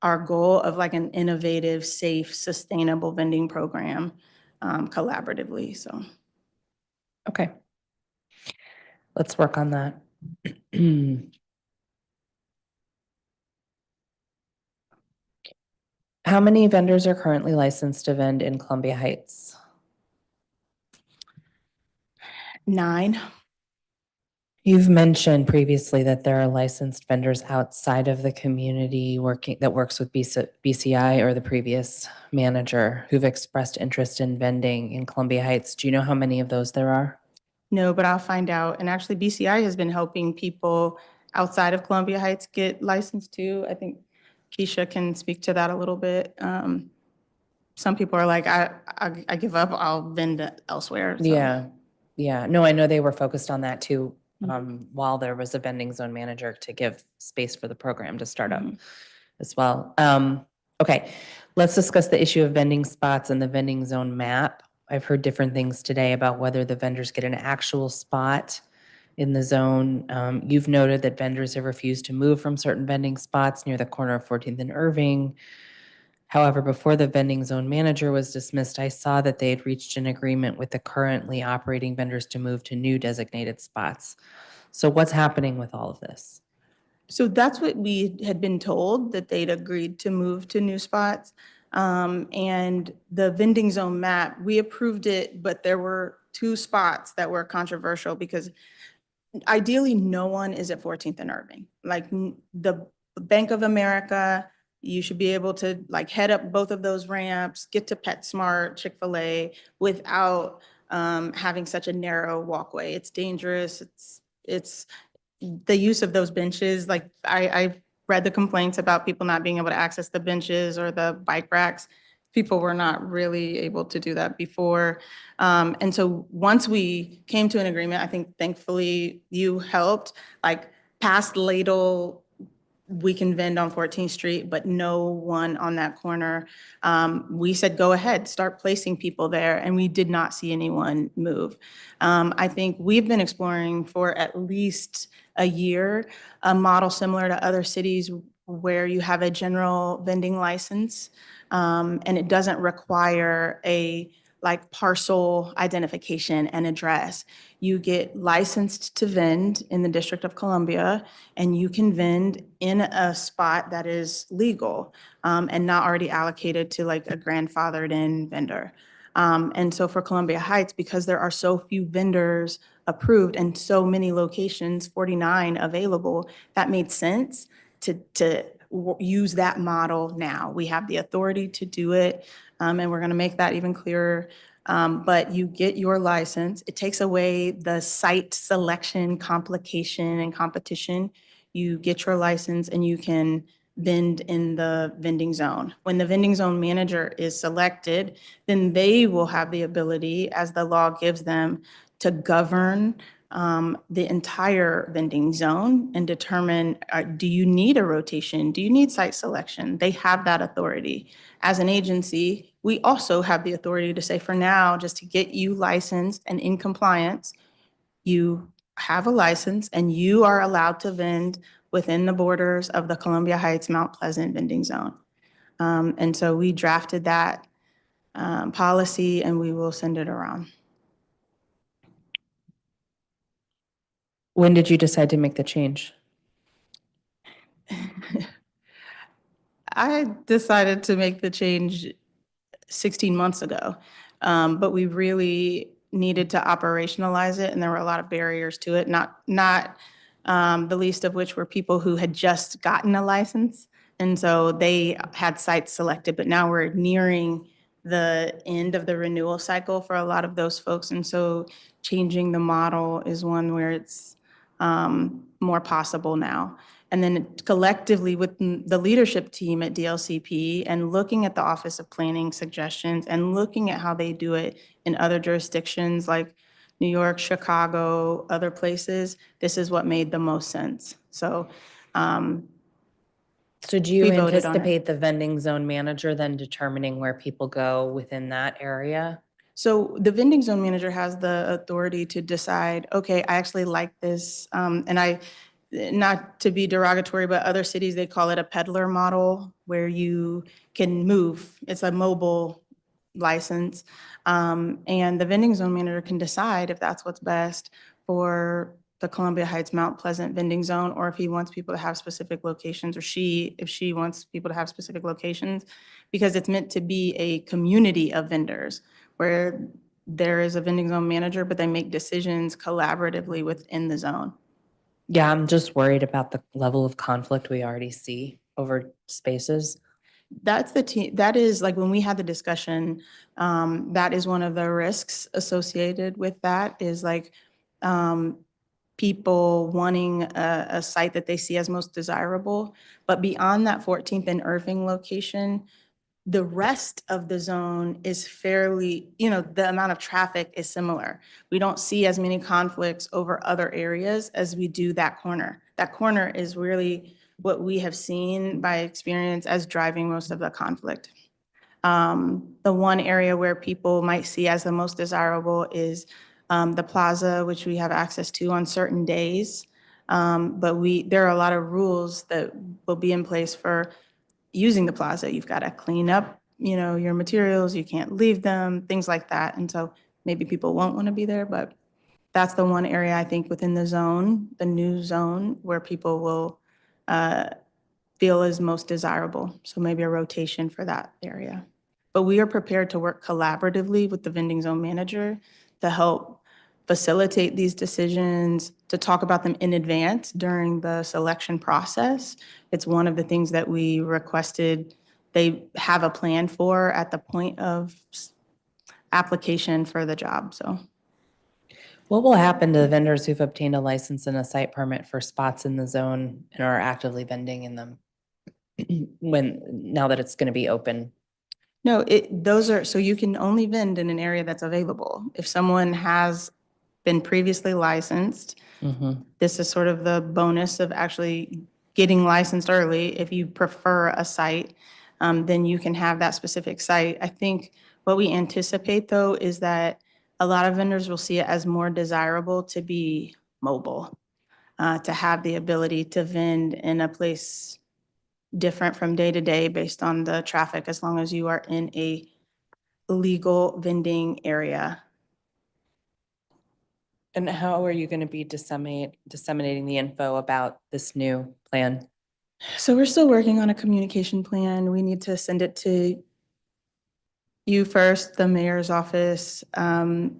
our goal of like an innovative, safe, sustainable vending program collaboratively, so. Okay. Let's work on that. How many vendors are currently licensed to vend in Columbia Heights? 9. You've mentioned previously that there are licensed vendors outside of the community that works with BCI or the previous manager who've expressed interest in vending in Columbia Heights. Do you know how many of those there are? No, but I'll find out. And actually BCI has been helping people outside of Columbia Heights get licensed too. I think Keisha can speak to that a little bit. Some people are like, I give up, I'll vend elsewhere. So. Yeah. Yeah. No, I know they were focused on that too. While there was a vending zone manager to give space for the program to start up as well. Okay, let's discuss the issue of vending spots and the vending zone map. I've heard different things today about whether the vendors get an actual spot in the zone. You've noted that vendors have refused to move from certain vending spots near the corner of 14th and Irving. However, before the vending zone manager was dismissed, I saw that they had reached an agreement with the currently operating vendors to move to new designated spots. So what's happening with all of this? So that's what we had been told, that they'd agreed to move to new spots. And the vending zone map, we approved it, but there were 2 spots that were controversial because ideally no one is at 14th and Irving. Like the Bank of America, you should be able to like head up both of those ramps, get to PetSmart, Chick-fil-A without having such a narrow walkway. It's dangerous. It's the use of those benches. Like I read the complaints about people not being able to access the benches or the bike racks. People were not really able to do that before. And so once we came to an agreement, I think thankfully you helped, like past Ladle, we can vend on 14th Street, but no one on that corner. We said, go ahead, start placing people there. And we did not see anyone move. I think we've been exploring for at least a year, a model similar to other cities where you have a general vending license and it doesn't require a like parcel identification and address. You get licensed to vend in the District of Columbia, and you can vend in a spot that is legal and not already allocated to like a grandfathered in vendor. And so for Columbia Heights, because there are so few vendors approved and so many locations, 49 available, that made sense use that model now. We have the authority to do it, and we're going to make that even clearer. But you get your license. It takes away the site selection complication and competition. You get your license and you can vend in the vending zone. When the vending zone manager is selected, then they will have the ability, as the law gives them, to govern the entire vending zone and determine, do you need a rotation? Do you need site selection? They have that authority. As an agency, we also have the authority to say, for now, just to get you licensed and in compliance, you have a license and you are allowed to vend within the borders of the Columbia Heights Mount Pleasant vending zone. And so we drafted that policy and we will send it around. When did you decide to make the change? I decided to make the change 16 months ago, but we really needed to operationalize it, and there were a lot of barriers to it, not the least of which were people who had just gotten a license, and so they had sites selected, but now we're nearing the end of the renewal cycle for a lot of those folks, and so changing the model is one where it's more possible now. And then collectively with the leadership team at DLCP and looking at the Office of Planning suggestions and looking at how they do it in other jurisdictions like New York, Chicago, other places, this is what made the most sense. So So do you we voted on it. anticipate the vending zone manager then determining where people go within that area? So the vending zone manager has the authority to decide, okay, I actually like this. And not to be derogatory, but other cities, they call it a peddler model where you can move. It's a mobile license. And the vending zone manager can decide if that's what's best for the Columbia Heights Mount Pleasant vending zone, or if he wants people to have specific locations, or if she wants people to have specific locations, because it's meant to be a community of vendors where there is a vending zone manager, but they make decisions collaboratively within the zone. Yeah, I'm just worried about the level of conflict we already see over spaces. That's that is like when we had the discussion, that is one of the risks associated with that is like people wanting a site that they see as most desirable. But beyond that 14th and Irving location, the rest of the zone is fairly, the amount of traffic is similar. We don't see as many conflicts over other areas as we do that corner. That corner is really what we have seen by experience as driving most of the conflict. The one area where people might see as the most desirable is the plaza, which we have access to on certain days. But there are a lot of rules that will be in place for using the plaza. You've got to clean up, your materials, you can't leave them, things like that. And so maybe people won't want to be there, but that's the one area I think within the zone, the new zone, where people will feel is most desirable. So maybe a rotation for that area. But we are prepared to work collaboratively with the vending zone manager to help facilitate these decisions, to talk about them in advance during the selection process. It's one of the things that we requested they have a plan for at the point of application for the job, so. What will happen to the vendors who've obtained a license and a site permit for spots in the zone and are actively vending in them now that it's going to be open? No, so you can only vend in an area that's available. If someone has been previously licensed, this is sort of the bonus of actually getting licensed early. If you prefer a site, then you can have that specific site. I think what we anticipate though is that a lot of vendors will see it as more desirable to be mobile, to have the ability to vend in a place different from day to day based on the traffic, as long as you are in a legal vending area. And how are you going to be disseminating the info about this new plan? So we're still working on a communication plan. We need to send it to you first, the mayor's office,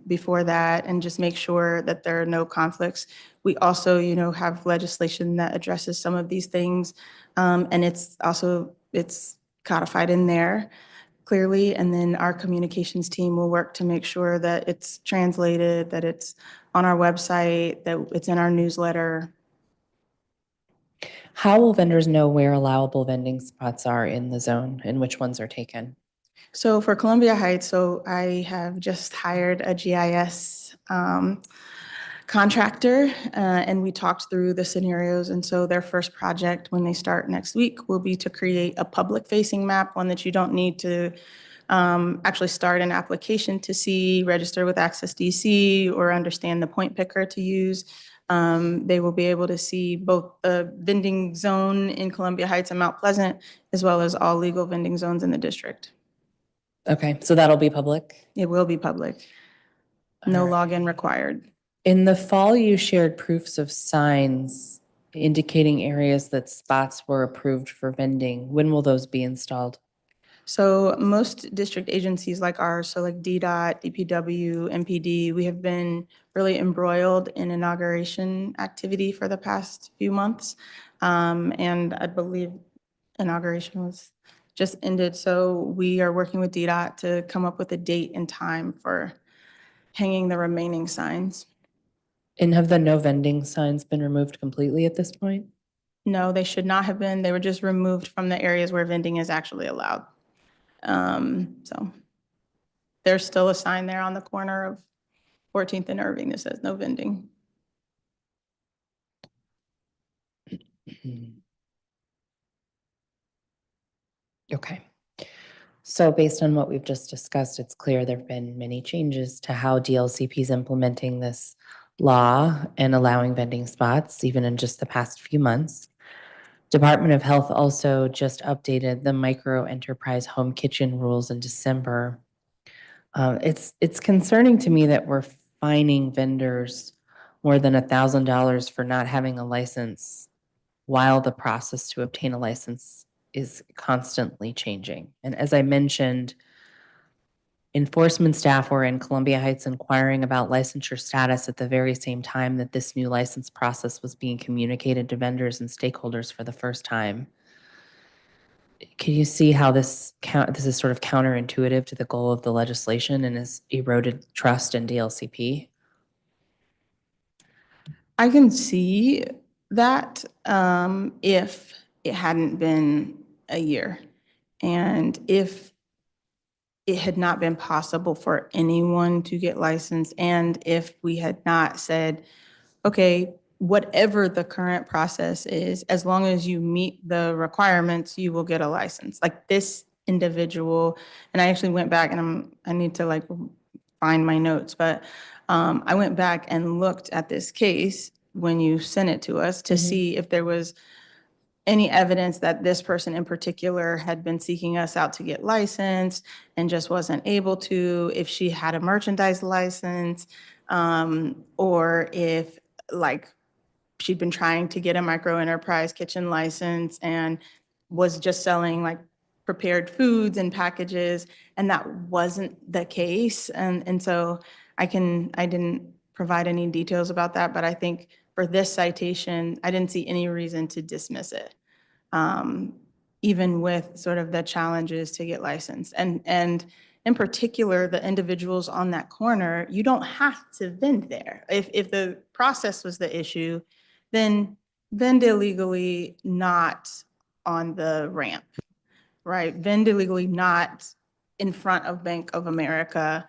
before that, and just make sure that there are no conflicts. We also, have legislation that addresses some of these things. And it's codified in there clearly. And then our communications team will work to make sure that it's translated, that it's on our website, that it's in our newsletter. How will vendors know where allowable vending spots are in the zone and which ones are taken? So for Columbia Heights, so I have just hired a GIS contractor, and we talked through the scenarios. And so their first project, when they start next week, will be to create a public-facing map, one that you don't need to actually start an application to see, register with Access DC, or understand the point picker to use. They will be able to see both the vending zone in Columbia Heights and Mount Pleasant, as well as all legal vending zones in the district. Okay, so that'll be public? It will be public. No login required. In the fall, you shared proofs of signs indicating areas that spots were approved for vending. When will those be installed? So most district agencies like ours, so like DDOT, DPW, MPD, we have been really embroiled in inauguration activity for the past few months. And I believe inauguration was just ended. So we are working with DDOT to come up with a date and time for hanging the remaining signs. And have the no vending signs been removed completely at this point? No, they should not have been. They were just removed from the areas where vending is actually allowed. So there's still a sign there on the corner of 14th and Irving that says no vending. Okay. So based on what we've just discussed, it's clear there have been many changes to how DLCP is implementing this law and allowing vending spots, even in just the past few months. Department of Health also just updated the micro enterprise home kitchen rules in December. It's concerning to me that we're fining vendors more than $1,000 for not having a license while the process to obtain a license is constantly changing. And as I mentioned, enforcement staff were in Columbia Heights inquiring about licensure status at the very same time that this new license process was being communicated to vendors and stakeholders for the first time. Can you see how this is sort of counterintuitive to the goal of the legislation and has eroded trust in DLCP? I can see that if it hadn't been a year and if it had not been possible for anyone to get licensed, and if we had not said, okay, whatever the current process is, as long as you meet the requirements, you will get a license. Like this individual, and I actually went back and I need to like find my notes, but I went back and looked at this case when you sent it to us to see if there was any evidence that this person in particular had been seeking us out to get licensed and just wasn't able to, if she had a merchandise license, or if like she'd been trying to get a micro enterprise kitchen license and was just selling like prepared foods and packages, and that wasn't the case. And so I didn't provide any details about that, but I think for this citation, I didn't see any reason to dismiss it, even with sort of the challenges to get licensed. And in particular, the individuals on that corner, you don't have to vend there. If the process was the issue, then vend illegally, not on the ramp, right? Vend illegally, not in front of Bank of America,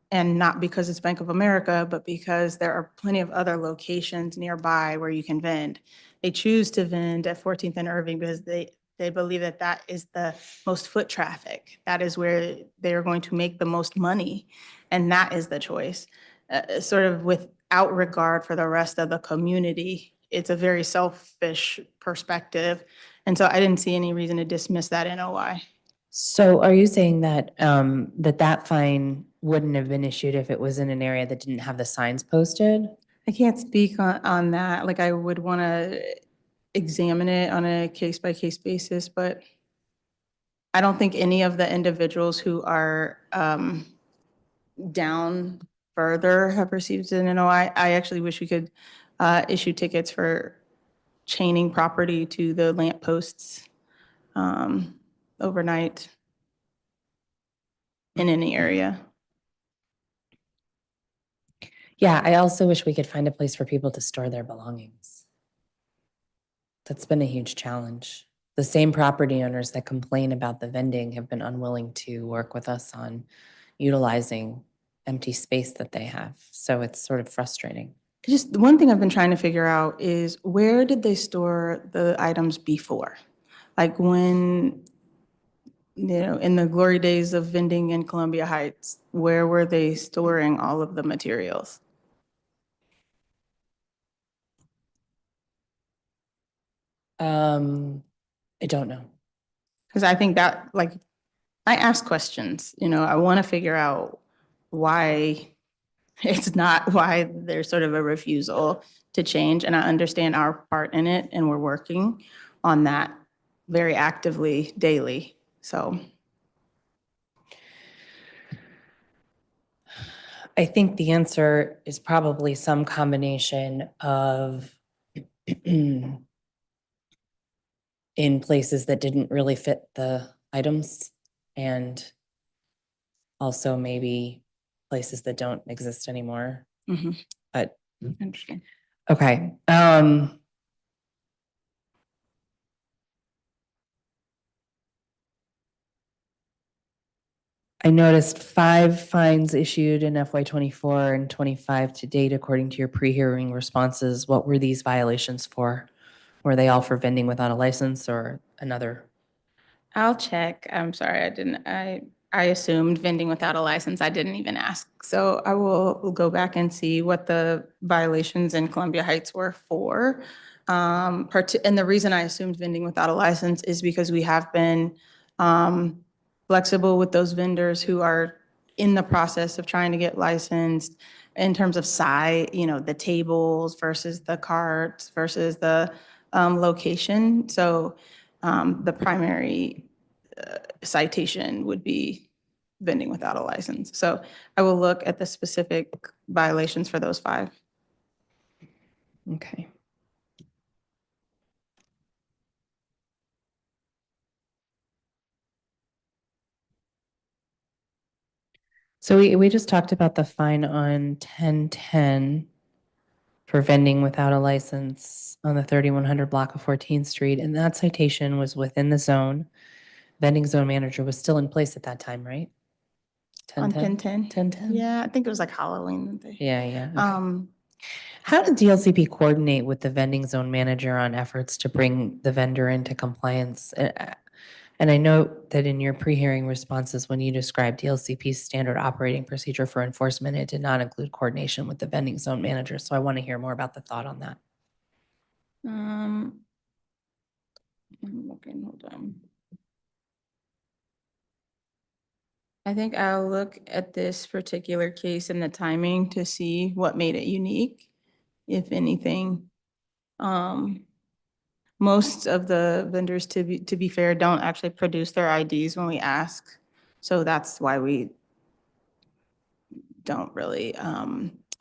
and not because it's Bank of America, but because there are plenty of other locations nearby where you can vend. They choose to vend at 14th and Irving because they believe that that is the most foot traffic. That is where they are going to make the most money, and that is the choice. Sort of without regard for the rest of the community. It's a very selfish perspective, and so I didn't see any reason to dismiss that NOI. So are you saying that that fine wouldn't have been issued if it was in an area that didn't have the signs posted? I can't speak on that. Like I would want to examine it on a case-by-case basis, but I don't think any of the individuals who are down further have received an NOI. I actually wish we could issue tickets for chaining property to the lampposts overnight in any area. Yeah, I also wish we could find a place for people to store their belongings. That's been a huge challenge. The same property owners that complain about the vending have been unwilling to work with us on utilizing empty space that they have. So it's sort of frustrating. Just the one thing I've been trying to figure out is where did they store the items before? Like when, in the glory days of vending in Columbia Heights, where were they storing all of the materials? I don't know. Because I think that, like, I ask questions, I want to figure out why why there's sort of a refusal to change. And I understand our part in it, and we're working on that very actively daily. So I think the answer is probably some combination of in places that didn't really fit the items, and also maybe places that don't exist anymore. But interesting. okay. I noticed 5 fines issued in FY '24 and '25 to date, according to your pre-hearing responses. What were these violations for? Were they all for vending without a license or another? I'll check. I'm sorry, I assumed vending without a license. I didn't even ask. So I will go back and see what the violations in Columbia Heights were for. And the reason I assumed vending without a license is because we have been flexible with those vendors who are in the process of trying to get licensed in terms of size, the tables versus the carts versus the location. So the primary citation would be vending without a license. So I will look at the specific violations for those 5. Okay. So we just talked about the fine on 1010 for vending without a license on the 3100 block of 14th Street, and that citation was within the zone. Vending zone manager was still in place at that time, right? On 1010? 1010? Yeah, I think it was like Halloween. Yeah. Okay. How did DLCP coordinate with the vending zone manager on efforts to bring the vendor into compliance? And I note that in your pre-hearing responses, when you described DLCP's standard operating procedure for enforcement, it did not include coordination with the vending zone manager. So I want to hear more about the thought on that. I'm looking, hold on. I think I'll look at this particular case and the timing to see what made it unique, if anything. Most of the vendors, to be fair, don't actually produce their IDs when we ask. So that's why we don't really,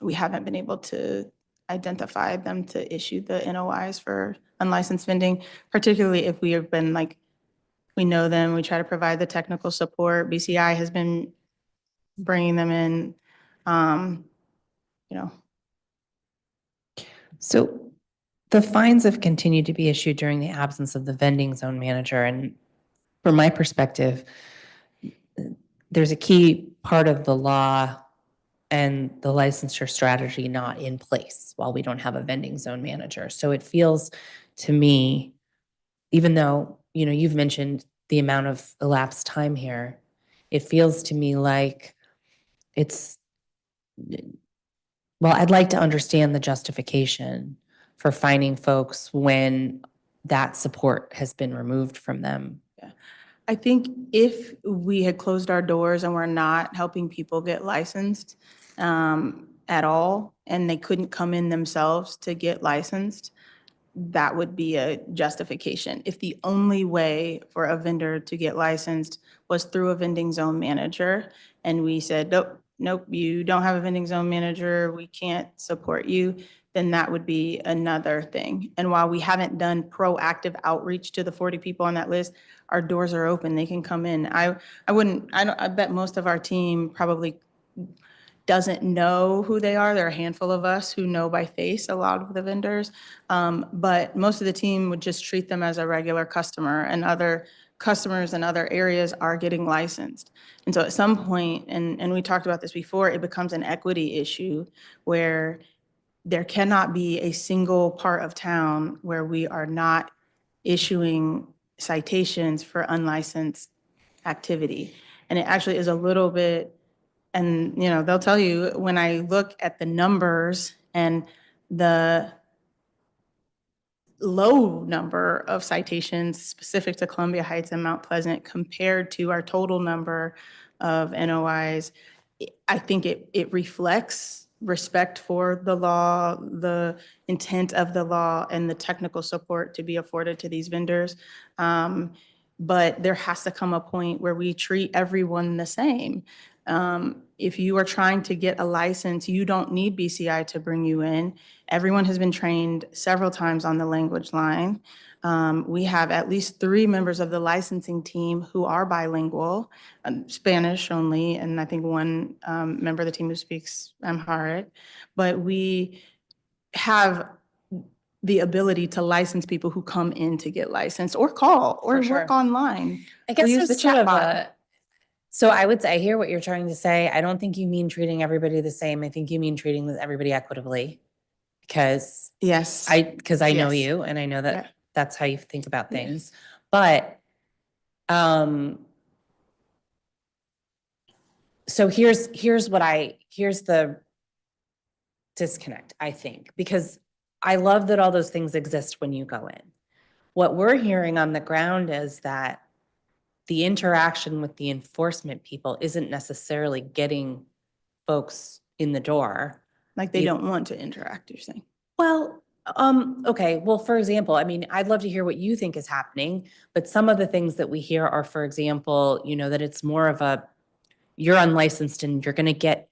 we haven't been able to identify them to issue the NOIs for unlicensed vending, particularly if we have been like, we know them, we try to provide the technical support. BCI has been bringing them in, So the fines have continued to be issued during the absence of the vending zone manager. And from my perspective, there's a key part of the law and the licensure strategy not in place while we don't have a vending zone manager. So it feels to me, even though, you've mentioned the amount of elapsed time here, it feels to me like I'd like to understand the justification for fining folks when that support has been removed from them. I think if we had closed our doors and we're not helping people get licensed at all, and they couldn't come in themselves to get licensed, that would be a justification. If the only way for a vendor to get licensed was through a vending zone manager, and we said, nope, you don't have a vending zone manager, we can't support you, then that would be another thing. And while we haven't done proactive outreach to the 40 people on that list, our doors are open. They can come in. I bet most of our team probably doesn't know who they are. There are a handful of us who know by face a lot of the vendors. But most of the team would just treat them as a regular customer, and other customers in other areas are getting licensed. And so at some point, and we talked about this before, it becomes an equity issue where there cannot be a single part of town where we are not issuing citations for unlicensed activity. And it actually is a little bit, and they'll tell you, when I look at the numbers and the low number of citations specific to Columbia Heights and Mount Pleasant compared to our total number of NOIs, I think it reflects respect for the law, the intent of the law, and the technical support to be afforded to these vendors. But there has to come a point where we treat everyone the same. If you are trying to get a license, you don't need BCI to bring you in. Everyone has been trained several times on the language line. We have at least 3 members of the licensing team who are bilingual, Spanish only, and I think 1 member of the team who speaks Amharic. But we have the ability to license people who come in to get licensed, or call, or For work sure. online. I guess or use there's the sort of chatbot. so I would say, I hear what you're trying to say. I don't think you mean treating everybody the same. I think you mean treating everybody equitably, because Yes. because I know Yes. you, and I know that Yeah. that's how you think about things. But so here's the disconnect, I think, because I love that all those things exist when you go in. What we're hearing on the ground is that the interaction with the enforcement people isn't necessarily getting folks in the door. Like they don't want to interact, you're saying? Well, okay. Well, for example, I mean, I'd love to hear what you think is happening, but some of the things that we hear are, for example, that it's more of you're unlicensed and you're going to get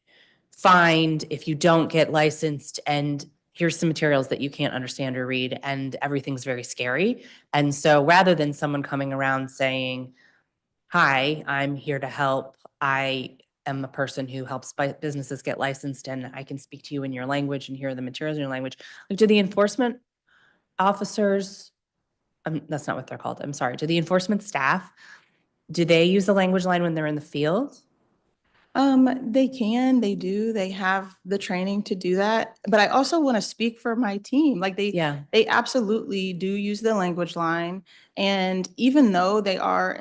fined if you don't get licensed, and here's some materials that you can't understand or read, and everything's very scary. And so rather than someone coming around saying, hi, I'm here to help, I am a person who helps businesses get licensed, and I can speak to you in your language and here are the materials in your language. Like, do the enforcement officers, that's not what they're called, I'm sorry, do the enforcement staff, do they use the language line when they're in the field? They do. They have the training to do that. But I also want to speak for my team. Like they absolutely do use the language line. And even though they are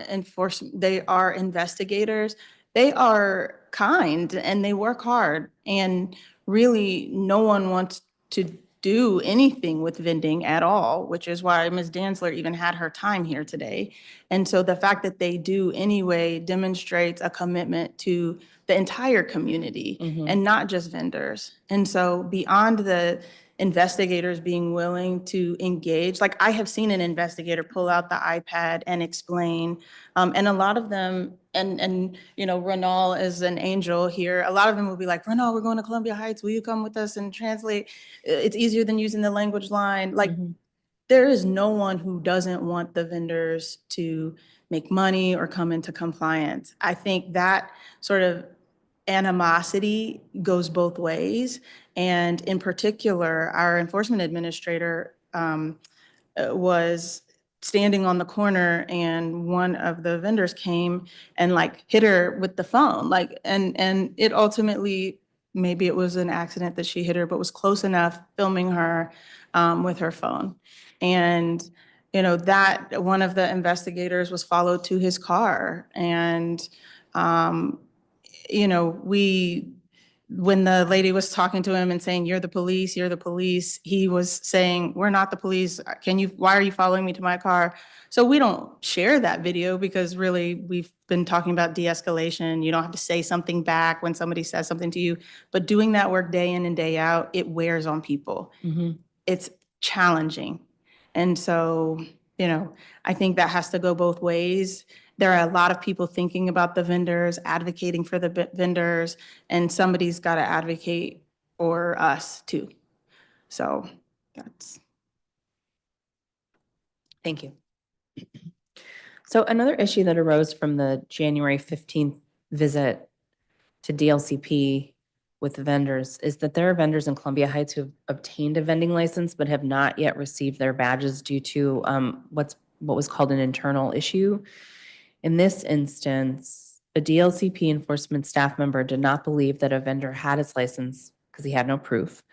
investigators, they are kind and they work hard. And really, no one wants to do anything with vending at all, which is why Ms. Dantzler even had her time here today. And so the fact that they do anyway demonstrates a commitment to the entire community and not just vendors. And so beyond the investigators being willing to engage, like I have seen an investigator pull out the iPad and explain, and a lot of them, and Renal is an angel here, a lot of them will be like, Renal, we're going to Columbia Heights, will you come with us and translate? It's easier than using the language line. Like there is no one who doesn't want the vendors to make money or come into compliance. I think that sort of animosity goes both ways. And in particular, our enforcement administrator was standing on the corner, and one of the vendors came and like hit her with the phone. And it ultimately, maybe it was an accident that she hit her, but was close enough filming her with her phone. And that one of the investigators was followed to his car. And when the lady was talking to him and saying, you're the police, he was saying, we're not the police. Why are you following me to my car? So we don't share that video because really we've been talking about de-escalation. You don't have to say something back when somebody says something to you, but doing that work day in and day out, it wears on people. It's challenging. And so, I think that has to go both ways. There are a lot of people thinking about the vendors, advocating for the vendors, and somebody's got to advocate for us too. So that's. Thank you. So another issue that arose from the January 15th visit to DLCP with the vendors is that there are vendors in Columbia Heights who have obtained a vending license but have not yet received their badges due to what was called an internal issue. In this instance, a DLCP enforcement staff member did not believe that a vendor had his license because he had no proof.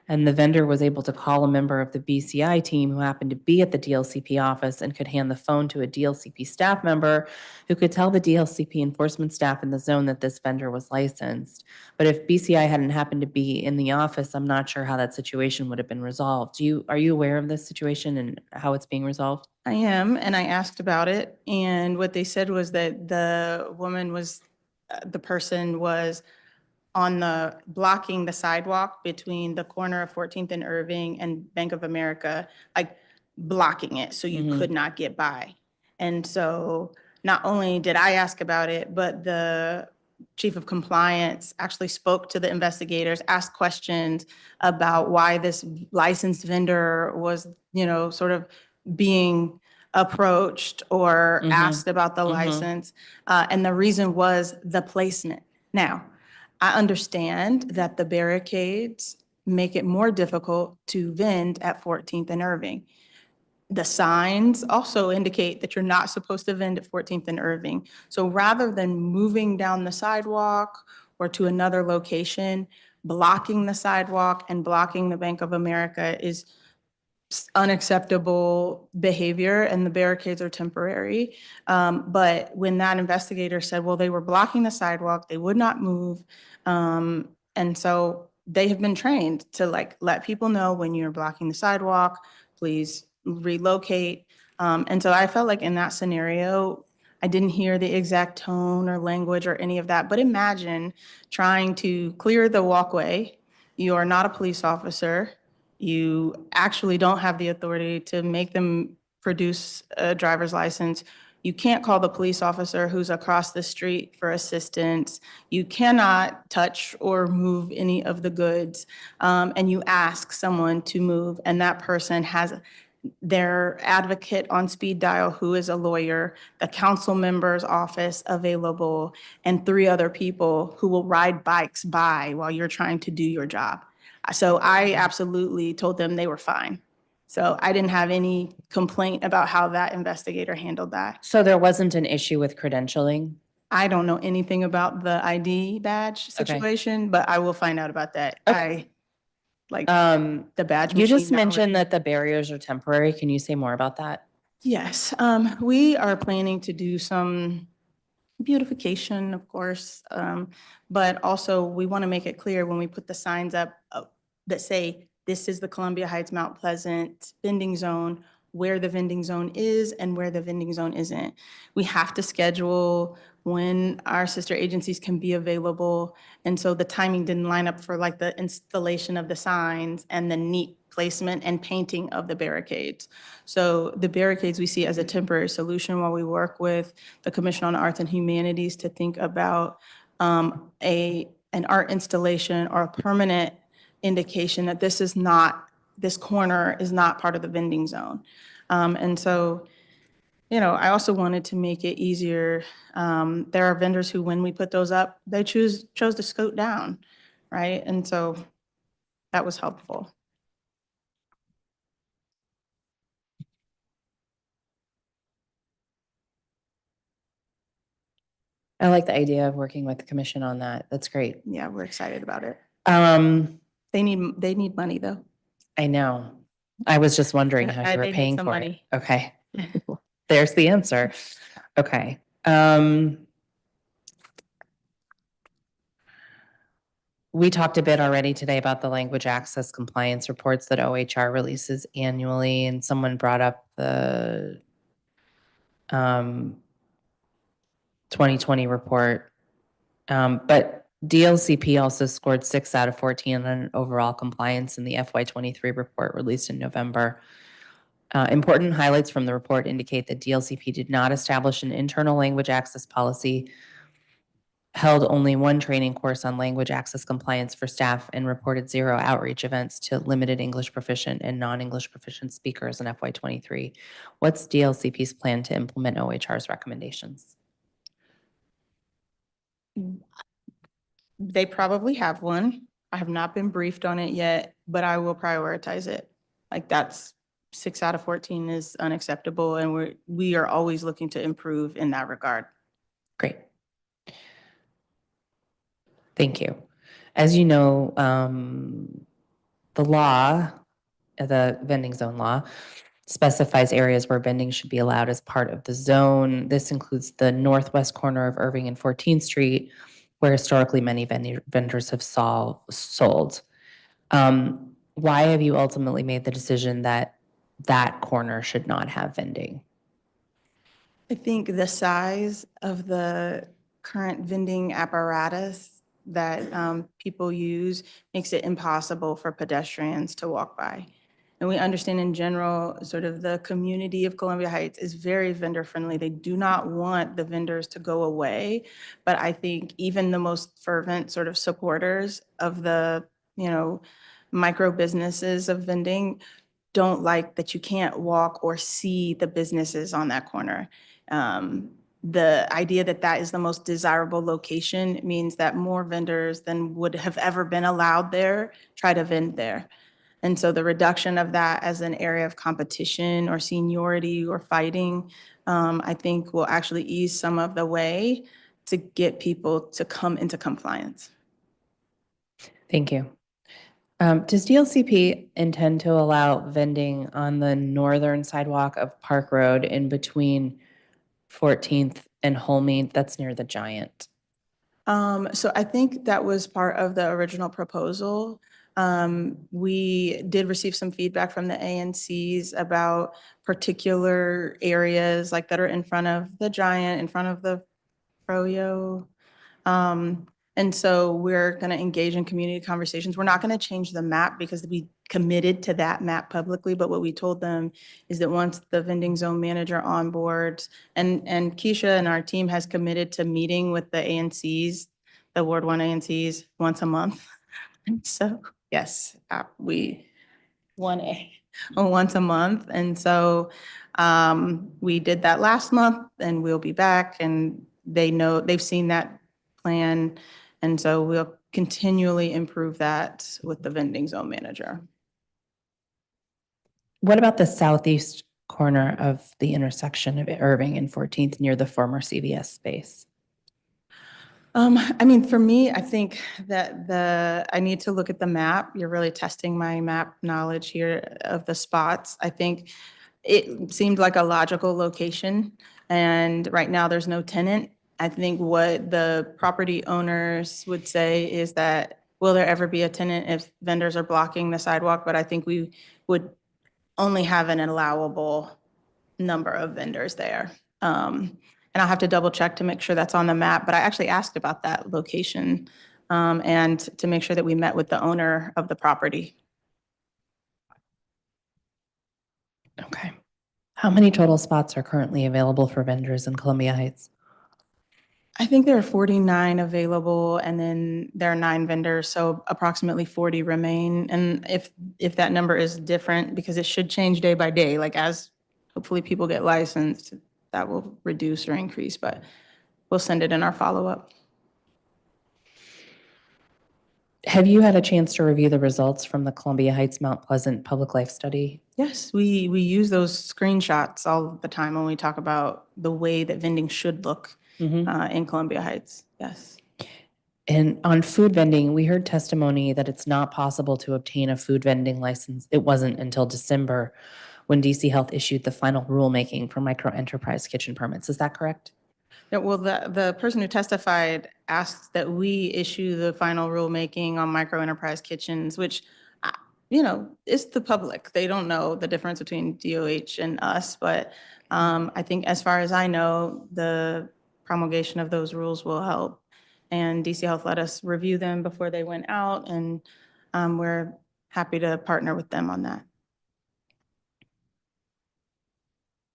And the vendor was able to call a member of the BCI team who happened to be at the DLCP office and could hand the phone to a DLCP staff member who could tell the DLCP enforcement staff in the zone that this vendor was licensed. But if BCI hadn't happened to be in the office, I'm not sure how that situation would have been resolved. Are you aware of this situation and how it's being resolved? I am, and I asked about it, and what they said was that the woman was, the person was on the, blocking the sidewalk between the corner of 14th and Irving and Bank of America, like blocking it so you could not get by. And so not only did I ask about it, but the chief of compliance actually spoke to the investigators, asked questions about why this licensed vendor was, sort of being approached or asked about the license. And the reason was the placement. Now, I understand that the barricades make it more difficult to vend at 14th and Irving. The signs also indicate that you're not supposed to vend at 14th and Irving. So rather than moving down the sidewalk or to another location, blocking the sidewalk and blocking the Bank of America is unacceptable behavior, and the barricades are temporary. But when that investigator said, well, they were blocking the sidewalk, they would not move. And so they have been trained to let people know when you're blocking the sidewalk, please relocate. And so I felt like in that scenario, I didn't hear the exact tone or language or any of that, but imagine trying to clear the walkway. You are not a police officer. You actually don't have the authority to make them produce a driver's license. You can't call the police officer who's across the street for assistance. You cannot touch or move any of the goods. And you ask someone to move, and that person has their advocate on speed dial who is a lawyer, the council member's office available, and 3 other people who will ride bikes by while you're trying to do your job. So I absolutely told them they were fine. So I didn't have any complaint about how that investigator handled that. So there wasn't an issue with credentialing? I don't know anything about the ID badge situation, but I will find out about that. The badge You just machine mentioned that the barriers are temporary. Can you say more about that? Yes, we are planning to do some beautification, of course, but also we want to make it clear when we put the signs up that say, this is the Columbia Heights Mount Pleasant vending zone, where the vending zone is and where the vending zone isn't. We have to schedule when our sister agencies can be available. And so the timing didn't line up for the installation of the signs and the neat placement and painting of the barricades. So the barricades we see as a temporary solution while we work with the Commission on Arts and Humanities to think about an art installation or a permanent indication that this corner is not part of the vending zone. And so, I also wanted to make it easier. There are vendors who, when we put those up, they chose to scoot down, right? And so that was helpful. I like the idea of working with the commission on that. That's great. Yeah, we're excited about it. They need money though. I know. I was just wondering how you were They need paying some for money. it. Okay. There's the answer. Okay. We talked a bit already today about the language access compliance reports that OHR releases annually, and someone brought up the 2020 report. But DLCP also scored 6 out of 14 on overall compliance in the FY23 report released in November. Important highlights from the report indicate that DLCP did not establish an internal language access policy held only one training course on language access compliance for staff, and reported 0 outreach events to limited English proficient and non-English proficient speakers in FY23. What's DLCP's plan to implement OHR's recommendations? They probably have one. I have not been briefed on it yet, but I will prioritize it. Like that's 6 out of 14 is unacceptable, and we are always looking to improve in that regard. Great. Thank you. As you know, the law, the vending zone law, specifies areas where vending should be allowed as part of the zone. This includes the northwest corner of Irving and 14th Street, where historically many vendors have sold. Why have you ultimately made the decision that that corner should not have vending? I think the size of the current vending apparatus that people use makes it impossible for pedestrians to walk by. And we understand in general, sort of the community of Columbia Heights is very vendor friendly. They do not want the vendors to go away. But I think even the most fervent sort of supporters of the, micro businesses of vending don't like that you can't walk or see the businesses on that corner. The idea that that is the most desirable location means that more vendors than would have ever been allowed there try to vend there. And so the reduction of that as an area of competition or seniority or fighting, I think will actually ease some of the way to get people to come into compliance. Thank you. Does DLCP intend to allow vending on the northern sidewalk of Park Road in between 14th and Holmead? That's near the Giant. So I think that was part of the original proposal. We did receive some feedback from the ANCs about particular areas like that are in front of the Giant, in front of the Froyo. And so we're going to engage in community conversations. We're not going to change the map because we committed to that map publicly, but what we told them is that once the vending zone manager onboards, and Keisha and our team has committed to meeting with the ANCs, the Ward 1 ANCs, once a month. And so, yes, we 1A once a month. And so we did that last month and we'll be back, and they know, they've seen that plan. And so we'll continually improve that with the vending zone manager. What about the southeast corner of the intersection of Irving and 14th near the former CVS space? I mean, for me, I think that I need to look at the map. You're really testing my map knowledge here of the spots. I think it seemed like a logical location, and right now there's no tenant. I think what the property owners would say is that, will there ever be a tenant if vendors are blocking the sidewalk? But I think we would only have an allowable number of vendors there. And I'll have to double check to make sure that's on the map, but I actually asked about that location and to make sure that we met with the owner of the property. Okay. How many total spots are currently available for vendors in Columbia Heights? I think there are 49 available, and then there are 9 vendors, so approximately 40 remain. And if that number is different, because it should change day by day, like as hopefully people get licensed, that will reduce or increase, but we'll send it in our follow-up. Have you had a chance to review the results from the Columbia Heights Mount Pleasant Public Life Study? Yes, we use those screenshots all the time when we talk about the way that vending should look in Columbia Heights. Yes. And on food vending, we heard testimony that it's not possible to obtain a food vending license. It wasn't until December when DC Health issued the final rulemaking for micro enterprise kitchen permits. Is that correct? Yeah, well, the person who testified asked that we issue the final rulemaking on micro enterprise kitchens, which, is the public. They don't know the difference between DOH and us, but I think as far as I know, the promulgation of those rules will help. And DC Health let us review them before they went out, and we're happy to partner with them on that.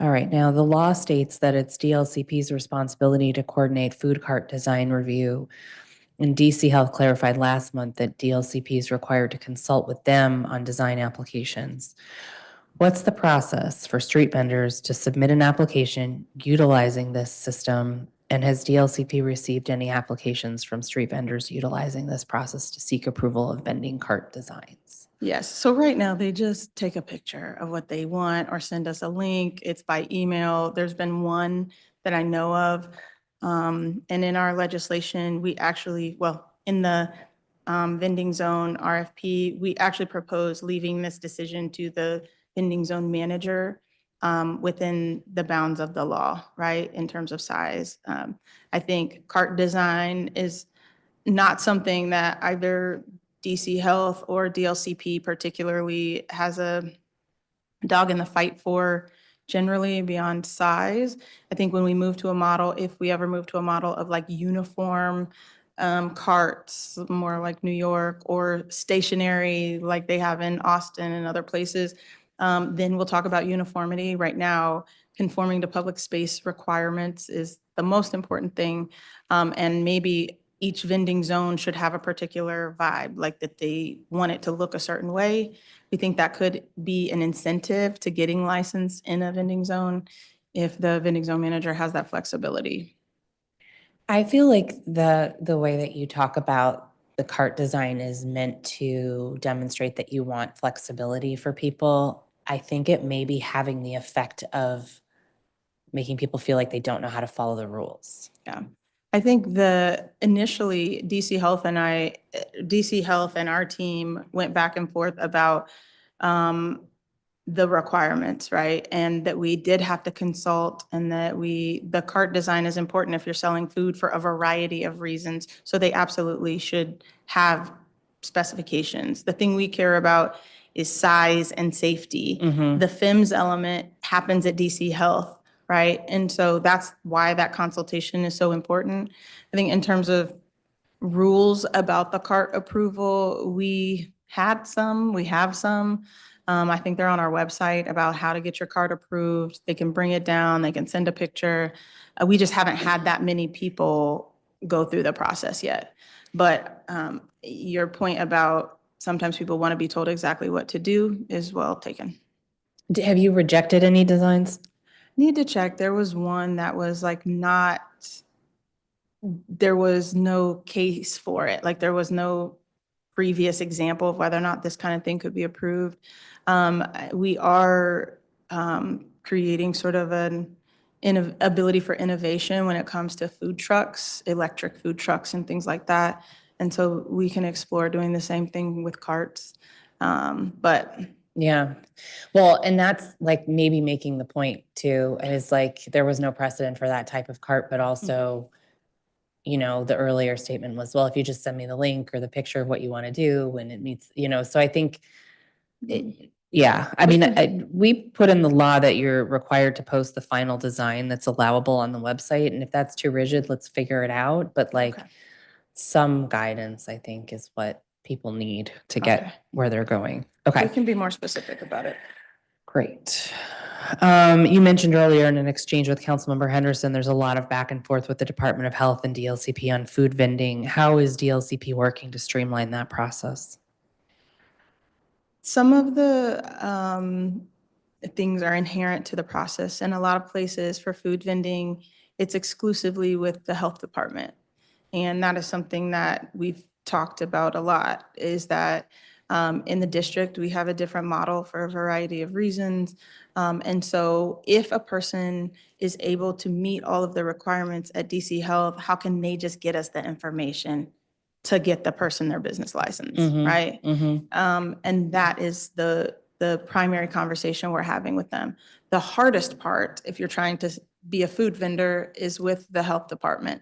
All right, now the law states that it's DLCP's responsibility to coordinate food cart design review. And DC Health clarified last month that DLCP is required to consult with them on design applications. What's the process for street vendors to submit an application utilizing this system? And has DLCP received any applications from street vendors utilizing this process to seek approval of vending cart designs? Yes, so right now they just take a picture of what they want or send us a link. It's by email. There's been one that I know of. And in our legislation, we actually, well, in the vending zone RFP, we actually propose leaving this decision to the vending zone manager within the bounds of the law, right, in terms of size. I think cart design is not something that either DC Health or DLCP particularly has a dog in the fight for generally beyond size. I think when we move to a model, if we ever move to a model of like uniform carts, more like New York, or stationary like they have in Austin and other places, then we'll talk about uniformity. Right now, conforming to public space requirements is the most important thing. And maybe each vending zone should have a particular vibe, like that they want it to look a certain way. We think that could be an incentive to getting licensed in a vending zone if the vending zone manager has that flexibility. I feel like the way that you talk about the cart design is meant to demonstrate that you want flexibility for people. I think it may be having the effect of making people feel like they don't know how to follow the rules. Yeah. I think initially DC Health and our team went back and forth about the requirements, right? And that we did have to consult, and that the cart design is important if you're selling food for a variety of reasons. So they absolutely should have specifications. The thing we care about is size and safety. Mhm. The FIMS element happens at DC Health, right? And so that's why that consultation is so important. I think in terms of rules about the cart approval, we have some. I think they're on our website about how to get your cart approved. They can bring it down, they can send a picture. We just haven't had that many people go through the process yet. But your point about sometimes people want to be told exactly what to do is well taken. Have you rejected any designs? Need to check. There was one that was like there was no case for it. Like there was no previous example of whether or not this kind of thing could be approved. We are creating sort of an ability for innovation when it comes to food trucks, electric food trucks and things like that. And so we can explore doing the same thing with carts. But Yeah. Well, and that's like maybe making the point too, is like there was no precedent for that type of cart, but also, the earlier statement was, well, if you just send me the link or the picture of what you want to do when it meets, so I think, yeah, I mean, we put in the law that you're required to post the final design that's allowable on the website. And if that's too rigid, let's figure it out. But like some guidance, I think, is what people need to get where they're going. Okay. we can be more specific about it. Great. You mentioned earlier in an exchange with Councilmember Henderson, there's a lot of back and forth with the Department of Health and DLCP on food vending. How is DLCP working to streamline that process? Some of the things are inherent to the process. In a lot of places for food vending, it's exclusively with the health department. And that is something that we've talked about a lot, is that in the district, we have a different model for a variety of reasons. And so if a person is able to meet all of the requirements at DC Health, how can they just get us the information to get the person their business license, right? And that is the primary conversation we're having with them. The hardest part, if you're trying to be a food vendor, is with the health department.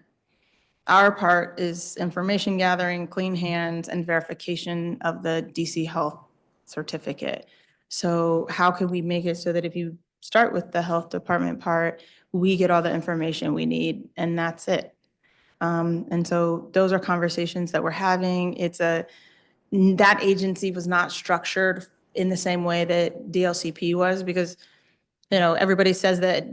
Our part is information gathering, clean hands, and verification of the DC Health certificate. So how can we make it so that if you start with the health department part, we get all the information we need, and that's it. And so those are conversations that we're having. That agency was not structured in the same way that DLCP was, because You know, everybody says that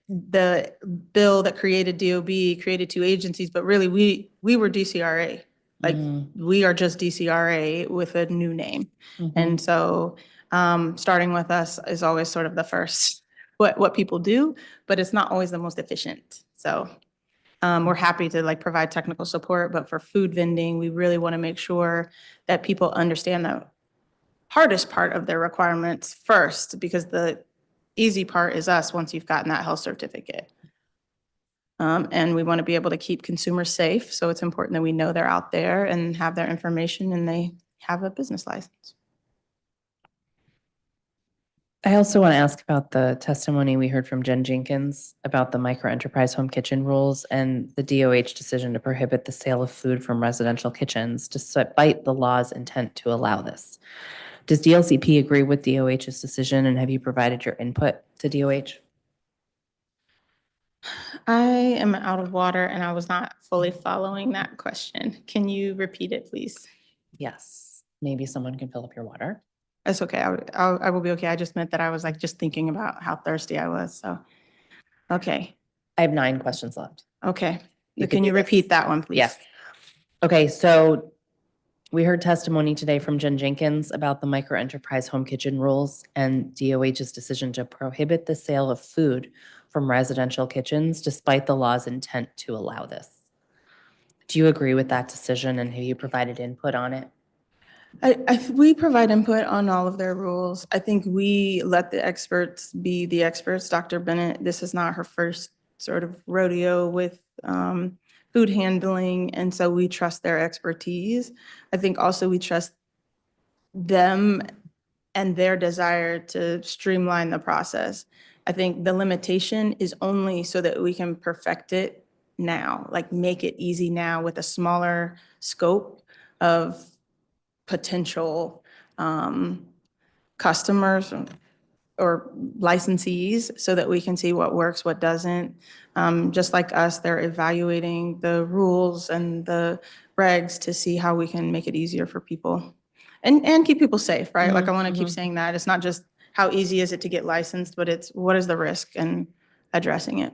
the bill that created DOB created two agencies, but really we were DCRA. Like we are just DCRA with a new name. And so starting with us is always sort of the first, what people do, but it's not always the most efficient. So we're happy to like provide technical support, but for food vending, we really want to make sure that people understand the hardest part of their requirements first, because the easy part is us once you've gotten that health certificate. And we want to be able to keep consumers safe. So it's important that we know they're out there and have their information and they have a business license. I also want to ask about the testimony we heard from Jen Jenkins about the microenterprise home kitchen rules and the DOH decision to prohibit the sale of food from residential kitchens despite the law's intent to allow this. Does DLCP agree with DOH's decision, and have you provided your input to DOH? I am out of water and I was not fully following that question. Can you repeat it, please? Yes. Maybe someone can fill up your water. That's okay. I will be okay. I just meant that I was like just thinking about how thirsty I was. So, okay. I have 9 questions left. Okay. You Can can you do this. repeat that one, please? Yes. Okay, so we heard testimony today from Jen Jenkins about the microenterprise home kitchen rules and DOH's decision to prohibit the sale of food from residential kitchens despite the law's intent to allow this. Do you agree with that decision, and have you provided input on it? We provide input on all of their rules. I think we let the experts be the experts. Dr. Bennett, this is not her first sort of rodeo with food handling, and so we trust their expertise. I think also we trust them and their desire to streamline the process. I think the limitation is only so that we can perfect it now, like make it easy now with a smaller scope of potential customers or licensees so that we can see what works, what doesn't. Just like us, they're evaluating the rules and the regs to see how we can make it easier for people and keep people safe, right? Like I want to keep saying that. It's not just how easy is it to get licensed, but it's what is the risk and addressing it.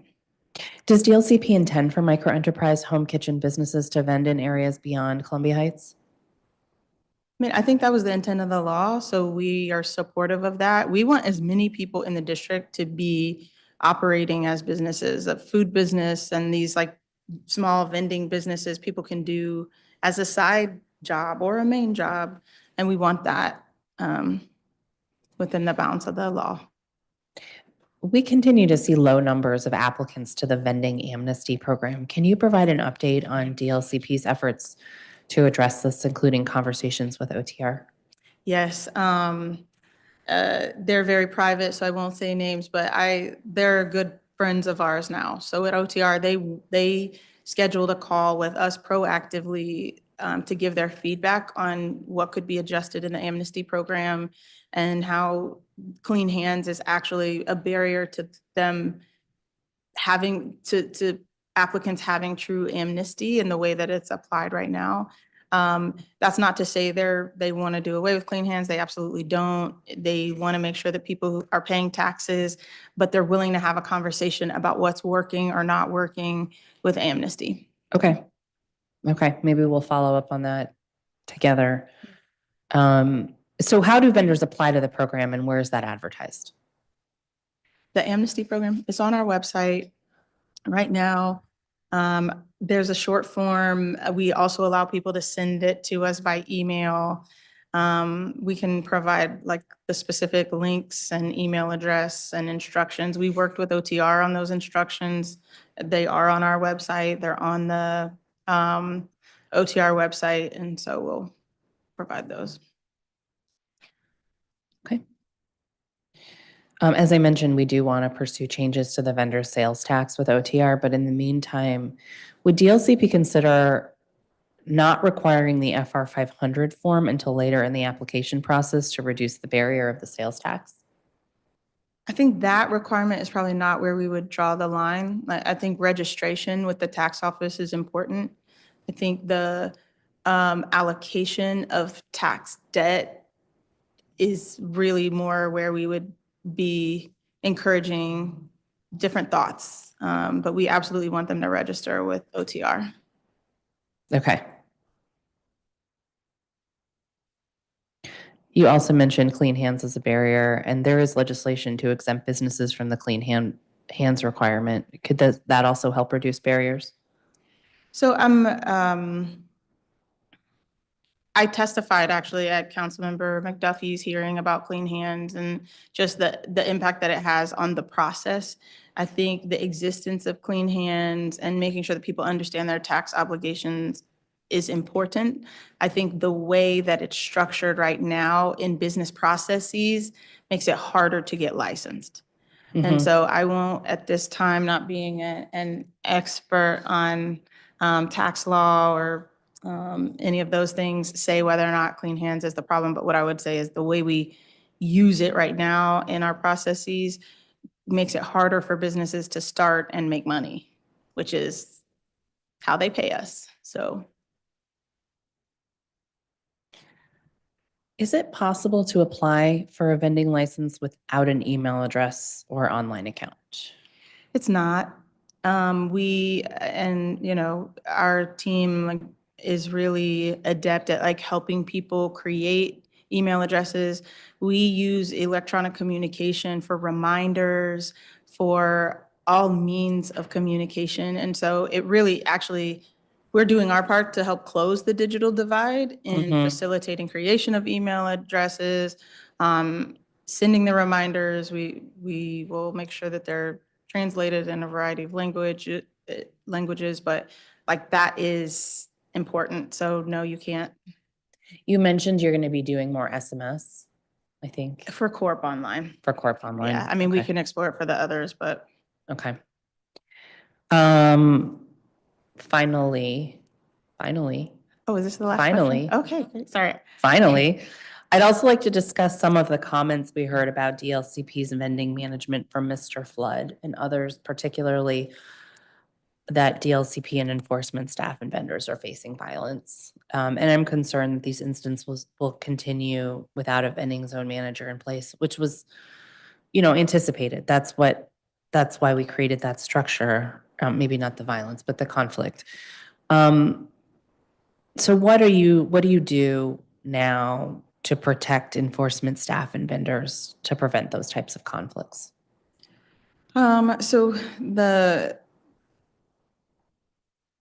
Does DLCP intend for microenterprise home kitchen businesses to vend in areas beyond Columbia Heights? I mean, I think that was the intent of the law, so we are supportive of that. We want as many people in the district to be operating as businesses, a food business and these like small vending businesses people can do as a side job or a main job. And we want that within the bounds of the law. We continue to see low numbers of applicants to the vending amnesty program. Can you provide an update on DLCP's efforts to address this, including conversations with OTR? Yes, they're very private, so I won't say names, but they're good friends of ours now. So at OTR, they scheduled a call with us proactively to give their feedback on what could be adjusted in the amnesty program and how clean hands is actually a barrier to them having to applicants having true amnesty in the way that it's applied right now. That's not to say they want to do away with clean hands. They absolutely don't. They want to make sure that people who are paying taxes, but they're willing to have a conversation about what's working or not working with amnesty. Okay. Okay, maybe we'll follow up on that together. So how do vendors apply to the program, and where is that advertised? The amnesty program is on our website right now. There's a short form. We also allow people to send it to us by email. We can provide like the specific links and email address and instructions. We worked with OTR on those instructions. They are on our website. They're on the OTR website, and so we'll provide those. Okay. As I mentioned, we do want to pursue changes to the vendor sales tax with OTR, but in the meantime, would DLCP consider not requiring the FR 500 form until later in the application process to reduce the barrier of the sales tax? I think that requirement is probably not where we would draw the line. I think registration with the tax office is important. I think the allocation of tax debt is really more where we would be encouraging different thoughts. But we absolutely want them to register with OTR. Okay. You also mentioned clean hands as a barrier, and there is legislation to exempt businesses from the hands requirement. Could that also help reduce barriers? So I testified actually at Councilmember McDuffie's hearing about clean hands and just the impact that it has on the process. I think the existence of clean hands and making sure that people understand their tax obligations is important. I think the way that it's structured right now in business processes makes it harder to get licensed. And so I won't, at this time, not being an expert on tax law or any of those things, say whether or not clean hands is the problem. But what I would say is the way we use it right now in our processes makes it harder for businesses to start and make money, which is how they pay us. So Is it possible to apply for a vending license without an email address or online account? it's not. Our team is really adept at helping people create email addresses. We use electronic communication for reminders, for all means of communication. And so it really actually, we're doing our part to help close the digital divide in facilitating creation of email addresses, sending the reminders. We will make sure that they're translated in a variety of languages, but that is important. So no, you can't. You mentioned you're going to be doing more SMS, I think. For Corp Online. For Corp Online. Yeah, I mean, we Okay. can explore it for the others, but. Okay. Finally. Oh, is this the last Finally. question? Okay, great. Sorry. Finally, I'd also like to discuss some of the comments we heard about DLCP's vending management from Mr. Flood and others, particularly that DLCP and enforcement staff and vendors are facing violence. And I'm concerned that these instances will continue without a vending zone manager in place, which was, anticipated. That's why we created that structure. Maybe not the violence, but the conflict. So what do you do now to protect enforcement staff and vendors to prevent those types of conflicts?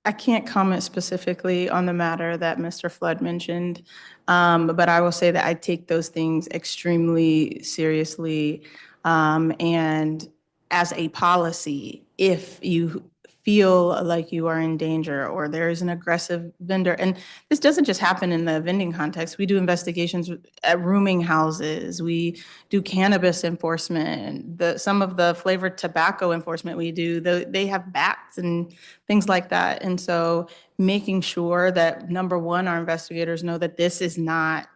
I can't comment specifically on the matter that Mr. Flood mentioned, but I will say that I take those things extremely seriously. And as a policy, if you feel like you are in danger or there is an aggressive vendor, and this doesn't just happen in the vending context. We do investigations at rooming houses. We do cannabis enforcement. Some of the flavored tobacco enforcement we do, they have bats and things like that. And so making sure that, number one, our investigators know that this is not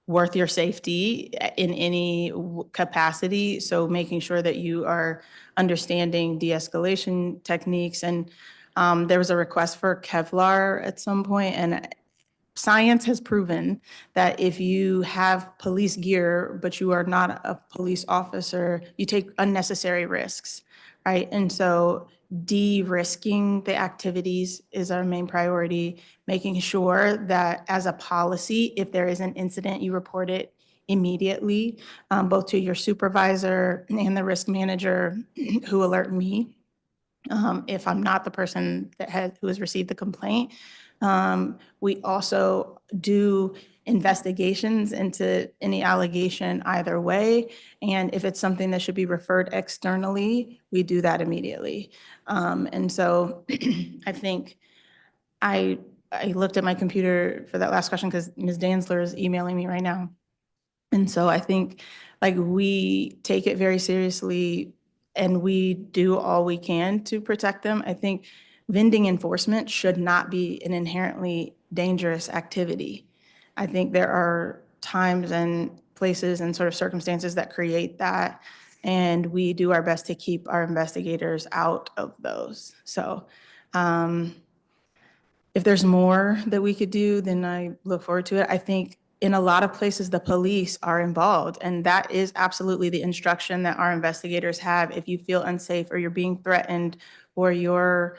worth your safety in any capacity. So making sure that you are understanding de-escalation techniques. And there was a request for Kevlar at some point, and science has proven that if you have police gear, but you are not a police officer, you take unnecessary risks, right? And so de-risking the activities is our main priority, making sure that as a policy, if there is an incident, you report it immediately, both to your supervisor and the risk manager who alert me if I'm not the person who has received the complaint. We also do investigations into any allegation either way. And if it's something that should be referred externally, we do that immediately. And so I think I looked at my computer for that last question because Ms. Dantzler is emailing me right now. And so I think we take it very seriously and we do all we can to protect them. I think vending enforcement should not be an inherently dangerous activity. I think there are times and places and sort of circumstances that create that, and we do our best to keep our investigators out of those. So if there's more that we could do, then I look forward to it. I think in a lot of places, the police are involved, and that is absolutely the instruction that our investigators have. If you feel unsafe or you're being threatened or your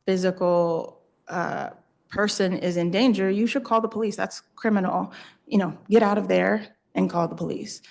physical person is in danger, you should call the police. That's criminal. Get out of there and call the police.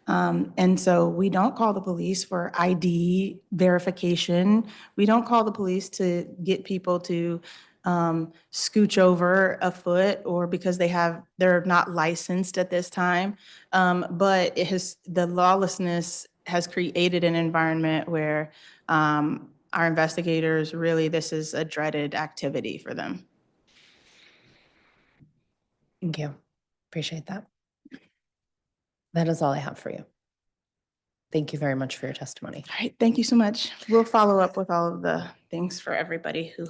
And so we don't call the police for ID verification. We don't call the police to get people to scooch over a foot or because they're not licensed at this time. But the lawlessness has created an environment where our investigators really, this is a dreaded activity for them. Thank you. Appreciate that. That is all I have for you. Thank you very much for your testimony. All right, thank you so much. We'll follow up with all of the things for everybody who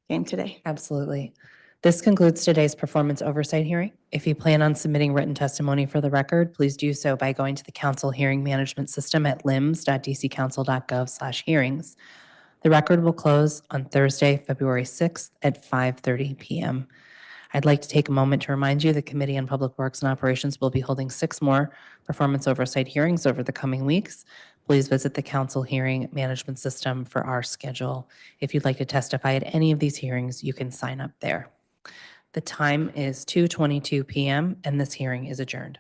came today. Absolutely. This concludes today's performance oversight hearing. If you plan on submitting written testimony for the record, please do so by going to the council hearing management system at lims.dccouncil.gov/hearings. The record will close on Thursday, February 6th at 5:30 p.m. I'd like to take a moment to remind you the Committee on Public Works and Operations will be holding 6 more performance oversight hearings over the coming weeks. Please visit the council hearing management system for our schedule. If you'd like to testify at any of these hearings, you can sign up there. The time is 2:22 p.m. and this hearing is adjourned.